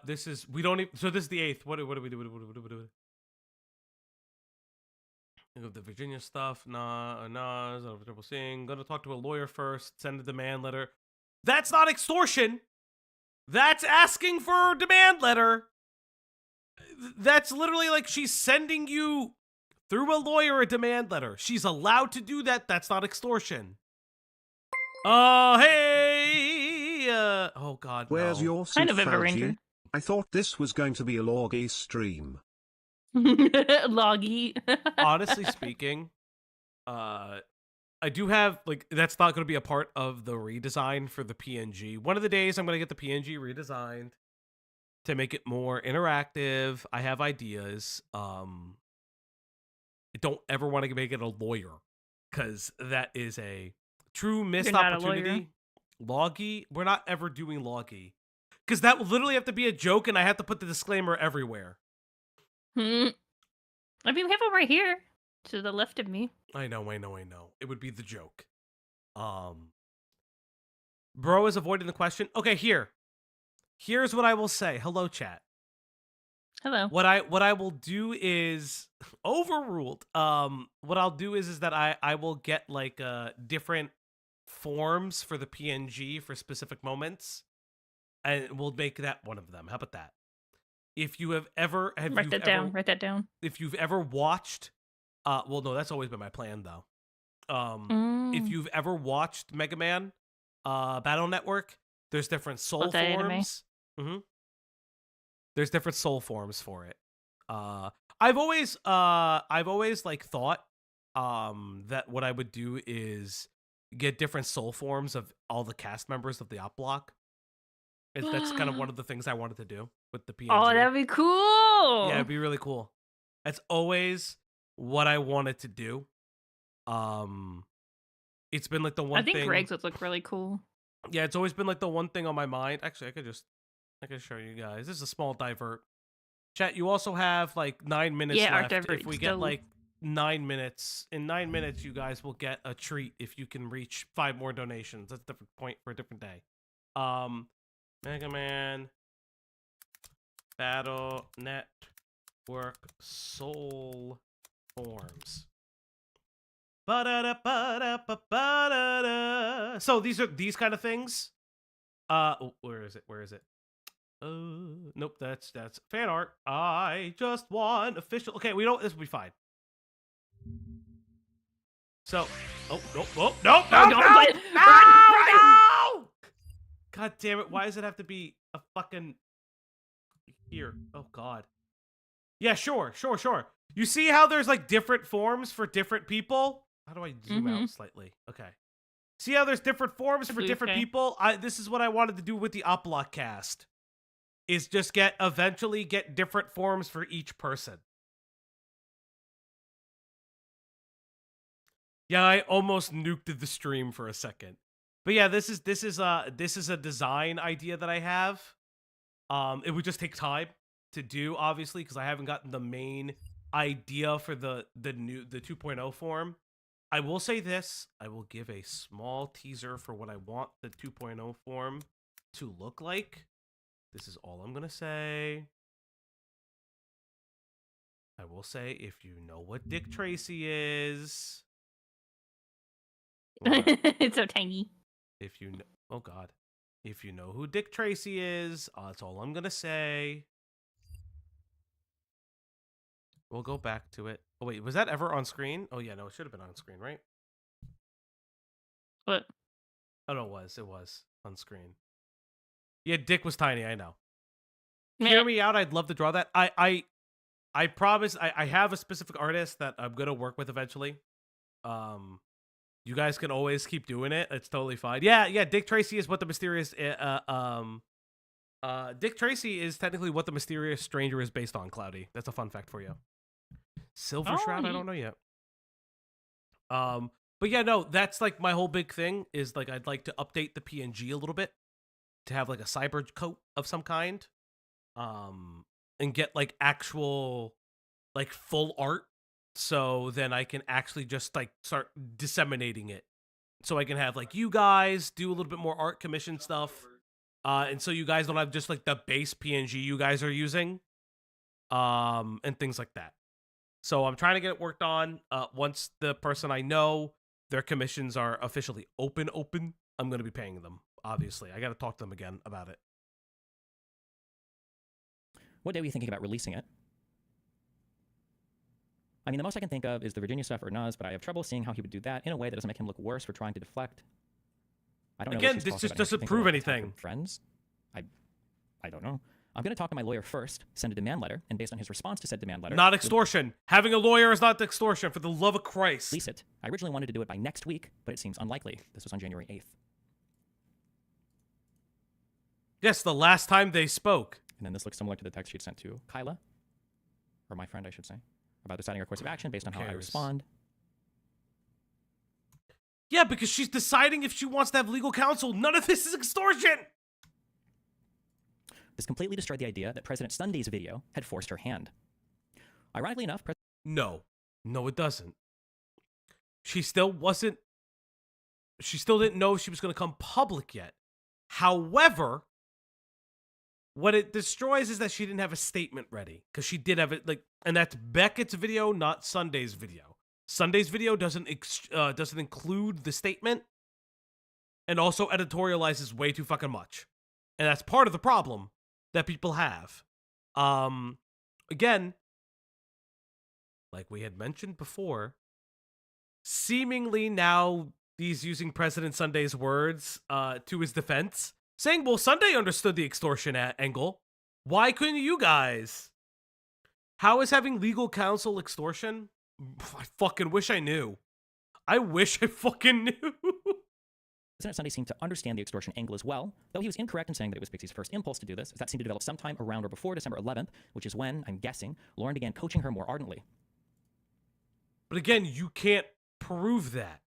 Speaker 2: this is, we don't even, so this is the 8th. What do we do? The Virginia stuff, triple seeing. Gonna talk to a lawyer first, send a demand letter. That's not extortion. That's asking for a demand letter. That's literally like she's sending you through a lawyer a demand letter. She's allowed to do that. That's not extortion. Hey. Oh God.
Speaker 1: Where's
Speaker 2: no.
Speaker 1: your
Speaker 3: Kind of
Speaker 1: suit,
Speaker 3: a Ranger.
Speaker 1: Fauci? I thought this was going to be a loggy stream.
Speaker 3: Loggy.
Speaker 2: Honestly speaking, I do have, like, that's not going to be a part of the redesign for the PNG. One of the days I'm going to get the PNG redesigned to make it more interactive. I have ideas. I don't ever want to make it a lawyer, because that is a true missed
Speaker 3: You're not a lawyer.
Speaker 2: opportunity. Loggy, we're not ever doing loggy, because that will literally have to be a joke, and I have to put the disclaimer everywhere.
Speaker 3: I mean, we have one right here to the left of me.
Speaker 2: I know. It would be the joke. Bro is avoiding the question. Okay, here's what I will say. Hello, chat.
Speaker 3: Hello.
Speaker 2: What I will do is overruled. What I'll do is that I will get like different forms for the PNG for specific moments, and we'll make that one of them. How about that? If you have ever
Speaker 3: Write that down.
Speaker 2: If you've ever watched, well, no, that's always been my plan though. If you've ever watched Mega Man, Battle Network, there's different soul forms. There's different soul forms for it. I've always like thought, that what I would do is get different soul forms of all the cast members of the op block. That's kind of one of the things I wanted to do with the PNG.
Speaker 3: Oh, that'd be cool.
Speaker 2: Yeah, it'd be really cool. That's always what I wanted to do. It's been like the one thing.
Speaker 3: I think Greg's would look really cool.
Speaker 2: Yeah, it's always been like the one thing on my mind. Actually, I could show you guys. This is a small divert. Chat, you also have like 9 minutes left. If we get like 9 minutes, in 9 minutes, you guys will get a treat if you can reach 5 more donations. That's a different point for a different day. Mega Man Battle Network Soul Forms. So these are these kind of things. Where is it? Nope, that's fan art. I just want official. Okay, we don't. This will be fine. So, no! God damn it! Why does it have to be a fucking here? Oh God. Yeah, sure. You see how there's like different forms for different people? How do I zoom out slightly? Okay. See how there's different forms for different people? This is what I wanted to do with the Uplock cast. Is just eventually get different forms for each person. Yeah, I almost nuked the stream for a second. But yeah, this is a design idea that I have. It would just take time to do, obviously, because I haven't gotten the main idea for the 2.0 form. I will say this. I will give a small teaser for what I want the 2.0 form to look like. This is all I'm going to say. I will say, if you know what Dick Tracy is...
Speaker 3: It's so tiny.
Speaker 2: If you know... Oh, God. If you know who Dick Tracy is, that's all I'm going to say. We'll go back to it. Oh, wait. Was that ever on screen? Oh, yeah. No, it should have been on screen, right?
Speaker 3: What?
Speaker 2: Oh, no, it was. It was on screen. Yeah, Dick was tiny. I know.
Speaker 3: Meh.
Speaker 2: Hear me out. I'd love to draw that. I promise. I have a specific artist that I'm going to work with eventually. You guys can always keep doing it. It's totally fine. Yeah. Dick Tracy is what the mysterious... Dick Tracy is technically what the mysterious stranger is based on, Cloudy. That's a fun fact for you. Silver Shroud? I don't know yet. But yeah, no, that's like my whole big thing is like I'd like to update the PNG a little bit to have like a cyber coat of some kind. And get like actual like full art, so then I can actually just like start disseminating it. So I can have like you guys do a little bit more art commission stuff. And so you guys don't have just like the base PNG you guys are using. And things like that. So I'm trying to get it worked on. Once the person I know, their commissions are officially open, I'm going to be paying them. Obviously, I got to talk to them again about it.
Speaker 4: What day were you thinking about releasing it? I mean, the most I can think of is the Virginia stuff or Nas, but I have trouble seeing how he would do that in a way that doesn't make him look worse for trying to deflect. I don't know.
Speaker 2: Again, this just doesn't prove anything.
Speaker 4: Friends? I don't know. I'm going to talk to my lawyer first, send a demand letter, and based on his response to said demand letter...
Speaker 2: Not extortion. Having a lawyer is not extortion, for the love of Christ.
Speaker 4: Release it. I originally wanted to do it by next week, but it seems unlikely. This was on January 8th.
Speaker 2: Yes, the last time they spoke.
Speaker 4: And then this looks similar to the text she'd sent to Kyla, or my friend, I should say, about deciding her course of action based on how I respond.
Speaker 2: Yeah, because she's deciding if she wants to have legal counsel. None of this is extortion!
Speaker 4: This completely destroyed the idea that President Sunday's video had forced her hand. Ironically enough,
Speaker 2: No, it doesn't. She still didn't know she was going to come public yet. However, what it destroys is that she didn't have a statement ready, because she did have it, like, and that's Beckett's video, not Sunday's video. Sunday's video doesn't include the statement, and also editorializes way too fucking much, and that's part of the problem that people have. Again, like we had mentioned before, seemingly now he's using President Sunday's words to his defense, saying, well, Sunday understood the extortion angle. Why couldn't you guys? How is having legal counsel extortion? I fucking wish I knew. I wish I fucking knew.
Speaker 4: President Sunday seemed to understand the extortion angle as well, though he was incorrect in saying that it was Pxie's first impulse to do this, as that seemed to develop sometime around or before December 11th, which is when, I'm guessing, Lauren began coaching her more ardently.
Speaker 2: But again, you can't prove that.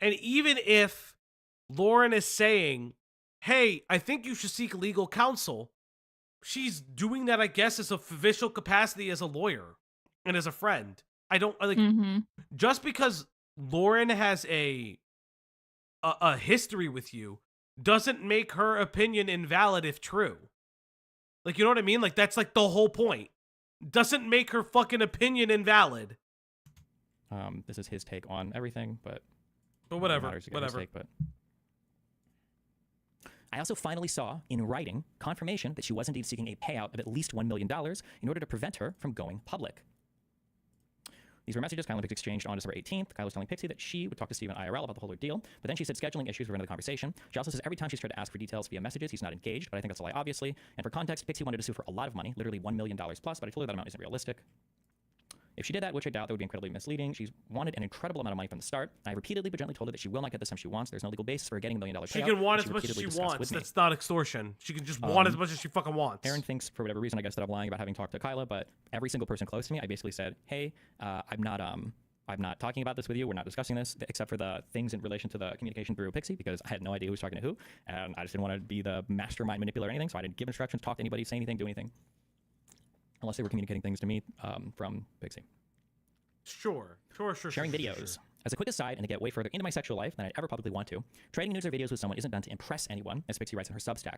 Speaker 2: And even if Lauren is saying, hey, I think you should seek legal counsel, she's doing that, I guess, as a official capacity as a lawyer and as a friend. I don't, like, just because Lauren has a history with you doesn't make her opinion invalid if true. Like, you know what I mean? Like, that's like the whole point. Doesn't make her fucking opinion invalid.
Speaker 4: This is his take on everything, but
Speaker 2: whatever.
Speaker 4: Whatever. Take, but I also finally saw, in writing, confirmation that she was indeed seeking a payout of at least $1 million in order to prevent her from going public. These were messages Kyla and Pxie exchanged on December 18th. Kyla was telling Pxie that she would talk to Steven IRL about the whole ordeal, but then she said scheduling issues were another conversation. She also says every time she's tried to ask for details via messages, he's not engaged, but I think that's a lie, obviously. And for context, Pxie wanted to sue for a lot of money, literally $1 million plus, but I told her that amount isn't realistic. If she did that, which I doubt, that would be incredibly misleading. She's wanted an incredible amount of money from the start. I repeatedly but gently told her that she will not get the sum she wants. There's no legal basis for getting $1 million payout.
Speaker 2: She can want as much as she wants. That's not extortion. She can just want as much as she fucking wants.
Speaker 4: Aaron thinks, for whatever reason, I guess, that I'm lying about having talked to Kyla, but every single person close to me, I basically said, hey, I'm not talking about this with you. We're not discussing this, except for the things in relation to the communication through Pxie, because I had no idea who was talking to who, and I just didn't want to be the mastermind manipulator or anything, so I didn't give instructions, talk to anybody, say anything, do anything. unless they were communicating things to me from Pxie.
Speaker 2: Sure.
Speaker 4: Sharing videos. As a quick aside, and to get way further into my sexual life than I'd ever publicly want to, trading nudes or videos with someone isn't done to impress anyone, as Pxie writes in her Substack.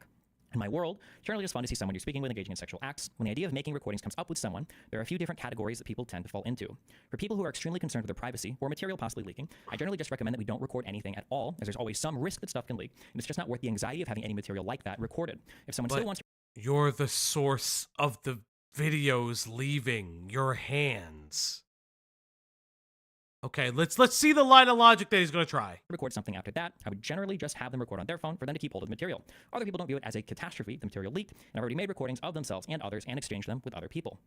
Speaker 4: In my world, it's generally just fun to see someone you're speaking with engaging in sexual acts. When the idea of making recordings comes up with someone, there are a few different categories that people tend to fall into. For people who are extremely concerned with their privacy or material possibly leaking, I generally just recommend that we don't record anything at all, as there's always some risk that stuff can leak, and it's just not worth the anxiety of having any material like that recorded. If someone still wants to...
Speaker 2: You're the source of the videos leaving your hands. Okay, let's see the line of logic that he's going to try.
Speaker 4: Record something after that, I would generally just have them record on their phone for them to keep hold of the material. Other people don't view it as a catastrophe if the material leaked, and have already made recordings of themselves and others and exchanged them with other people.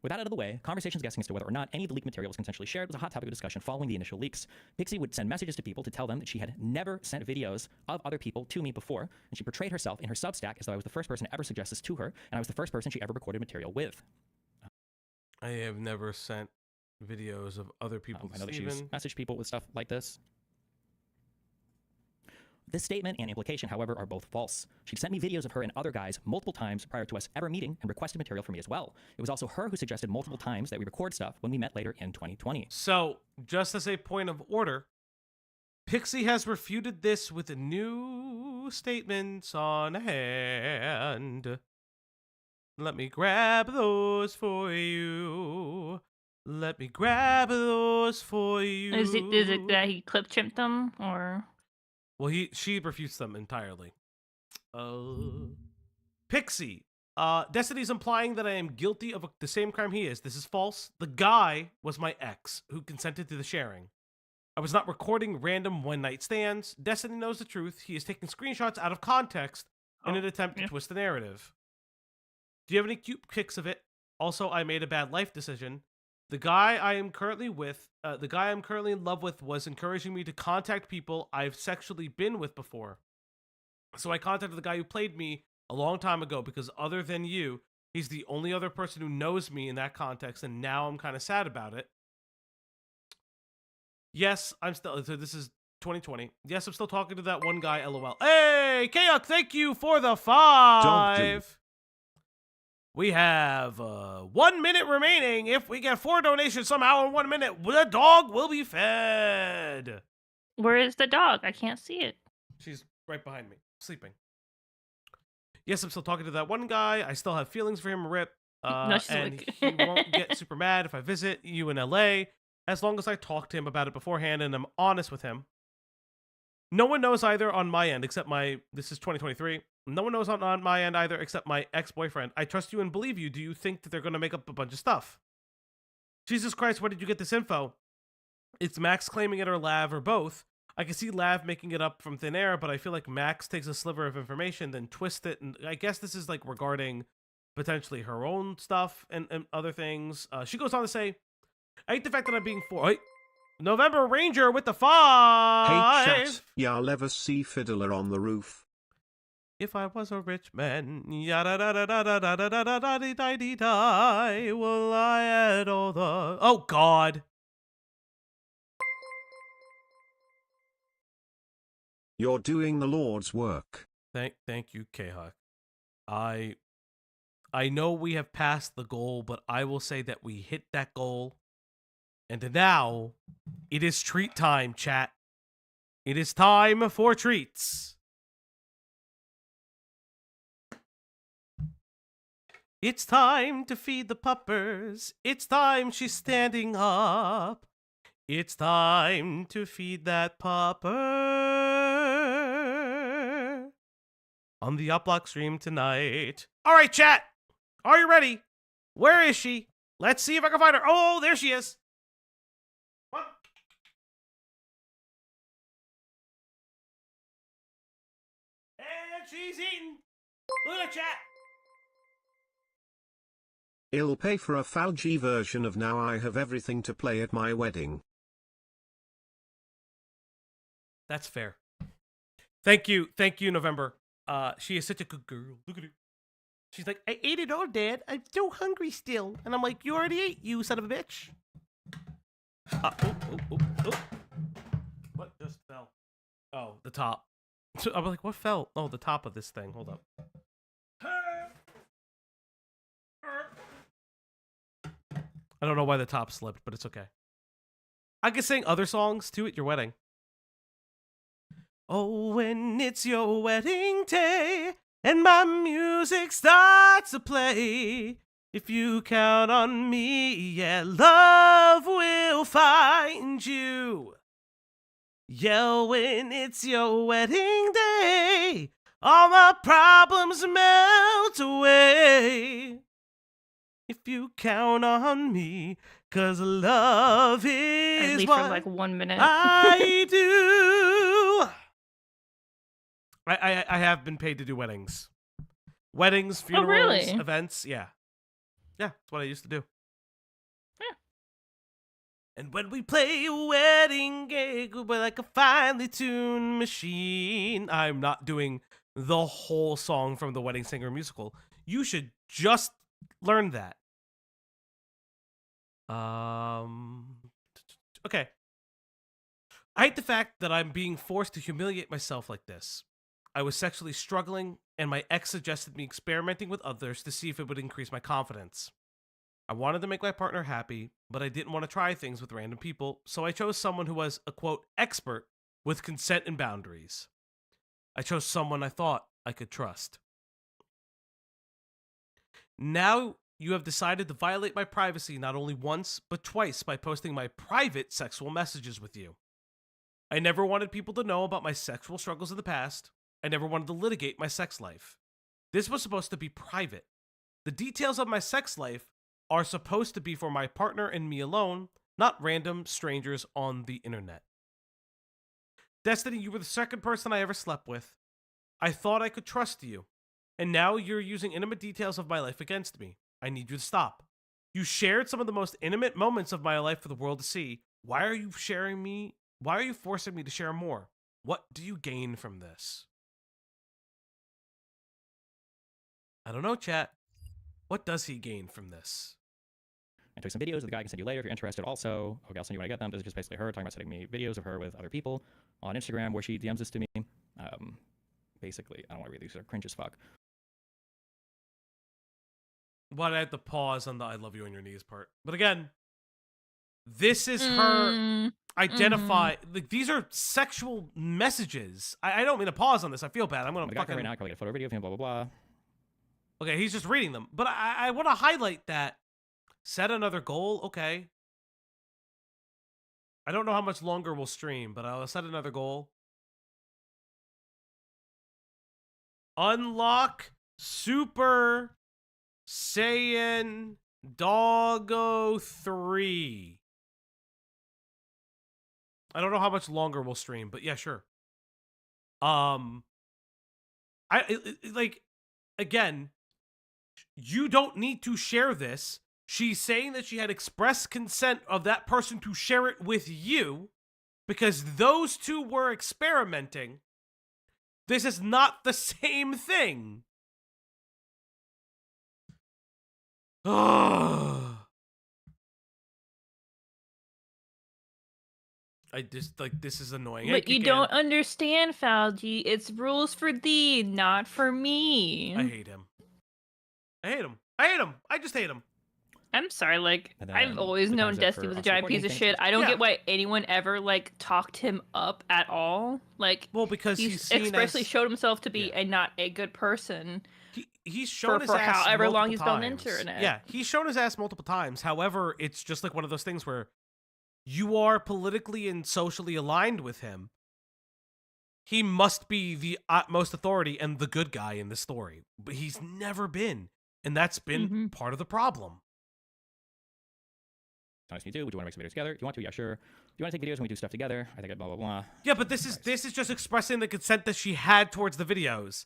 Speaker 4: With that out of the way, conversations guessing as to whether or not any of the leaked material was consensually shared was a hot topic of discussion following the initial leaks. Pxie would send messages to people to tell them that she had never sent videos of other people to me before, and she portrayed herself in her Substack as though I was the first person to ever suggest this to her, and I was the first person she ever recorded material with.
Speaker 2: I have never sent videos of other people.
Speaker 4: I know that she's messaged people with stuff like this. This statement and implication, however, are both false. She'd sent me videos of her and other guys multiple times prior to us ever meeting and requested material from me as well. It was also her who suggested multiple times that we record stuff when we met later in 2020.
Speaker 2: So, just as a point of order, Pxie has refuted this with new statements on hand. Let me grab those for you. Let me grab those for you.
Speaker 3: Is it that he clip chimped them, or?
Speaker 2: Well, she refutes them entirely. Pxie. Destiny's implying that I am guilty of the same crime he is. This is false. The guy was my ex, who consented to the sharing. I was not recording random one-night stands. Destiny knows the truth. He is taking screenshots out of context in an attempt to twist the narrative. Do you have any cute pics of it? Also, I made a bad life decision. The guy I am currently with, the guy I'm currently in love with, was encouraging me to contact people I've sexually been with before. So I contacted the guy who played me a long time ago because other than you, he's the only other person who knows me in that context, and now I'm kind of sad about it. Yes, I'm still, so this is 2020. Yes, I'm still talking to that one guy, LOL. Hey, Kayuk, thank you for the 5. We have 1 minute remaining. If we get 4 donations somehow in 1 minute, the dog will be fed.
Speaker 3: Where is the dog? I can't see it.
Speaker 2: She's right behind me, sleeping. Yes, I'm still talking to that one guy. I still have feelings for him, Rip.
Speaker 3: No, she's
Speaker 2: and
Speaker 3: like...
Speaker 2: he won't get super mad if I visit you in LA, as long as I talk to him about it beforehand and I'm honest with him. No one knows either on my end except this is 2023. No one knows on my end either except my ex-boyfriend. I trust you and believe you. Do you think that they're going to make up a bunch of stuff? Jesus Christ, where did you get this info? It's Max claiming it or Lav or both. I can see Lav making it up from thin air, but I feel like Max takes a sliver of information, then twists it. And I guess this is like regarding potentially her own stuff and other things. She goes on to say, I hate the fact that I'm being November Ranger with the 5.
Speaker 1: Hey chat, y'all ever see Fiddler on the Roof?
Speaker 2: If I was a rich man, yada da da da da da da da da da da da da, will I add all the... Oh, God.
Speaker 1: You're doing the Lord's work.
Speaker 2: Thank you, K-Hawk. I know we have passed the goal, but I will say that we hit that goal. And now, it is treat time, chat. It is time for treats. It's time to feed the puppers. It's time she's standing up. It's time to feed that pupper. On the Uplock stream tonight. All right, chat. Are you ready? Where is she? Let's see if I can find her. Oh, there she is. What? And she's eating. Look at that, chat.
Speaker 1: I'll pay for a 5G version of Now I Have Everything to Play at My Wedding.
Speaker 2: That's fair. Thank you, November. She is such a good girl. Look at her. She's like, I ate it all, Dad. I'm so hungry still. And I'm like, you already ate, you son of a bitch. Oh. What just fell? Oh, the top. So I was like, what fell? Oh, the top of this thing. Hold up. I don't know why the top slipped, but it's okay. I can sing other songs too at your wedding. Oh, when it's your wedding day and my music starts to play, if you count on me, yeah, love will find you. Yeah, when it's your wedding day, all my problems melt away. If you count on me, 'cause love is
Speaker 3: leave
Speaker 2: what
Speaker 3: for like 1 minute.
Speaker 2: I do. I have been paid to do weddings. Weddings, funerals,
Speaker 3: really?
Speaker 2: events, yeah. Yeah, that's what I used to do.
Speaker 3: Yeah.
Speaker 2: And when we play a wedding gig, we're like a finely tuned machine. I'm not doing the whole song from the Wedding Singer musical. You should just learn that. Okay. I hate the fact that I'm being forced to humiliate myself like this. I was sexually struggling, and my ex suggested me experimenting with others to see if it would increase my confidence. I wanted to make my partner happy, but I didn't want to try things with random people, so I chose someone who was a, quote, expert with consent and boundaries. I chose someone I thought I could trust. Now you have decided to violate my privacy not only once, but twice by posting my private sexual messages with you. I never wanted people to know about my sexual struggles in the past. I never wanted to litigate my sex life. This was supposed to be private. The details of my sex life are supposed to be for my partner and me alone, not random strangers on the internet. Destiny, you were the second person I ever slept with. I thought I could trust you, and now you're using intimate details of my life against me. I need you to stop. You shared some of the most intimate moments of my life for the world to see. Why are you sharing me? Why are you forcing me to share more? What do you gain from this? I don't know, chat. What does he gain from this?
Speaker 4: I took some videos that the guy can send you later if you're interested. Also, okay, I'll send you when I get them. This is just basically her talking about sending me videos of her with other people on Instagram where she DMs this to me. Basically, I don't want to read these. They're cringe as fuck.
Speaker 2: Why did I have to pause on the I love you on your knees part? But again, this is her identify. Like, these are sexual messages. I don't mean to pause on this. I feel bad. I'm going to fucking...
Speaker 4: right now, I can get a photo video of him, blah, blah, blah.
Speaker 2: Okay, he's just reading them. But I want to highlight that. Set another goal. Okay. I don't know how much longer we'll stream, but I'll set another goal. Unlock Super Saiyan Doggo 3. I don't know how much longer we'll stream, but yeah, sure. Again, you don't need to share this. She's saying that she had expressed consent of that person to share it with you because those two were experimenting. This is not the same thing. I just, like, this is annoying.
Speaker 3: But you don't understand, Falgi. It's rules for thee, not for me.
Speaker 2: I hate him. I hate him. I hate him. I just hate him.
Speaker 3: I'm sorry, like, I've always known Destiny was a giant piece of shit. I don't get why anyone ever, like, talked him up at all. Like,
Speaker 2: well, because
Speaker 3: he's expressly showed himself to be not a good person.
Speaker 2: He's shown his
Speaker 3: for
Speaker 2: ass
Speaker 3: however long he's been on
Speaker 2: times.
Speaker 3: the internet.
Speaker 2: Yeah, he's shown his ass multiple times. However, it's just like one of those things where you are politically and socially aligned with him. He must be the utmost authority and the good guy in the story. But he's never been. And that's been part of the problem.
Speaker 4: Nice to do. Would you want to make some videos together? Do you want to? Yeah, sure. Do you want to take videos when we do stuff together? I think I blah, blah, blah.
Speaker 2: Yeah, but this is just expressing the consent that she had towards the videos.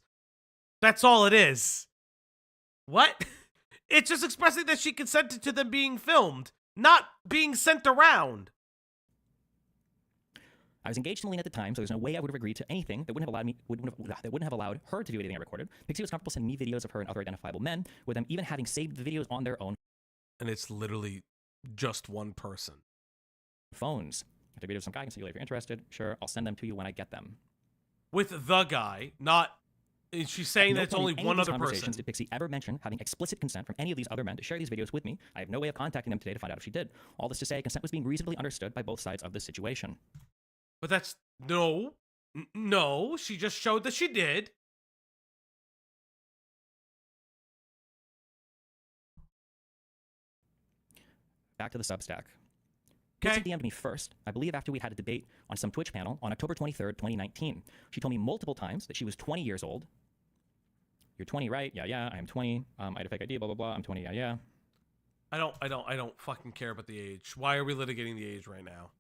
Speaker 2: That's all it is. What? It's just expressing that she consented to them being filmed, not being sent around.
Speaker 4: I was engaged to Melina at the time, so there's no way I would have agreed to anything that wouldn't have allowed her to do anything I recorded. Pxie was comfortable sending me videos of her and other identifiable men, with them even having saved the videos on their own. And
Speaker 2: it's literally just one person.
Speaker 4: Phones. If the videos of some guy, I can see you later if you're interested. Sure, I'll send them to you when I get them.
Speaker 2: With the guy, not And she's saying
Speaker 4: At
Speaker 2: that it's
Speaker 4: no point
Speaker 2: only
Speaker 4: in any
Speaker 2: one
Speaker 4: of these
Speaker 2: other person.
Speaker 4: conversations did Pxie ever mention having explicit consent from any of these other men to share these videos with me. I have no way of contacting them today to find out if she did. All this to say, consent was being reasonably understood by both sides of this situation.
Speaker 2: But that's no, no. She just showed that she did.
Speaker 4: Back to the Substack.
Speaker 2: Okay.
Speaker 4: Pxie DM'd me first, I believe after we had a debate on some Twitch panel on October 23rd, 2019. She told me multiple times that she was 20 years old. You're 20, right? Yeah, yeah, I am 20. I had a fake ID, blah, blah, blah. I'm 20, yeah, yeah.
Speaker 2: I don't fucking care about the age. Why are we litigating the age right now?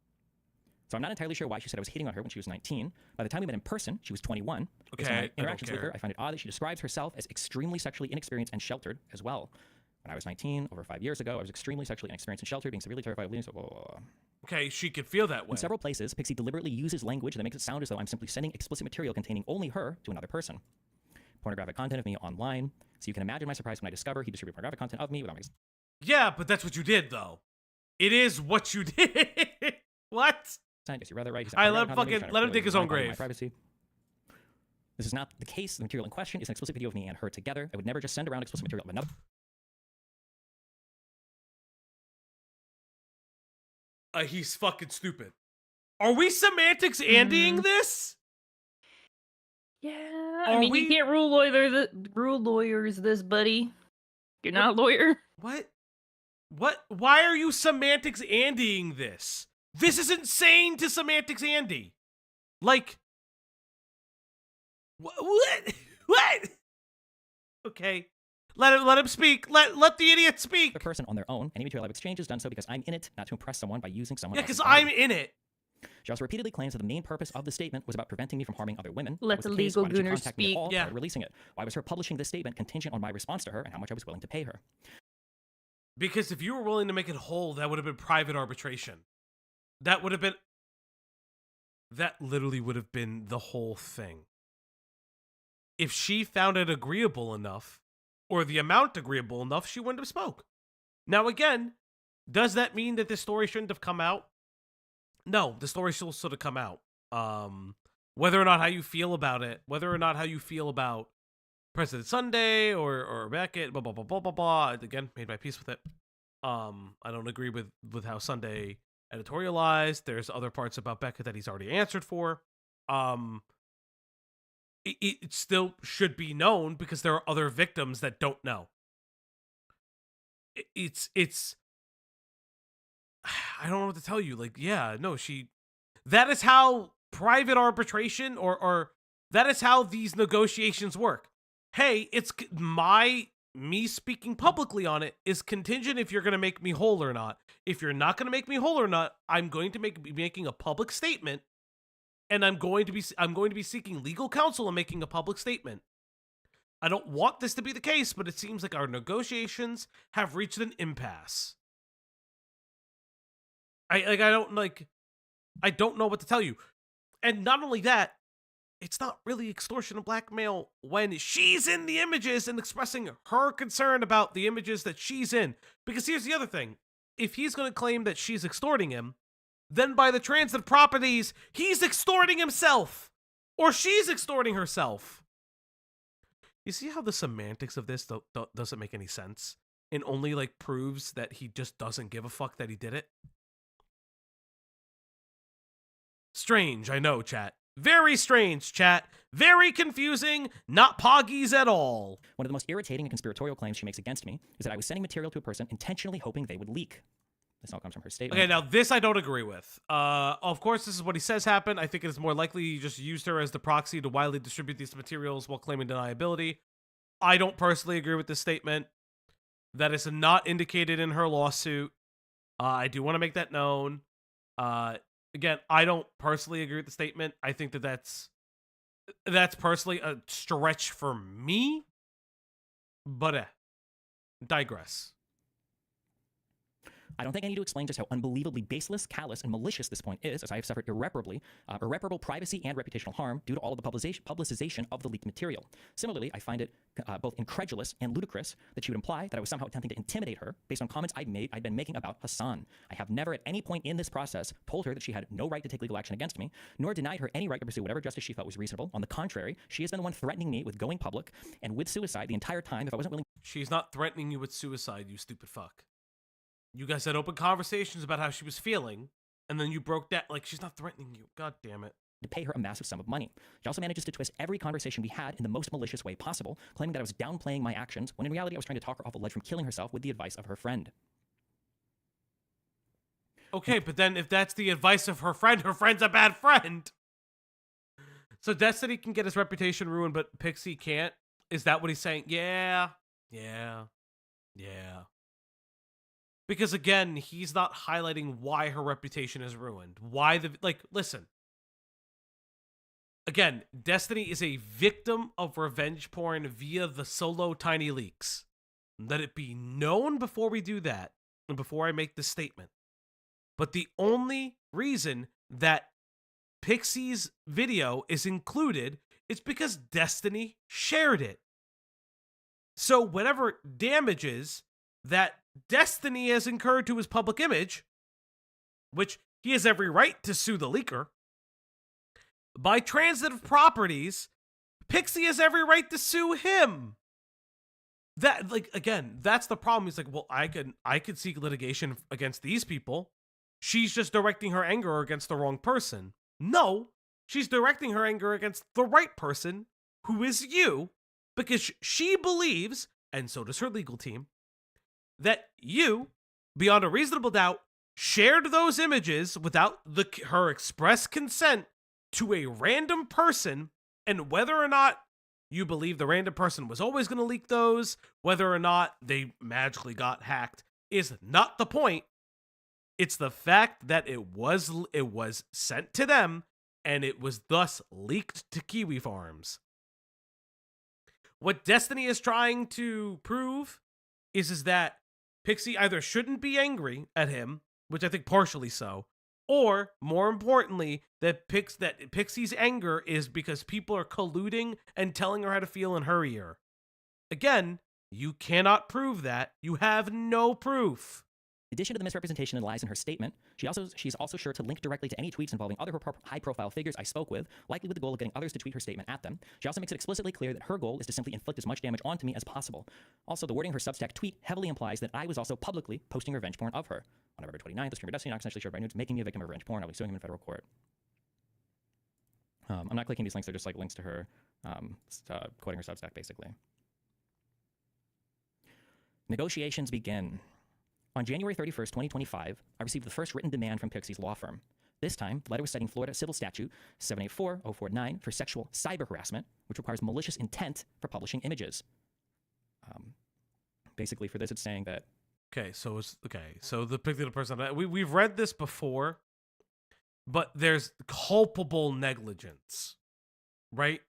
Speaker 4: So I'm not entirely sure why she said I was hitting on her when she was 19. By the time we met in person, she was 21. Based on
Speaker 2: Okay,
Speaker 4: my interactions with her, I find it odd that she describes herself as extremely sexually inexperienced and sheltered as well. When I was 19, over 5 years ago, I was extremely sexually inexperienced and sheltered, being severely terrified of leaving, so blah, blah, blah.
Speaker 2: Okay, she could feel that way.
Speaker 4: In several places, Pxie deliberately uses language that makes it sound as though I'm simply sending explicit material containing only her to another person. Pornographic content of me online. So you can imagine my surprise when I discover he distributed pornographic content of me without my
Speaker 2: Yeah, but that's what you did, though. It is what you did. What?
Speaker 4: Yes, you're rather right.
Speaker 2: I let him dig his own grave.
Speaker 4: My privacy. This is not the case. The material in question is an explicit video of me and her together. I would never just send around explicit material of another.
Speaker 2: He's fucking stupid. Are we semantics Andying this?
Speaker 3: Yeah,
Speaker 2: Are
Speaker 3: I mean,
Speaker 2: we-
Speaker 3: you can't rule lawyers this, buddy. You're not a lawyer.
Speaker 2: What? What? Why are you semantics Andying this? This is insane to semantics Andy. Like, what? What? Okay, let him speak. Let the idiot speak.
Speaker 4: A person on their own. Any material I've exchanged is done so because I'm in it, not to impress someone by using someone
Speaker 2: Yeah,
Speaker 4: else's
Speaker 2: because
Speaker 4: body.
Speaker 2: I'm in it.
Speaker 4: She also repeatedly claims that the main purpose of the statement was about preventing me from harming other women.
Speaker 3: Let
Speaker 4: That was
Speaker 3: the
Speaker 4: case.
Speaker 3: legal
Speaker 4: Why did she
Speaker 3: gooners
Speaker 4: contact me at
Speaker 3: speak.
Speaker 4: all
Speaker 2: Yeah.
Speaker 4: prior to releasing it? Why was her publishing this statement contingent on my response to her and how much I was willing to pay her?
Speaker 2: Because if you were willing to make it whole, that would have been private arbitration. That would have been. That literally would have been the whole thing. If she found it agreeable enough, or the amount agreeable enough, she wouldn't have spoke. Now again, does that mean that this story shouldn't have come out? No, the story still should have come out. Whether or not how you feel about it, whether or not how you feel about President Sunday or Beckett, blah blah blah blah blah blah. Again, made my peace with it. I don't agree with how Sunday editorialized. There's other parts about Beckett that he's already answered for. It still should be known because there are other victims that don't know. It's I don't know what to tell you. Like, yeah, no, that is how private arbitration or that is how these negotiations work. Hey, it's me speaking publicly on it is contingent if you're going to make me whole or not. If you're not going to make me whole or not, I'm going to be making a public statement, and I'm going to be seeking legal counsel and making a public statement. I don't want this to be the case, but it seems like our negotiations have reached an impasse. I don't know what to tell you. And not only that, it's not really extortion and blackmail when she's in the images and expressing her concern about the images that she's in. Because here's the other thing. If he's going to claim that she's extorting him, then by the transitive properties, he's extorting himself. Or she's extorting herself. You see how the semantics of this doesn't make any sense? And only proves that he just doesn't give a fuck that he did it? Strange, I know, chat. Very strange, chat. Very confusing, not poggies at all.
Speaker 4: One of the most irritating and conspiratorial claims she makes against me is that I was sending material to a person intentionally hoping they would leak. This all comes from her statement.
Speaker 2: Okay, now this I don't agree with. Of course, this is what he says happened. I think it is more likely he just used her as the proxy to widely distribute these materials while claiming deniability. I don't personally agree with this statement. That is not indicated in her lawsuit. I do want to make that known. Again, I don't personally agree with the statement. I think that that's personally a stretch for me. But digress.
Speaker 4: I don't think I need to explain just how unbelievably baseless, callous, and malicious this point is, as I have suffered irreparable privacy and reputational harm due to all of the publicization of the leaked material. Similarly, I find it both incredulous and ludicrous that she would imply that I was somehow attempting to intimidate her based on comments I'd been making about Hassan. I have never at any point in this process told her that she had no right to take legal action against me, nor denied her any right to pursue whatever justice she felt was reasonable. On the contrary, she has been the one threatening me with going public and with suicide the entire time if I wasn't willing.
Speaker 2: She's not threatening you with suicide, you stupid fuck. You guys had open conversations about how she was feeling, and then you broke that. Like, she's not threatening you. God damn it.
Speaker 4: To pay her a massive sum of money. She also manages to twist every conversation we had in the most malicious way possible, claiming that I was downplaying my actions, when in reality I was trying to talk her off a ledge from killing herself with the advice of her friend.
Speaker 2: Okay, but then if that's the advice of her friend's a bad friend. So Destiny can get his reputation ruined, but Pxie can't? Is that what he's saying? Yeah. Because again, he's not highlighting why her reputation is ruined. Why listen. Again, Destiny is a victim of revenge porn via the solo tiny leaks. Let it be known before we do that, and before I make this statement. But the only reason that Pxie's video is included is because Destiny shared it. So whatever damages that Destiny has incurred to his public image, which he has every right to sue the leaker, by transitive properties, Pxie has every right to sue him. That, again, that's the problem. He's like, well, I could seek litigation against these people. She's just directing her anger against the wrong person. No, she's directing her anger against the right person, who is you, because she believes, and so does her legal team, that you, beyond a reasonable doubt, shared those images without her express consent to a random person, and whether or not you believe the random person was always going to leak those, whether or not they magically got hacked, is not the point. It's the fact that it was sent to them, and it was thus leaked to Kiwi Farms. What Destiny is trying to prove is that Pxie either shouldn't be angry at him, which I think partially so, or, more importantly, that Pxie's anger is because people are colluding and telling her how to feel in her ear. Again, you cannot prove that. You have no proof.
Speaker 4: In addition to the misrepresentation and lies in her statement, she's also sure to link directly to any tweets involving other high-profile figures I spoke with, likely with the goal of getting others to tweet her statement at them. She also makes it explicitly clear that her goal is to simply inflict as much damage onto me as possible. Also, the wording of her Substack tweet heavily implies that I was also publicly posting revenge porn of her. On November 29th, the streamer Destiny not essentially shared by nudes, making me a victim of revenge porn. I'll be suing him in federal court. I'm not clicking these links. They're just links to her quoting her Substack, basically. Negotiations begin. On January 31st, 2025, I received the first written demand from Pxie's law firm. This time, the letter was citing Florida Civil Statute 784-049 for sexual cyber harassment, which requires malicious intent for publishing images. Basically, for this, it's saying that...
Speaker 2: So the particular person... We've read this before, but there's culpable negligence, right?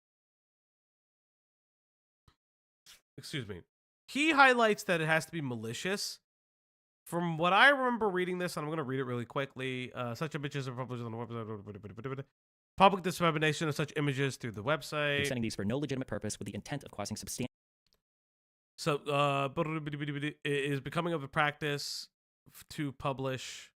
Speaker 2: Excuse me. He highlights that it has to be malicious. From what I remember reading this, and I'm going to read it really quickly, such images are published on the website. Public dissemination of such images through the website.
Speaker 4: Sending these for no legitimate purpose with the intent of causing substantial...
Speaker 2: So, it is becoming of a practice to publish.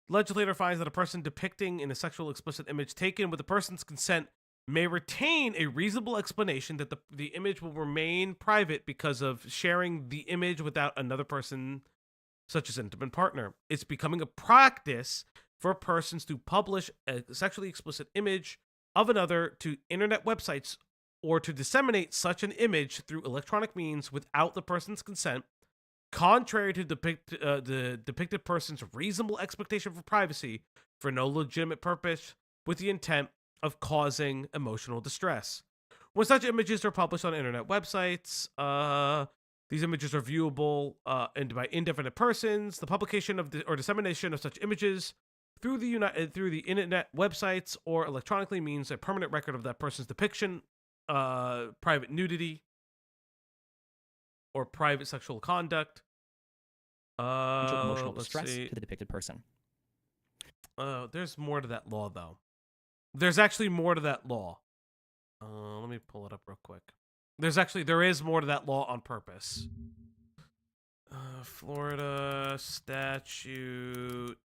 Speaker 2: Legislator finds that a person depicting in a sexual explicit image taken with the person's consent may retain a reasonable explanation that the image will remain private because of sharing the image without another person, such as intimate partner. It's becoming a practice for persons to publish a sexually explicit image of another to internet websites or to disseminate such an image through electronic means without the person's consent, contrary to the depicted person's reasonable expectation for privacy for no legitimate purpose with the intent of causing emotional distress. When such images are published on internet websites, these images are viewable by indefinite persons. The publication of or dissemination of such images through the internet websites or electronically means a permanent record of that person's depiction, private nudity, or private sexual conduct.
Speaker 4: emotional
Speaker 2: Let's
Speaker 4: distress
Speaker 2: see.
Speaker 4: to the depicted person.
Speaker 2: There's more to that law, though. There's actually more to that law. Let me pull it up real quick. There is more to that law on purpose. Florida statute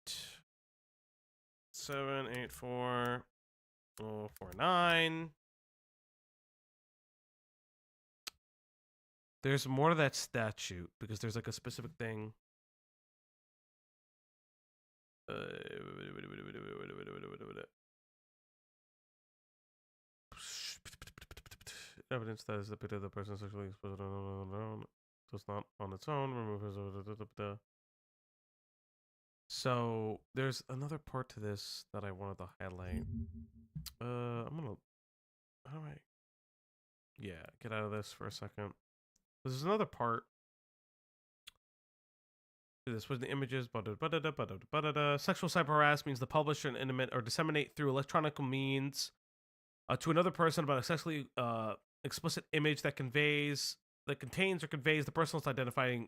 Speaker 2: 784-049. There's more to that statute because there's like a specific thing. Evidence that is depicted the person sexually exposed does not on its own remove his. So there's another part to this that I wanted to highlight. I'm gonna. How do I? Yeah, get out of this for a second. There's another part to this. With the images, sexual cyber harass means the publish and intimate or disseminate through electronic means to another person about a sexually explicit image that contains or conveys the person's identifying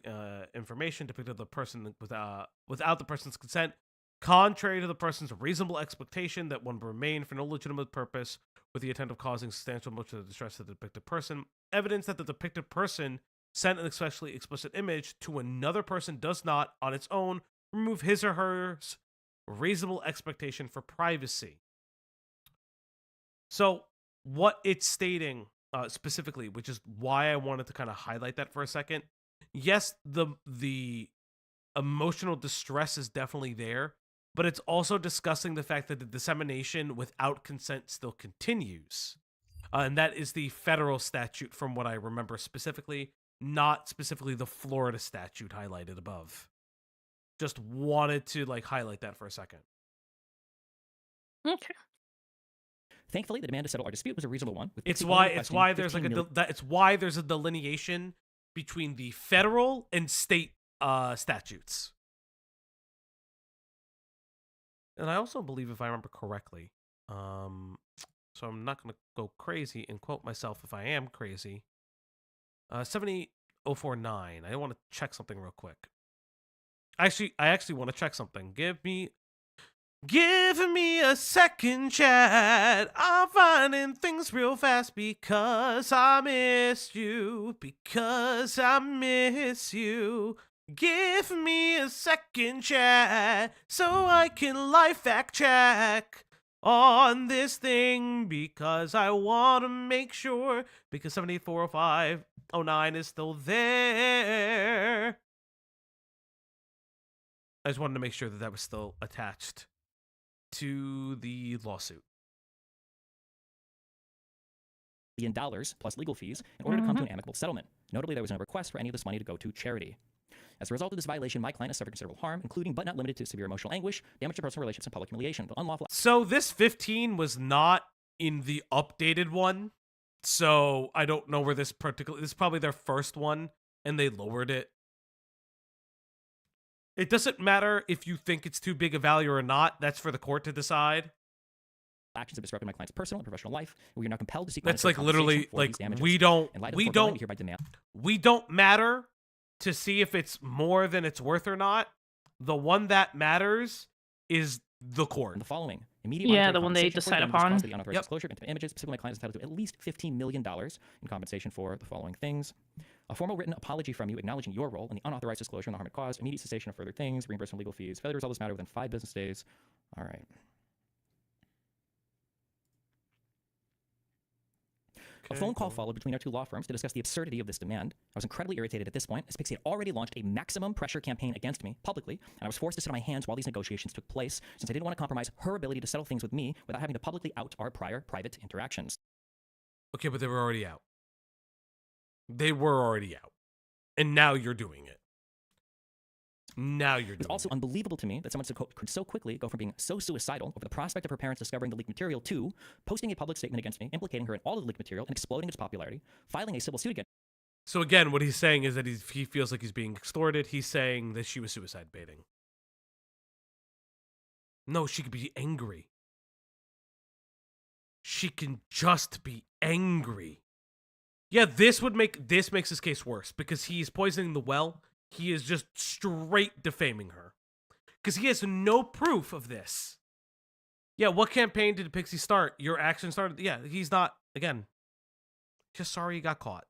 Speaker 2: information depicted of the person without the person's consent, contrary to the person's reasonable expectation that one will remain for no legitimate purpose with the intent of causing substantial emotional distress to the depicted person. Evidence that the depicted person sent an especially explicit image to another person does not, on its own, remove his or her reasonable expectation for privacy. So what it's stating specifically, which is why I wanted to kind of highlight that for a second. Yes, the emotional distress is definitely there, but it's also discussing the fact that the dissemination without consent still continues. And that is the federal statute from what I remember specifically, not specifically the Florida statute highlighted above. Just wanted to like highlight that for a second.
Speaker 3: Okay.
Speaker 4: Thankfully, the demand to settle our dispute was a reasonable one.
Speaker 2: It's why there's like it's why there's a delineation between the federal and state statutes. And I also believe, if I remember correctly, so I'm not going to go crazy and quote myself if I am crazy. 78049. I want to check something real quick. I actually want to check something. Give me a second, chat. I'm finding things real fast because I missed you. Because I miss you. Give me a second, chat, so I can live fact check on this thing because I want to make sure. Because 7840509 is still there. I just wanted to make sure that was still attached to the lawsuit.
Speaker 4: $1 plus legal fees in order to come to an amicable settlement. Notably, there was no request for any of this money to go to charity. As a result of this violation, my client has suffered considerable harm, including but not limited to severe emotional anguish, damage to personal relationships, and public humiliation. The unlawful.
Speaker 2: So this 15 was not in the updated one, so I don't know where this is probably their first one, and they lowered it. It doesn't matter if you think it's too big a value or not. That's for the court to decide.
Speaker 4: Actions have disrupted my client's personal and professional life. We are now compelled to seek.
Speaker 2: That's like literally like we don't matter to see if it's more than it's worth or not. The one that matters is the court.
Speaker 4: The following immediate.
Speaker 3: Yeah, the one they decide upon.
Speaker 4: The unauthorized disclosure of intimate images. Specifically, my client is entitled to at least $15 million in compensation for the following things: a formal written apology from you acknowledging your role in the unauthorized disclosure and the harm it caused, immediate cessation of further things, reimbursement of legal fees, failure to resolve this matter within 5 business days. All right. A phone call followed between our two law firms to discuss the absurdity of this demand. I was incredibly irritated at this point, as Pxie had already launched a maximum pressure campaign against me publicly, and I was forced to sit on my hands while these negotiations took place, since I didn't want to compromise her ability to settle things with me without having to publicly out our prior private interactions.
Speaker 2: Okay, but they were already out. They were already out. And now you're doing it. It's
Speaker 4: also unbelievable to me that someone could so quickly go from being so suicidal over the prospect of her parents discovering the leaked material to posting a public statement against me, implicating her in all of the leaked material and exploding its popularity, filing a civil suit against.
Speaker 2: So again, what he's saying is that he feels like he's being extorted. He's saying that she was suicide baiting. No, she could be angry. She can just be angry. Yeah, this makes his case worse because he's poisoning the well. he is just straight defaming her. Because he has no proof of this. Yeah, what campaign did Pxie start? Your action started? Yeah, he's not, again, just sorry he got caught.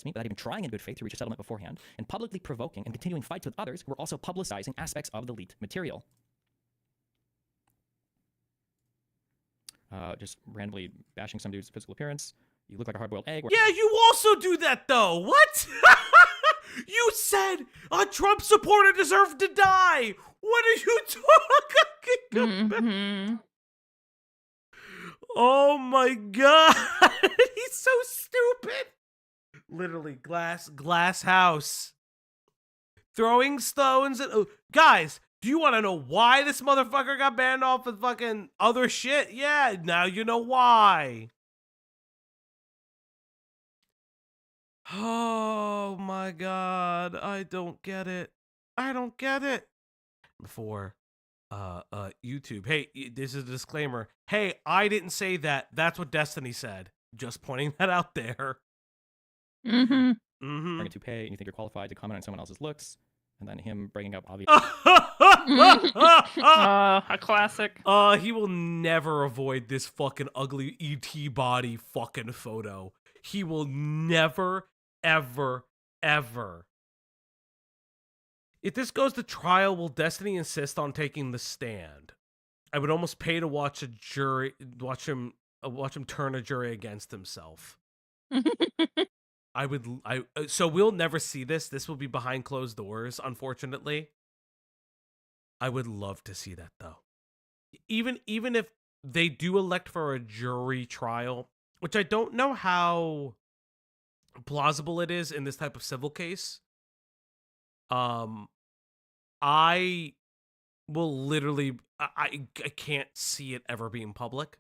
Speaker 4: Me without even trying in good faith to reach a settlement beforehand, and publicly provoking and continuing fights with others who were also publicizing aspects of the leaked material. Just randomly bashing some dude's physical appearance. You look like a hard-boiled egg.
Speaker 2: Yeah, you also do that, though. What? You said a Trump supporter deserved to die. What are you talking about? Oh my god. He's so stupid. Literally, glass house. Throwing stones at... Oh, guys, do you want to know why this motherfucker got banned off with fucking other shit? Yeah, now you know why. Oh my god, I don't get it. I don't get it. Before YouTube. Hey, this is a disclaimer. Hey, I didn't say that. That's what Destiny said. Just pointing that out there.
Speaker 4: Bring a toupee and you think you're qualified to comment on someone else's looks, and then him bringing up obvious...
Speaker 3: A classic.
Speaker 2: He will never avoid this fucking ugly ET body fucking photo. He will never, ever, ever. If this goes to trial, will Destiny insist on taking the stand? I would almost pay to watch a jury, watch him turn a jury against himself. So we'll never see this. This will be behind closed doors, unfortunately. I would love to see that, though. Even if they do elect for a jury trial, which I don't know how plausible it is in this type of civil case. I will literally, I can't see it ever being public.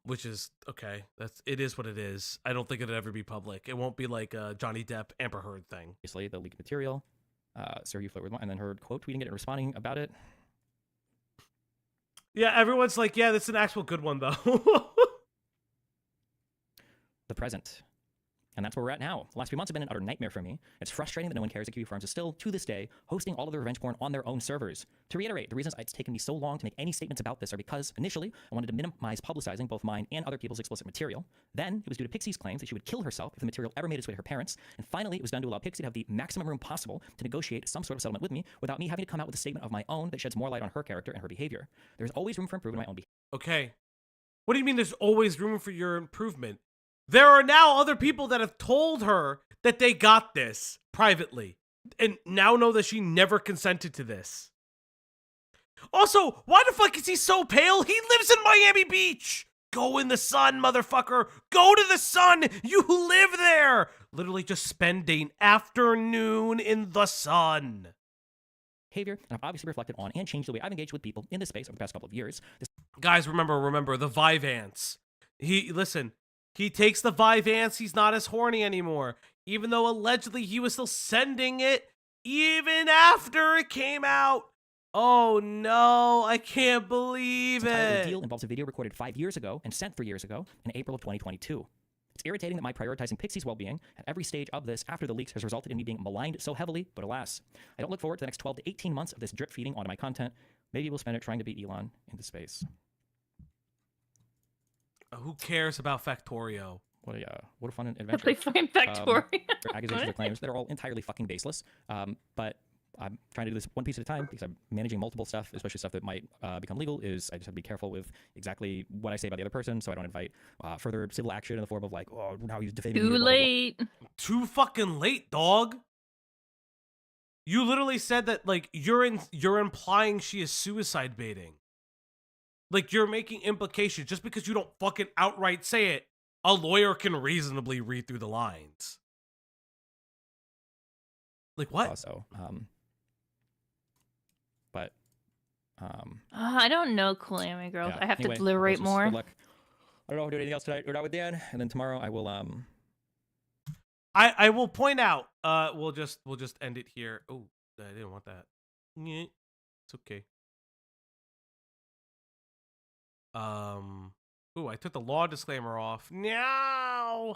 Speaker 2: Which is okay. It is what it is. I don't think it'll ever be public. It won't be like a Johnny Depp Amber Heard thing.
Speaker 4: Obviously, the leaked material. Sir, you flirt with, and then her quote tweeting it and responding about it.
Speaker 2: Yeah, everyone's like, yeah, that's an actual good one though.
Speaker 4: The present. And that's where we're at now. The last few months have been an utter nightmare for me. It's frustrating that no one cares that QB Farms is still, to this day, hosting all of the revenge porn on their own servers. To reiterate, the reasons it's taken me so long to make any statements about this are because, initially, I wanted to minimize publicizing both mine and other people's explicit material. Then, it was due to Pxie's claims that she would kill herself if the material ever made its way to her parents. And finally, it was done to allow Pxie to have the maximum room possible to negotiate some sort of settlement with me without me having to come out with a statement of my own that sheds more light on her character and her behavior. There's always room for improvement in my own behavior.
Speaker 2: Okay. What do you mean there's always room for your improvement? There are now other people that have told her that they got this privately and now know that she never consented to this. Also, why the fuck is he so pale? He lives in Miami Beach. Go in the sun, motherfucker. Go to the sun. You live there. Literally just spend an afternoon in the sun.
Speaker 4: And I've obviously reflected on and changed the way I've engaged with people in this space over the past couple of years.
Speaker 2: Guys, remember the Vyvanse. He takes the Vyvanse, he's not as horny anymore. Even though allegedly he was still sending it even after it came out. Oh no, I can't believe it.
Speaker 4: The deal involves a video recorded 5 years ago and sent 3 years ago in April of 2022. It's irritating that my prioritizing Pxie's well-being at every stage of this after the leaks has resulted in me being maligned so heavily, but alas. I don't look forward to the next 12 to 18 months of this drip feeding onto my content. Maybe we'll spend it trying to beat Elon into space.
Speaker 2: Who cares about Factorio?
Speaker 4: What a fun adventure.
Speaker 3: Play fucking Factorio.
Speaker 4: Accusations or claims that are all entirely fucking baseless. But I'm trying to do this one piece at a time because I'm managing multiple stuff, especially stuff that might become legal. I just have to be careful with exactly what I say about the other person, so I don't invite further civil action in the form of like, oh, now he's defaming me.
Speaker 3: Too late.
Speaker 2: Too fucking late, dog. You literally said that like you're implying she is suicide baiting. Like, you're making implications. Just because you don't fucking outright say it, a lawyer can reasonably read through the lines. Like, what?
Speaker 4: Also,
Speaker 3: I don't know, Calamity Girl.
Speaker 4: Yeah.
Speaker 3: I have
Speaker 4: Anyway,
Speaker 3: to deliberate more.
Speaker 4: Good luck. I don't know if I'll do anything else tonight. We're out with Dan, and then tomorrow I will
Speaker 2: I will point out. We'll just end it here. Oh, I didn't want that. Yeah, it's okay. Ooh, I took the law disclaimer off. No.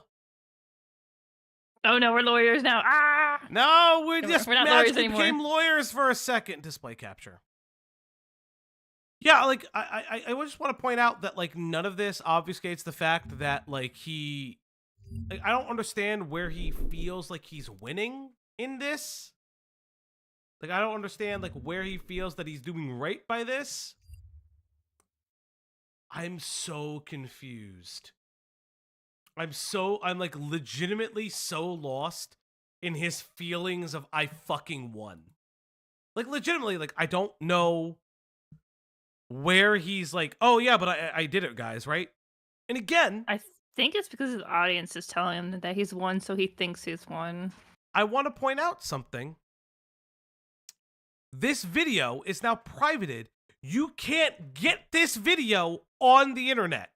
Speaker 3: Oh no, we're lawyers now. Ah.
Speaker 2: No, we
Speaker 3: We're
Speaker 2: just
Speaker 3: not lawyers
Speaker 2: magically
Speaker 3: anymore.
Speaker 2: became lawyers for a second. Display capture. Yeah, like I just want to point out that like none of this obfuscates the fact that like he, like, I don't understand where he feels like he's winning in this. Like I don't understand like where he feels that he's doing right by this. I'm so confused. I'm like legitimately so lost in his feelings of I fucking won. Like legitimately, like I don't know where he's like, oh yeah, but I did it, guys, right? And again,
Speaker 3: I think it's because his audience is telling him that he's won, so he thinks he's won.
Speaker 2: I want to point out something. This video is now privated. You can't get this video on the internet.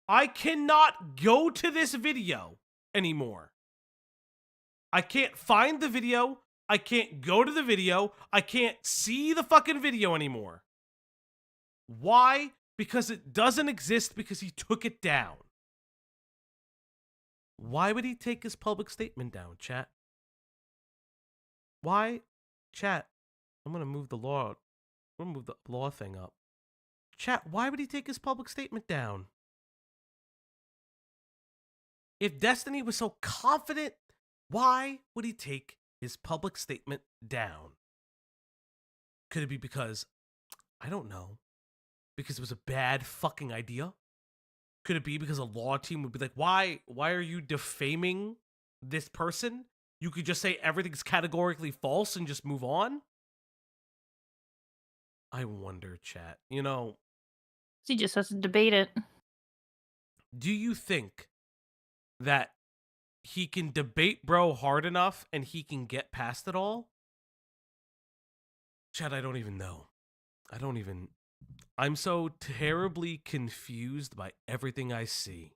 Speaker 2: I cannot go to this video anymore. I can't find the video. I can't go to the video. I can't see the fucking video anymore. Why? Because it doesn't exist because he took it down. Why would he take his public statement down, chat? Why? Chat, I'm going to move the law. I'm going to move the law thing up. Chat, why would he take his public statement down? If Destiny was so confident, why would he take his public statement down? Could it be because, I don't know, because it was a bad fucking idea? Could it be because a law team would be like, why are you defaming this person? You could just say everything's categorically false and just move on? I wonder, chat. You know,
Speaker 3: He just has to debate it.
Speaker 2: do you think that he can debate bro hard enough and he can get past it all? Chat, I don't even know. I'm so terribly confused by everything I see.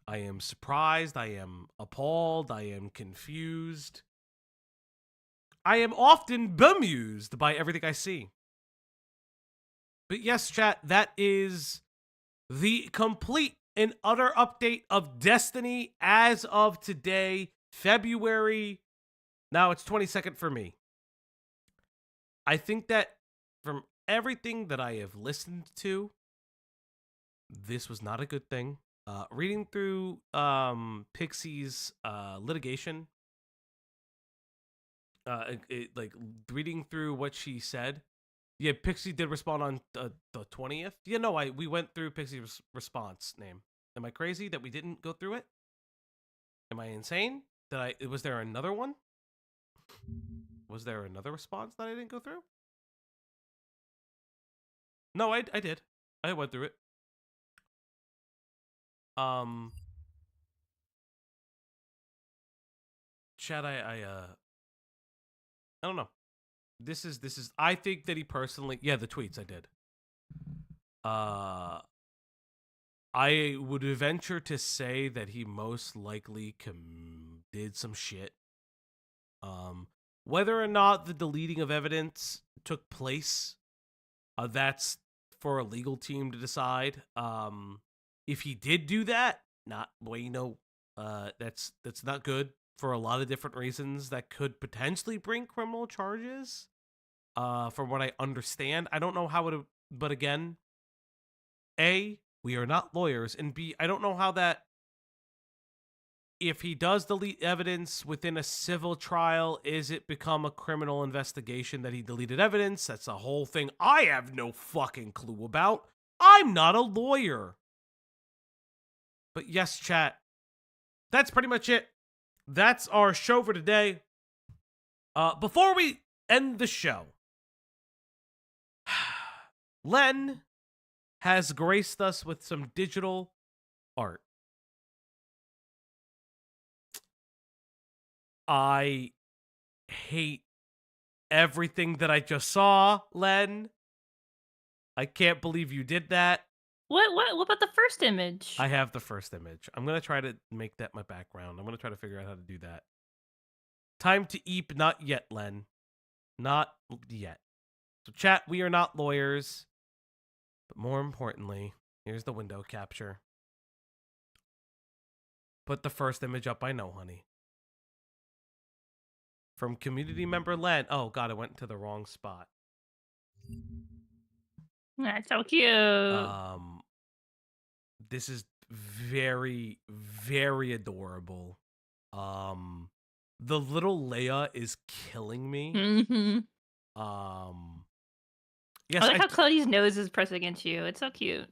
Speaker 2: I am surprised, I am appalled, I am confused. I am often bemused by everything I see. But yes, chat, that is the complete and utter update of Destiny as of today, February. Now it's 22nd for me. I think that from everything that I have listened to, this was not a good thing. Reading through Pxie's litigation, like reading through what she said. Yeah, Pxie did respond on the 20th. Yeah, no, we went through Pxie's response name. Am I crazy that we didn't go through it? Am I insane? Was there another one? Was there another response that I didn't go through? No, I did. I went through it. Chat, I don't know. This is I think that he personally, yeah, the tweets I did. I would venture to say that he most likely did some shit. Whether or not the deleting of evidence took place, that's for a legal team to decide. If he did do that, that's not good for a lot of different reasons that could potentially bring criminal charges. From what I understand, I don't know how it, but again, A, we are not lawyers, and B, I don't know how that, if he does delete evidence within a civil trial, is it become a criminal investigation that he deleted evidence? That's a whole thing I have no fucking clue about. I'm not a lawyer. But yes, chat, that's pretty much it. That's our show for today. Before we end the show, Len has graced us with some digital art. I hate everything that I just saw, Len. I can't believe you did that.
Speaker 3: What about the first image?
Speaker 2: I have the first image. I'm going to try to make that my background. I'm going to try to figure out how to do that. Time to eep, not yet, Len. Not yet. So chat, we are not lawyers. But more importantly, here's the window capture. Put the first image up, I know, honey. from community member Len. Oh God, I went to the wrong spot.
Speaker 3: That's so cute.
Speaker 2: This is very, very adorable. The little Leia is killing me.
Speaker 3: Mm-hmm.
Speaker 2: Yes,
Speaker 3: I like how Cody's nose is pressed against you. It's so cute.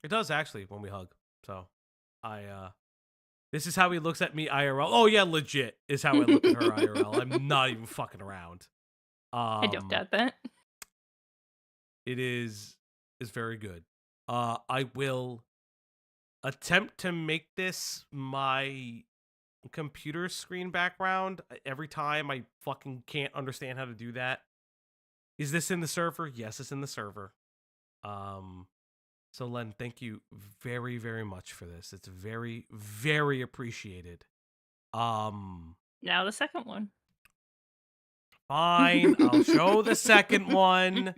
Speaker 2: It does actually when we hug. So, this is how he looks at me IRL. Oh yeah, legit is how I look at her IRL. I'm not even fucking around.
Speaker 3: I don't doubt that.
Speaker 2: It is very good. I will attempt to make this my computer screen background every time. I fucking can't understand how to do that. Is this in the server? Yes, it's in the server. So Len, thank you very, very much for this. It's very, very appreciated.
Speaker 3: Now the second one.
Speaker 2: Fine, I'll show the second one.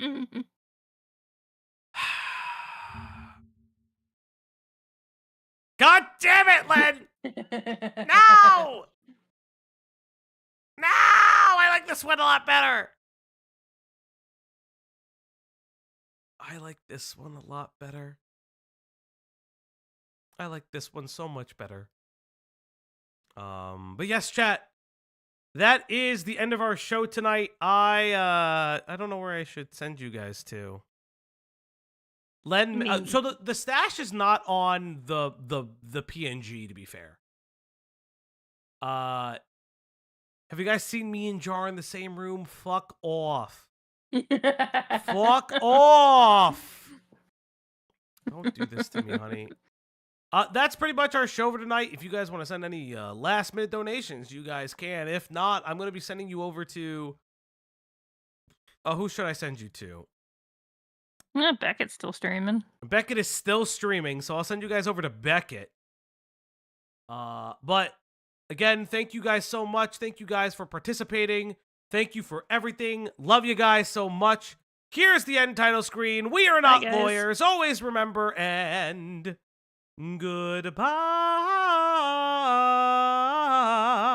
Speaker 2: God damn it, Len! No! No! I like this one a lot better. I like this one a lot better. I like this one so much better. But yes, chat. That is the end of our show tonight. I don't know where I should send you guys to. Len, so the stash is not on the PNG, to be fair. Have you guys seen me and Jar in the same room? Fuck off. Fuck off. Don't do this to me, honey. That's pretty much our show for tonight. If you guys want to send any last-minute donations, you guys can. If not, I'm going to be sending you over to... who should I send you to?
Speaker 3: Beckett's still streaming.
Speaker 2: Beckett is still streaming, so I'll send you guys over to Beckett. But, again, thank you guys so much. Thank you guys for participating. Thank you for everything. Love you guys so much. Here's the end title screen. We are not lawyers. Always remember, and... goodbye.